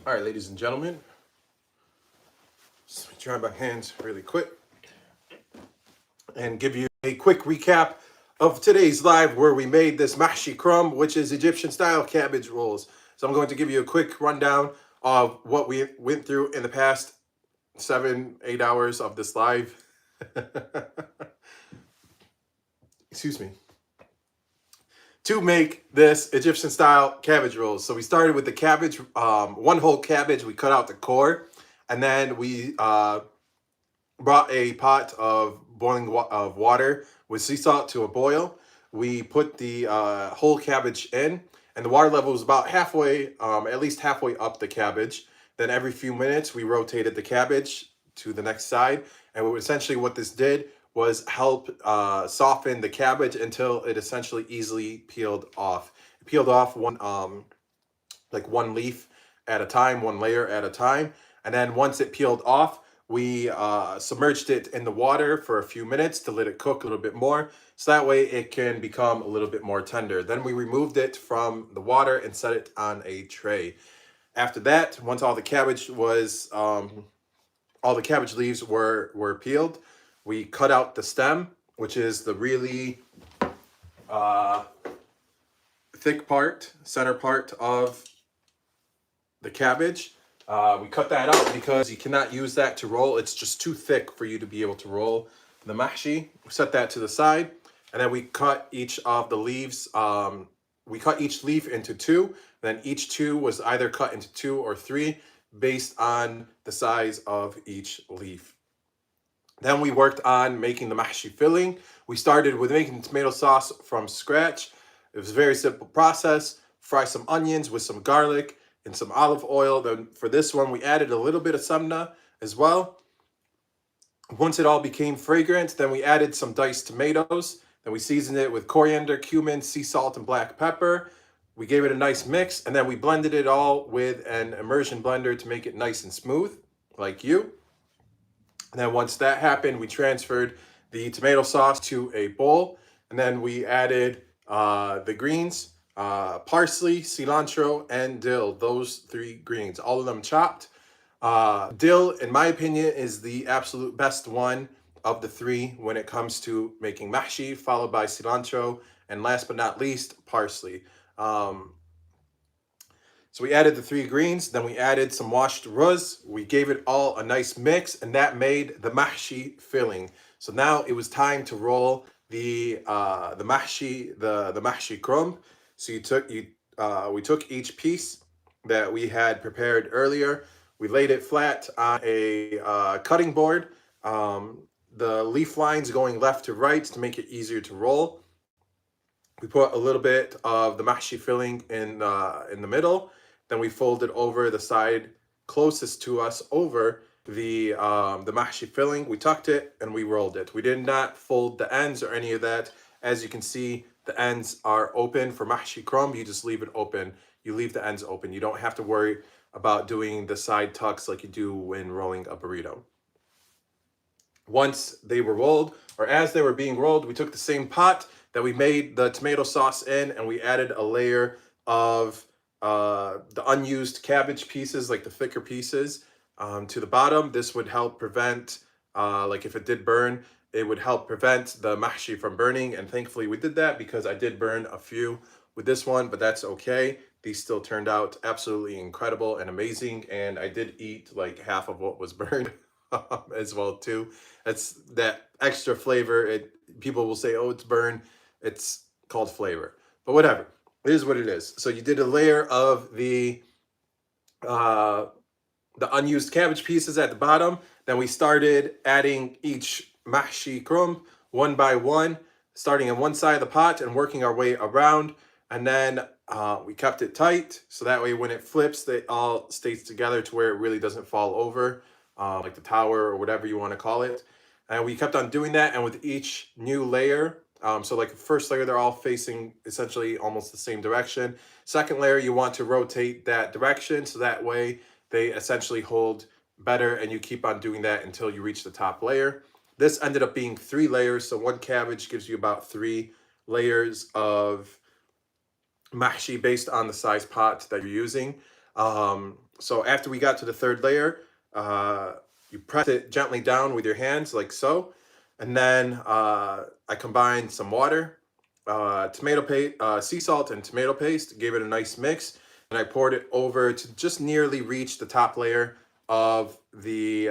All right, ladies and gentlemen, just try my hands really quick and give you a quick recap of today's live where we made this mahshi crumb, which is Egyptian style cabbage rolls. So I'm going to give you a quick rundown of what we went through in the past 7-8 hours of this live. Excuse me. To make this Egyptian style cabbage rolls. So we started with the cabbage, one whole cabbage. We cut out the core, and then we brought a pot of boiling water with sea salt to a boil. We put the whole cabbage in, and the water level was about halfway, at least halfway up the cabbage. Then every few minutes we rotated the cabbage to the next side, and essentially what this did was help soften the cabbage until it essentially easily peeled off. It peeled off like one leaf at a time, one layer at a time. And then once it peeled off, we submerged it in the water for a few minutes to let it cook a little bit more. So that way it can become a little bit more tender. Then we removed it from the water and set it on a tray. After that, once all the cabbage was, all the cabbage leaves were peeled, we cut out the stem, which is the really thick part, center part of the cabbage. We cut that out because you cannot use that to roll. It's just too thick for you to be able to roll the mahshi. We set that to the side, and then we cut each of the leaves. We cut each leaf into two. Then each two was either cut into 2 or 3 based on the size of each leaf. Then we worked on making the mahshi filling. We started with making tomato sauce from scratch. It was a very simple process. Fry some onions with some garlic and some olive oil. Then for this one, we added a little bit of samna as well. Once it all became fragrant, then we added some diced tomatoes. Then we seasoned it with coriander, cumin, sea salt, and black pepper. We gave it a nice mix, and then we blended it all with an immersion blender to make it nice and smooth, like you. And then once that happened, we transferred the tomato sauce to a bowl, and then we added the greens, parsley, cilantro, and dill, those 3 greens, all of them chopped. Dill, in my opinion, is the absolute best one of the 3 when it comes to making mahshi, followed by cilantro, and last but not least, parsley. So we added the 3 greens, then we added some washed ruz. We gave it all a nice mix, and that made the mahshi filling. So now it was time to roll the mahshi, the mahshi crumb. So we took each piece that we had prepared earlier. We laid it flat on a cutting board. The leaf lines going left to right to make it easier to roll. We put a little bit of the mahshi filling in the middle. Then we folded over the side closest to us over the mahshi filling. We tucked it and we rolled it. We did not fold the ends or any of that. As you can see, the ends are open for mahshi crumb. You just leave it open. You leave the ends open. You don't have to worry about doing the side tucks like you do when rolling a burrito. Once they were rolled, or as they were being rolled, we took the same pot that we made the tomato sauce in, and we added a layer of the unused cabbage pieces, like the thicker pieces, to the bottom. This would help prevent, like if it did burn, it would help prevent the mahshi from burning. And thankfully we did that because I did burn a few with this one, but that's okay. These still turned out absolutely incredible and amazing. And I did eat like half of what was burned as well too. That's that extra flavor. People will say, oh, it's burned. It's called flavor, but whatever. It is what it is. So you did a layer of the unused cabbage pieces at the bottom. Then we started adding each mahshi crumb one by one, starting on one side of the pot and working our way around. And then we kept it tight, so that way when it flips, it all stays together to where it really doesn't fall over, like the tower or whatever you want to call it. And we kept on doing that, and with each new layer, so like the first layer, they're all facing essentially almost the same direction. Second layer, you want to rotate that direction, so that way they essentially hold better, and you keep on doing that until you reach the top layer. This ended up being 3 layers, so one cabbage gives you about 3 layers of mahshi based on the size pot that you're using. So after we got to the third layer, you press it gently down with your hands like so. And then I combined some water, tomato paste, sea salt and tomato paste, gave it a nice mix. And I poured it over to just nearly reach the top layer of the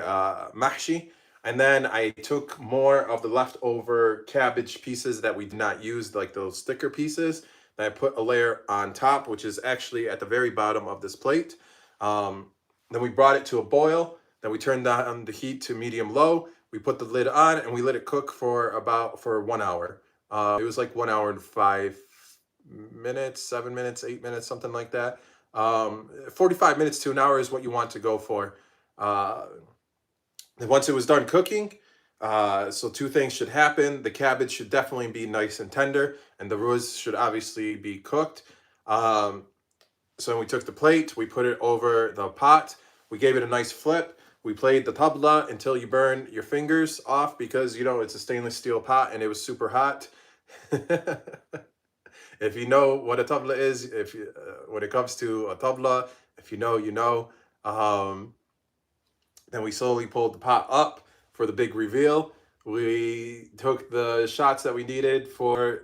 mahshi. And then I took more of the leftover cabbage pieces that we did not use, like those sticker pieces. And I put a layer on top, which is actually at the very bottom of this plate. Then we brought it to a boil. Then we turned down the heat to medium low. We put the lid on and we let it cook for 1 hour. It was like 1 hour and 5 minutes, 7 minutes, 8 minutes, something like that. 45 minutes to an hour is what you want to go for. And once it was done cooking, so two things should happen. The cabbage should definitely be nice and tender, and the ruz should obviously be cooked. So we took the plate, we put it over the pot, we gave it a nice flip. We played the tabla until you burn your fingers off because, you know, it's a stainless steel pot and it was super hot. If you know what a tabla is, if you, when it comes to a tabla, if you know, you know. Then we slowly pulled the pot up for the big reveal. We took the shots that we needed for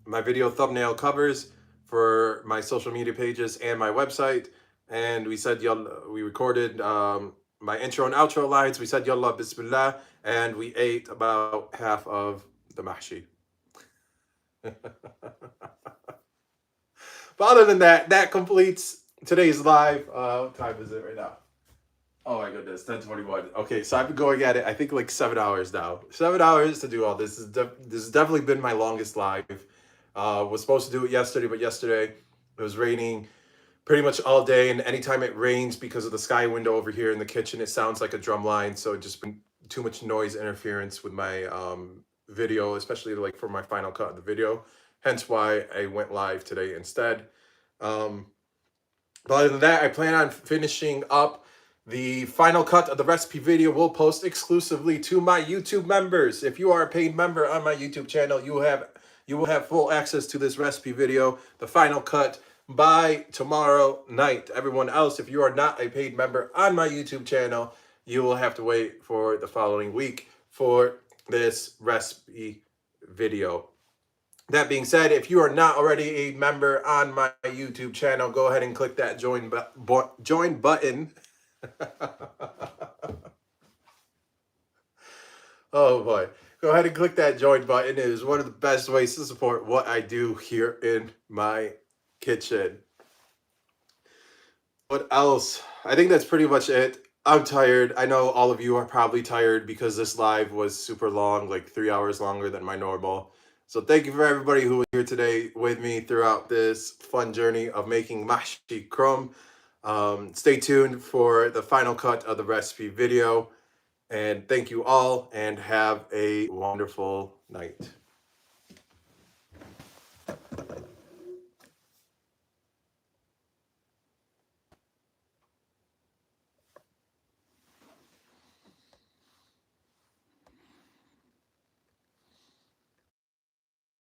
my video thumbnail covers for my social media pages and my website. And we said, we recorded my intro and outro lines. We said, Yallah, Bismillah. And we ate about half of the mahshi. But other than that, that completes today's live. What time is it right now? Oh my goodness, 10:21. Okay, so I've been going at it, I think like 7 hours now. 7 hours to do all this. This has definitely been my longest live. Was supposed to do it yesterday, but yesterday it was raining pretty much all day. And anytime it rains, because of the sky window over here in the kitchen, it sounds like a drum line. So it just been too much noise interference with my video, especially like for my final cut of the video. Hence why I went live today instead. But other than that, I plan on finishing up the final cut of the recipe video. Will post exclusively to my YouTube members. If you are a paid member on my YouTube channel, you will have full access to this recipe video, the final cut, by tomorrow night. Everyone else, if you are not a paid member on my YouTube channel, you will have to wait for the following week for this recipe video. That being said, if you are not already a member on my YouTube channel, go ahead and click that join button. Oh boy. Go ahead and click that join button. It is one of the best ways to support what I do here in my kitchen. What else? I think that's pretty much it. I'm tired. I know all of you are probably tired because this live was super long, like 3 hours longer than my normal. So thank you for everybody who was here today with me throughout this fun journey of making mahshi kromb. Stay tuned for the final cut of the recipe video. And thank you all and have a wonderful night.